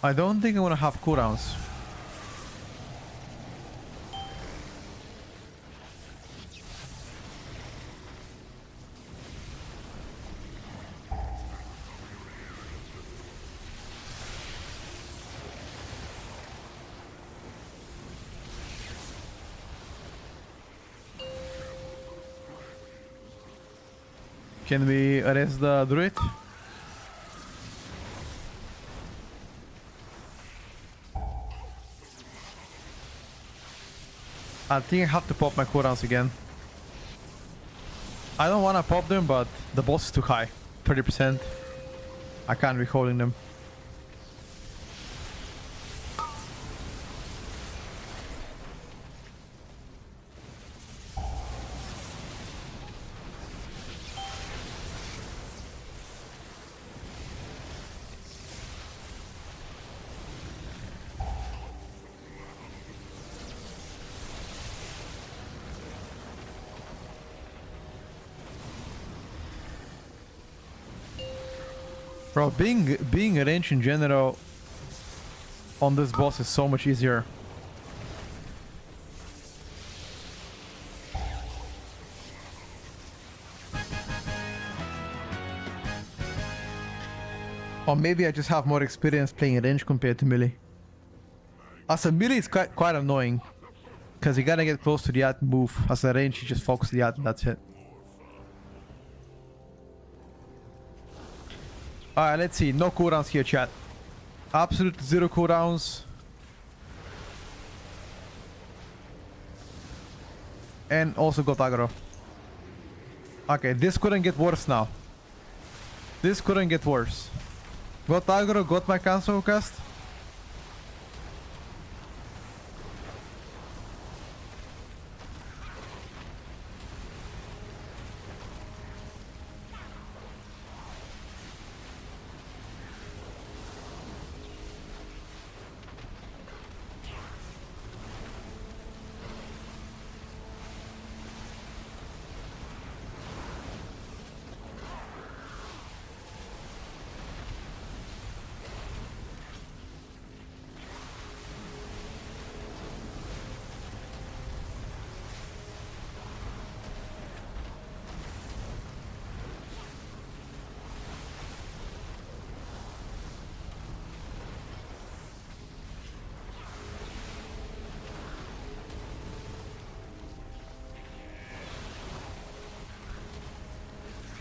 Speaker 2: I don't think I want to have cooldowns. Can we arrest the druid? I think I have to pop my cooldowns again. I don't want to pop them, but the boss is too high. 30%. I can't be holding them. Bro, being a range in general on this boss is so much easier. Or maybe I just have more experience playing range compared to melee. As a melee, it's quite annoying. Because you gotta get close to the item, move. As a range, you just focus the item, that's it. Alright, let's see. No cooldowns here, chat. Absolute 0 cooldowns. And also got aggro. Okay, this couldn't get worse now. This couldn't get worse. Got aggro, got my cancel cast.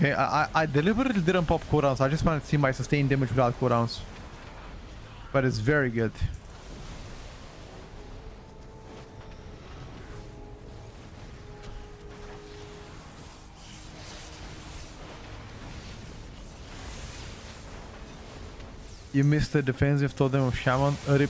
Speaker 2: Okay, I deliberately didn't pop cooldowns. I just wanted to see my sustained damage without cooldowns. But it's very good. You missed the defensive totem of Shaman. RIP.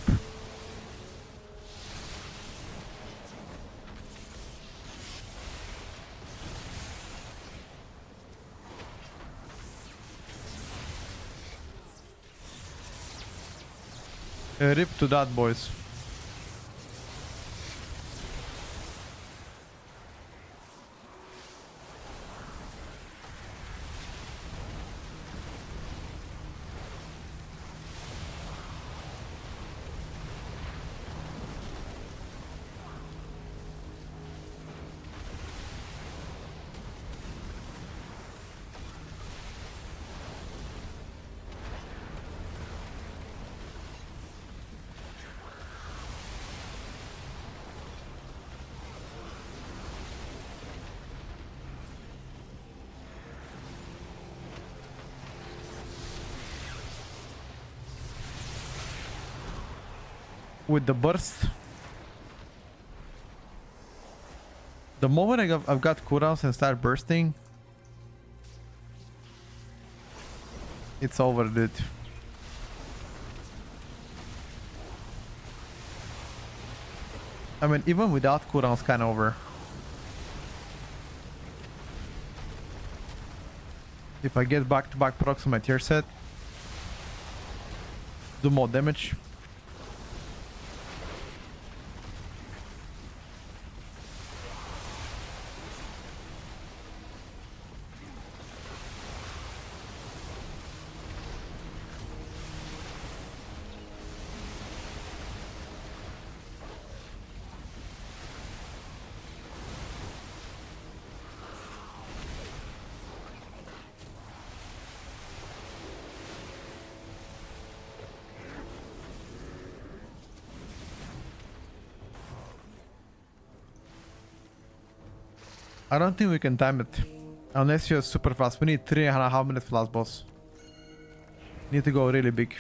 Speaker 2: RIP to that, boys. With the burst, the moment I've got cooldowns and start bursting, it's over, dude. I mean, even without cooldowns, kind of over. If I get back-to-back procs on my tier set, do more damage. I don't think we can time it. Unless you're super fast. We need 3.5 minutes for last boss. Need to go really big.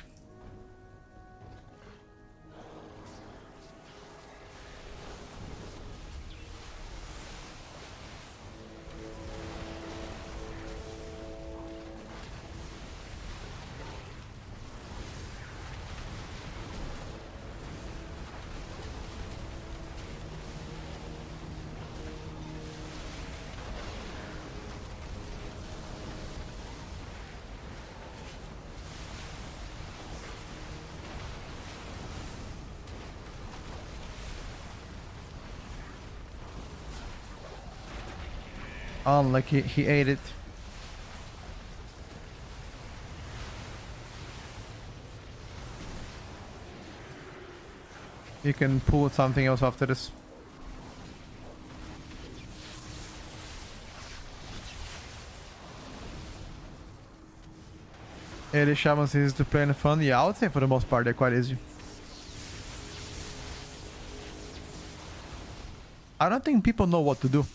Speaker 2: Unlucky, he ate it. You can pull something else after this. Yeah, the shamans is to play in fun. Yeah, I would say for the most part they're quite easy. I don't think people know what to do.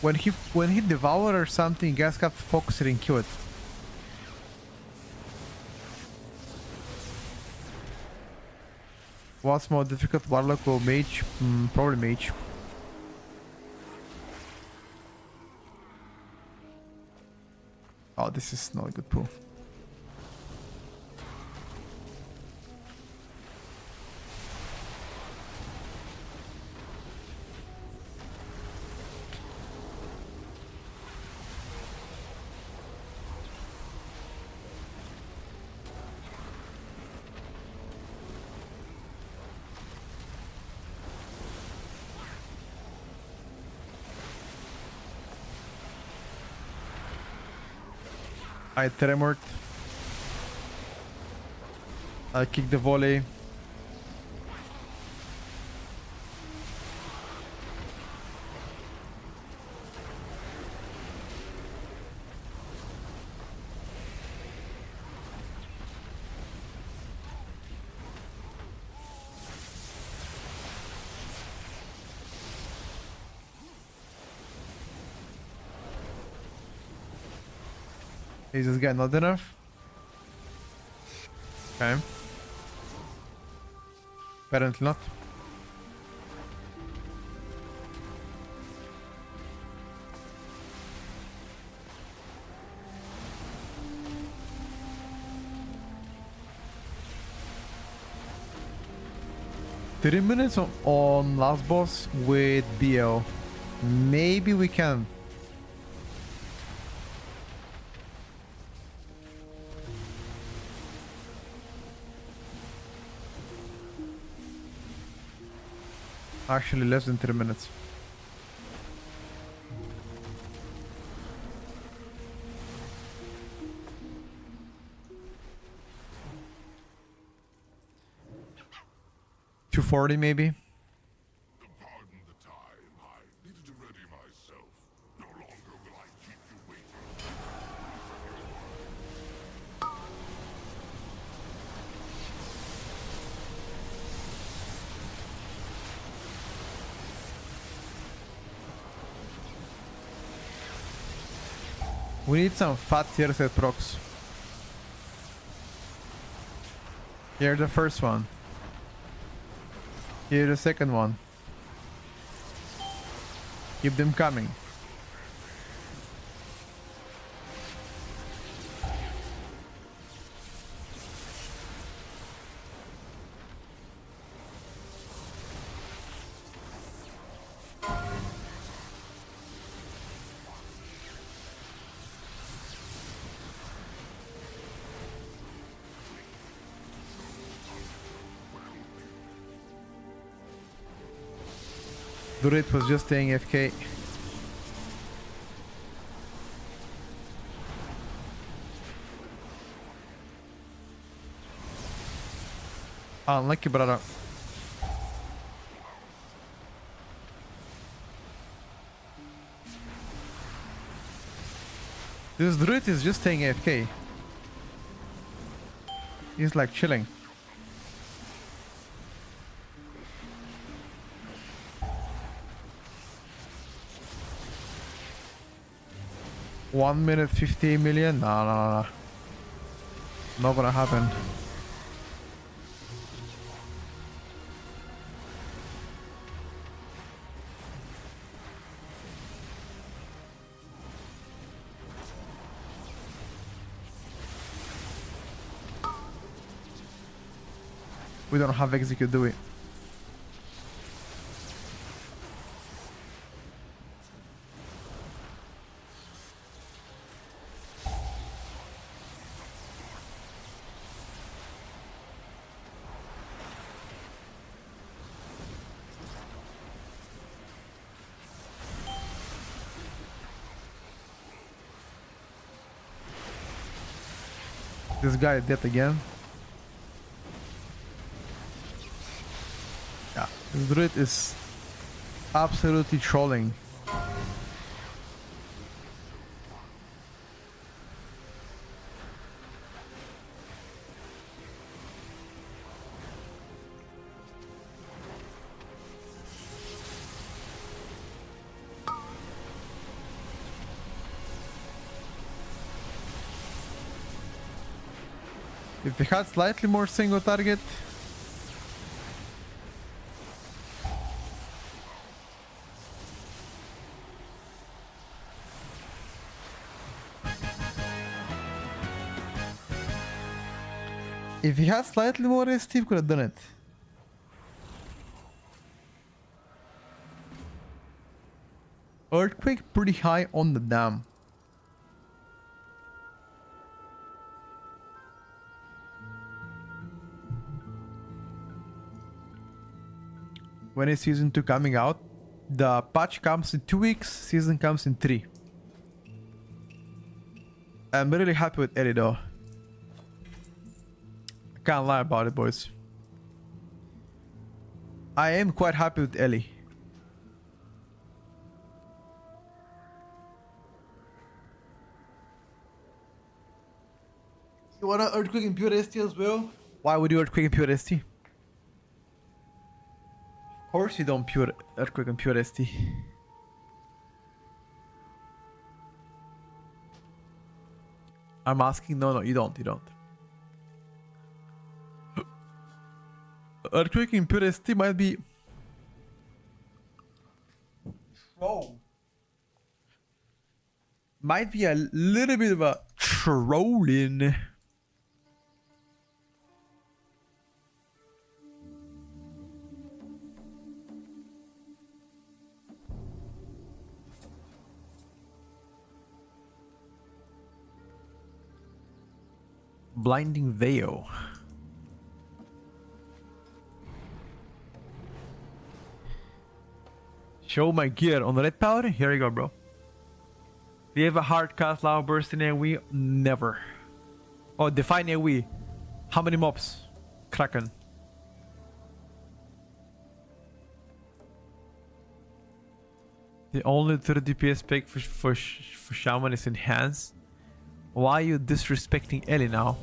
Speaker 2: When he devours something, you guys have to focus it and kill it. What's more difficult, Warlock or Mage? Probably Mage. Oh, this is not a good pull. I tremored. I kicked the volley. Is this guy not enough? Okay. Apparently not. Three minutes on last boss with BL. Maybe we can. Actually, less than 3 minutes. $240 maybe.
Speaker 3: Pardon the time. I needed to ready myself. No longer will I keep you waiting.
Speaker 2: We need some fat tier set procs. Here's the first one. Here's the second one. Keep them coming. Druid was just staying AFK. Unlucky, brother. This Druid is just staying AFK. He's like chilling. $1 minute 50 million? No. Not gonna happen. We don't have execute, do we? This guy is dead again. Yeah, this druid is absolutely trolling. If we had slightly more single target. If he had slightly more Steve could have done it. Earthquake pretty high on the dam. When is season 2 coming out? The patch comes in 2 weeks, season comes in 3. I'm really happy with Ellie though. I can't lie about it, boys. I am quite happy with Ellie. You want an Earthquake in Pure ST as well? Why would you Earthquake in Pure ST? Of course you don't pure Earthquake and Pure ST. I'm asking, no, you don't. Earthquake in Pure ST might be... Troll. Might be a little bit of a trolling. Blinding Veil. Show my gear on the red powder. Here you go, bro. Do you have a hard cast lava burst in AoE? Never. Oh, define AoE. How many mobs? Kraken. The only 30 DPS spec for Shaman is enhanced. Why are you disrespecting Ellie now?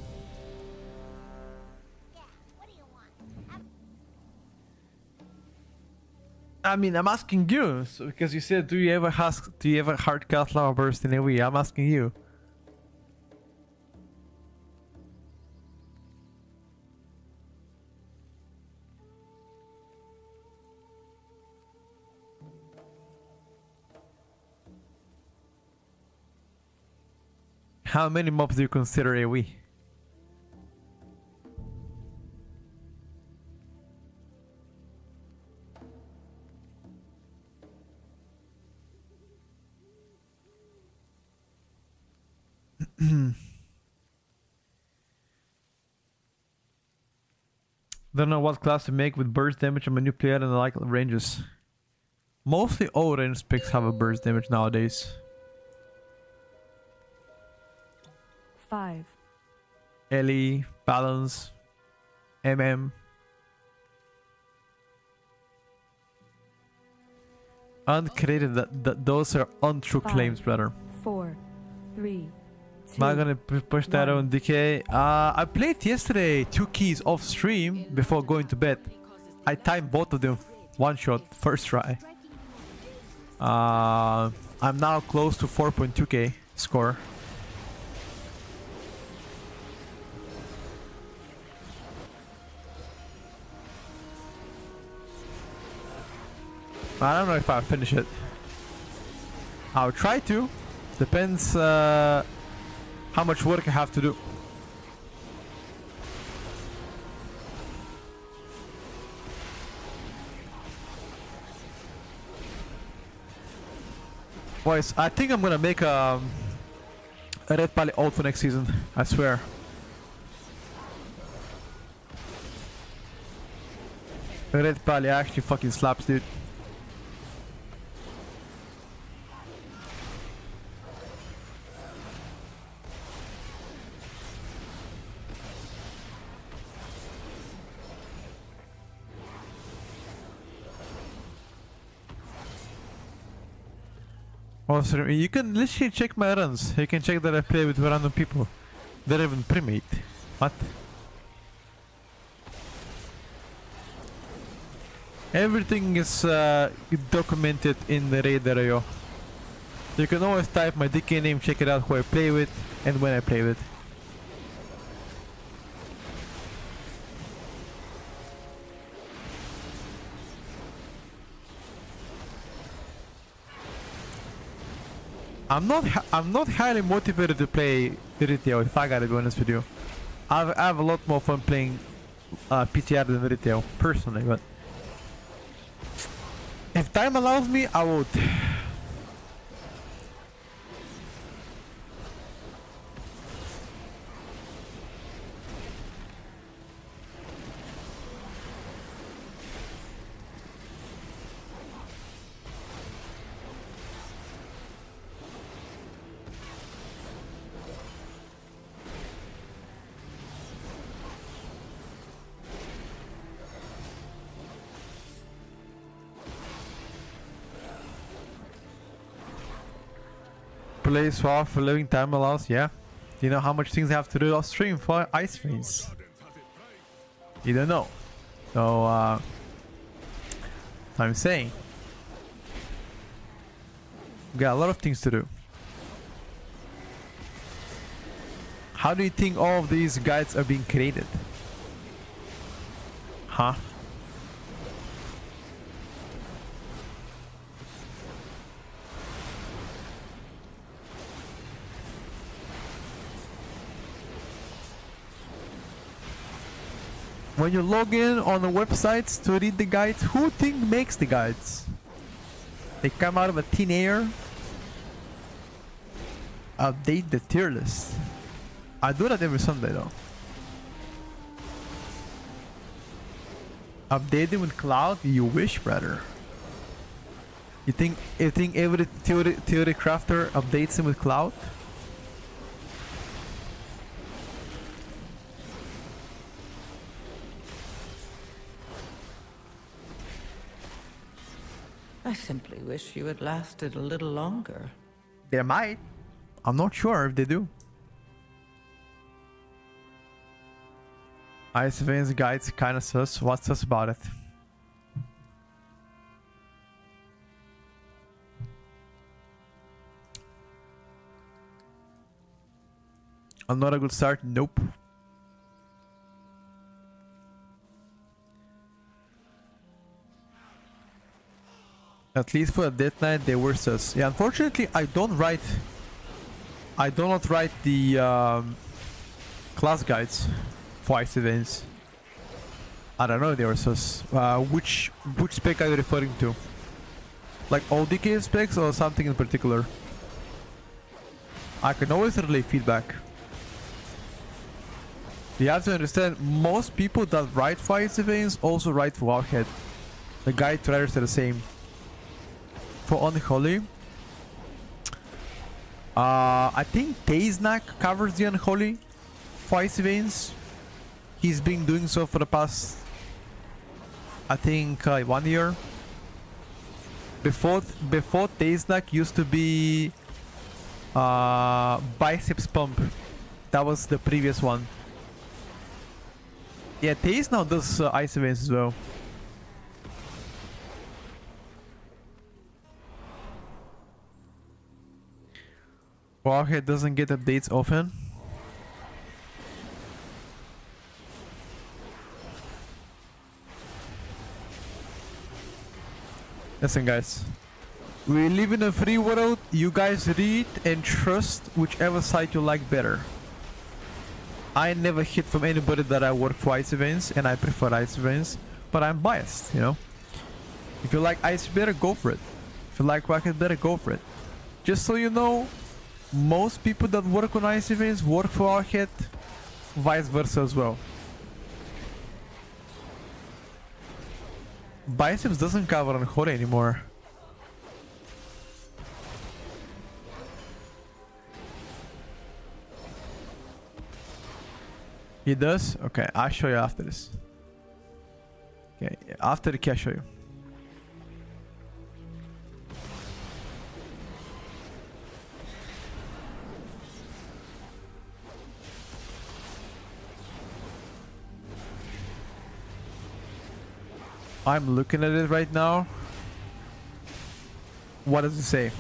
Speaker 2: I mean, I'm asking you, so because you said, do you ever hard cast lava burst in AoE? I'm asking you. How many mobs do you consider AoE? Don't know what class to make with burst damage on a new player and I like ranges. Mostly all range picks have a burst damage nowadays.
Speaker 9: 5,
Speaker 2: Ellie, Balance, MM. Uncreated, those are untrue claims, brother.
Speaker 9: 4, 3, 2.
Speaker 2: Not gonna push that on DK. I played yesterday 2 keys off stream before going to bed. I timed both of them one shot, first try. I'm now close to 4.2k score. I don't know if I'll finish it. I'll try to. Depends how much work I have to do. Boys, I think I'm gonna make a Red Pally ult for next season. I swear. Red Pally actually fucking slaps, dude. Also, you can literally check my runs. You can check that I play with random people. They're even primate. What? Everything is documented in the raid.io. You can always type my DK name, check it out who I play with and when I play with. I'm not highly motivated to play retail, if I gotta be honest with you. I have a lot more fun playing PTR than retail, personally, but if time allows me, I would. Play swap for living time allows, yeah. You know how much things I have to do off stream for ice veins? You don't know. So I'm saying we got a lot of things to do. How do you think all of these guides are being created? Huh? When you log in on the websites to read the guides, who think makes the guides? They come out of a thin air. Update the tier list. I do that every Sunday though. Update them with cloud? You wish, brother. You think every theory crafter updates them with cloud?
Speaker 11: I simply wish you had lasted a little longer.
Speaker 2: They might. I'm not sure if they do. Ice Veins guides kinda sus. What's sus about it? I'm not a good start. Nope. At least for a Death Knight, they were sus. Yeah, unfortunately, I do not write the class guides for ice events. I don't know if they were sus. Which spec are you referring to? Like all DK specs or something in particular? I can always relay feedback. You have to understand, most people that write for ice events also write for Wildhead. The guide writers are the same. for Unholy. I think Tazenak covers the Unholy for Ice Veins. He's been doing so for the past, I think, 1 year. Before Tazenak used to be Biceps Pump. That was the previous one. Yeah, Taze now does Ice Veins as well. Warhead doesn't get updates often. Listen guys, we live in a free world. You guys read and trust whichever side you like better. I never hit from anybody that I work for Ice Veins, and I prefer Ice Veins, but I'm biased, you know. If you like Ice better, go for it. If you like Rocket better, go for it. Just so you know, most people that work on Ice Veins work for Warhead, vice versa as well. Biceps doesn't cover on Hore anymore. He does? Okay, I'll show you after this. Okay, after the key I'll show you. I'm looking at it right now. What does it say?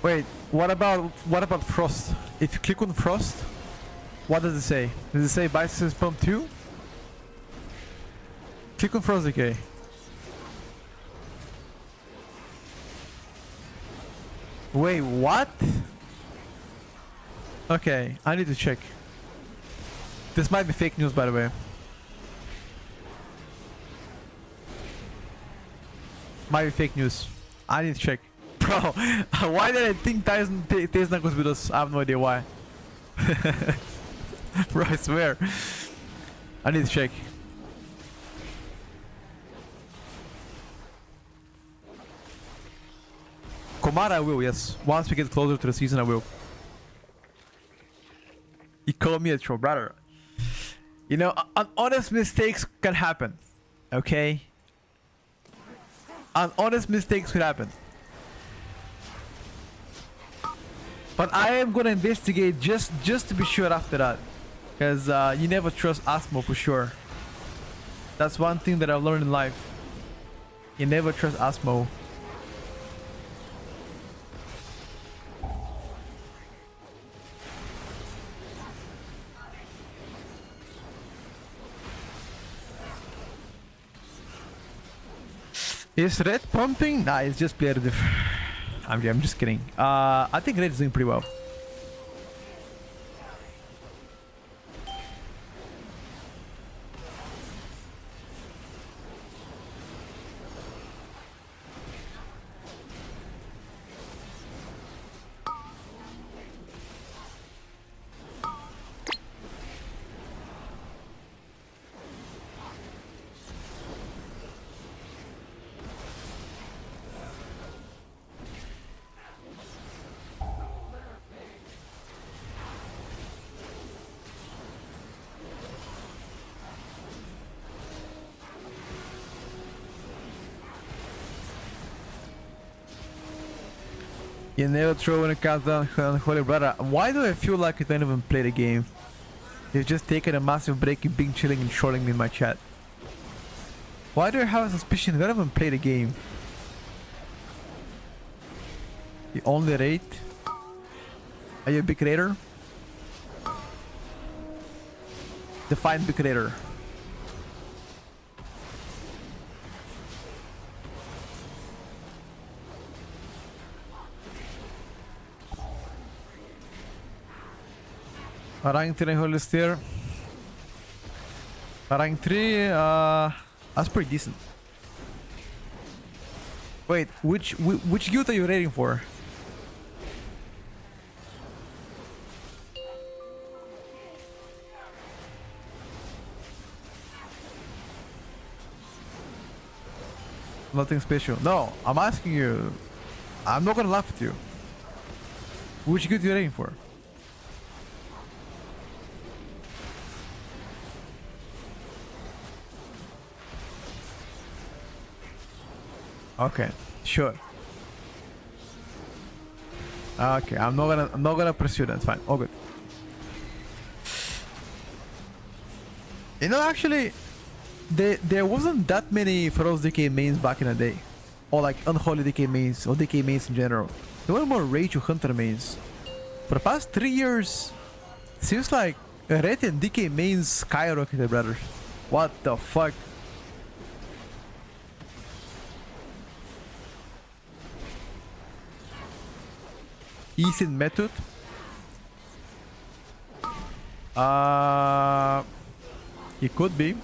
Speaker 2: Wait, what about Frost? If you click on Frost, what does it say? Does it say Biceps Pump 2? Click on Frost Decay. Wait, what? Okay, I need to check. This might be fake news, by the way. Might be fake news. I need to check. Bro, why did I think Tazenak was with us? I have no idea why. Bro, I swear. I need to check. Komara I will, yes. Once we get closer to the season, I will. He called me a troll, brother. You know, honest mistakes can happen. Okay? Honest mistakes could happen. But I am gonna investigate just to be sure after that. Because you never trust Asmo for sure. That's one thing that I've learned in life. You never trust Asmo. Is red pumping? Nah, it's just player diff. I'm just kidding. I think red is doing pretty well. You never throw in a cast down Holy Brother. Why do I feel like I don't even play the game? You've just taken a massive break in being chilling and trolling me in my chat. Why do I have a suspicion I don't even play the game? The only raid? Are you a big raider? Define big raider. Rank 3 Holister. Rank 3, that's pretty decent. Wait, which guild are you rating for? Nothing special. No, I'm asking you. I'm not gonna laugh at you. Which guild are you rating for? Okay, sure. Okay, I'm not gonna pursue that. It's fine. All good. You know, actually, there wasn't that many Feroz DK mains back in the day, or like Unholy DK mains, or DK mains in general. There were more Rage or Hunter mains. For the past 3 years, seems like Red and DK mains skyrocketed, brother. What the fuck? Eastern method. It could be.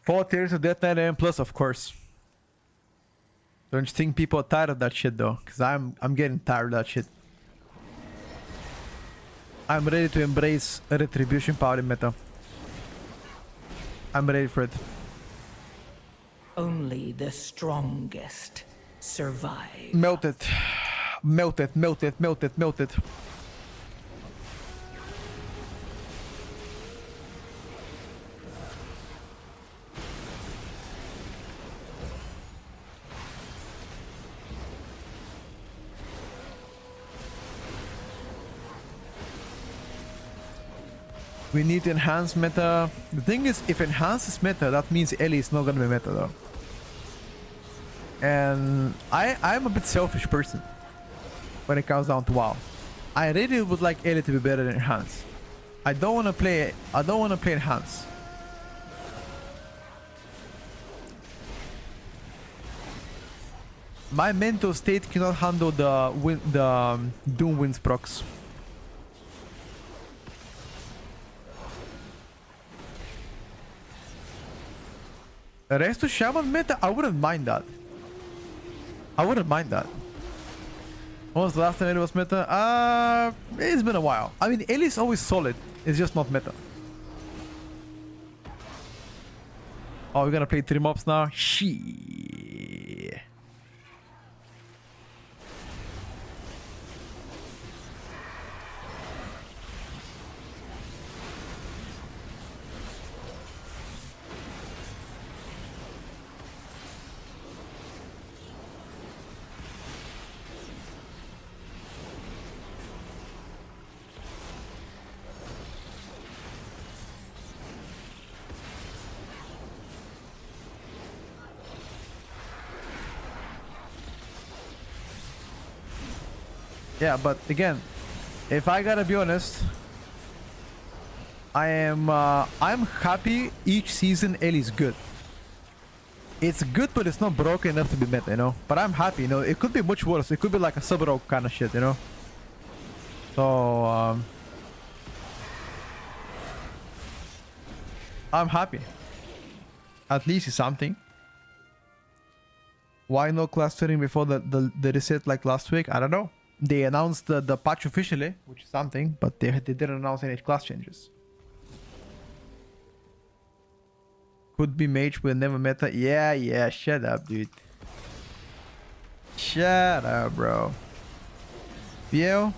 Speaker 2: Four tiers of Death 9 AM plus, of course. Don't you think people are tired of that shit though? Cause I'm getting tired of that shit. I'm ready to embrace a retribution power in meta. I'm ready for it.
Speaker 11: Only the strongest survive.
Speaker 2: Melted. Melted, melted, melted, melted. We need to enhance meta. The thing is, if enhance is meta, that means Ellie is not gonna be meta though. And I'm a bit selfish person when it comes down to WoW. I really would like Ellie to be better than enhance. I don't wanna play enhance. My mental state cannot handle the Doom Winds procs. Rest to Shaman meta, I wouldn't mind that. I wouldn't mind that. When was the last time Ellie was meta? It's been a while. I mean, Ellie's always solid. It's just not meta. Oh, we're gonna play 3 mobs now? Shit. Yeah, but again, if I gotta be honest, I'm happy each season Ellie's good. It's good, but it's not broken enough to be meta, you know. But I'm happy, you know. It could be much worse. It could be like a sub-rogue kind of shit, you know. So I'm happy. At least it's something. Why no class tuning before the reset like last week? I don't know. They announced the patch officially, which is something, but they didn't announce any class changes. Could be mage will never meta. Yeah, shut up, dude. Shut up, bro. Biel?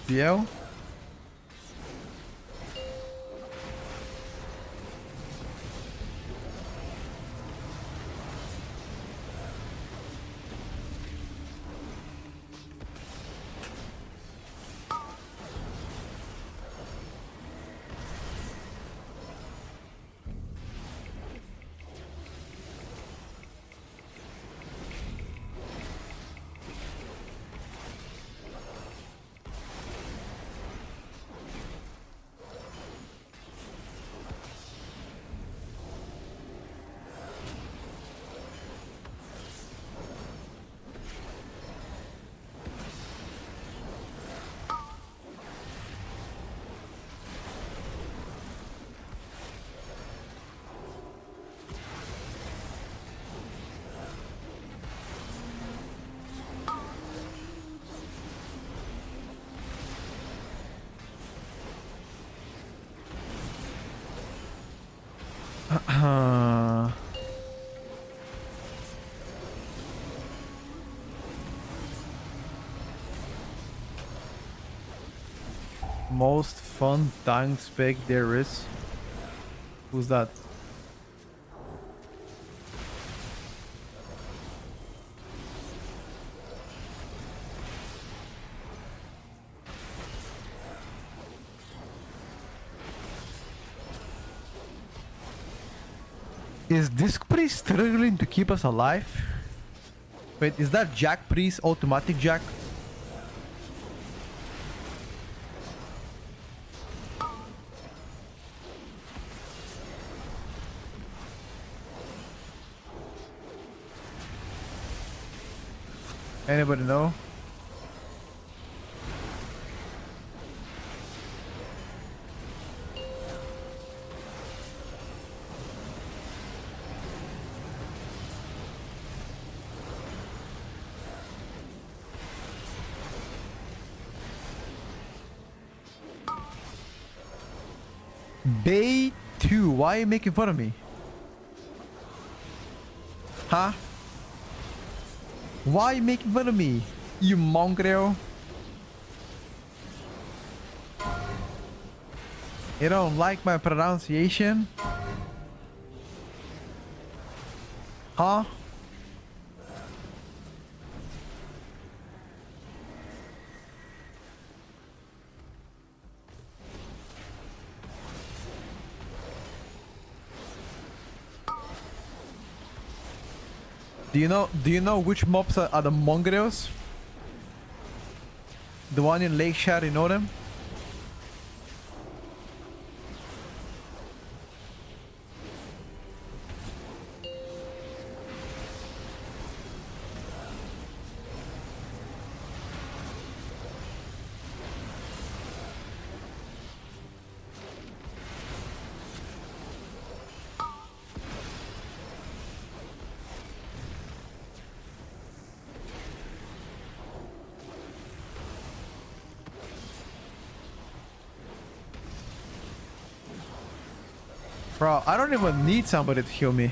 Speaker 2: Biel? Most fun dying spec there is. Who's that? Is Disc Priest struggling to keep us alive? Wait, is that Jack Priest automatic Jack? Anybody know? Bay 2, why are you making fun of me? Huh? Why are you making fun of me, you mongrel? You don't like my pronunciation? Huh? Do you know which mobs are the mongrels? The one in Lakeshire, you know them? Bro, I don't even need somebody to heal me.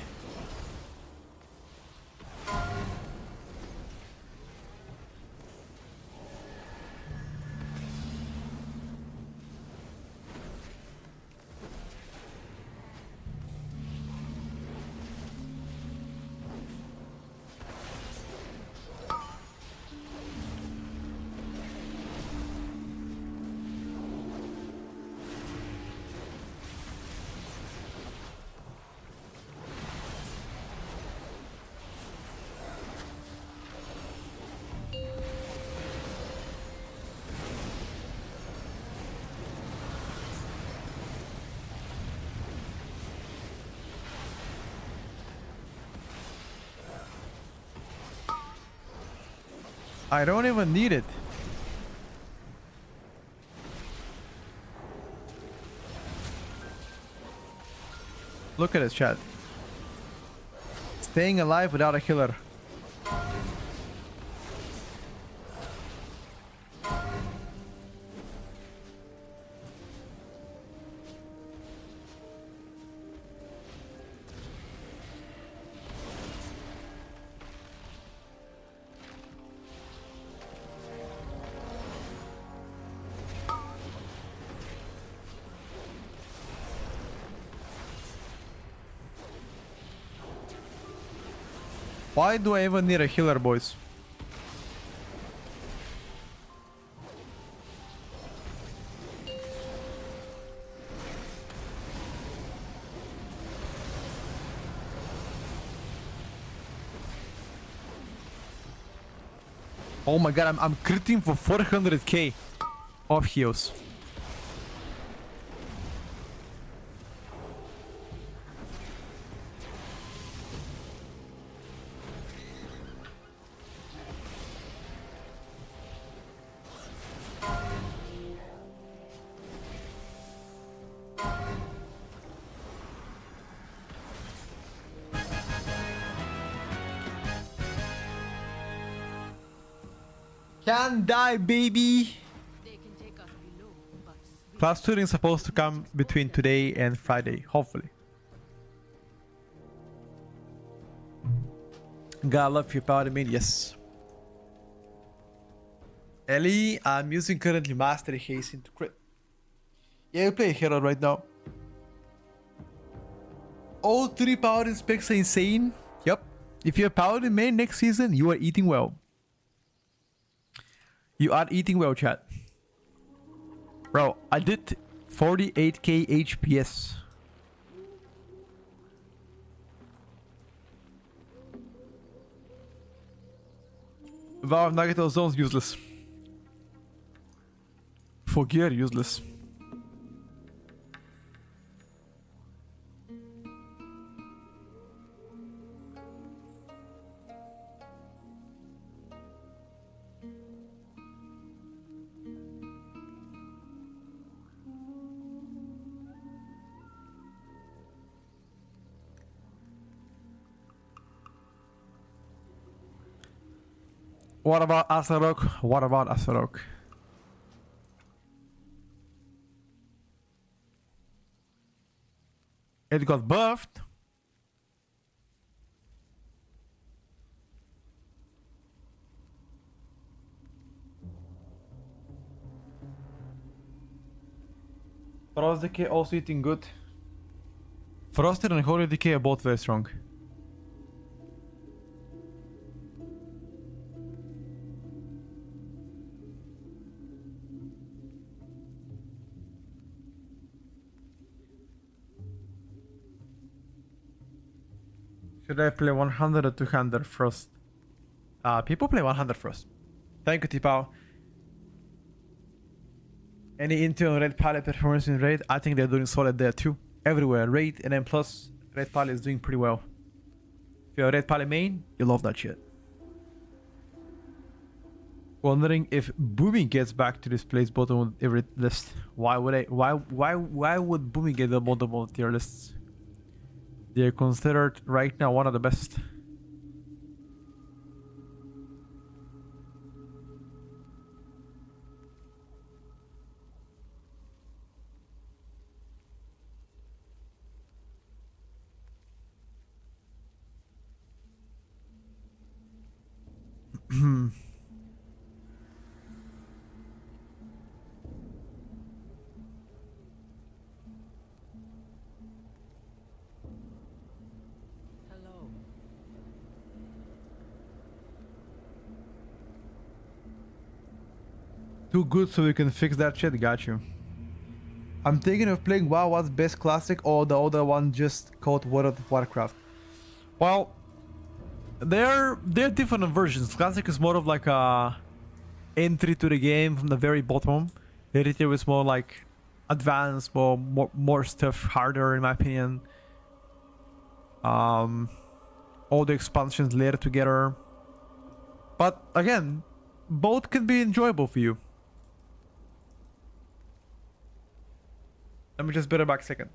Speaker 2: I don't even need it. Look at this chat. Staying alive without a healer. Why do I even need a healer, boys? Oh my god, I'm critting for 400k of heals. Can die, baby. Class touring is supposed to come between today and Friday, hopefully. Gotta love your powder main, yes. Ellie, I'm using currently Mastery Haste into crit. Yeah, you play a hero right now. All 3 Paladin specs are insane. Yep. If you're a Paladin main next season, you are eating well. You are eating well, chat. Bro, I did 48k HPS. Valve Nugget Zone's useless. For gear, useless. What about Asarok? What about Asarok? It got buffed. Frost Decay also eating good. Frosted and Holy Decay are both very strong. Should I play 100 or 200 Frost? People play 100 Frost. Thank you, Tipao. Any Intel and Red Palette performance in Raid? I think they're doing solid there too. Everywhere. Raid and then plus Red Palette is doing pretty well. If you're a Red Palette main, you love that shit. Wondering if Booming gets back to this place bottom of every list. Why would Booming get the bottom of tier lists? They're considered right now one of the best. Too good so we can fix that shit, got you. I'm thinking of playing WoW. What's best classic or the other one just called World of Warcraft? Well, they're different versions. Classic is more of like a entry to the game from the very bottom. Elite is more like advanced, more stuff, harder in my opinion. All the expansions later together. But again, both can be enjoyable for you. Let me just better back a second.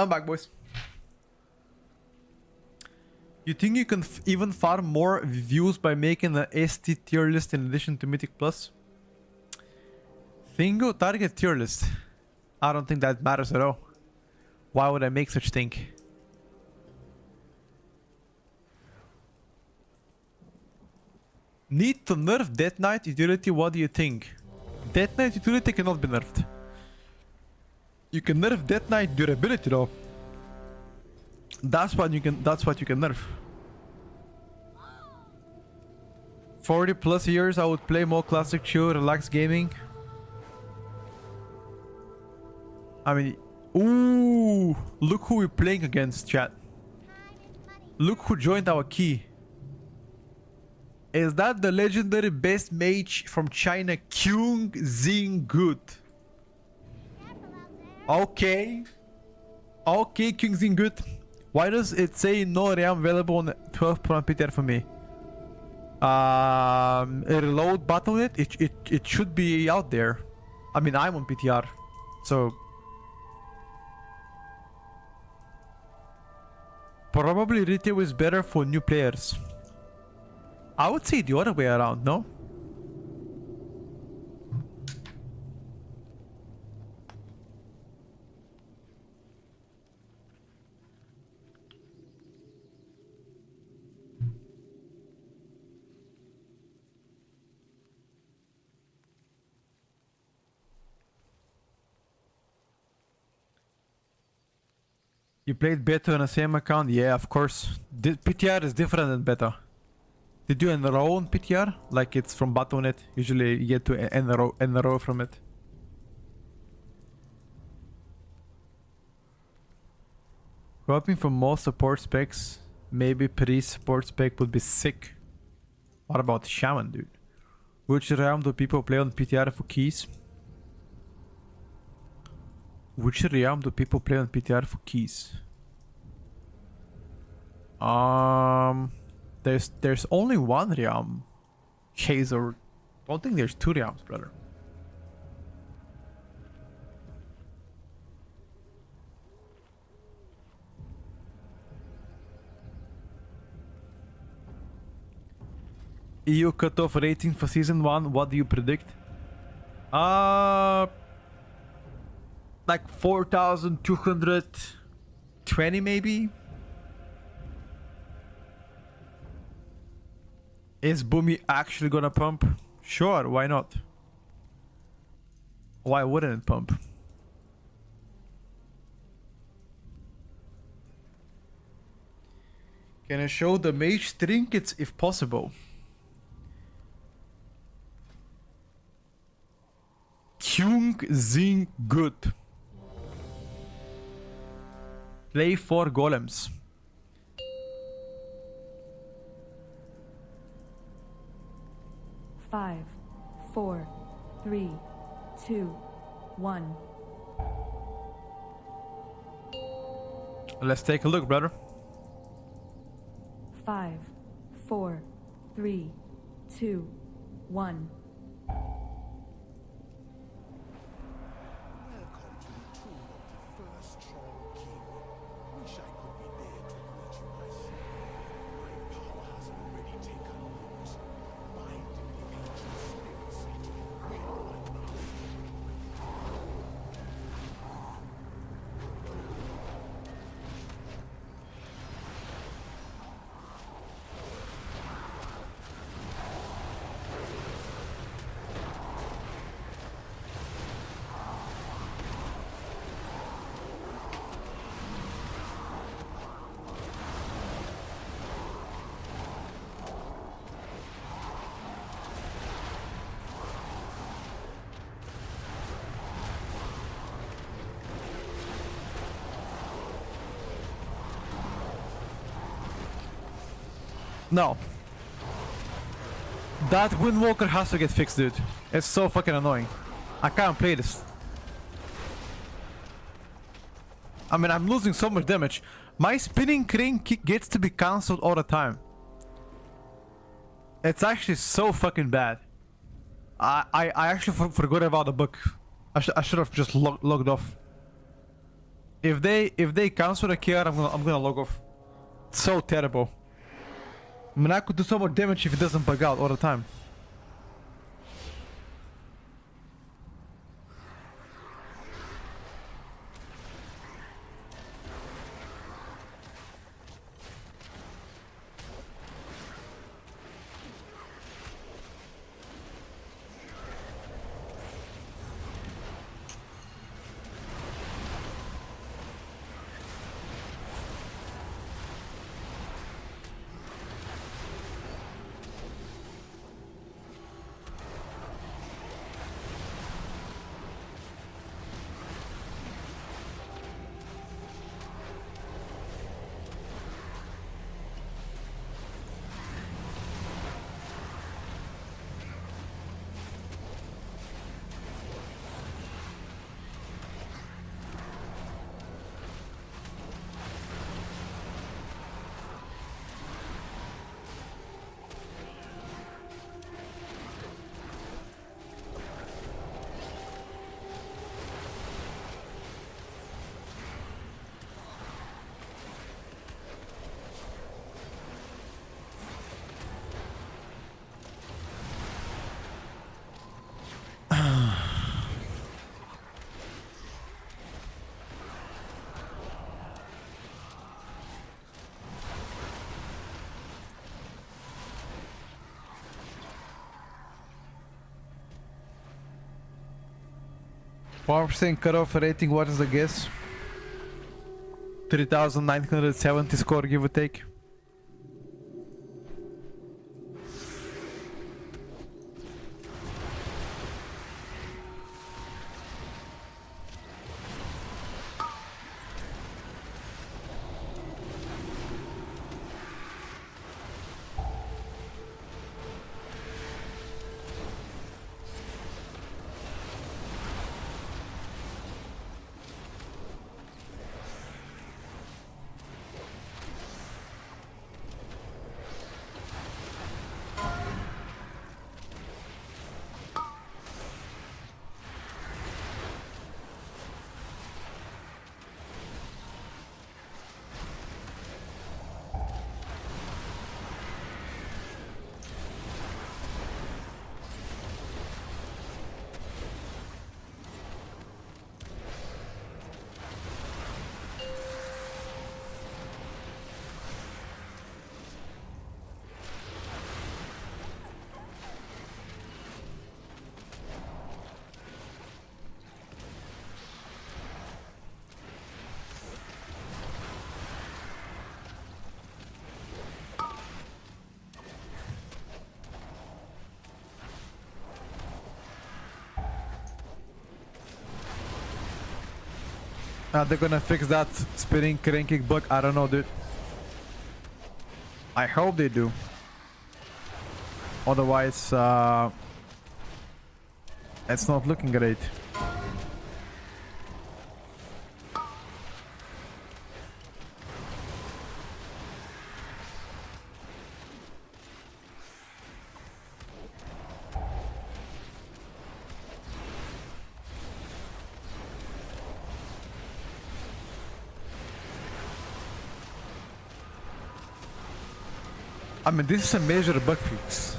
Speaker 2: I'm back, boys. You think you can even farm more views by making an ST tier list in addition to Mythic Plus? Thingo target tier list. I don't think that matters at all. Why would I make such thing? Need to nerf Death Knight utility, what do you think? Death Knight utility cannot be nerfed. You can nerf Death Knight durability though. That's what you can nerf. 40 plus years I would play more classic chill, relax gaming. I mean, ooh, look who we're playing against, chat. Look who joined our key. Is that the legendary best mage from China, Kyung Zing Good? Okay. Okay, Kyung Zing Good. Why does it say no RAM available on 12 Pro PTR for me? A reload button on it should be out there. I mean, I'm on PTR, so probably retail is better for new players. I would say the other way around, no? You played beta on the same account? Yeah, of course. PTR is different than beta. Did you enroll on PTR? Like it's from Battle.net. Usually you get to enroll from it. Hoping for more support specs. Maybe pre-support spec would be sick. What about Shaman, dude? Which realm do people play on PTR for keys? Which realm do people play on PTR for keys? There's only one realm. Hazer. Don't think there's two realms, brother. EU cutoff rating for season 1, what do you predict? Like 4,220 maybe? Is Boomy actually gonna pump? Sure, why not? Why wouldn't it pump? Can I show the mage trinkets if possible? Kyung Zing Good. Play 4 golems.
Speaker 9: Five, four, three, two, one.
Speaker 2: Let's take a look, brother.
Speaker 9: 5, 4, 3, 2, 1.
Speaker 3: Welcome to the tomb of the first Troll King. Wish I could be there to greet you myself. My power has already taken root, binding the ancient spirits into the will of my mouth.
Speaker 2: No. That Windwalker has to get fixed, dude. It's so fucking annoying. I can't play this. I mean, I'm losing so much damage. My spinning crane kick gets to be cancelled all the time. It's actually so fucking bad. I actually forgot about the bug. I should have just logged off. If they cancel the KR, I'm gonna log off. So terrible. I mean, I could do so much damage if it doesn't bug out all the time. Percent cutoff rating, what is the guess? 3970 score, give or take. Are they gonna fix that spinning crane kick bug? I don't know, dude. I hope they do. Otherwise, it's not looking great. I mean, this is a major bug fix.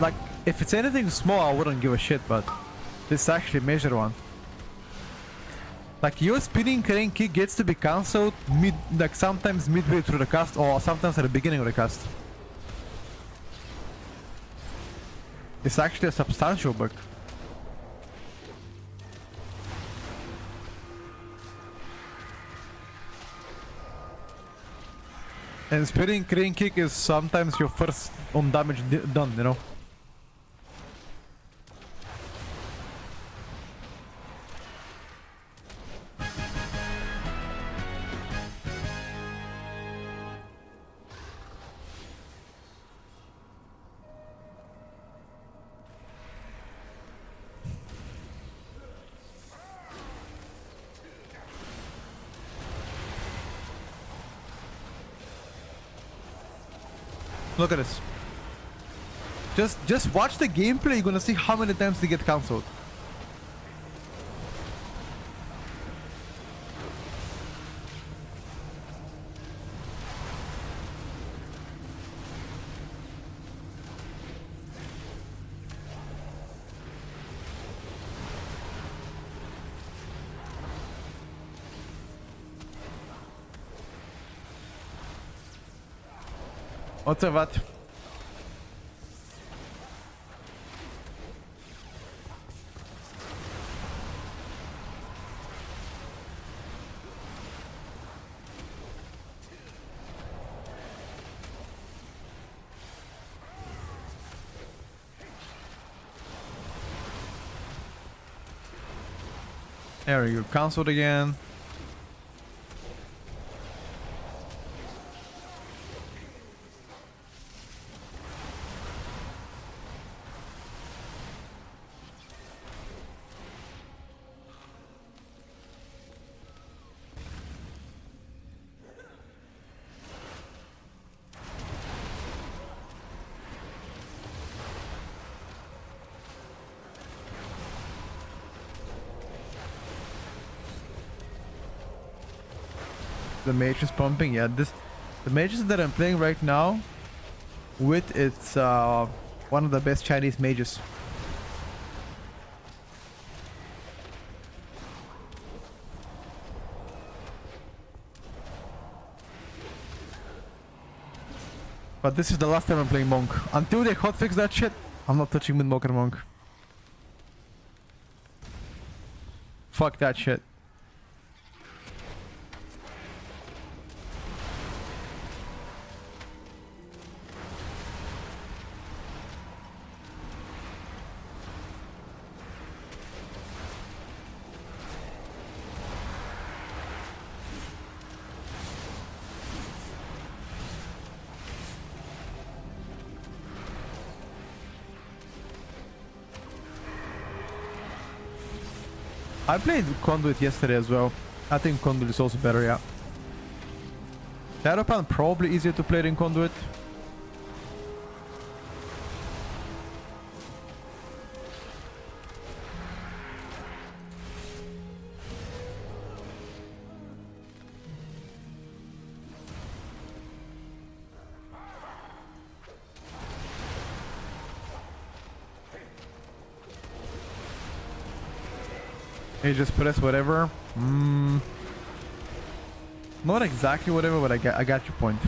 Speaker 2: Like, if it's anything small, I wouldn't give a shit, but this is actually a major one. Like, your spinning crane kick gets to be cancelled like sometimes midway through the cast, or sometimes at the beginning of the cast. It's actually a substantial bug. And spinning crane kick is sometimes your first on damage done, you know? Look at this. Just watch the gameplay. You're gonna see how many times they get cancelled. What's up, what? There we go, cancelled again. The mage is pumping. Yeah, the mages that I'm playing right now with, it's one of the best Chinese mages. But this is the last time I'm playing monk. Until they hotfix that shit, I'm not touching Moonwalker monk. Fuck that shit. I played Conduit yesterday as well. I think Conduit is also better, yeah. Shadowpan probably easier to play than Conduit. Hey, just press whatever. Not exactly whatever, but I got your point.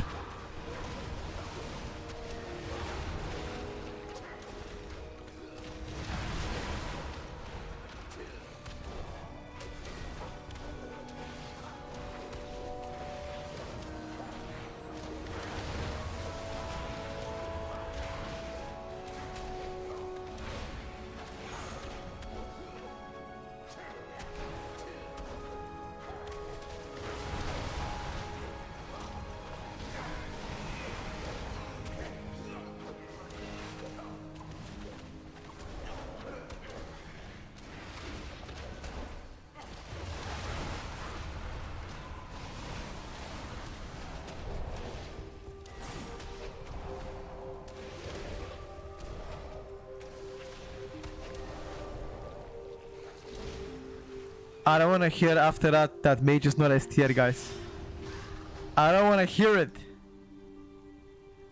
Speaker 2: I don't want to hear after that mage is not S tier, guys. I don't want to hear it.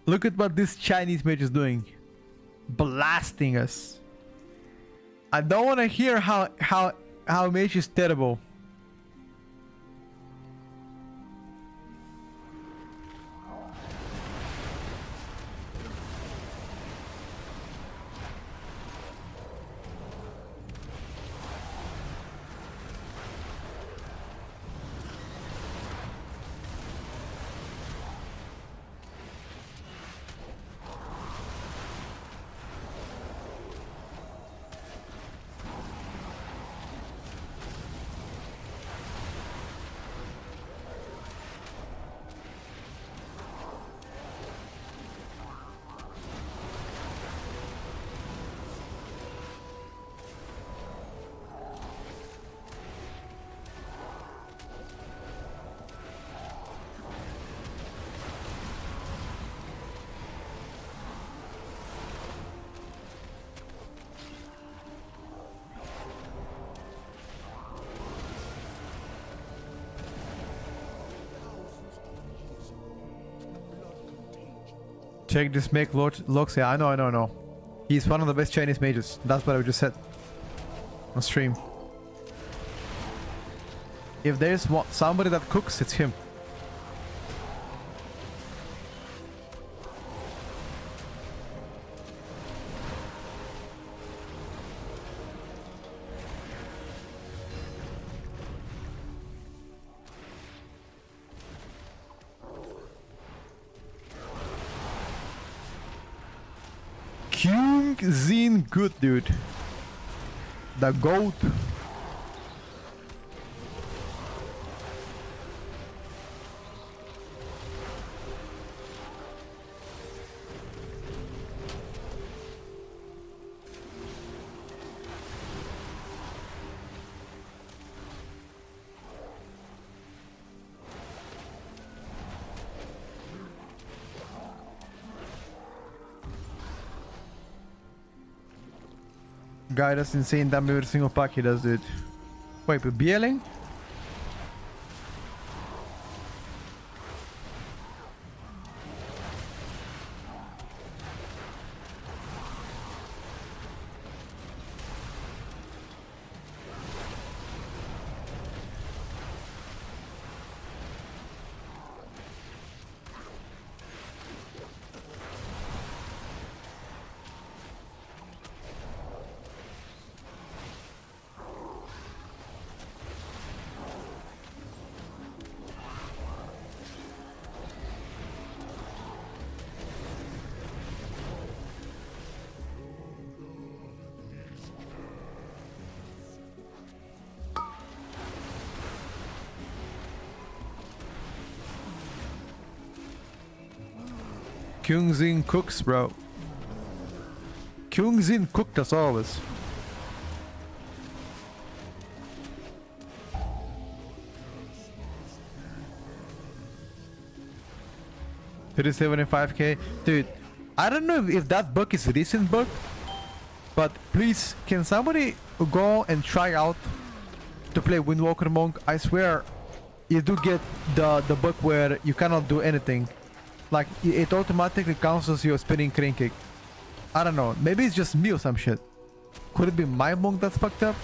Speaker 2: Look at what this Chinese mage is doing. Blasting us. I don't want to hear how mage is terrible. Check this make looks. Yeah, I know. He's one of the best Chinese mages. That's what I just said on stream. If there's somebody that cooks, it's him. Kyung Zin good, dude. The GOAT. Guy does insane damage every single pack he does, dude. Wait, but BLing? Kyungzin cooks, bro. Kyungzin cooked us always. $375k, dude. I don't know if that book is a recent book, but please, can somebody go and try out to play Windwalker Monk? I swear, you do get the book where you cannot do anything. Like, it automatically cancels your spinning crane kick. I don't know. Maybe it's just me or some shit. Could it be my monk that's fucked up?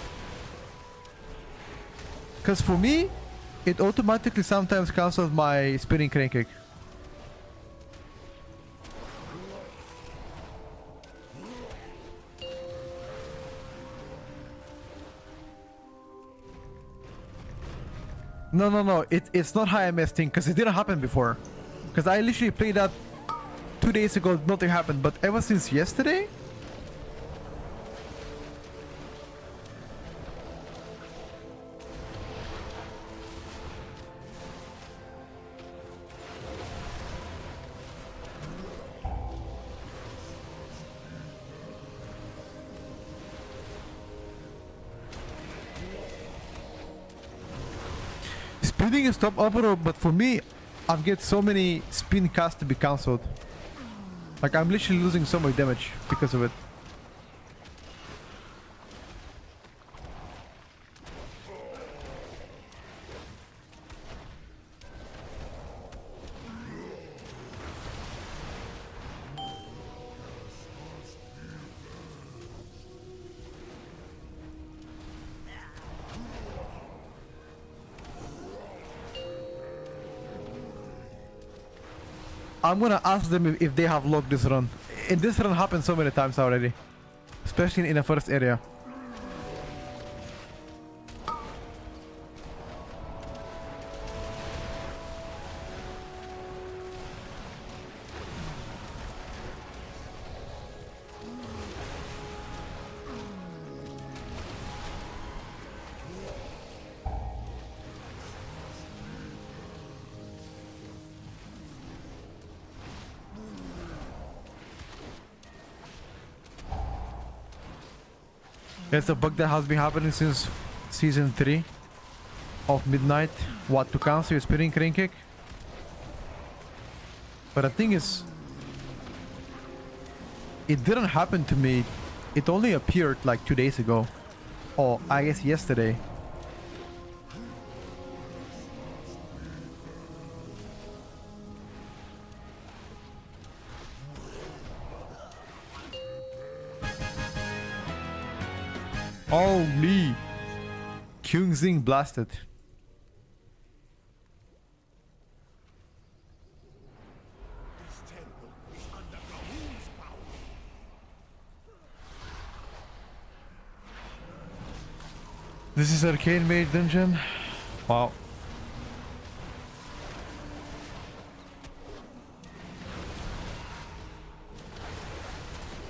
Speaker 2: Because for me, it automatically sometimes cancels my spinning crane kick. No. It's not high MS thing because it didn't happen before. Because I literally played that 2 days ago, nothing happened. But ever since yesterday... Spinning is top overall, but for me, I've get so many spin casts to be cancelled. Like, I'm literally losing so much damage because of it. I'm gonna ask them if they have logged this run. And this run happened so many times already. Especially in the first area. It's a bug that has been happening since season 3 of Midnight. What, to cancel your spinning crane kick? But the thing is, it didn't happen to me. It only appeared like 2 days ago. Or I guess yesterday. Holy! Kyungzing blasted.
Speaker 3: This temple is under Gahul's power.
Speaker 2: This is Arcane Mage Dungeon. Wow.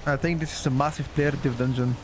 Speaker 2: I think this is a massive player div dungeon.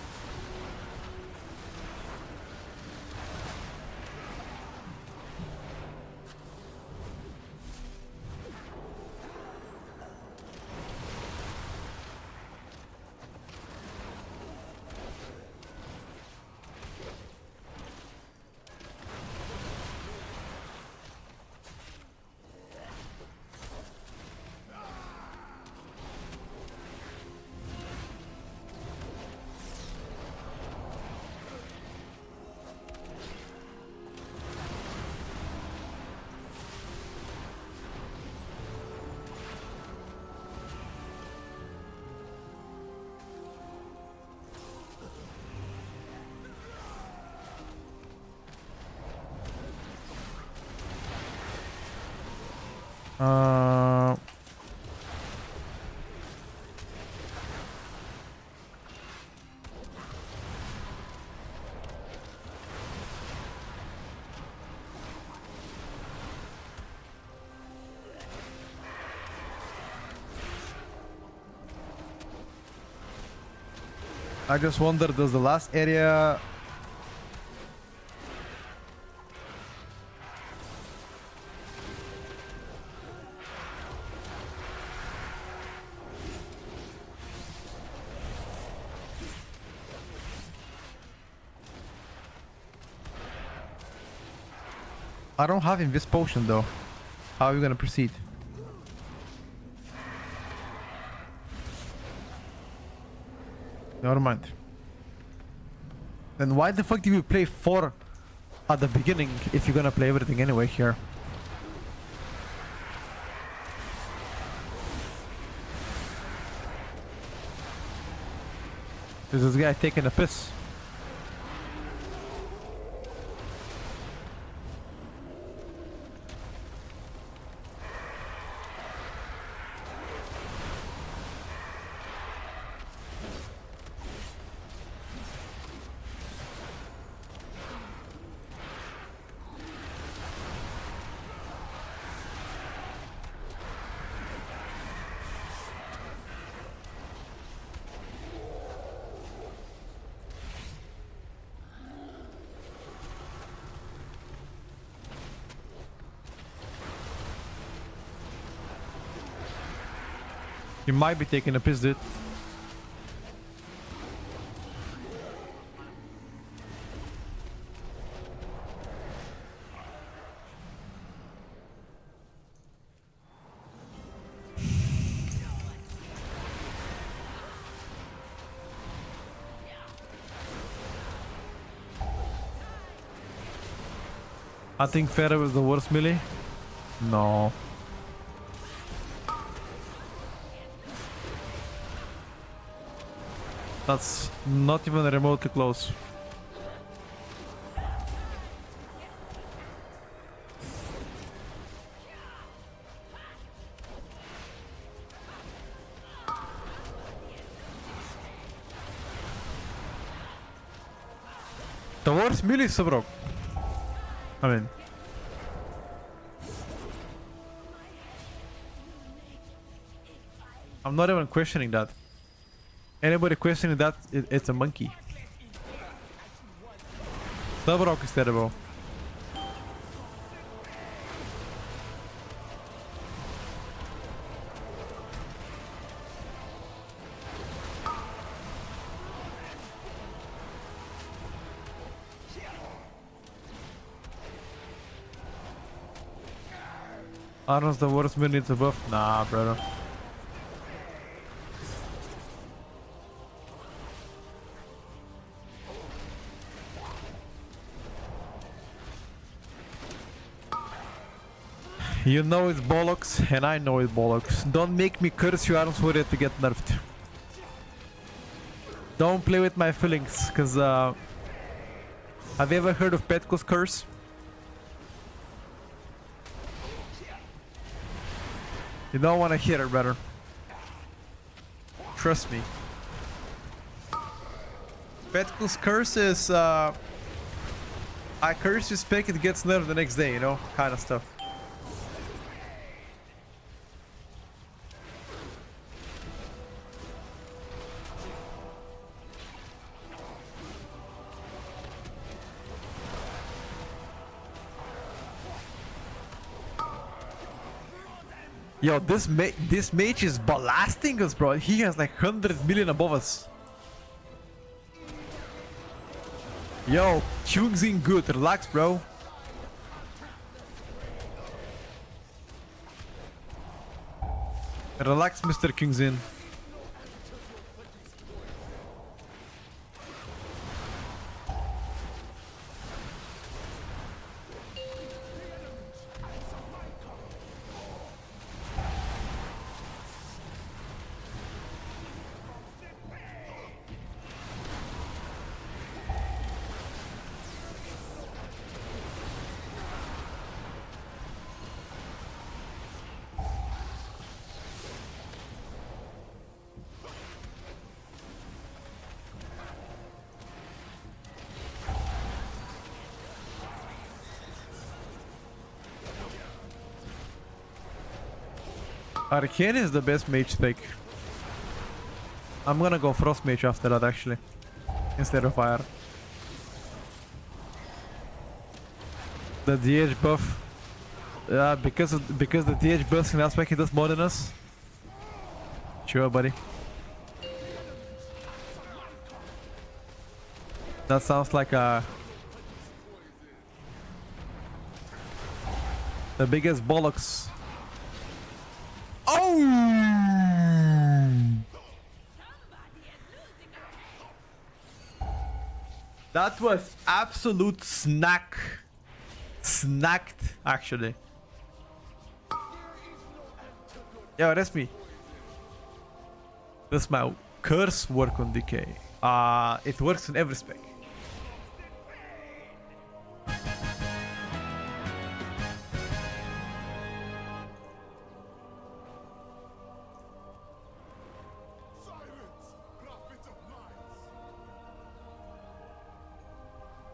Speaker 2: I just wonder, does the last area... I don't have Invis potion though. How are we gonna proceed? Never mind. Then why the fuck do you play 4 at the beginning if you're gonna play everything anyway here? Is this guy taking a piss? You might be taking a piss, dude. I think Pharaoh was the worst melee. No. That's not even remotely close. The worst melee is Subrok. I mean, I'm not even questioning that. Anybody questioning that, it's a monkey. Subrok is terrible. Arnold's the worst minute above. Nah, brother. You know it's bollocks, and I know it's bollocks. Don't make me curse you, Arnold's worried to get nerfed. Don't play with my feelings, cause Have you ever heard of Petko's curse? You don't want to hear it, brother. Trust me. Petko's curse is I curse you spec, it gets nerfed the next day, you know, kind of stuff. Yo, this mage is blasting us, bro. He has like 100 million above us. Yo, Kyung's in good. Relax, bro. Relax, Mr. King's in. Arcane is the best mage spec. I'm gonna go Frost Mage after that actually. Instead of Fire. The DH buff. Yeah, because the DH buffs in that spec he does more than us. Sure, buddy. That sounds like the biggest bollocks. Oh! That was absolute snack. Snacked, actually. Yo, that's me. Does my curse work on decay? It works in every spec.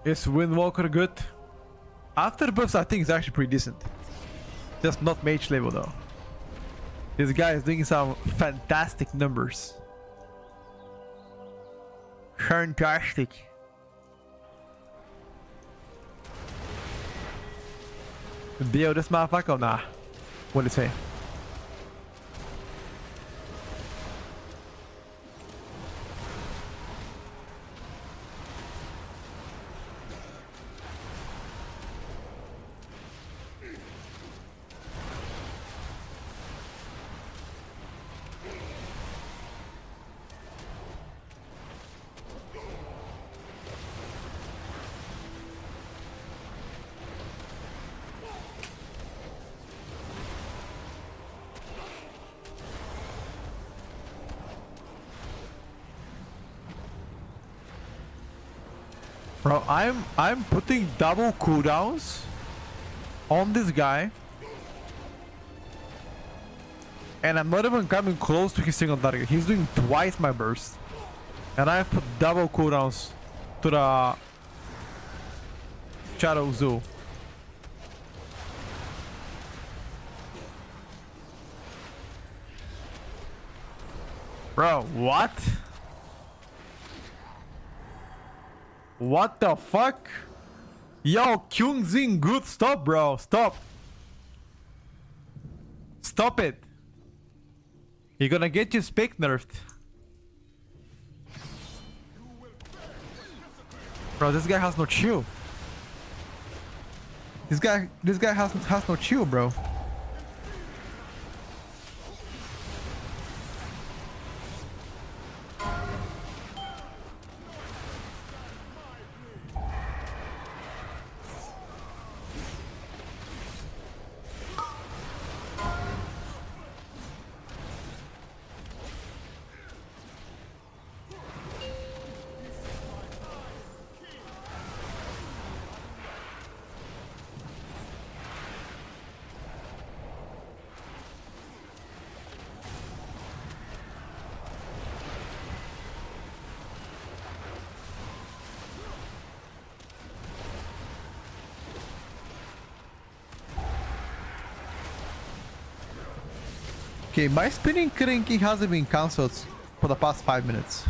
Speaker 2: Is Windwalker good? After buffs, I think it's actually pretty decent. Just not mage level though. This guy is doing some fantastic numbers. Fantastic. Deal this motherfucker or nah? What do you say? Bro, I'm putting double cooldowns on this guy, and I'm not even coming close to his single target. He's doing twice my burst, and I've put double cooldowns to the Shadow Zoo. Bro, what? What the fuck? Yo, Kyungzin, good. Stop, bro. Stop. Stop it. You're gonna get your spec nerfed. Bro, this guy has no chill. This guy has no chill, bro. Okay, my spinning cranking hasn't been cancelled for the past 5 minutes.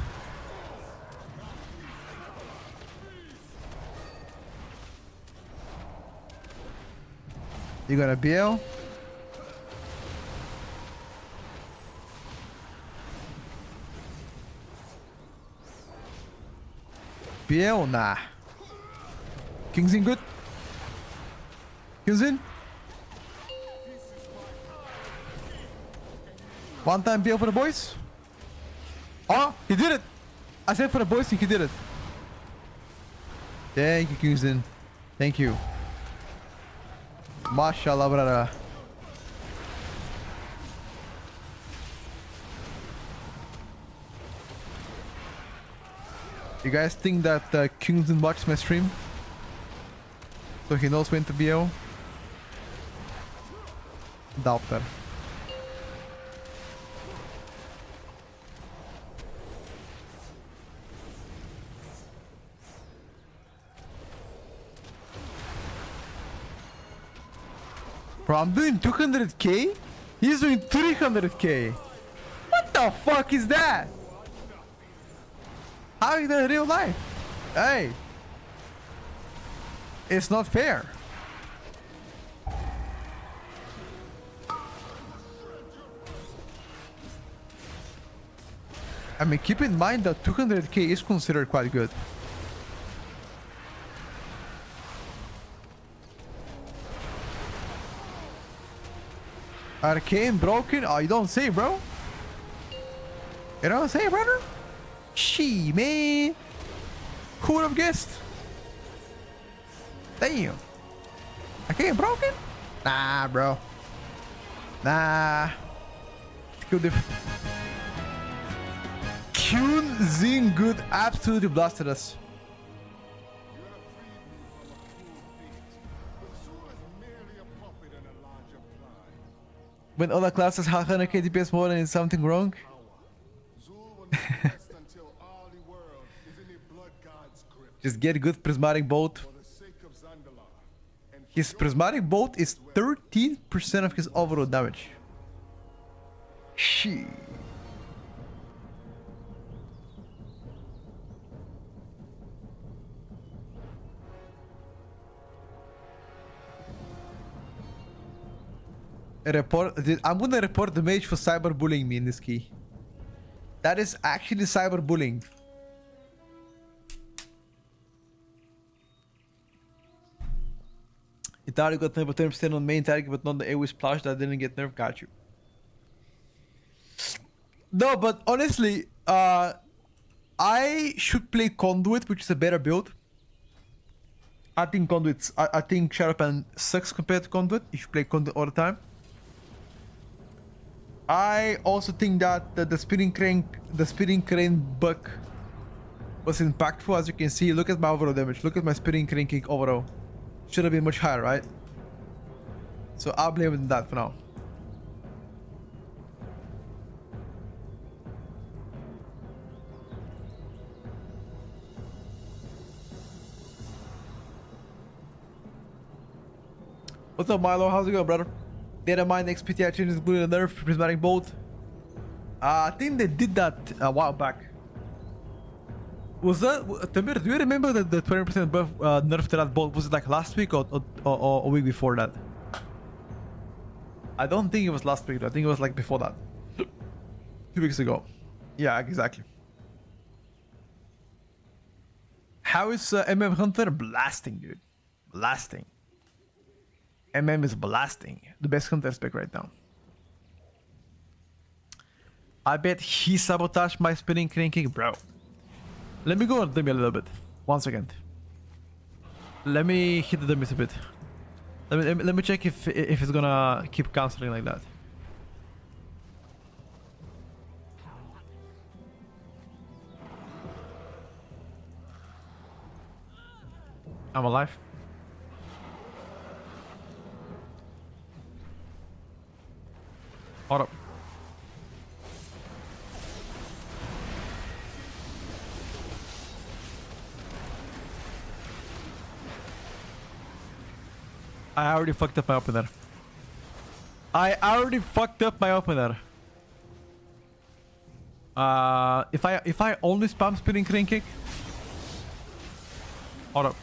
Speaker 2: You gonna BL? BL? Nah. King's in good. King's in. One time BL for the boys. Oh, he did it. I said for the boys and he did it. Thank you, King's in. Thank you. Mashallah, brother. You guys think that Kingston watches my stream? So he knows when to BO? Doubt that. Bro, I'm doing 200k? He's doing 300k. What the fuck is that? How is that in real life? Hey. It's not fair. I mean, keep in mind that 200k is considered quite good. Arcane broken? Oh, you don't say, bro. You don't say, brother? She, man. Who would have guessed? Damn. Arcane broken? Nah, bro. Nah. Skill diff. Kyun Zing good absolutely blasted us. When all the classes have 100k DPS more than is something wrong? Just get good prismatic bolt. His prismatic bolt is 13% of his overall damage. She. I'm gonna report the mage for cyberbullying me in this key. That is actually cyberbullying. Italy got nerfed 10% on main target, but not the AoE splash that didn't get nerfed. Got you. No, but honestly, I should play Conduit, which is a better build. I think Conduit's. I think Shadowpan sucks compared to Conduit. You should play Conduit all the time. I also think that the spinning crane bug was impactful. As you can see, look at my overall damage. Look at my spinning crane kick overall. Should have been much higher, right? So I'll blame it on that for now. What's up, Milo? How's it going, brother? Data mine XPTI changes including a nerf prismatic bolt. I think they did that a while back. Was that Tamir? Do you remember that the 20% buff nerf to that bolt? Was it like last week or a week before that? I don't think it was last week. I think it was like before that. 2 weeks ago. Yeah, exactly. How is Hunter? Blasting, dude. Blasting. is blasting. The best Hunter spec right now. I bet he sabotaged my spinning crane kick, bro. Let me go on dummy a little bit. 1 second. Let me hit the dummies a bit. Let me check if it's gonna keep canceling like that. I'm alive. Hold up. I already fucked up my opener. If I only spam spinning crane kick. Hold up.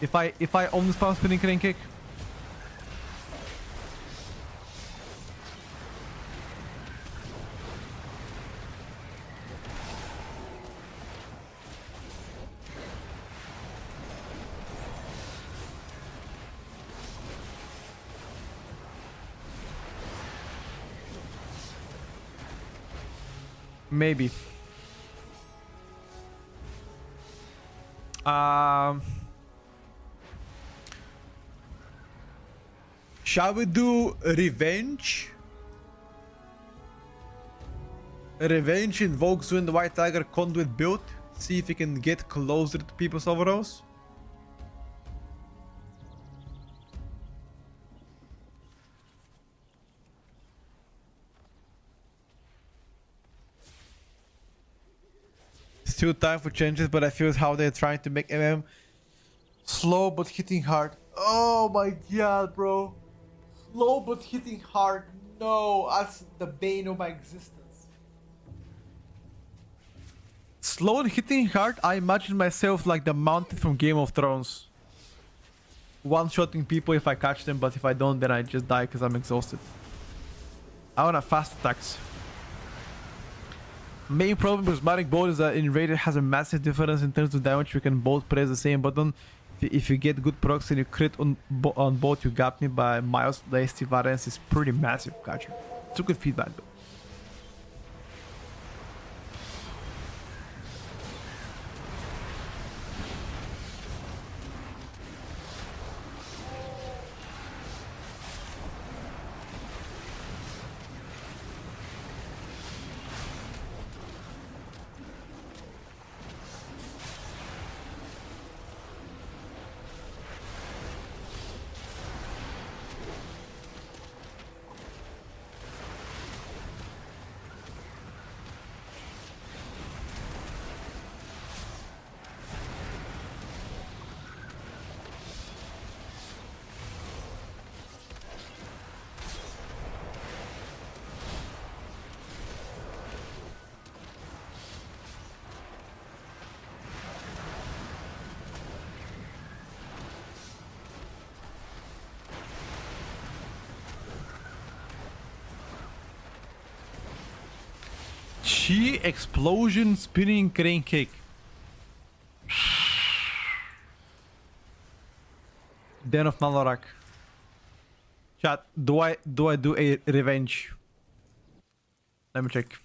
Speaker 2: If I only spam spinning crane kick. Maybe. Shall we do revenge? Revenge invokes when the White Tiger conduit build. See if we can get closer to people's overalls. Still time for changes, but I feel how they're trying to make MM slow but hitting hard. Oh my god, bro. Slow but hitting hard. No, that's the bane of my existence. Slow and hitting hard, I imagine myself like the mountain from Game of Thrones. One-shotting people if I catch them, but if I don't, then I just die because I'm exhausted. I want fast attacks. Main problem with Magic Bolt is that in Raid has a massive difference in terms of damage. You can both press the same button. If you get good procs and you crit on both, you got me by miles. The ST variance is pretty massive. Gotcha. It's a good feedback though. Chi explosion spinning crane kick. Den of Nalarak. Chat, do I do a revenge? Let me check.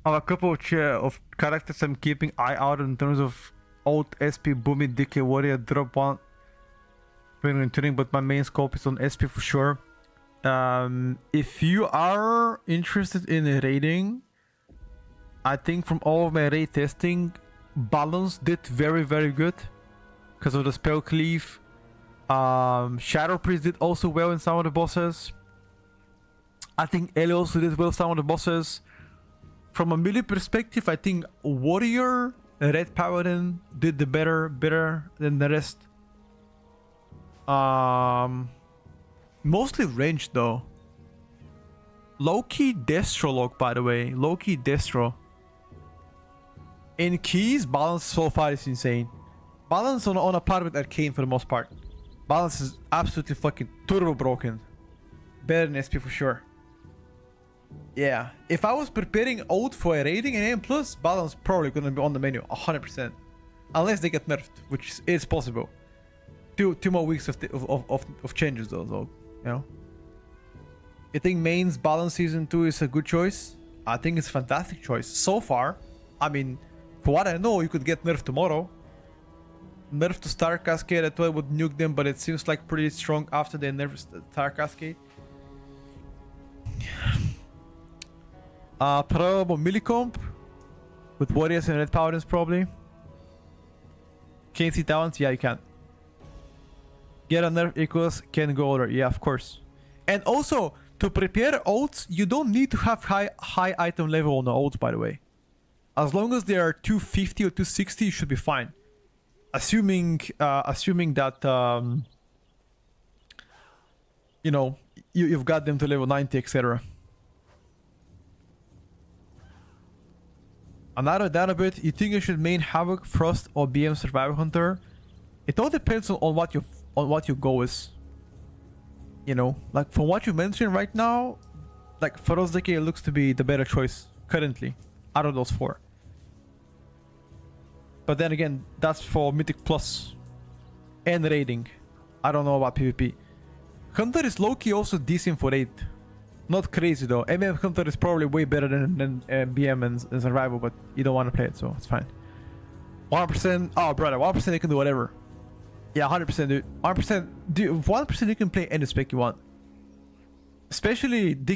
Speaker 2: I have a couple of characters I'm keeping eye out in terms of old SP Boomy DK Warrior drop one turning, but my main scope is on SP for sure. If you are interested in raiding, I think from all of my raid testing, Balance did very good because of the spell cleave. Shadow Priest did also well in some of the bosses. I think Ellie also did well some of the bosses. From a melee perspective, I think Warrior, Red Paladin did the better than the rest. Mostly ranged though. Low-key Destro lock, by the way. Low-key Destro. In keys, Balance so far is insane. Balance on a par with Arcane for the most part. Balance is absolutely fucking turbo broken. Better than SP for sure. Yeah. If I was preparing ult for a raiding in AM+, Balance probably gonna be on the menu 100%. Unless they get nerfed, which is possible. Two more weeks of changes though, so, you know. I think Main's Balance Season 2 is a good choice. I think it's a fantastic choice. So far, I mean, for what I know, you could get nerfed tomorrow. Nerf to Star Cascade, I thought I would nuke them, but it seems like pretty strong after they nerfed Star Cascade. Probable Millicomp with Warriors and Red Paladins probably. Can you see talents? Yeah, you can. Get a nerf equals can go over. Yeah, of course. And also, to prepare ults, you don't need to have high item level on the ults, by the way. As long as they are 250 or 260, you should be fine. Assuming that you know, you've got them to level 90, etc. Another down a bit. You think you should main Havoc, Frost, or BM Survival Hunter? It all depends on what your goal is. You know, like from what you mentioned right now, like Frost Decay looks to be the better choice currently out of those 4. But then again, that's for Mythic Plus and raiding. I don't know about PvP. Hunter is low-key also decent for raid. Not crazy though. MM Hunter is probably way better than BM and Survival, but you don't want to play it, so it's fine. 1%. Oh, brother, 1% you can do whatever. Yeah, 100%, dude. 1%. Dude, 1% you can play any spec you want. Especially both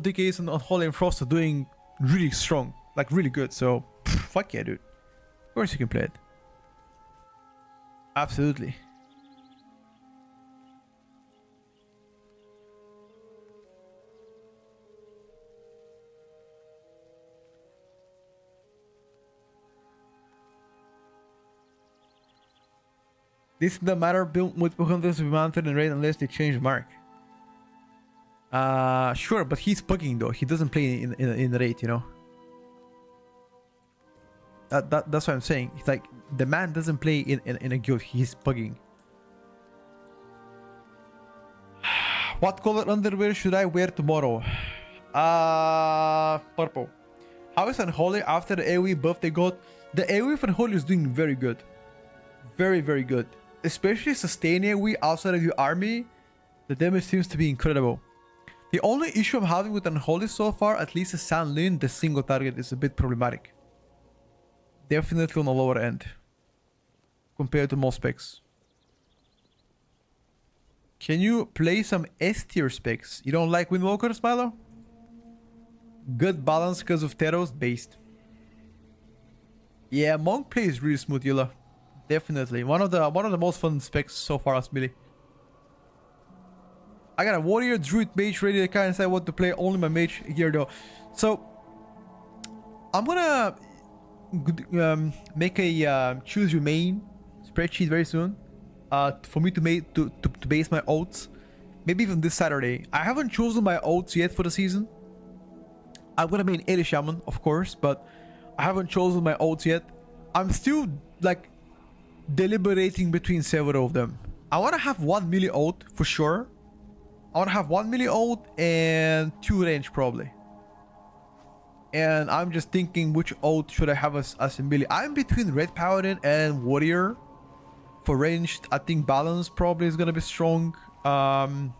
Speaker 2: DKs and Unholy and Frost are doing really strong. Like, really good, so fuck yeah, dude. Of course you can play it. Absolutely. This is the matter built multiple hunters to be mounted and raid unless they change mark. Sure, but he's bugging though. He doesn't play in the raid, you know. That's what I'm saying. It's like the man doesn't play in a guild. He's bugging. What color underwear should I wear tomorrow? Purple. How is Unholy after the AoE buff they got? The AoE for Unholy is doing very good. Very, very good. Especially sustain AoE outside of your army. The damage seems to be incredible. The only issue I'm having with Unholy so far, at least is San Lin, the single target is a bit problematic. Definitely on the lower end. Compared to most specs. Can you play some S tier specs? You don't like Windwalkers, Milo? Good balance because of Teros based. Yeah, Monk plays really smooth, Yula. Definitely. One of the most fun specs so far as melee. I got a warrior, druid, mage ready to kind of decide what to play. Only my mage gear though. So I'm gonna make a choose your main spreadsheet very soon. For me to base my ults. Maybe even this Saturday. I haven't chosen my ults yet for the season. I'm gonna main Eli Shaman, of course, but I haven't chosen my ults yet. I'm still like deliberating between several of them. I want to have 1 melee ult for sure. I want to have 1 melee ult and 2 range probably. And I'm just thinking which ult should I have as a melee. I'm between Red Paladin and Warrior. For ranged, I think Balance probably is going to be strong. Balance,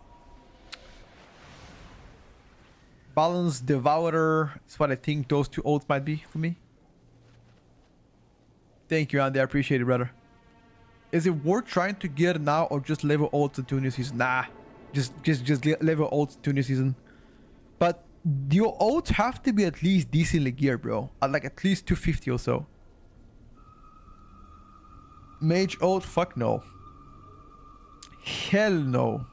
Speaker 2: Devourer is what I think those 2 ults might be for me. Thank you, Andy. I appreciate it, brother. Is it worth trying to get now or just level ults into new season? Nah. Just level ults into new season. But your ults have to be at least decently geared, bro. Like at least 250 or so. Mage ult? Fuck no. Hell no.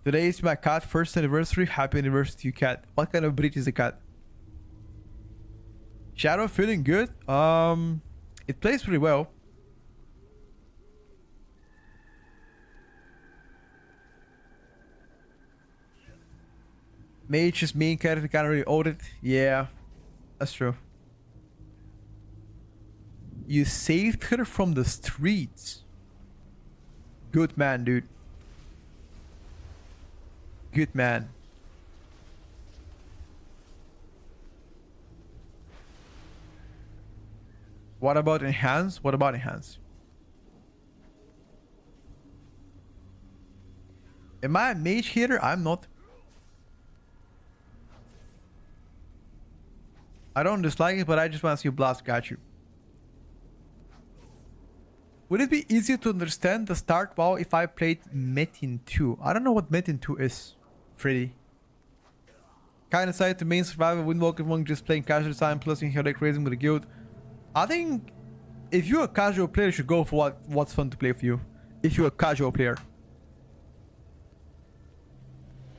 Speaker 2: Today is my cat first anniversary. Happy anniversary to you, cat. What kind of breed is the cat? Shadow feeling good? It plays pretty well. Mage's main character can't really hold it. Yeah, that's true. You saved her from the streets. Good man, dude. Good man. What about enhance? What about enhance? Am I a mage hitter? I'm not. I don't dislike it, but I just want to see you blast. Got you. Would it be easier to understand the start WoW if I played Metin 2? I don't know what Metin 2 is, Freddy. Kind of decided to main survival Windwalker Monk just playing casual time plus in heroic raising with a guild. I think if you're a casual player, you should go for what's fun to play for you. If you're a casual player.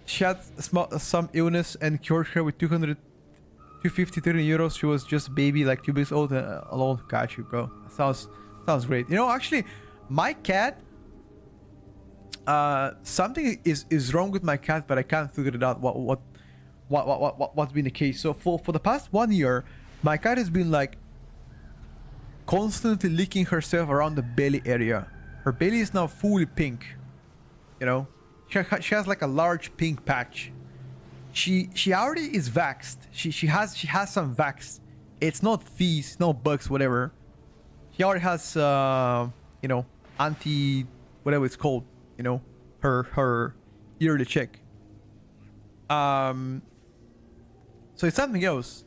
Speaker 2: She had some illness and cured her with 250 euros. She was just a baby, like 2 weeks old and alone. Got you, bro. Sounds great. You know, actually, my cat. Something is wrong with my cat, but I can't figure it out. what's been the case. So for the past 1 year, my cat has been like constantly licking herself around the belly area. Her belly is now fully pink. You know, she has like a large pink patch. She already is vaxxed. She has some vax. It's not fleas, no bugs, whatever. She already has you know, anti whatever it's called. You know, her yearly check. So it's something else.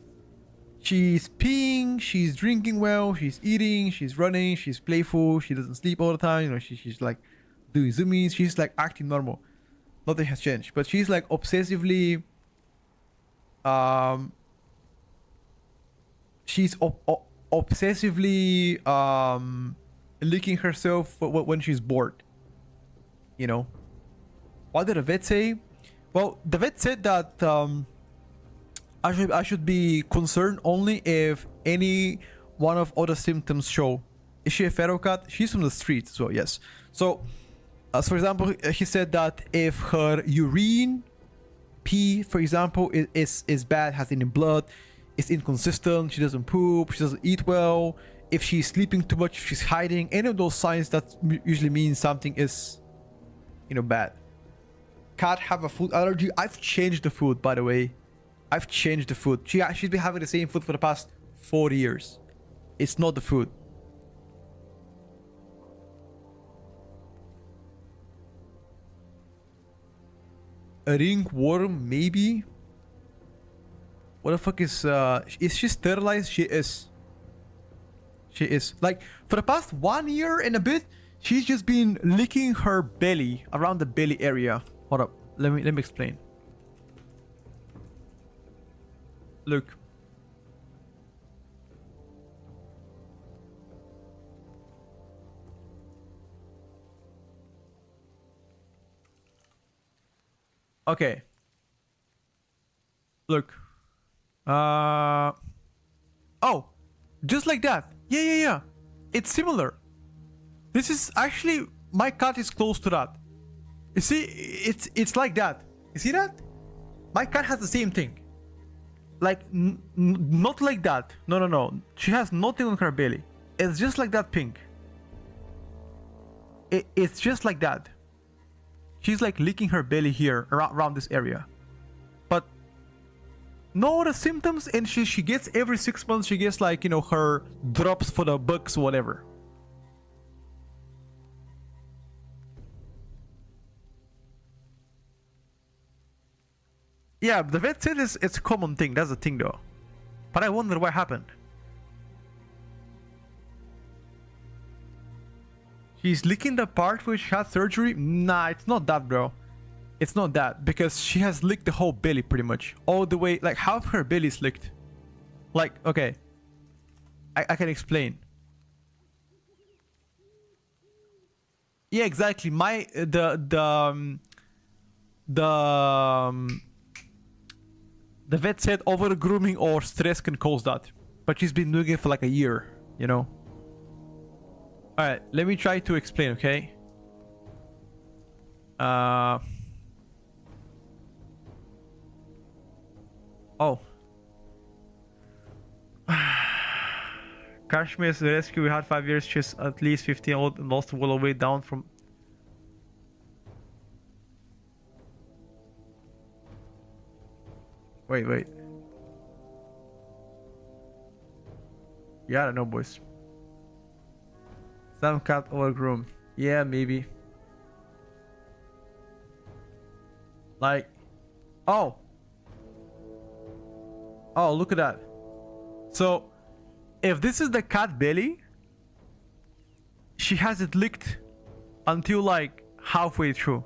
Speaker 2: She's peeing, she's drinking well, she's eating, she's running, she's playful, she doesn't sleep all the time, you know, she's like doing zoomies, she's like acting normal. Nothing has changed. But she's like obsessively she's obsessively licking herself when she's bored. You know. What did the vet say? Well, the vet said that I should be concerned only if any one of other symptoms show. Is she a feral cat? She's from the streets as well, yes. So, as for example, he said that if her urine, pee, for example, is bad, has any blood, is inconsistent, she doesn't poop, she doesn't eat well, if she's sleeping too much, if she's hiding, any of those signs, that usually means something is, you know, bad. Cat have a food allergy. I've changed the food, by the way. I've changed the food. She's been having the same food for the past 4 years. It's not the food. A ringworm, maybe? What the fuck is she sterilized? She is. She is. Like, for the past 1 year and a bit, she's just been licking her belly, around the belly area. Hold up. Let me explain. Look. Okay. Look. Oh. Just like that. Yeah. It's similar. This is actually... My cat is close to that. You see? It's like that. You see that? My cat has the same thing. Like, not like that. No. She has nothing on her belly. It's just like that pink. It's just like that. She's like licking her belly here, around this area. But no other symptoms, and she gets every 6 months, she gets like, you know, her drops for the bugs, whatever. Yeah, the vet said it's a common thing. That's the thing, though. But I wonder what happened. She's licking the part where she had surgery? Nah, it's not that, bro. It's not that. Because she has licked the whole belly, pretty much. All the way, like, half her belly is licked. Like, okay. I can explain. Yeah, exactly. The vet said over grooming or stress can cause that. But she's been doing it for like a year, you know? Alright, let me try to explain, okay? Oh. Kashmir's rescue, we had 5 years, she's at least 15 old and lost all the way down from... Wait. Yeah, I don't know, boys. Some cat overgrown. Yeah, maybe. Like... Oh, look at that. So, if this is the cat belly, she has it licked until like halfway through.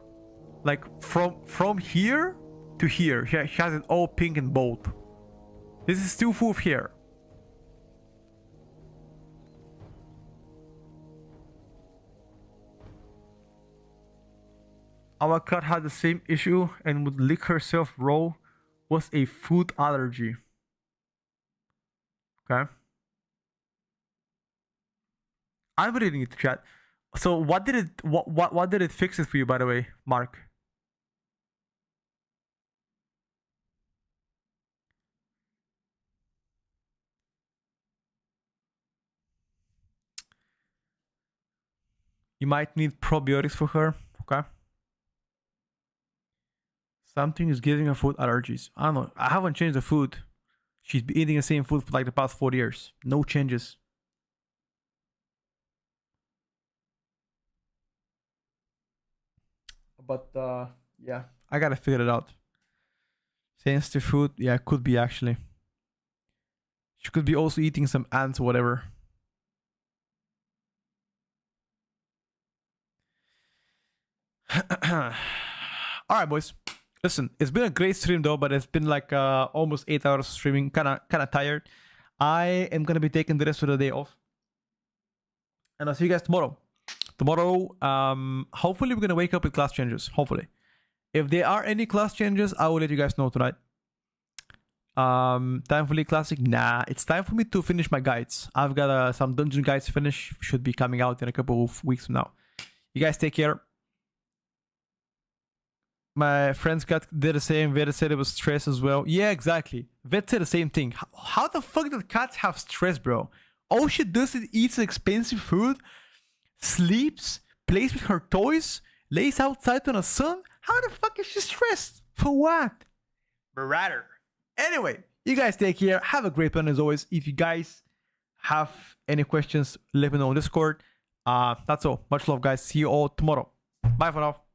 Speaker 2: Like from here to here. She has it all pink and bold. This is still full of hair. Our cat had the same issue and would lick herself raw. Was a food allergy. Okay. I'm reading it, chat. So what did it fix it for you, by the way, Mark? You might need probiotics for her. Okay. Something is giving her food allergies. I don't know. I haven't changed the food. She's been eating the same food for like the past 4 years. No changes. But yeah, I gotta figure it out. Sensitive food, yeah, could be actually. She could be also eating some ants or whatever. Alright, boys. Listen, it's been a great stream though, but it's been like almost 8 hours of streaming. Kinda tired. I am gonna be taking the rest of the day off. And I'll see you guys tomorrow. Tomorrow, hopefully we're gonna wake up with class changes. Hopefully. If there are any class changes, I will let you guys know tonight. Time for League Classic? Nah, it's time for me to finish my guides. I've got some dungeon guides to finish. Should be coming out in a couple of weeks from now. You guys take care. My friend's cat did the same. Veda said it was stress as well. Yeah, exactly. Vet said the same thing. How the fuck did cats have stress, bro? All she does is eats expensive food, sleeps, plays with her toys, lays outside on the sun. How the fuck is she stressed? For what? Rather. Anyway, you guys take care. Have a great one as always. If you guys have any questions, let me know on Discord. That's all. Much love, guys. See you all tomorrow. Bye for now.